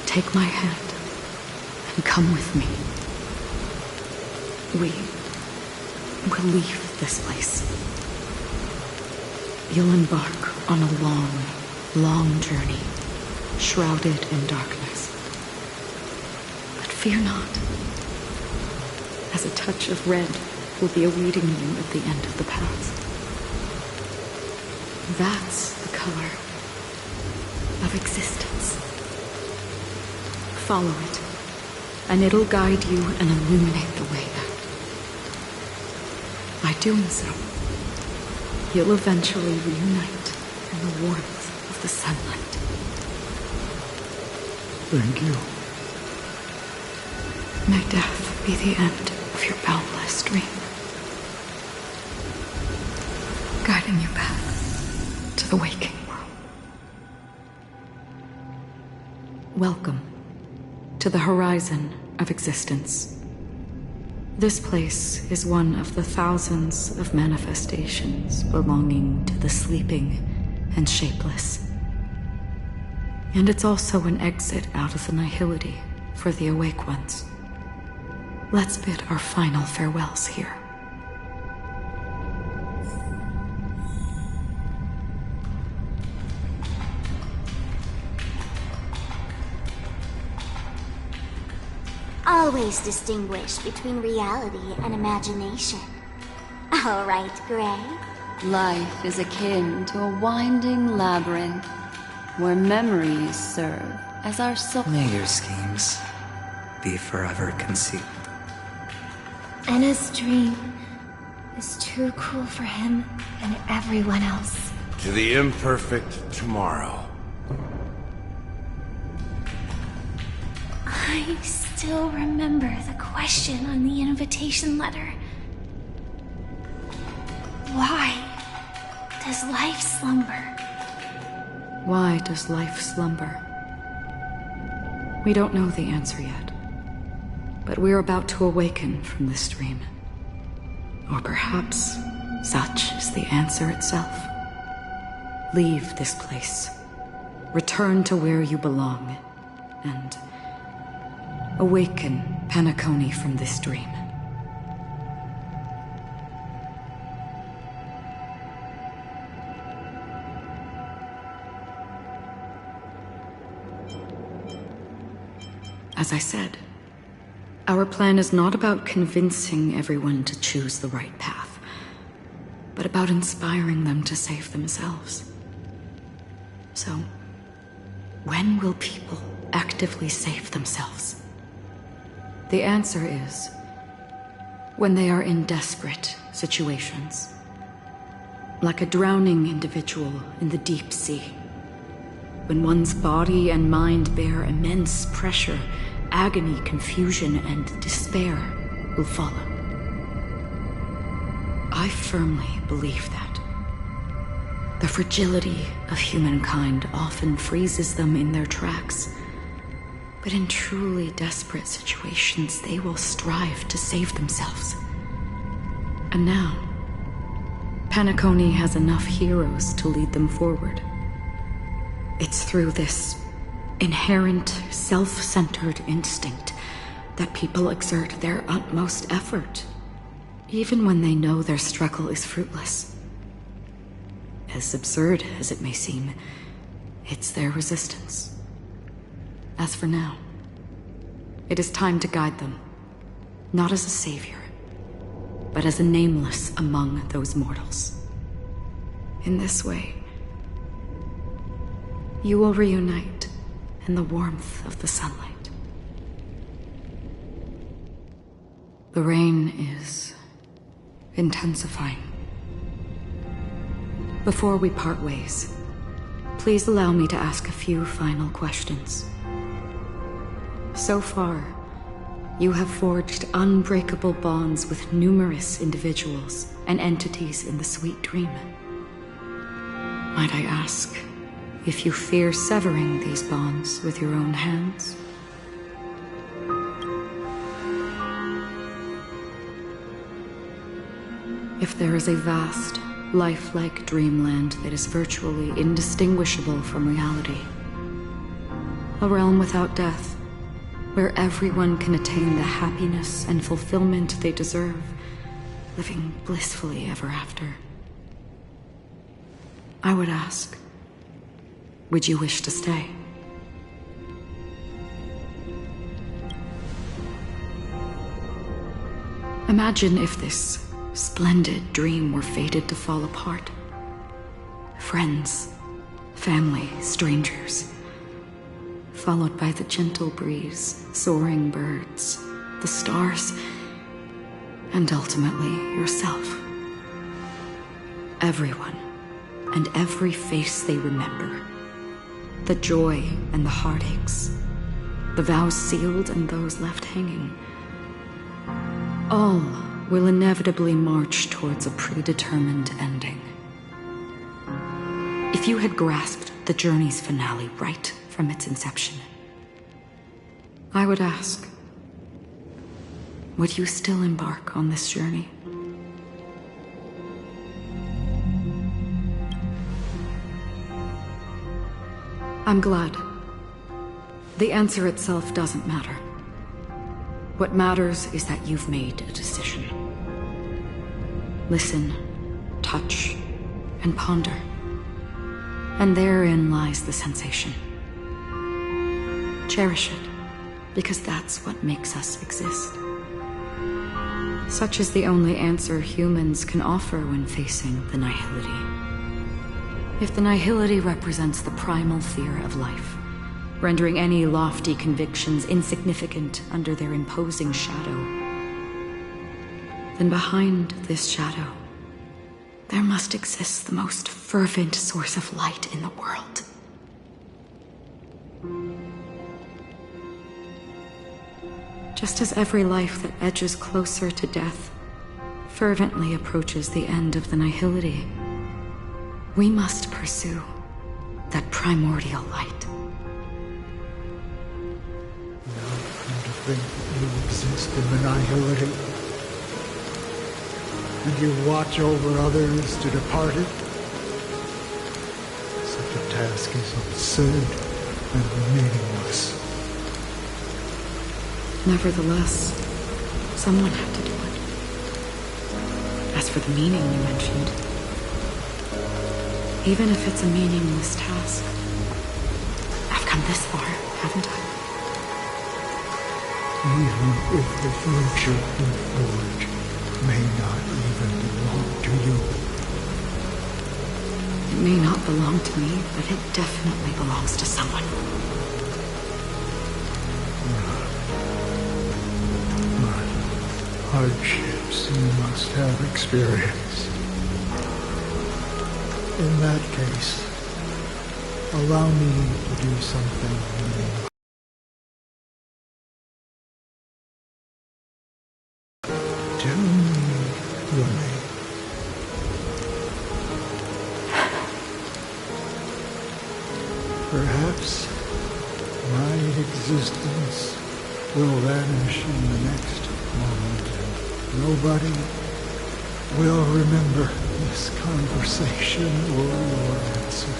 Take my hand and come with me. We will leave this place. You'll embark on a long, long journey, shrouded in darkness. But fear not, as a touch of red will be awaiting you at the end of the path. That's the color of existence. Follow it, and it'll guide you and illuminate the way out. By doing so, you'll eventually reunite in the warmth of the sunlight. Thank you. May death be the end of your boundless dream, guiding you back to the waking world. Welcome to the horizon of existence. This place is one of the thousands of manifestations belonging to the sleeping and shapeless. And it's also an exit out of the nihility for the awake ones. Let's bid our final farewells here. Always distinguish between reality and imagination. All right, Gray. Life is akin to a winding labyrinth where memories serve as our soul. May your schemes be forever concealed. Anna's dream is too cruel for him and everyone else. To the imperfect tomorrow. I still remember the question on the invitation letter. Why does life slumber? Why does life slumber? We don't know the answer yet, but we're about to awaken from this dream. Or perhaps such is the answer itself. Leave this place, return to where you belong, and awaken Penacony from this dream. As I said, our plan is not about convincing everyone to choose the right path, but about inspiring them to save themselves. So, when will people actively save themselves? The answer is When they are in desperate situations. Like a drowning individual in the deep sea. When one's body and mind bear immense pressure, agony, confusion, and despair will follow. I firmly believe that. The fragility of humankind often freezes them in their tracks. But in truly desperate situations, they will strive to save themselves. And now, Penacony has enough heroes to lead them forward. It's through this inherent, self-centered instinct that people exert their utmost effort, even when they know their struggle is fruitless. As absurd as it may seem, it's their resistance. As for now, it is time to guide them, not as a savior, but as a nameless among those mortals. In this way, you will reunite in the warmth of the sunlight. The rain is intensifying. Before we part ways, please allow me to ask a few final questions. So far, you have forged unbreakable bonds with numerous individuals and entities in the Sweet Dream. Might I ask if you fear severing these bonds with your own hands? If there is a vast, lifelike dreamland that is virtually indistinguishable from reality, a realm without death, where everyone can attain the happiness and fulfillment they deserve, living blissfully ever after, I would ask, would you wish to stay? Imagine if this splendid dream were fated to fall apart. Friends, family, strangers, followed by the gentle breeze, soaring birds, the stars, and ultimately yourself. Everyone, and every face they remember. The joy and the heartaches, the vows sealed and those left hanging. All will inevitably march towards a predetermined ending. If you had grasped the journey's finale right from its inception, I would ask, would you still embark on this journey? I'm glad. The answer itself doesn't matter. What matters is that you've made a decision. Listen, touch, and ponder. And therein lies the sensation. Cherish it, because that's what makes us exist. Such is the only answer humans can offer when facing the nihility. If the nihility represents the primal fear of life, rendering any lofty convictions insignificant under their imposing shadow, then behind this shadow, there must exist the most fervent source of light in the world. Just as every life that edges closer to death fervently approaches the end of the nihility, we must pursue that primordial light. Think you exist in the nihility, and you watch over others to depart it. Such a task is absurd and meaningless. Nevertheless, someone had to do it. As for the meaning you mentioned, even if it's a meaningless task, I've come this far, haven't I? Even if the future you forge may not even belong to you. It may not belong to me, but it definitely belongs to someone. hardships you must have experienced. In that case, allow me to do something new. Tell me your name. Perhaps my existence will vanish in the next moment, and nobody will remember this conversation or your answer.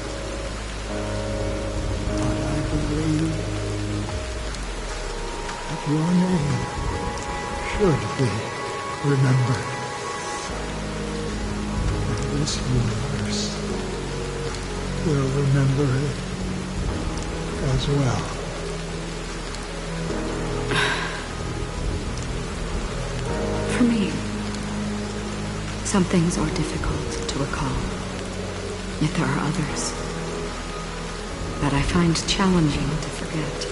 But I believe that your name should be remembered. And this universe will remember it as well. For me, some things are difficult to recall. Yet there are others that I find challenging to forget.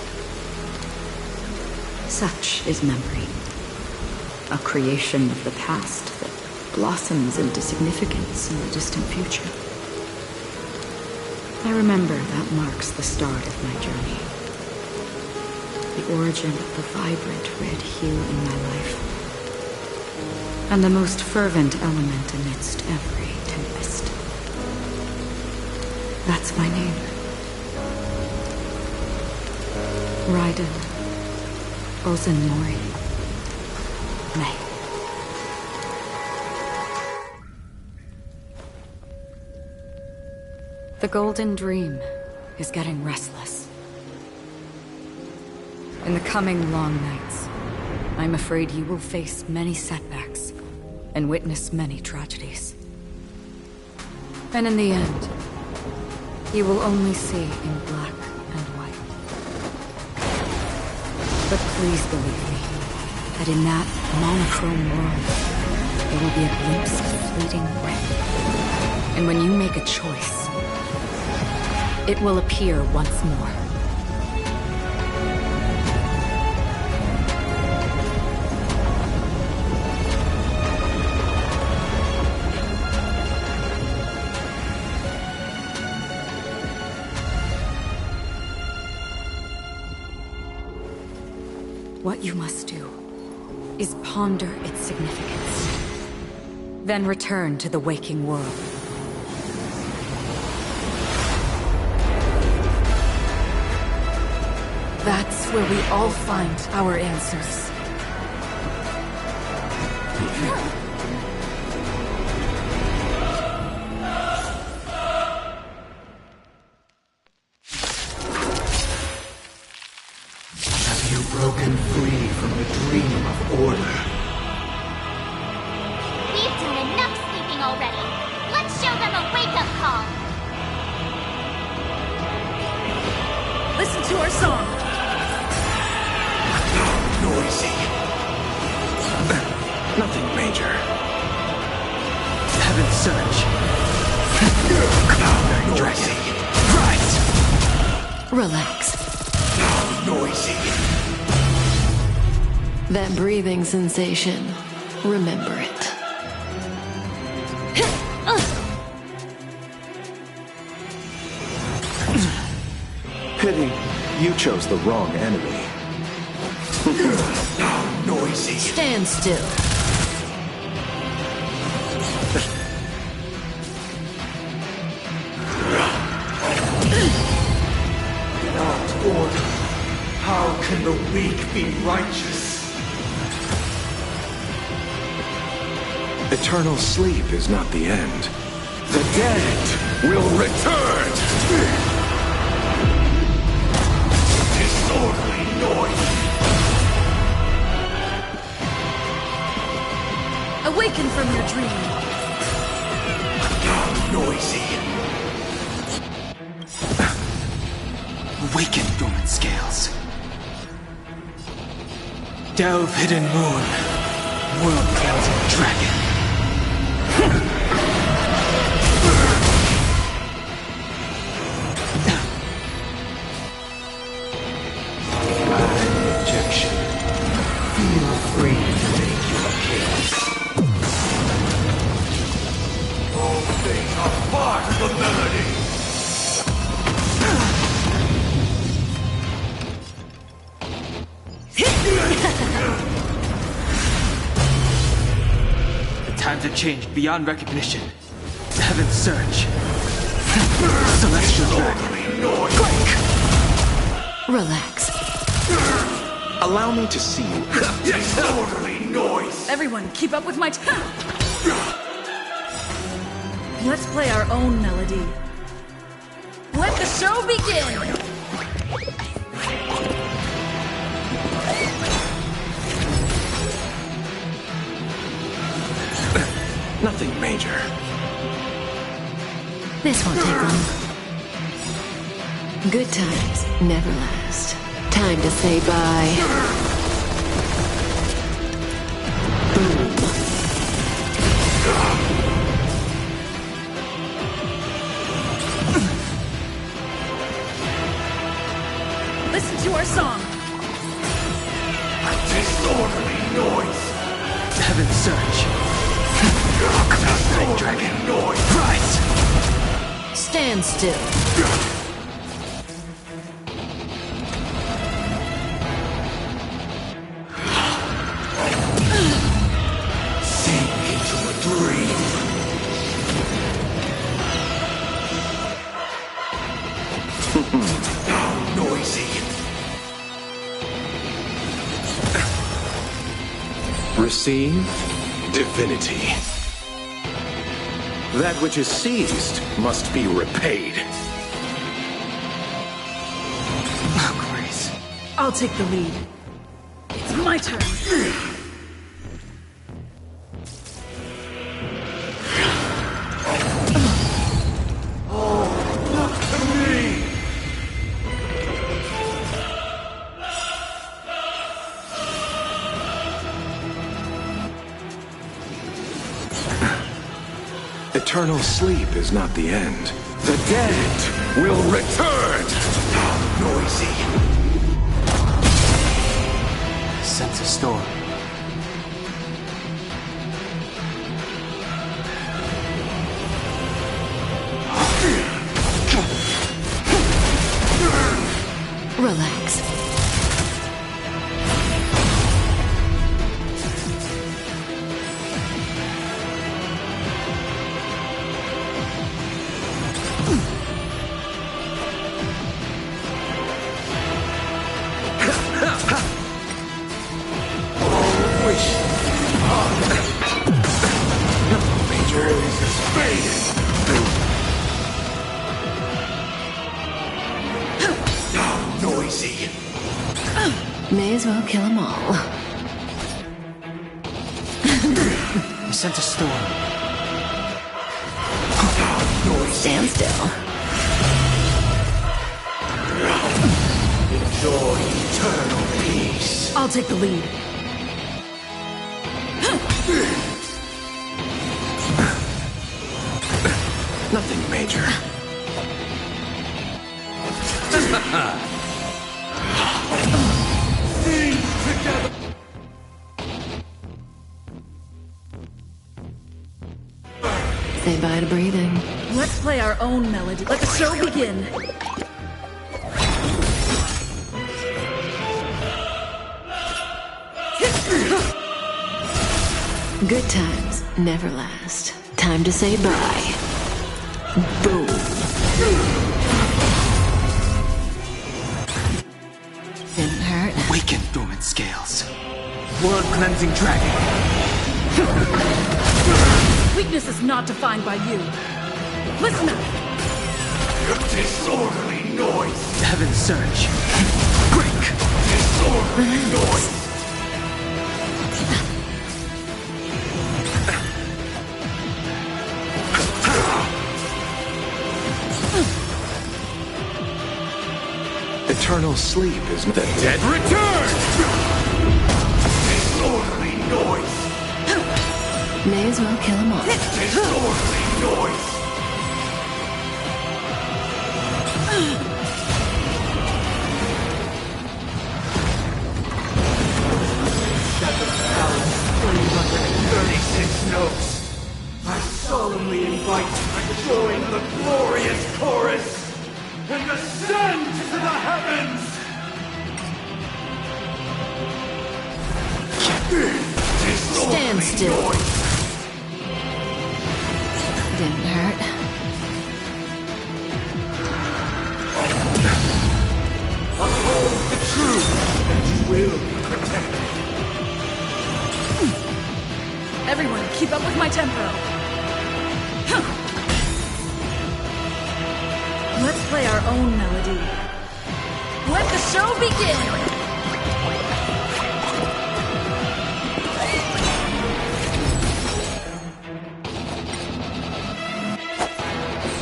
Such is memory, a creation of the past that blossoms into significance in the distant future. I remember that marks the start of my journey, the origin of the vibrant red hue in my life, and the most fervent element amidst every tempest. That's my name. Raiden Ozenmori May. The Golden Dream is getting restless. In the coming long nights, I'm afraid you will face many setbacks and witness many tragedies. And in the end, you will only see in black and white. But please believe me, that in that monochrome world, there will be a glimpse of fleeting red. And when you make a choice, it will appear once more. What you must do is ponder its significance, then return to the waking world. That's where we all find our answers. Have you broken free from the dream of order? We've done enough sleeping already. Let's show them a wake-up call. Listen to our song. Noisy. Nothing major. Heaven Surge. Noisy. Right. Relax. Noisy. That breathing sensation, remember it. Pity you chose the wrong enemy. Noisy. Stand still. Without order, how can the weak be righteous? Eternal sleep is not the end. The dead will return! Disorderly noise! Awaken from your dream. Noisy. Awaken, dormant scales. Delve, hidden moon. World clouded dragon. Rejection. Feel free to make your case. changed beyond recognition. Heaven's surge. Celestial dragon. Quake! Relax. Allow me to see you. Disorderly noise! Everyone, keep up with my Let's play our own melody. Let the show begin! Nothing major. This won't take long. Good times never last. Time to say bye. Boom. Listen to our song. Disorderly noise. Heaven's surge. Night dragon. Rise! Stand still. Sink into a dream. How noisy. Receive divinity. That which is seized must be repaid. Oh, Grace. I'll take the lead. It's my turn. Eternal sleep is not the end. The dead will return! How noisy. Sense a storm. Relax. May as well kill them all. I sense a storm. Stand still. Enjoy eternal peace. I'll take the lead. Nothing major. Sing together. Say bye to breathing. Let's play our own melody. Let the show begin. Good times never last. Time to say bye. Boom. Didn't hurt. Awaken, dormant scales. World cleansing dragon. Weakness is not defined by you. Listen up. Disorderly noise. Heaven's surge. Break. Disorderly noise. Eternal sleep is the dead return. Disorderly noise. May as well kill them all. Disorderly noise. Notes. I solemnly invite you to join the glorious chorus and ascend to the heavens! Stand still. tempo. Let's play our own melody. Let the show begin!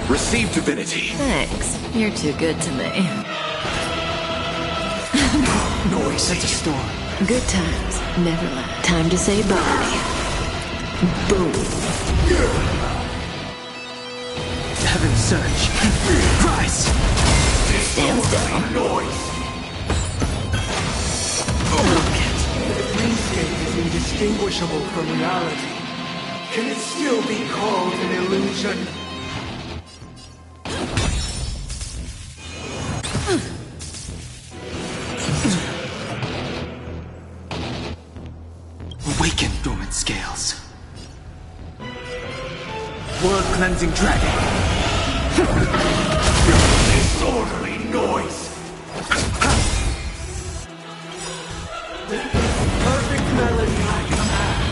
Receive divinity. Thanks. You're too good to me. Noise, such a storm. Good times never last. Time to say bye. Boom. Heaven's surge. Rise! Stand still. Look it. The dreamscape is indistinguishable from reality. Can it still be called an illusion? Awaken, dormant scales. World-cleansing dragon. Disorderly noise! Perfect melody I command!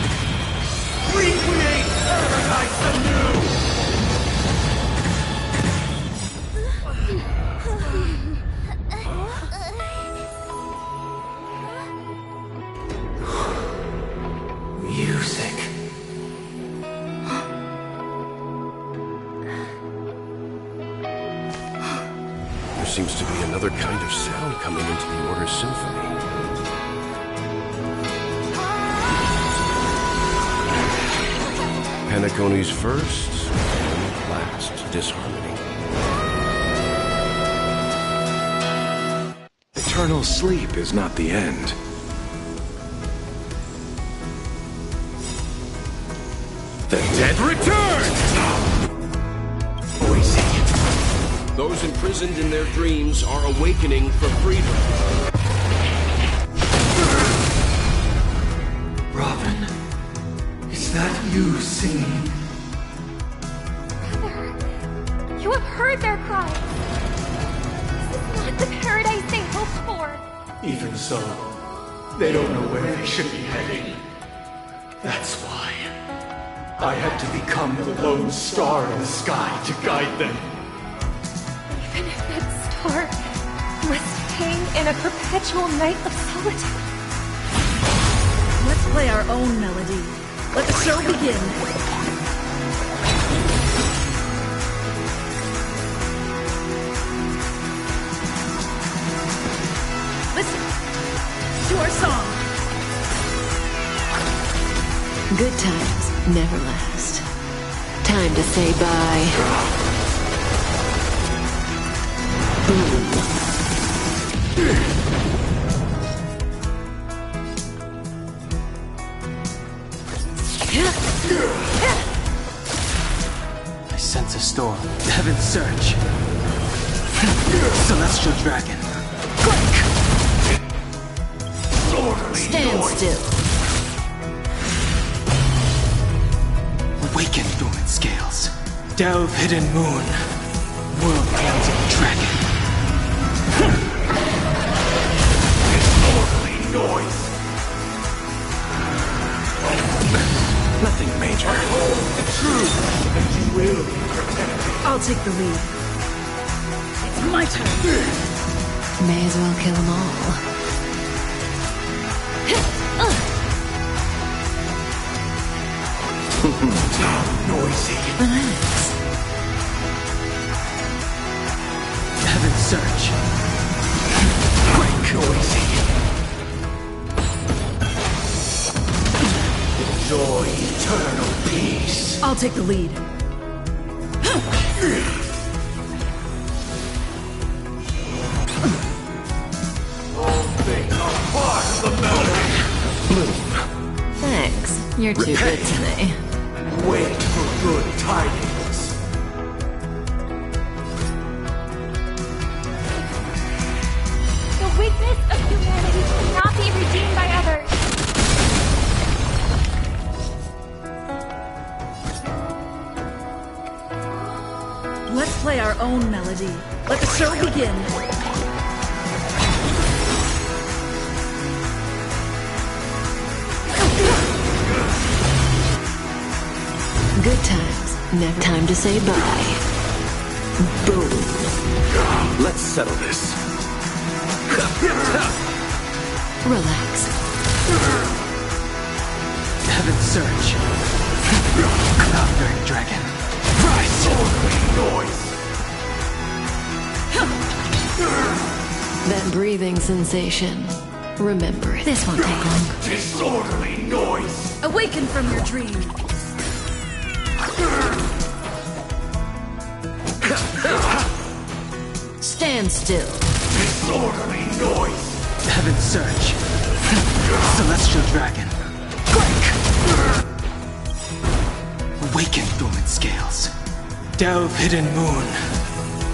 Recreate paradise anew! Music. There seems to be another kind of sound coming into the Order's symphony. Penacony's first and last disharmony. Eternal sleep is not the end. The dead return! Those imprisoned in their dreams are awakening for freedom. Robin, is that you singing? Brother, you have heard their cries. This is not the paradise they hoped for. Even so, they don't know where they should be heading. That's why I had to become the lone star in the sky to guide them. Even if that star must hang in a perpetual night of solitude. Let's play our own melody. Let the show begin. Listen to our song. Good times never last. Time to say bye. Boom. I sense a storm. Heaven's surge. Celestial dragon. Quick! Stand still. Awaken, dormant scales. Delve, hidden moon. World cleansing dragon. Disorderly noise! Nothing major. I hold the truth that you will be protected. I'll take the lead. It's my turn. May as well kill them all. Noisy. Relax. Heaven's surge. Quick. Noisy. Enjoy eternal peace. I'll take the lead. All things are part of the melody. Thanks. You're too good to me. Wait for good tidings. The weakness of humanity cannot be redeemed by others. Let's play our own melody. Let the show begin. Good times, never time to say bye. Boom. Let's settle this. Relax. Heaven's Surge. Cloud-bearing dragon. Rise! Noise! That breathing sensation. Remember, this won't take long. Disorderly noise! Awaken from your dream. Stand still. Disorderly noise! Heaven's Surge. Celestial dragon. Break! Awaken dormant scales. Delve hidden moon.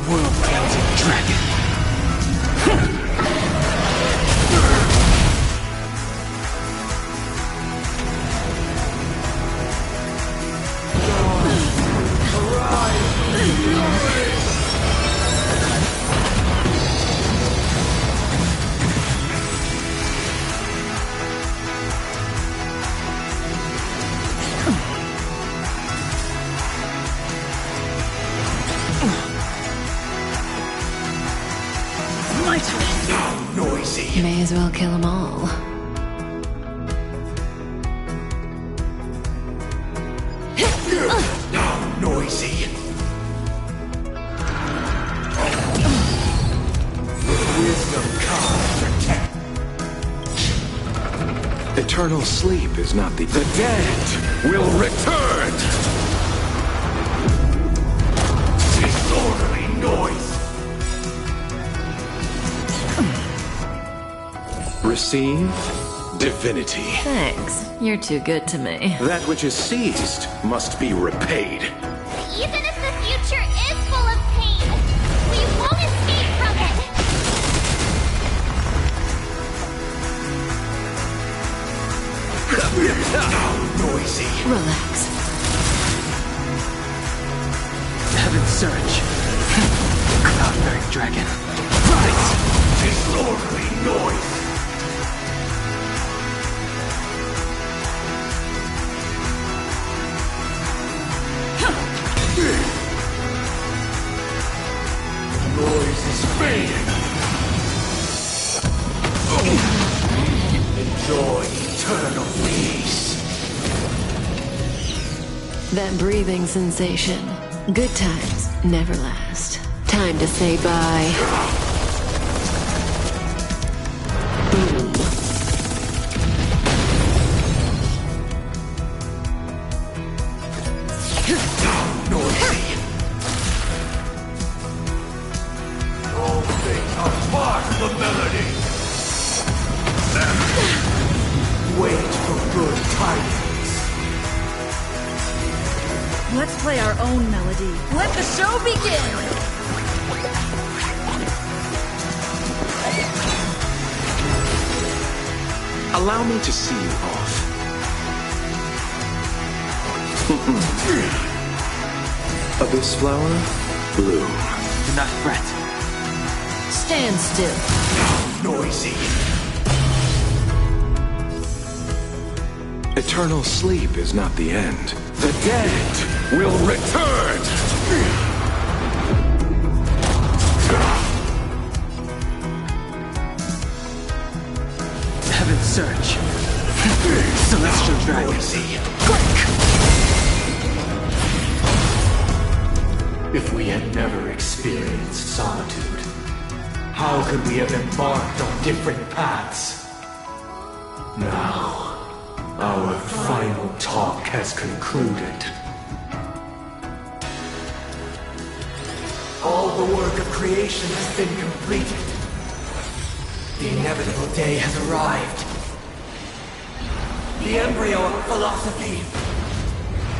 World cleansing dragon. May as well kill them all. Now noisy! Wisdom comes protect. Eternal sleep is not the dead will return! Disorderly noise! Receive divinity. Thanks. You're too good to me. That which is seized must be repaid. Even if the future is full of pain, we won't escape from it! Now noisy. Relax. Heaven's Surge. Cloud-bearing dragon. Rise! Disorderly noise! Noise is fading. Enjoy eternal peace. That breathing sensation. Good times never last. Time to say bye. Boom. Noisy. All things are part of the melody. Wait for good tidings. Let's play our own melody. Let the show begin! Allow me to see you off. Abyss flower, bloom. Do not fret. Stand still. Noisy. Eternal sleep is not the end. The dead will return! Heaven's Surge. Celestial dragon. If we had never experienced solitude, how could we have embarked on different paths? Now, our final talk has concluded. All the work of creation has been completed. The inevitable day has arrived. The embryo of philosophy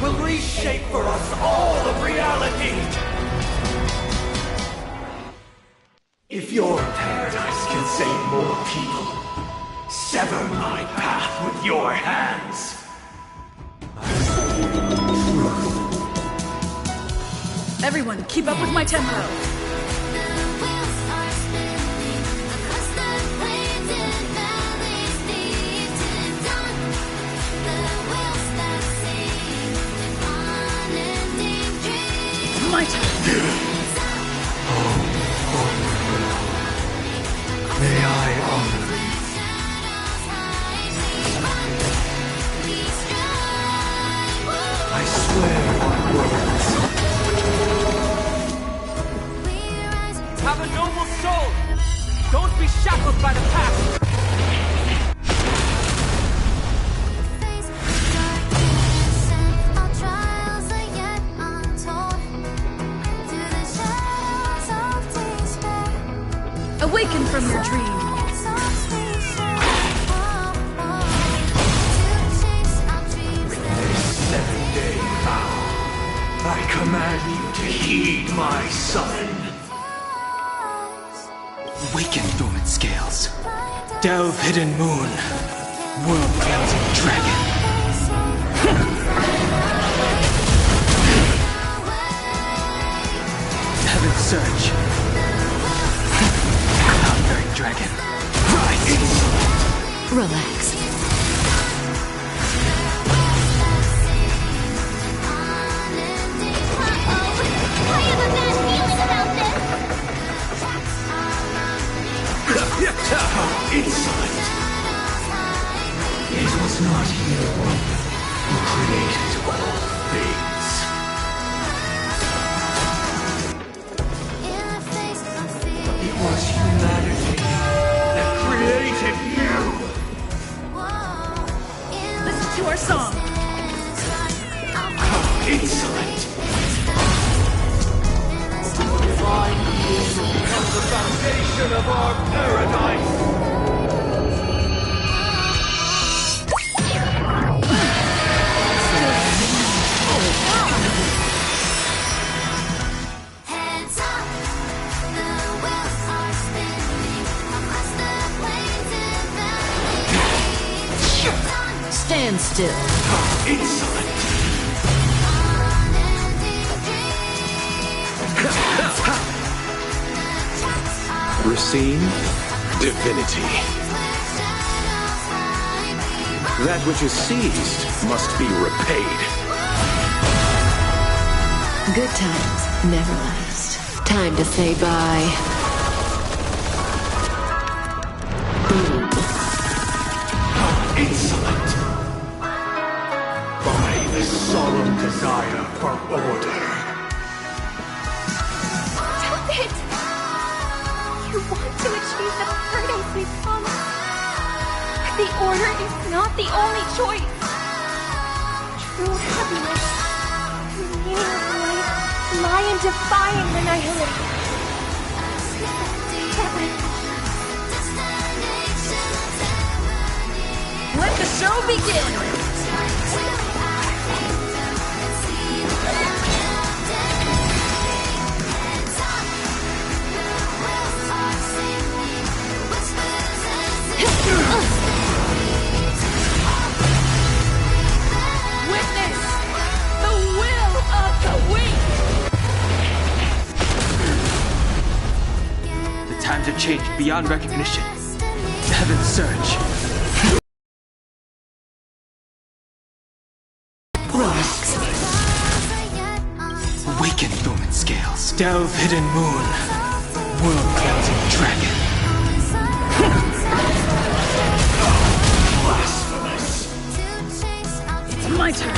will reshape for us all of reality. If your paradise can save more people, sever my path with your hands. Everyone, keep up with my tempo. May I honor you? I swear on words. Have a noble soul! Don't be shackled by the past! Awaken from your dreams. This 7-day vow, I command you to heed my son. Awaken, dormant scales. Delve, hidden moon. World-cleansing dragon. Heaven surge. Conquering dragon. Rise. Relax. Insolent! It was not you who created all things. It was humanity that created you! Listen to our song. Insolent! Divine being becomes the foundation of our paradise! Stand still. Insolent! Receive divinity. That which is seized must be repaid. Good times never last. Time to say bye. Boom. Insolent! By the solemn desire for order. Stop it! You want to achieve the paradise we promised. But the order is not the only choice. True happiness and the meaning of life lie in defying the nihility. Let the show begin. Witness the will of the weak. The times have changed beyond recognition. Heaven surge. Relax. Awaken, dormant scales. Delve, hidden moon. World-cleansing dragon. Blasphemous! It's my turn.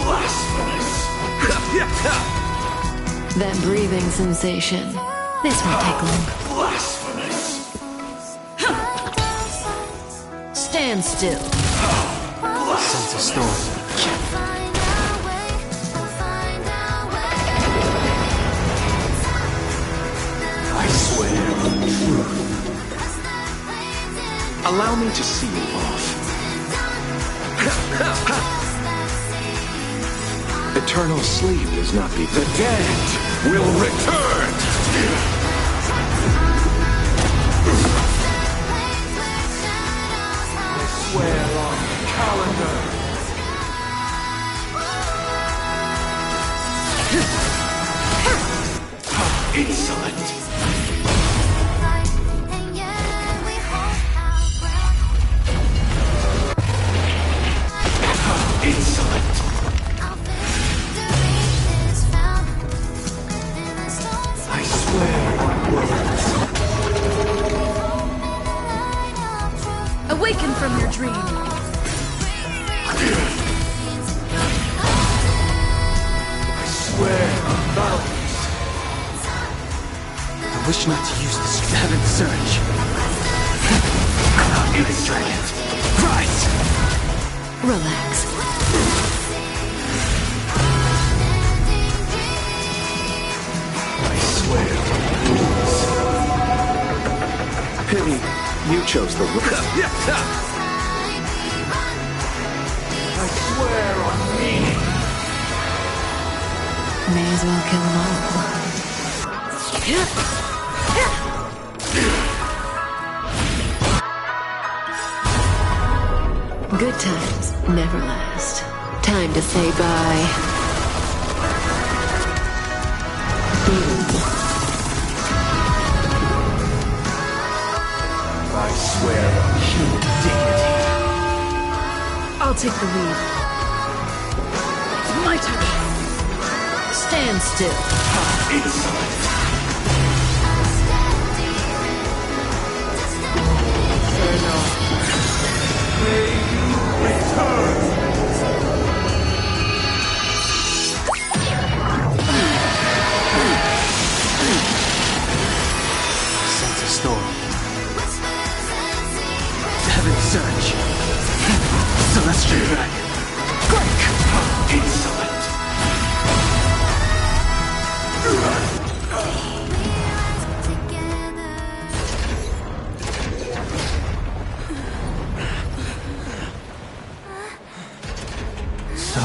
Blasphemous! That breathing sensation. This won't take long. Blasphemous! Stand still. Sense a storm. I swear on truth. Allow me to see you off. Eternal sleep is not the dead will return! I swear on the calendar! Insolent! Insolent! Awaken from your dream! I swear on mountains. I wish not to use this heaven surge. It's dragon. Rise! Relax. I swear on rules. Pity, you chose the I swear on meaning. May as well kill them all. Good times never last. Time to say bye. I swear on human dignity. I'll take the lead. It's my turn. Stand still. Insolent. May you return. Sense a storm. Heaven surge. Celestial dragon. Break! Insolent. So,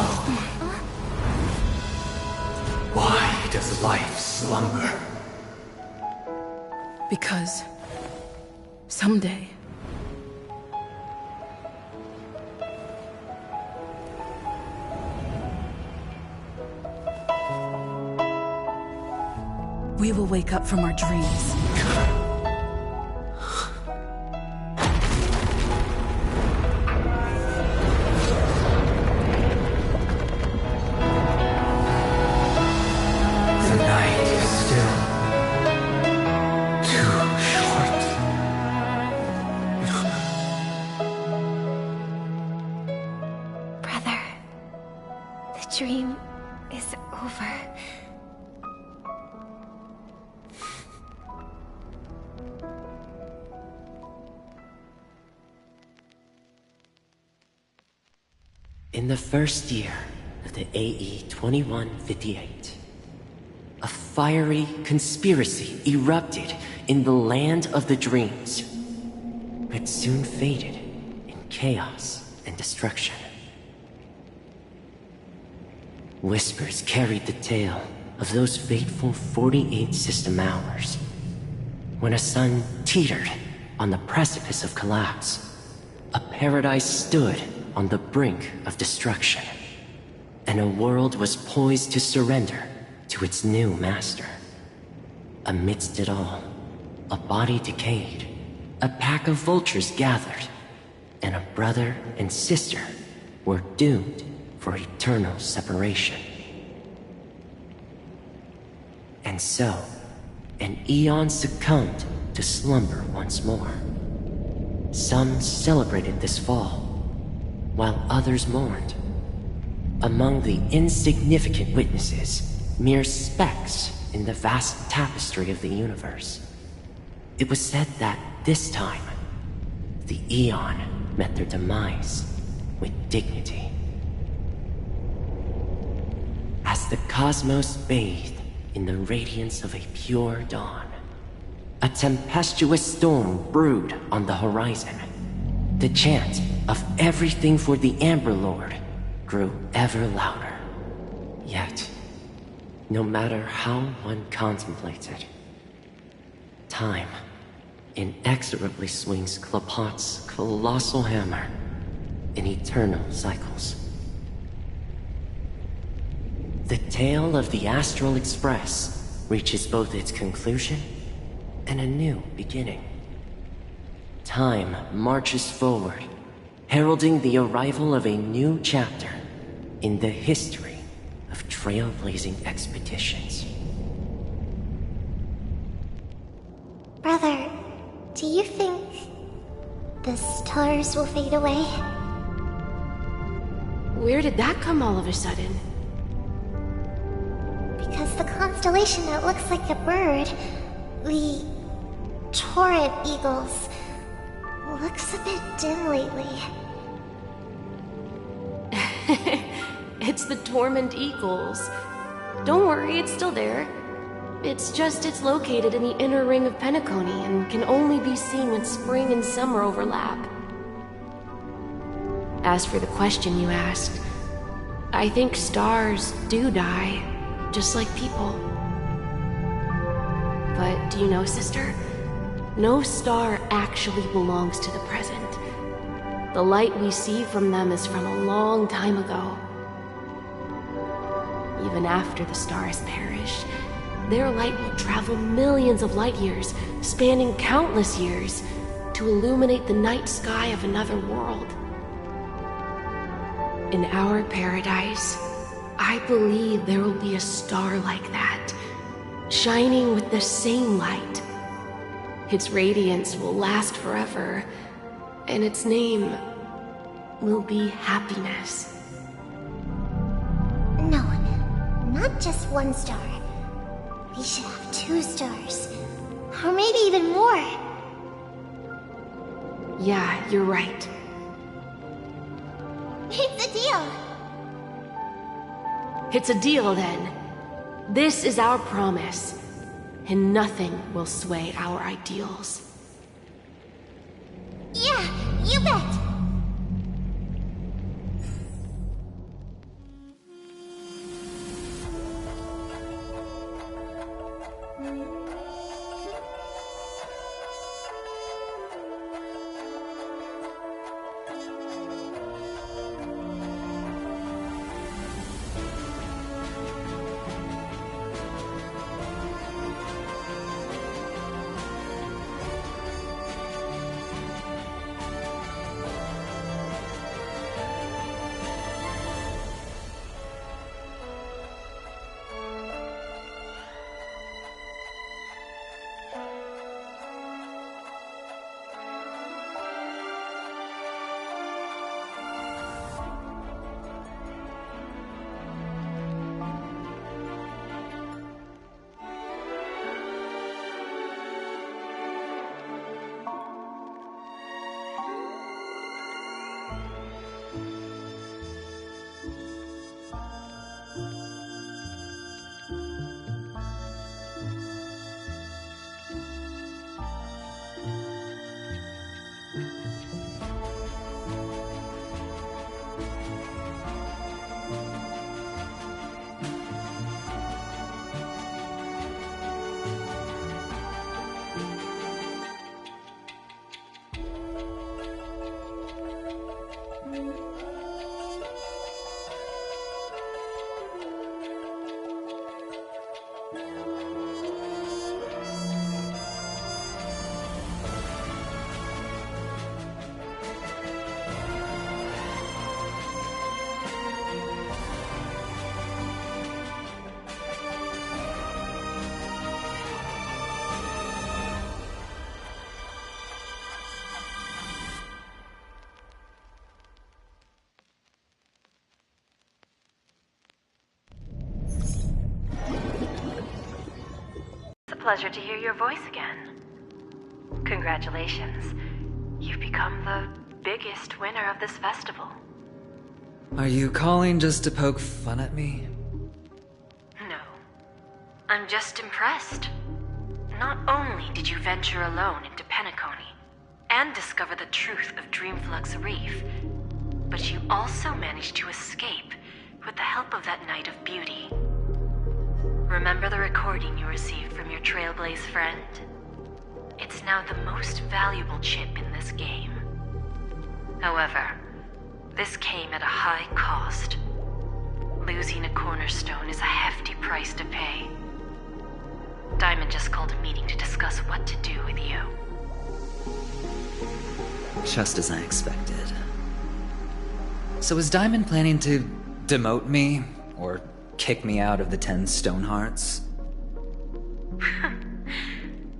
why does life slumber? Because someday we will wake up from our dreams. The night is still too short. Brother, the dream is over. In the first year of the AE 2158, a fiery conspiracy erupted in the land of the dreams, but soon faded in chaos and destruction. Whispers carried the tale of those fateful 48 system hours, when a sun teetered on the precipice of collapse. A paradise stood on the brink of destruction, and a world was poised to surrender to its new master. Amidst it all, a body decayed, a pack of vultures gathered, and a brother and sister were doomed for eternal separation. And so, an eon succumbed to slumber once more. Some celebrated this fall, while others mourned. Among the insignificant witnesses, mere specks in the vast tapestry of the universe. It was said that this time, the Eon met their demise with dignity. As the cosmos bathed in the radiance of a pure dawn, a tempestuous storm brewed on the horizon. The chant of everything for the Amber Lord grew ever louder. Yet, no matter how one contemplated, time inexorably swings Klapot's colossal hammer in eternal cycles. The tale of the Astral Express reaches both its conclusion and a new beginning. Time marches forward, heralding the arrival of a new chapter in the history of trailblazing expeditions. Brother, do you think the stars will fade away. Where did that come all of a sudden? Because the constellation that looks like a bird, the Torrid Eagles, looks a bit dim lately. It's the Torment Eagles. Don't worry, it's still there. It's located in the inner ring of Penacony and can only be seen when spring and summer overlap. As for the question you asked, I think stars do die, just like people. But do you know, sister? No star actually belongs to the present. The light we see from them is from a long time ago. Even after the stars perish, their light will travel millions of light years, spanning countless years, to illuminate the night sky of another world. In our paradise, I believe there will be a star like that, shining with the same light. Its radiance will last forever, and its name will be happiness. No, not just one star. We should have 2 stars. Or maybe even more. Yeah, you're right. It's a deal. It's a deal, then. This is our promise, and nothing will sway our ideals. Yeah, you bet. Pleasure to hear your voice again. Congratulations. You've become the biggest winner of this festival. Are you calling just to poke fun at me? No. I'm just impressed. Not only did you venture alone into Penacony and discover the truth of Dreamflux Reef, but you also managed to escape with the help of that Knight of Beauty. Remember the recording you received from your Trailblaze friend? It's now the most valuable chip in this game. However, this came at a high cost. Losing a cornerstone is a hefty price to pay. Diamond just called a meeting to discuss what to do with you. Just as I expected. So is Diamond planning to demote me, or kick me out of the 10 Stonehearts?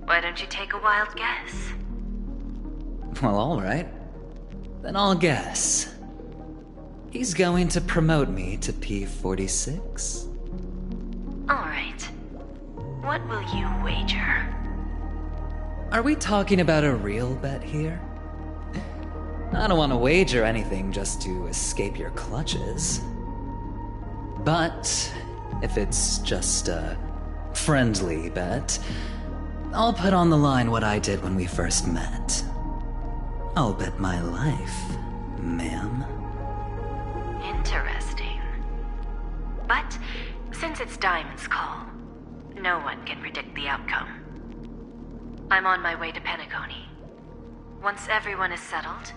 Why don't you take a wild guess? Well, alright. Then I'll guess. He's going to promote me to P46? Alright. What will you wager? Are we talking about a real bet here? I don't want to wager anything just to escape your clutches. But if it's just a friendly bet, I'll put on the line what I did when we first met. I'll bet my life, ma'am. Interesting. But since it's Diamond's call, no one can predict the outcome. I'm on my way to Penacony. Once everyone is settled,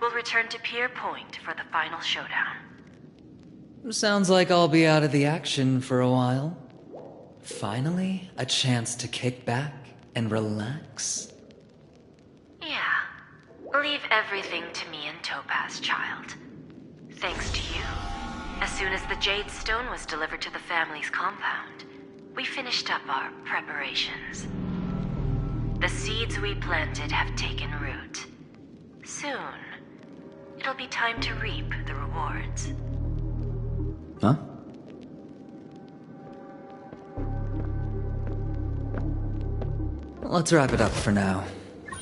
we'll return to Pier Point for the final showdown. Sounds like I'll be out of the action for a while. Finally, a chance to kick back and relax. Yeah. Leave everything to me and Topaz, child. Thanks to you, as soon as the Jade Stone was delivered to the family's compound, we finished up our preparations. The seeds we planted have taken root. Soon, it'll be time to reap the rewards. Huh? Let's wrap it up for now.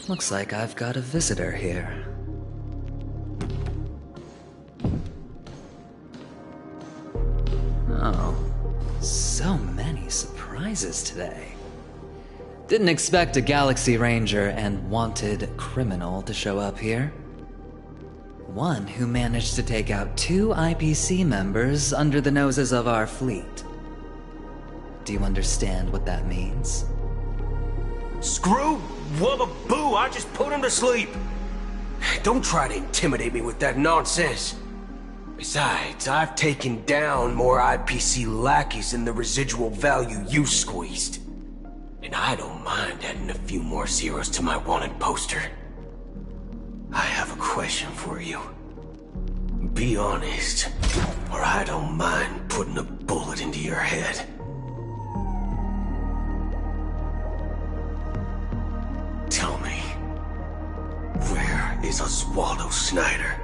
Looks like I've got a visitor here. Oh, so many surprises today. Didn't expect a Galaxy Ranger and wanted criminal to show up here. One who managed to take out 2 IPC members under the noses of our fleet. Do you understand what that means? Screw Wubba Boo, I just put him to sleep. Don't try to intimidate me with that nonsense. Besides, I've taken down more IPC lackeys than the residual value you squeezed. And I don't mind adding a few more zeros to my wanted poster. I have a question for you. Be honest, or I don't mind putting a bullet into your head. Tell me, where is Oswaldo Snyder?